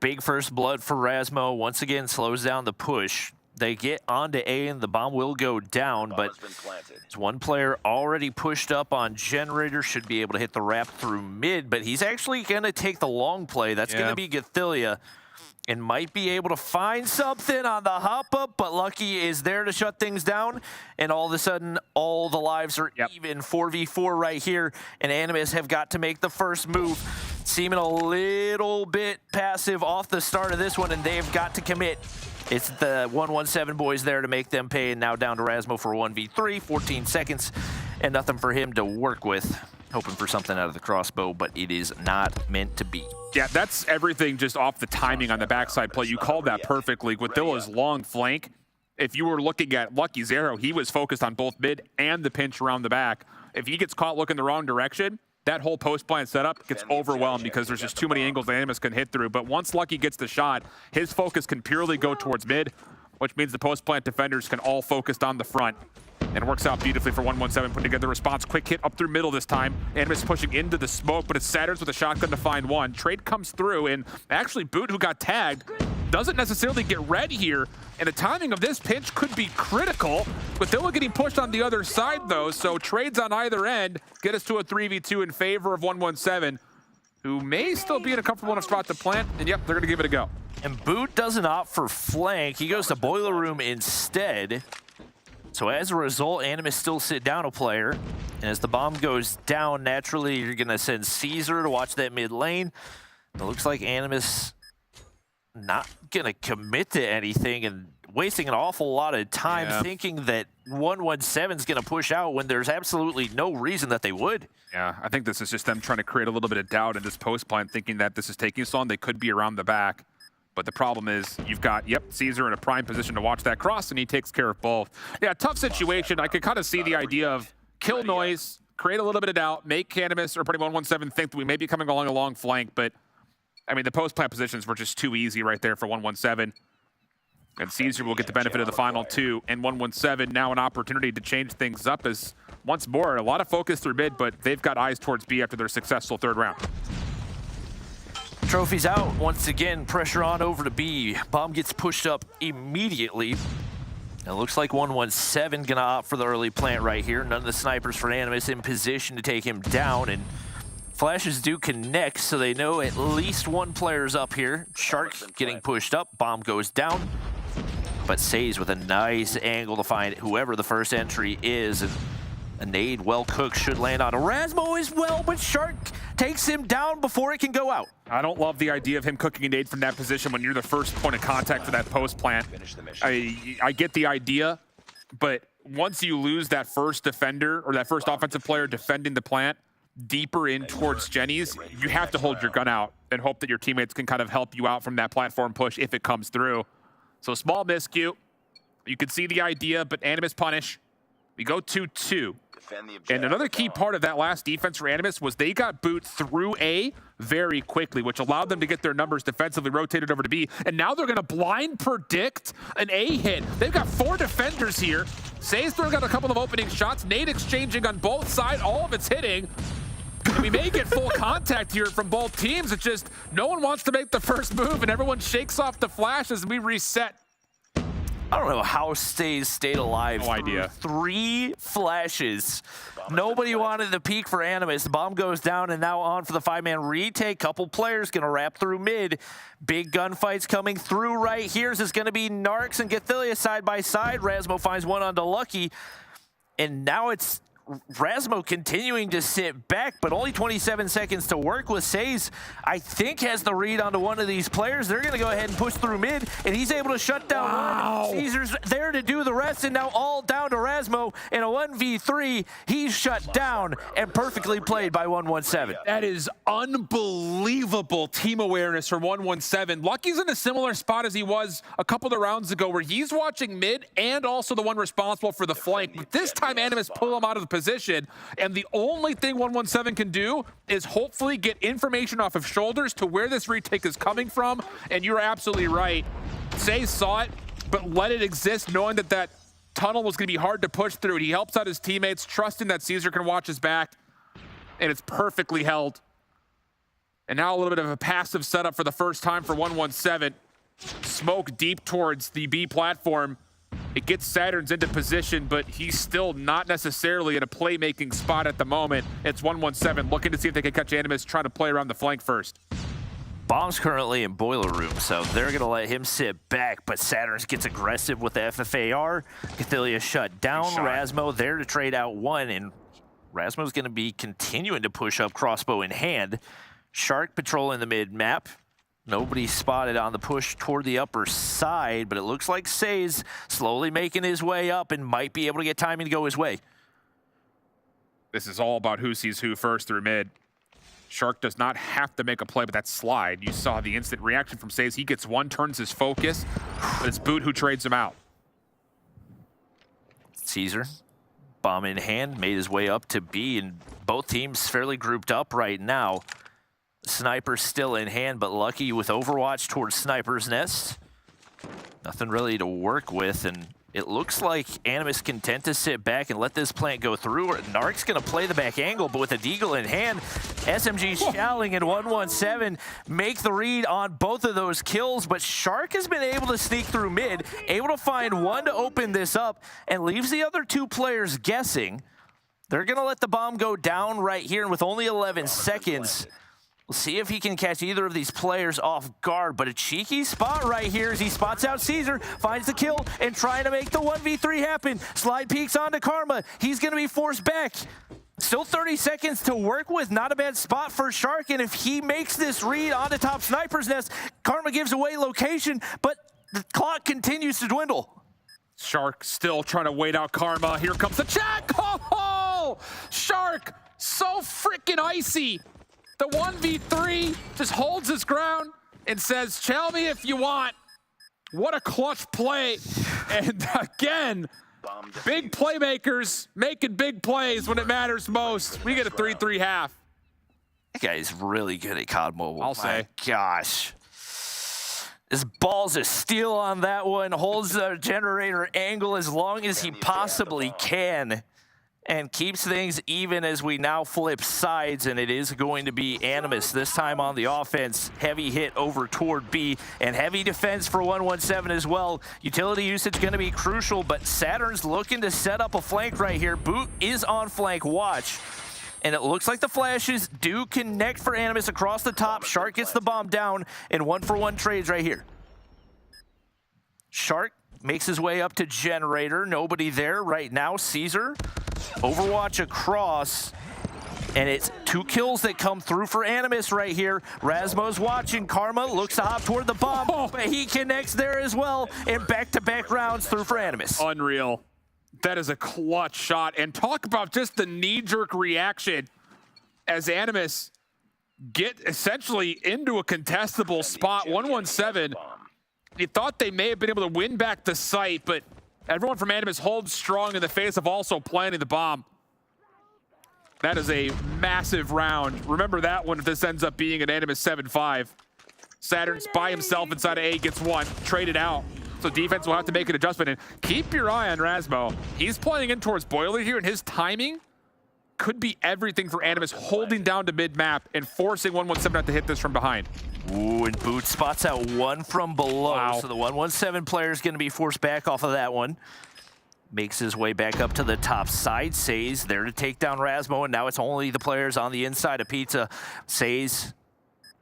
Big first blood for Rasmo. Once again, slows down the push. They get onto A, and the bomb will go down, but there's one player already pushed up on Generator, should be able to hit the wrap through mid, but he's actually going to take the long play. That's going to be Gathilia, and might be able to find something on the hop-up, but Lucky is there to shut things down, and all of a sudden, all the lives are even. 4v4 right here, and Animus have got to make the first move. Seeming a little bit passive off the start of this one, and they've got to commit. It's the 117 boys there to make them pay, and now down to Rasmo for 1v3, 14 seconds, and nothing for him to work with. Hoping for something out of the crossbow, but it is not meant to be. Yeah, that's everything just off the timing on the backside play. You called that perfectly. With Dilla's long flank, if you were looking at Lucky's arrow, he was focused on both mid and the pinch around the back. If he gets caught looking the wrong direction, that whole post-plant setup gets overwhelmed because there's just too many angles that Animus can hit through. But once Lucky gets the shot, his focus can purely go towards mid, which means the post-plant defenders can all focus on the front. And it works out beautifully for 117, putting together a response. Quick hit up through middle this time. Animus pushing into the smoke, but it's Saturns with a shotgun to find one. Trade comes through, and actually Boot, who got tagged, doesn't necessarily get red here. And the timing of this pinch could be critical. Gathilia getting pushed on the other side, though, so trades on either end get us to a 3v2 in favor of 117, who may still be in a comfortable enough spot to plant. And yep, they're going to give it a go. And Boot doesn't opt for flank. He goes to Boiler Room instead. So as a result, Animus still sit down a player. And as the bomb goes down, naturally, you're going to send Caesar to watch that mid lane. It looks like Animus not going to commit to anything and wasting an awful lot of time thinking that 117 is going to push out when there's absolutely no reason that they would. Yeah, I think this is just them trying to create a little bit of doubt in this post plan, thinking that this is taking so long, they could be around the back. But the problem is you've got, Caesar in a prime position to watch that cross, and he takes care of both. Yeah, tough situation. I could kind of see the idea of kill noise, create a little bit of doubt, make Animus or 117 think that we may be coming along a long flank, but I mean, the post-plant positions were just too easy right there for 117. And Caesar will get the benefit of the final two, and 117 now an opportunity to change things up as, once more, a lot of focus through mid, but they've got eyes towards B after their successful third round. Trophies out. Once again, pressure on over to B. Bomb gets pushed up immediately. It looks like 117 gonna opt for the early plant right here. None of the snipers for Animus in position to take him down, and flashes do connect, so they know at least one player's up here. Shark getting pushed up, bomb goes down, but Says with a nice angle to find whoever the first entry is, and a nade well cooked should land on Erasmo as well, but Shark takes him down before it can go out. I don't love the idea of him cooking a nade from that position when you're the first point of contact for that post plant. I get the idea, but once you lose that first defender or that first offensive player defending the plant deeper in towards Jenny's, you have to hold your gun out and hope that your teammates can kind of help you out from that platform push if it comes through. So small miscue. You can see the idea, but Animus punish. We go 2-2. And another key part of that last defense for Animus was they got boot through A very quickly, which allowed them to get their numbers defensively rotated over to B. And now they're going to blind predict an A hit. They've got 4 defenders here. Say's throwing out a couple of opening shots. Nade exchanging on both sides. All of it's hitting. We may get full contact here from both teams. It's just no one wants to make the first move, and everyone shakes off the flash as we reset. I don't know how Stays stayed alive. No idea. 3 flashes. Nobody wanted the peak for Animus. The bomb goes down, and now on for the 5-man retake. Couple players going to wrap through mid. Big gunfights coming through right here. This is going to be Narcs and Gathilia side by side. Rasmo finds one onto Lucky, and now it's Rasmo continuing to sit back, but only 27 seconds to work with. Says, I think, has the read onto one of these players. They're going to go ahead and push through mid, and he's able to shut down one. Caesar's there to do the rest, and now all down to Rasmo in a 1v3. He's shut down and perfectly played by 117. That is unbelievable team awareness from 117. Lucky's in a similar spot as he was a couple of rounds ago, where he's watching mid and also the one responsible for the flank. But this time, Animus pull him out of the position, and the only thing 117 can do is hopefully get information off of shoulders to where this retake is coming from. And you're absolutely right. Say saw it, but let it exist, knowing that that tunnel was going to be hard to push through. He helps out his teammates, trusting that Caesar can watch his back, and it's perfectly held. And now a little bit of a passive setup for the first time for 117. Smoke deep towards the B platform. It gets Saturn's into position, but he's still not necessarily in a playmaking spot at the moment. It's 117 looking to see if they can catch Animus, trying to play around the flank first. Bomb's currently in boiler room, so they're going to let him sit back, but Saturn's gets aggressive with the FFAR. Gathilia shut down. Rasmo there to trade out one, and Rasmo's going to be continuing to push up, crossbow in hand. Shark patrolling the mid map. Nobody spotted on the push toward the upper side, but it looks like Say's slowly making his way up and might be able to get timing to go his way. This is all about who sees who first through mid. Shark does not have to make a play, but that slide, you saw the instant reaction from Says. He gets one, turns his focus, but it's Boot who trades him out. Caesar, bomb in hand, made his way up to B, and both teams fairly grouped up right now. Sniper still in hand, but Lucky with Overwatch towards Sniper's Nest. Nothing really to work with, and it looks like Animus content to sit back and let this plant go through. Narc's gonna play the back angle, but with a deagle in hand, SMG Showling and 117 make the read on both of those kills, but Shark has been able to sneak through mid, able to find one to open this up, and leaves the other 2 players guessing. They're gonna let the bomb go down right here, and with only 11 seconds, we'll see if he can catch either of these players off guard, but a cheeky spot right here as he spots out Caesar, finds the kill, and trying to make the 1v3 happen. Slide peeks onto Karma. He's going to be forced back. Still 30 seconds to work with. Not a bad spot for Shark. And if he makes this read on the top sniper's nest, Karma gives away location, but the clock continues to dwindle. Shark still trying to wait out Karma. Here comes the check. Oh, Shark, so freaking icy. The 1v3 just holds his ground and says, "Tell me if you want." What a clutch play. And again, big playmakers making big plays when it matters most. We get a 3-3 half. That guy is really good at COD Mobile. I'll say. Gosh. His balls of steel on that one. Holds the generator angle as long as he possibly can. And keeps things even as we now flip sides, and it is going to be Animus this time on the offense. Heavy hit over toward B, and heavy defense for 117 as well. Utility usage going to be crucial, but Saturn's looking to set up a flank right here. Boot is on flank watch, and it looks like the flashes do connect for Animus across the top. Shark gets the bomb down, and 1-for-1 trades right here. Shark makes his way up to generator. Nobody there right now. Caesar. Overwatch across, and it's 2 kills that come through for Animus right here. Rasmo's watching. Karma looks to hop toward the bomb, but he connects there as well, and back-to-back rounds through for Animus. Unreal. That is a clutch shot, and talk about just the knee-jerk reaction as Animus get essentially into a contestable spot. 117, you thought they may have been able to win back the site, but everyone from Animus holds strong in the face of also planting the bomb. That is a massive round. Remember that one if this ends up being an Animus 7-5. Saturn's by himself inside of A, gets one, traded out. So defense will have to make an adjustment. And keep your eye on Rasmo. He's playing in towards Boiler here, and his timing could be everything for Animus, holding down to mid-map and forcing 117 not to hit this from behind. Ooh, and Boot spots out one from below. Wow. So the 117 player is going to be forced back off of that one. Makes his way back up to the top side. Says there to take down Rasmo, and now it's only the players on the inside of Pizza. Says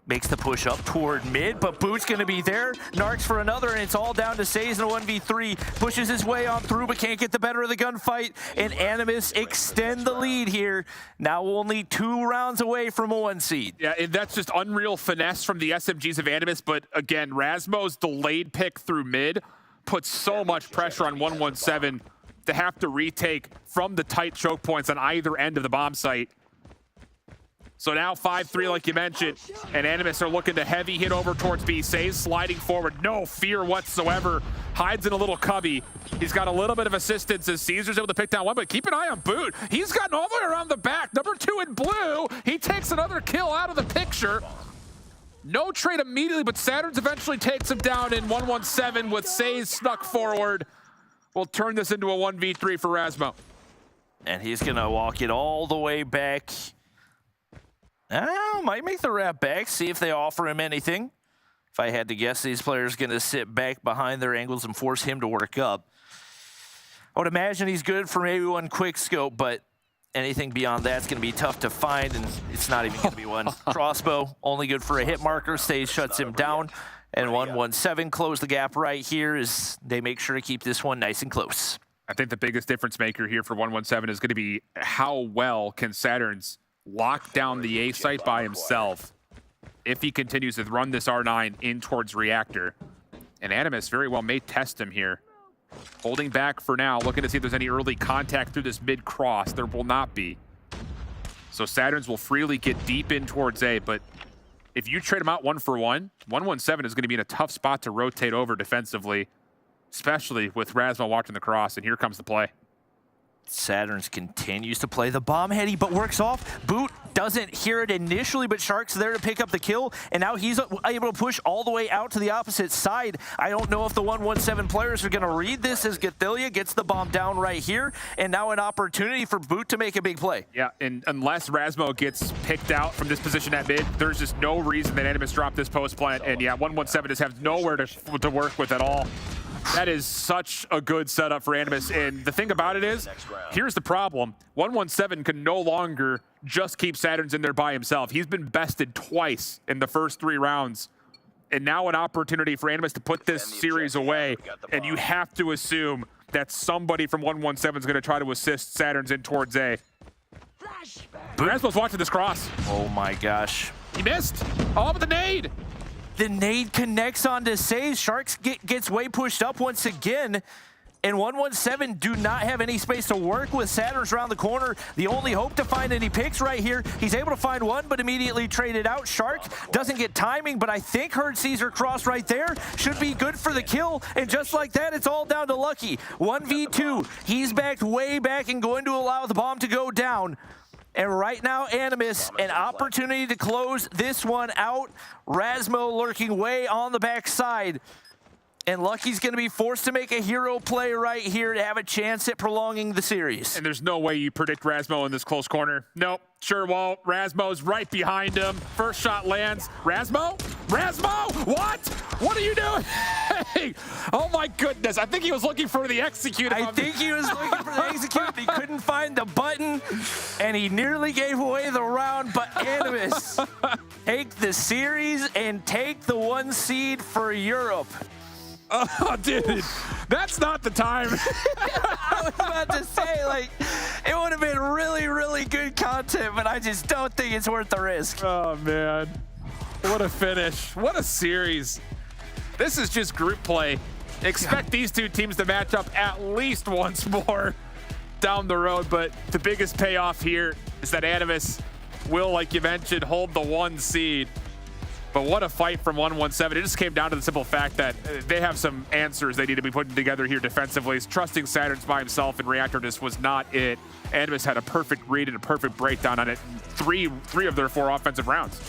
makes the push up toward mid, but Boot's going to be there. Narcs for another, and it's all down to Says in a 1v3. Pushes his way on through, but can't get the better of the gunfight. And Animus extend the lead here. Now only 2 rounds away from a 1 seed. Yeah, and that's just unreal finesse from the SMGs of Animus, but again, Rasmo's delayed pick through mid puts so much pressure on 117 to have to retake from the tight choke points on either end of the bomb site. So now 5-3, like you mentioned, and Animus are looking to heavy hit over towards B. Says sliding forward, no fear whatsoever. Hides in a little cubby. He's got a little bit of assistance as Caesar's able to pick down one, but keep an eye on Boot. He's gotten all the way around the back. Number 2 in blue. He takes another kill out of the picture. No trade immediately, but Saturn's eventually takes him down in 117 with Says snuck forward. We'll turn this into a 1v3 for Rasmo. And he's going to walk it all the way back. Might make the wrap back, see if they offer him anything. If I had to guess, these players going to sit back behind their angles and force him to work up. I would imagine he's good for maybe one quick scope, but anything beyond that's going to be tough to find, and it's not even going to be one. Crossbow, only good for a hit marker. Stays shuts him down, and 117 close the gap right here as they make sure to keep this one nice and close. I think the biggest difference maker here for 117 is going to be how well can Saturn's lock down the A site by himself if he continues to run this R9 in towards Reactor. And Animus very well may test him here. Holding back for now, looking to see if there's any early contact through this mid-cross. There will not be. So Saturns will freely get deep in towards A, but if you trade him out 1-for-1, 117 is going to be in a tough spot to rotate over defensively, especially with Rasmo watching the cross, and here comes the play. Saturn's continues to play the bomb heady, but works off. Boot doesn't hear it initially, but Shark's there to pick up the kill, and now he's able to push all the way out to the opposite side. I don't know if the 117 players are going to read this as Gathelia gets the bomb down right here, and now an opportunity for Boot to make a big play. Yeah, and unless Rasmo gets picked out from this position at mid, there's just no reason that Animus dropped this post plant, and yeah, 117 just has nowhere to work with at all. That is such a good setup for Animus, and the thing about it is, here's the problem. 117 can no longer just keep Saturns in there by himself. He's been bested twice in the first 3 rounds, and now an opportunity for Animus to put this series away, and you have to assume that somebody from 117 is going to try to assist Saturns in towards A. Rasmo's watching this cross. Oh my gosh. He missed. Oh, but the nade. The nade connects onto Saves. Sharks gets way pushed up once again. And 117 do not have any space to work with. Saturn's around the corner. The only hope to find any picks right here. He's able to find one, but immediately traded out. Shark doesn't get timing, but I think Herd Caesar cross right there should be good for the kill. And just like that, it's all down to Lucky. 1v2. He's backed way back and going to allow the bomb to go down. And right now, Animus, an opportunity to close this one out. Rasmo lurking way on the backside. And Lucky's going to be forced to make a hero play right here to have a chance at prolonging the series. And there's no way you predict Rasmo in this close corner. Nope, sure won't. Rasmo's right behind him. First shot lands. Rasmo? Rasmo? What? What are you doing? Hey, oh my goodness. I think he was looking for the execute. I think he was looking for the execute. He couldn't find the button, and he nearly gave away the round. But Animus take the series and take the 1 seed for Europe. Oh, dude, that's not the time. I was about to say, like, it would have been really, really good content, but I just don't think it's worth the risk. Oh, man. What a finish. What a series. This is just group play. Expect these two teams to match up at least once more down the road, but the biggest payoff here is that Animus will, like you mentioned, hold the 1 seed. But what a fight from 117. It just came down to the simple fact that they have some answers they need to be putting together here defensively. Trusting Saturns by himself and Reactor just was not it. Animus had a perfect read and a perfect breakdown on it. Three of their 4 offensive rounds.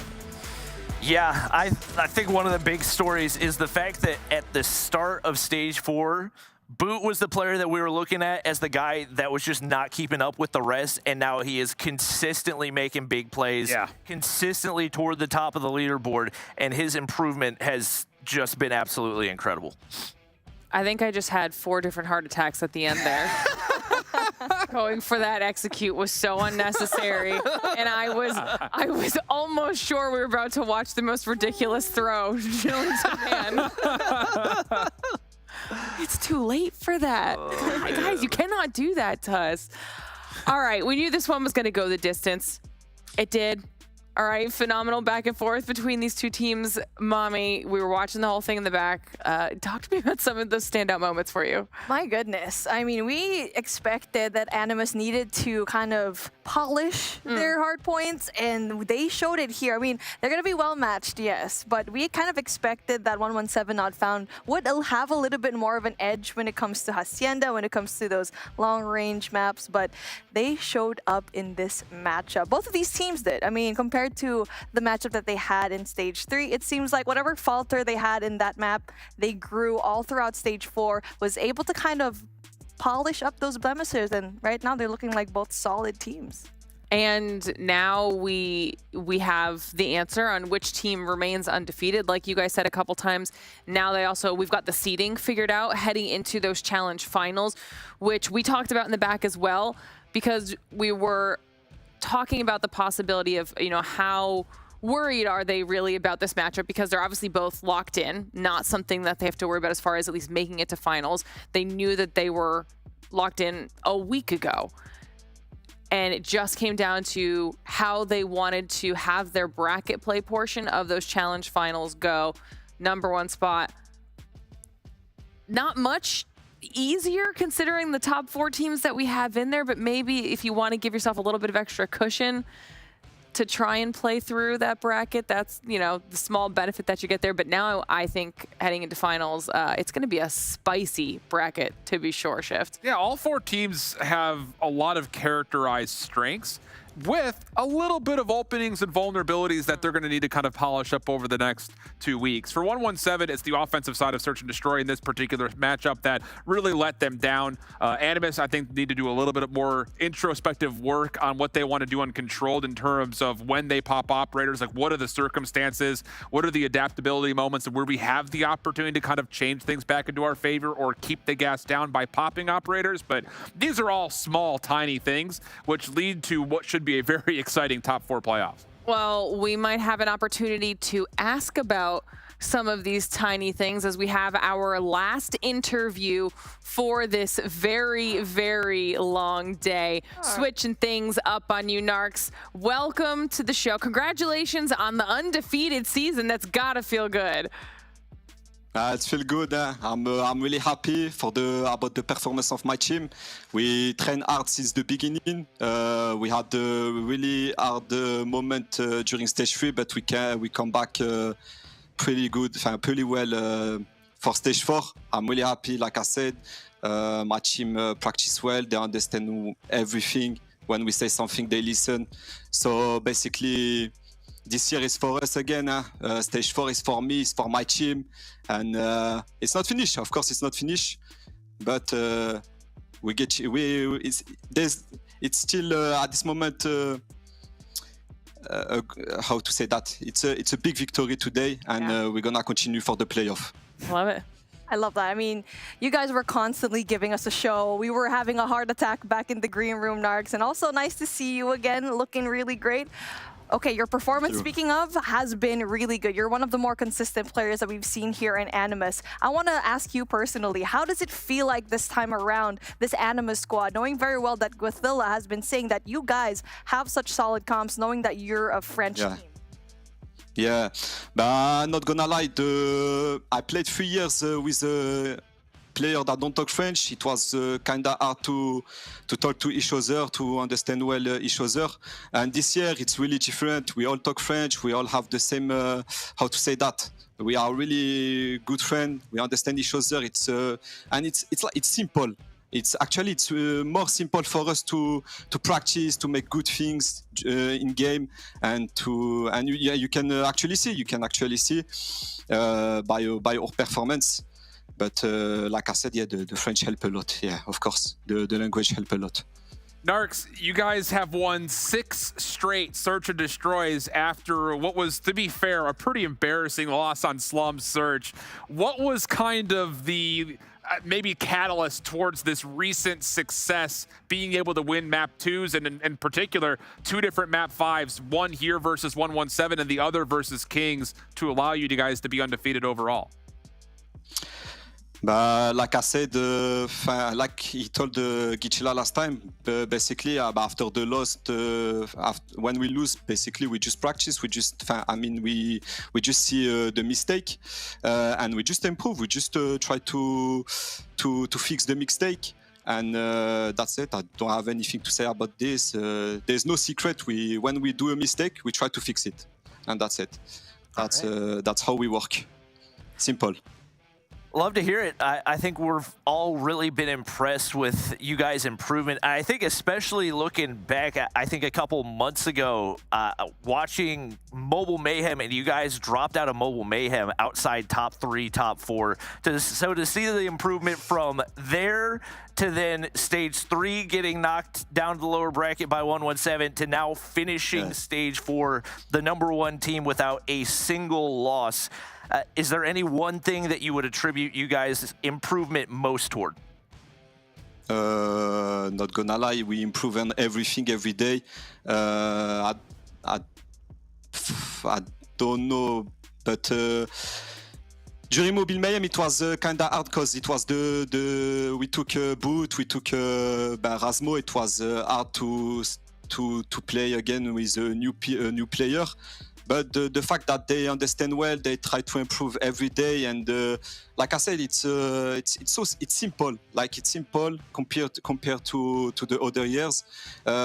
Yeah, I think one of the big stories is the fact that at the start of stage 4, Boot was the player that we were looking at as the guy that was just not keeping up with the rest, and now he is consistently making big plays, consistently toward the top of the leaderboard, and his improvement has just been absolutely incredible. I think I just had 4 different heart attacks at the end there. Going for that execute was so unnecessary, and I was almost sure we were about to watch the most ridiculous throw known to man. It's too late for that. Guys, you cannot do that to us. All right, we knew this one was going to go the distance. It did. All right, phenomenal back and forth between these two teams. Mommy, we were watching the whole thing in the back. Talk to me about some of those standout moments for you. My goodness. I mean, we expected that Animus needed to kind of polish their hard points, and they showed it here. I mean, they're going to be well matched, yes, but we kind of expected that 117 Not Found would have a little bit more of an edge when it comes to Hacienda, when it comes to those long-range maps, but they showed up in this matchup. Both of these teams did. I mean, compared to the matchup that they had in stage 3, it seems like whatever falter they had in that map, they grew all throughout stage 4, was able to kind of polish up those blemishes, and right now they're looking like both solid teams. And now we have the answer on which team remains undefeated. Like you guys said a couple times, now we've got the seeding figured out heading into those challenge finals, which we talked about in the back as well, because we were talking about the possibility of, how worried are they really about this matchup, because they're obviously both locked in, not something that they have to worry about as far as at least making it to finals. They knew that they were locked in a week ago. And it just came down to how they wanted to have their bracket play portion of those challenge finals go. Number 1 spot. Not much easier considering the top 4 teams that we have in there, but maybe if you want to give yourself a little bit of extra cushion to try and play through that bracket, that's, the small benefit that you get there. But now I think heading into finals, it's going to be a spicy bracket, to be sure, Shift. Yeah, all 4 teams have a lot of characterized strengths with a little bit of openings and vulnerabilities that they're going to need to kind of polish up over the next 2 weeks. For 117, it's the offensive side of Search and Destroy in this particular matchup that really let them down. Animus, I think, need to do a little bit more introspective work on what they want to do on Controlled in terms of when they pop operators, like what are the circumstances, what are the adaptability moments where we have the opportunity to kind of change things back into our favor or keep the gas down by popping operators. But these are all small, tiny things which lead to what should be a very exciting top 4 playoffs. Well, we might have an opportunity to ask about some of these tiny things as we have our last interview for this very, very long day. Switching things up on you, Narcs. Welcome to the show. Congratulations on the undefeated season. That's gotta feel good. It feels good. I'm really happy about the performance of my team. We trained hard since the beginning. We had a really hard moment during stage 3, but we come back pretty well for stage 4. I'm really happy. Like I said, my team practice well. They understand everything. When we say something, they listen. So basically, this year is for us again. Stage 4 is for me, it's for my team. And it's not finished. Of course, it's not finished. But it's still at this moment, how to say that? It's a big victory today. And we're going to continue for the playoff. Love it. I love that. I mean, you guys were constantly giving us a show. We were having a heart attack back in the green room, Narcs. And also nice to see you again, looking really great. Okay, your performance, speaking of, has been really good. You're one of the more consistent players that we've seen here in Animus. I want to ask you personally, how does it feel like this time around, this Animus squad, knowing very well that Guathilla has been saying that you guys have such solid comps, knowing that you're a French team? Yeah, but I'm not gonna lie, I played 3 years with a player that don't talk French. It was kind of hard to talk to each other, to understand well each other. And this year it's really different. We all talk French. We all have the same, how to say that? We are really good friends. We understand each other. It's simple. It's more simple for us to practice, to make good things in game, and you can actually see by our performance. But like I said, the French help a lot. Yeah, of course, the language help a lot. Narcs, you guys have won 6 straight Search and Destroys after what was, to be fair, a pretty embarrassing loss on Slum Search. What was kind of the maybe catalyst towards this recent success, being able to win map 2s, and in particular 2 different map 5s, one here versus 117 and the other versus Kings, to allow you guys to be undefeated overall? Like I said, like he told Gichila last time, basically after the loss, when we lose, basically we just practice. We just see the mistake, and we just improve. We just try to fix the mistake, and that's it. I don't have anything to say about this. There's no secret. When we do a mistake, we try to fix it, and that's it. That's how we work. Simple. Love to hear it. I think we've all really been impressed with you guys' improvement. I think especially looking back, I think a couple months ago, watching Mobile Mayhem, and you guys dropped out of Mobile Mayhem outside top 3, top 4. So to see the improvement from there to then stage 3 getting knocked down to the lower bracket by 117 to now finishing stage 4, the #1 team without a single loss. Is there any one thing that you would attribute you guys' improvement most toward? Not gonna lie, we improve on everything every day. I don't know, but during Mobile Mayhem it was kind of hard because it was we took Boot, we took Rasmo. It was hard to play again with a new player. But the fact that they understand well, they try to improve every day, and like I said, it's simple. Like it's simple compared to the other years.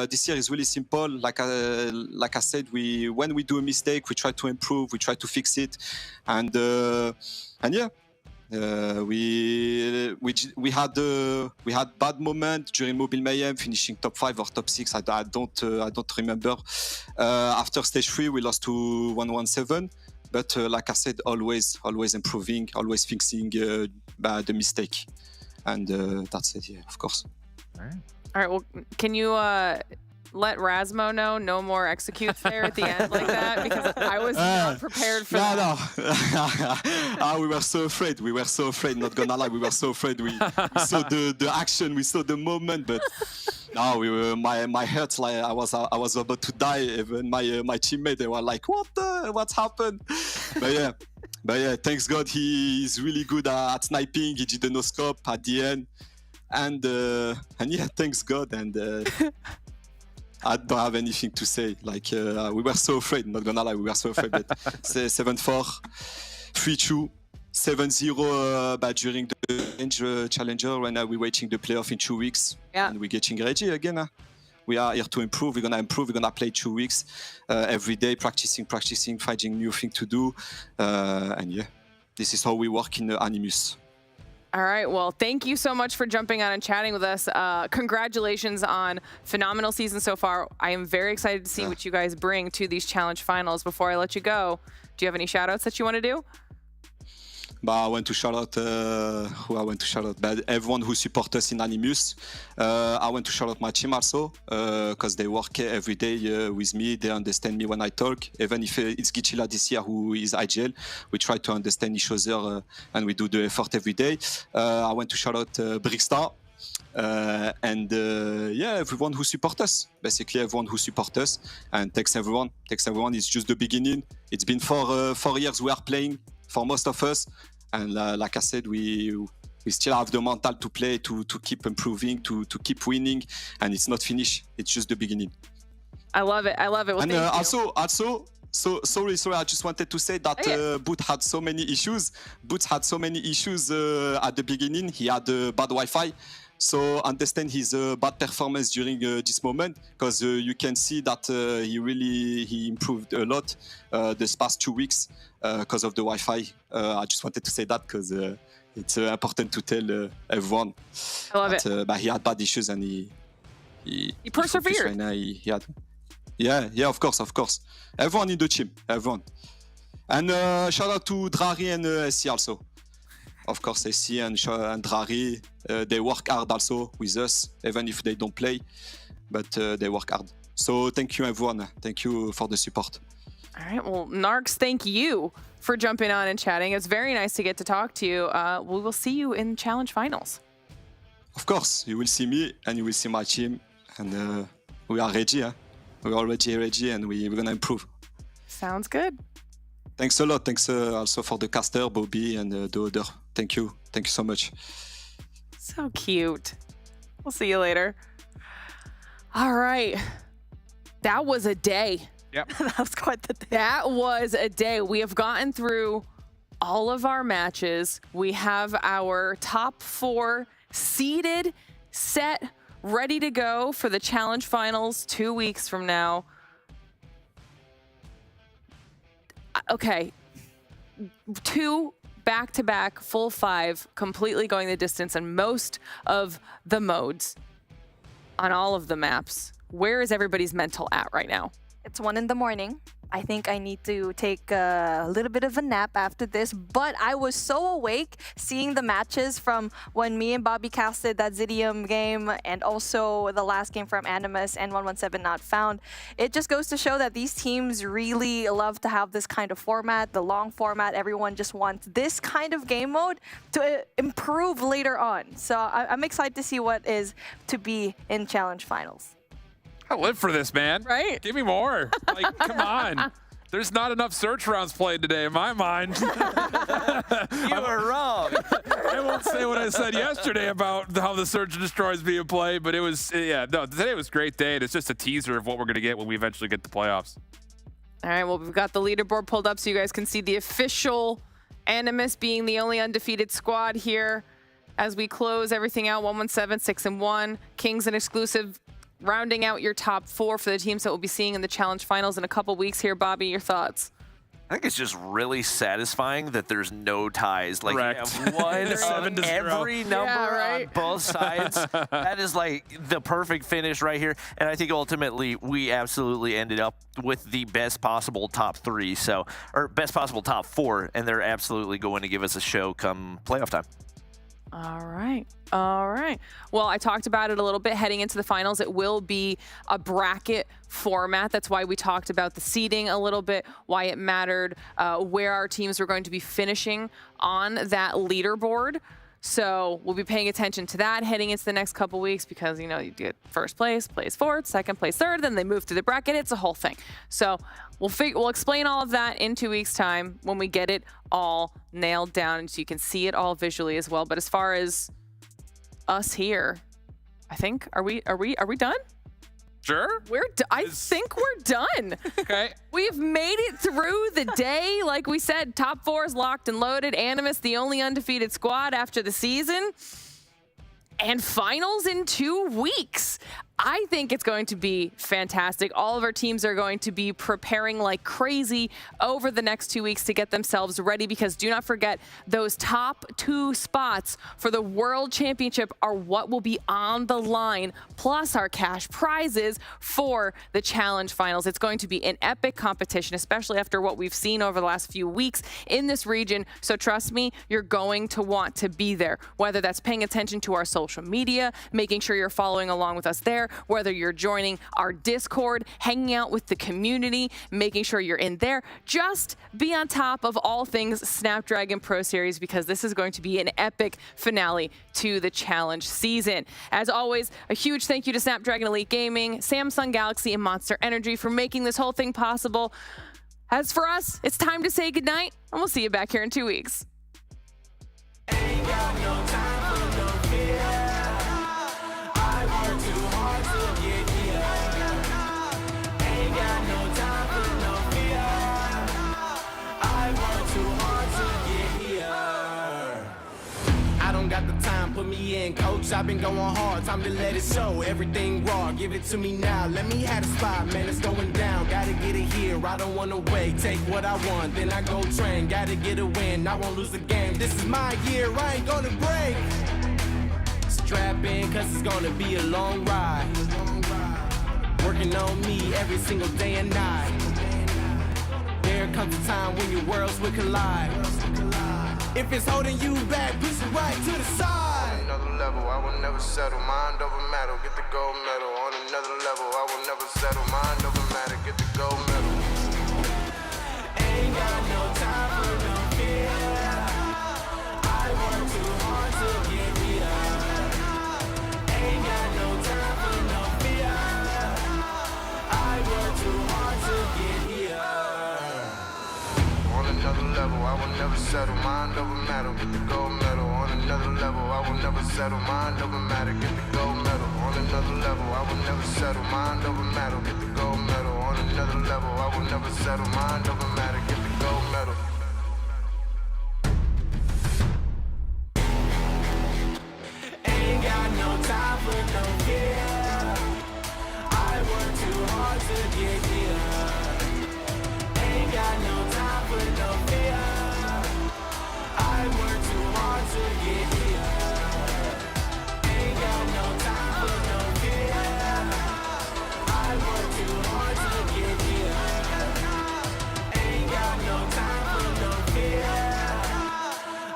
This year is really simple. Like I said, when we do a mistake, we try to improve, we try to fix it, and yeah. We had bad moment during Mobile Mayhem, finishing top 5 or top 6. I don't remember. After stage 3, we lost to 117. But like I said, always improving, always fixing the mistake, and that's it. Yeah, of course. All right. Well, can you let Rasmo know no more executes there at the end like that? Because I was not prepared for that. No. We were so afraid. Not gonna lie, we were so afraid. We saw the action, we saw the moment, but no, my heart, like I was about to die. Even my teammate, they were like, what's happened? But yeah. But yeah, thanks God he's really good at sniping. He did the no scope at the end, and yeah, thanks God. And I don't have anything to say. Like we were so afraid. Not gonna lie, we were so afraid. But 7-4, 3-2, 7-0 during the range challenger. When we're waiting the playoff in 2 weeks, and we're getting ready again. We are here to improve. We're gonna improve. We're gonna play 2 weeks every day, practicing, finding new thing to do, and yeah, this is how we work in Animus. All right, well, thank you so much for jumping on and chatting with us. Congratulations on phenomenal season so far. I am very excited to see what you guys bring to these challenge finals. Before I let you go, do you have any shout outs that you want to do? But I want to shout out who I want to shout out, but everyone who supports us in Animus. I want to shout out my team also, because they work every day with me. They understand me when I talk. Even if it's Gichila this year who is IGL, we try to understand each other and we do the effort every day. I want to shout out Brickstar. And yeah, everyone who supports us, basically everyone who supports us, and thanks everyone. It's just the beginning. It's been 4 years we are playing for most of us, and like I said, we still have the mental to play, to keep improving, to keep winning, and it's not finished. It's just the beginning. I love it. Well, and thank you. So sorry. I just wanted to say that Boot had so many issues. At the beginning. He had bad Wi-Fi. So understand his bad performance during this moment, because you can see that he improved a lot this past 2 weeks because of the Wi-Fi. I just wanted to say that because it's important to tell everyone. I love it. But he had bad issues and he persevered. Right now, he had. Yeah, of course. Everyone in the team, everyone. And shout out to Drari and SC also. Of course, SC and Drari, they work hard also with us, even if they don't play, but they work hard. So thank you, everyone. Thank you for the support. All right, well, Narks, thank you for jumping on and chatting. It's very nice to get to talk to you. We will see you in Challenge Finals. Of course, you will see me and you will see my team, and we are ready. We're already ready, and we're going to improve. Sounds good. Thanks a lot. Thanks also for the caster, Bobby, and the other. Thank you. Thank you so much. So cute. We'll see you later. All right. That was a day. Yep. That was quite the day. That was a day. We have gotten through all of our matches. We have our top 4 seeded, set, ready to go for the Challenge Finals 2 weeks from now. Okay. 2 back-to-back full 5, completely going the distance in most of the modes on all of the maps. Where is everybody's mental at right now? It's 1 in the morning. I think I need to take a little bit of a nap after this, but I was so awake seeing the matches from when me and Bobby casted that Zidium game and also the last game from Animus and 117 Not Found. It just goes to show that these teams really love to have this kind of format, the long format. Everyone just wants this kind of game mode to improve later on. So I'm excited to see what is to be in Challenge Finals. I live for this, man. Right? Give me more. Like, come on. There's not enough search rounds played today in my mind. You are wrong. I won't say what I said yesterday about how the Search and Destroy is being played, but it was, today was a great day, and it's just a teaser of what we're going to get when we eventually get the playoffs. All right, well, we've got the leaderboard pulled up so you guys can see the official Animus being the only undefeated squad here as we close everything out. 117, 6-1. Kings an exclusive, rounding out your top 4 for the teams that we'll be seeing in the Challenge Finals in a couple weeks here. Bobby, your thoughts? I think it's just really satisfying that there's no ties. Like, Correct. you have one of every number on both sides. That is like the perfect finish right here. And I think ultimately we absolutely ended up with the best possible top 3, or best possible top 4, and they're absolutely going to give us a show come playoff time. All right. Well, I talked about it a little bit heading into the finals. It will be a bracket format. That's why we talked about the seeding a little bit, why it mattered, where our teams were going to be finishing on that leaderboard. So we'll be paying attention to that heading into the next couple weeks because, you know, you get first place, plays fourth, second place third, then they move through the bracket. It's a whole thing. So we'll explain all of that in 2 weeks' time when we get it all nailed down so you can see it all visually as well. But as far as us here, I think, are we done? Sure. I think we're done. Okay. We've made it through the day. Like we said, top 4 is locked and loaded. Animus, the only undefeated squad after the season. And finals in 2 weeks. I think it's going to be fantastic. All of our teams are going to be preparing like crazy over the next 2 weeks to get themselves ready, because do not forget, those top 2 spots for the World Championship are what will be on the line, plus our cash prizes for the Challenge Finals. It's going to be an epic competition, especially after what we've seen over the last few weeks in this region. So trust me, you're going to want to be there, whether that's paying attention to our social media, making sure you're following along with us there, whether you're joining our Discord, hanging out with the community, making sure you're in there. Just be on top of all things Snapdragon Pro Series, because this is going to be an epic finale to the challenge season. As always, a huge thank you to Snapdragon Elite Gaming, Samsung Galaxy, and Monster Energy for making this whole thing possible. As for us, it's time to say goodnight, and we'll see you back here in 2 weeks. Ain't got no time for no fear. I work too hard to get here. Ain't got no time for no fear. I work too hard to get here. I don't got the time, put me in, coach. I've been going hard, time to let it show. Everything raw, give it to me now. Let me have the spot, man, it's going down. Gotta get it here, I don't wanna wait. Take what I want, then I go train. Gotta get a win, I won't lose the game. This is my year, I ain't gonna break. Strap in, cause it's gonna be a long ride. Working on me every single day and night. There comes a time when your worlds will collide. If it's holding you back, push it right to the side. On another level, I will never settle. Mind over matter, get the gold medal. On another level, I will never settle. Mind over matter, get the gold medal. Ain't got no time for no fear. I work too hard to get here. Ain't got no time for no fear. I work too hard to get here. On another level, I will never settle. Mind over matter, get the gold medal. On another level, I will never settle. Mind over matter, get the gold medal. On another level, I will never settle. Mind over matter, get the gold medal. On another level, I will never settle. Mind over matter, get the gold medal. Ain't got no time for no fear. I work too hard to get here. Ain't got no time for no fear. I work too hard to get here. Ain't got no time for no fear. I work too hard to get here. Ain't got no time for no fear.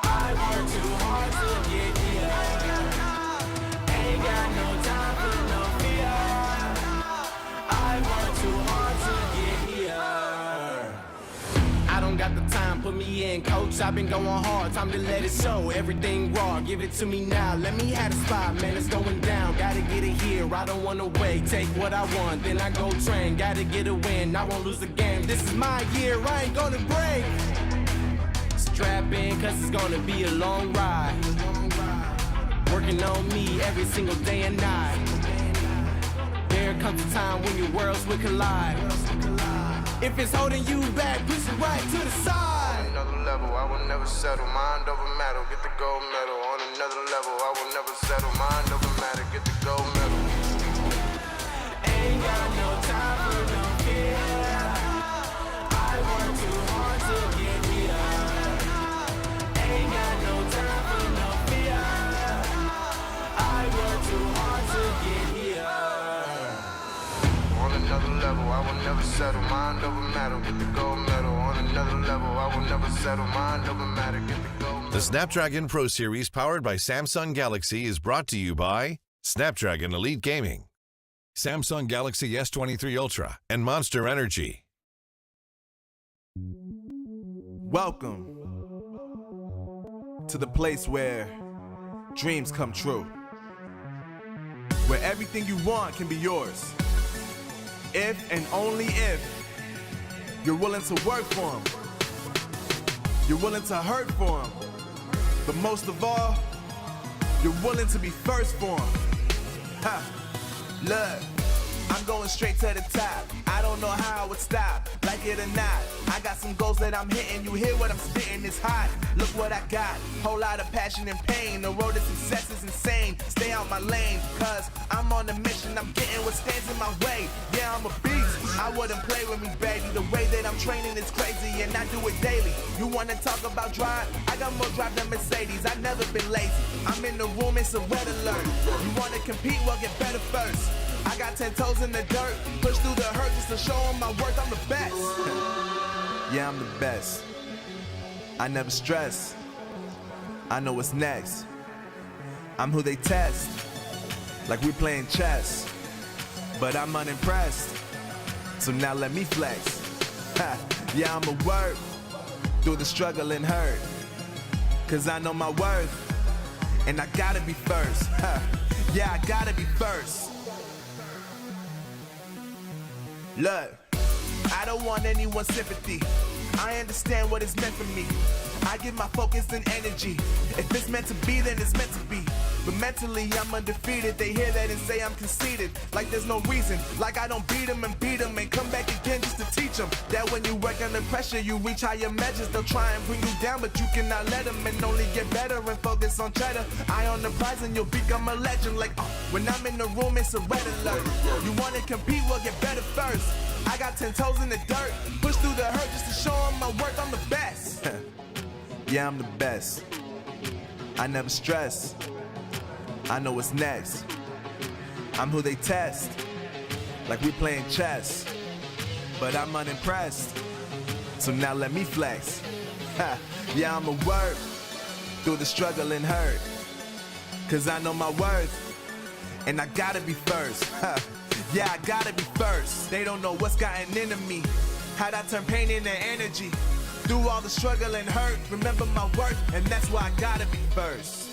I work too hard to get here. Ain't got no time for no fear. I work too hard to get here. I don't got the time, put me in, coach. I've been going hard, time to let it show. Everything raw, give it to me now. Let me have the spot, man, it's going down. Gotta get it here, I don't wanna wait. Take what I want, then I go train. Gotta get a win, I won't lose the game. This is my year, I ain't gonna break. Strap in, cause it's gonna be a long ride. Working on me every single day and night. There comes a time when your worlds will collide. If it's holding you back, push it right to the side. On another level, I will never settle. Mind over matter, get the gold medal. On another level, I will never settle. Mind over matter, get the gold medal. Ain't got no time for no fear. I work too hard to get here. Ain't got no time for no fear. I work too hard to get here. On another level, I will never settle. Mind over matter, get the gold medal. On another level, I will never settle. Mind over matter, get the gold medal. The Snapdragon Pro Series powered by Samsung Galaxy is brought to you by Snapdragon Elite Gaming, Samsung Galaxy S23 Ultra, and Monster Energy. Welcome to the place where dreams come true. Where everything you want can be yours. If and only if you're willing to work for them. You're willing to hurt for them. But most of all, you're willing to be first for them. Ha! Look, I'm going straight to the top. I don't know how I would stop, like it or not. I got some goals that I'm hitting. You hear what I'm spitting, it's hot. Look what I got, whole lot of passion and pain. The road to success is insane. Stay out my lane, cause I'm on a mission. I'm getting what stands in my way. Yeah, I'm a beast. I wouldn't play with me, baby. The way that I'm training is crazy, and I do it daily. You wanna talk about drive? I got more drive than Mercedes. I've never been lazy. I'm in the room, it's a red alert. You wanna compete? Well, get better first. I got 10 toes in the dirt, push through the hurt just to show them my worth. I'm the best. Yeah, I'm the best. I never stress. I know what's next. I'm who they test, like we playing chess. But I'm unimpressed, so now let me flex. Yeah, I'ma work through the struggle and hurt, cause I know my worth, and I gotta be first. Yeah, I gotta be first. Look, I don't want anyone's sympathy. I understand what is meant for me. I give my focus and energy. If it's meant to be, then it's meant to be. But mentally, I'm undefeated. They hear that and say I'm conceited. Like there's no reason. Like I don't beat them and come back again just to teach them that when you work under pressure, you reach higher measures. They'll try and bring you down, but you cannot let them, and only get better and focus on cheddar. Eye on the prize and you'll become a legend. Like when I'm in the room, it's a red alert. You wanna compete? Well, get better first. I got 10 toes in the dirt, push through the hurt just to show them my worth. I'm the best. Yeah, I'm the best. I never stress. I know what's next. I'm who they test, like we playing chess. But I'm unimpressed, so now let me flex. Yeah, I'ma work through the struggle and hurt, cause I know my worth, and I gotta be first. Yeah, I gotta be first. They don't know what's gotten into me, how'd I turn pain into energy. Through all the struggle and hurt, remember my worth, and that's why I gotta be first.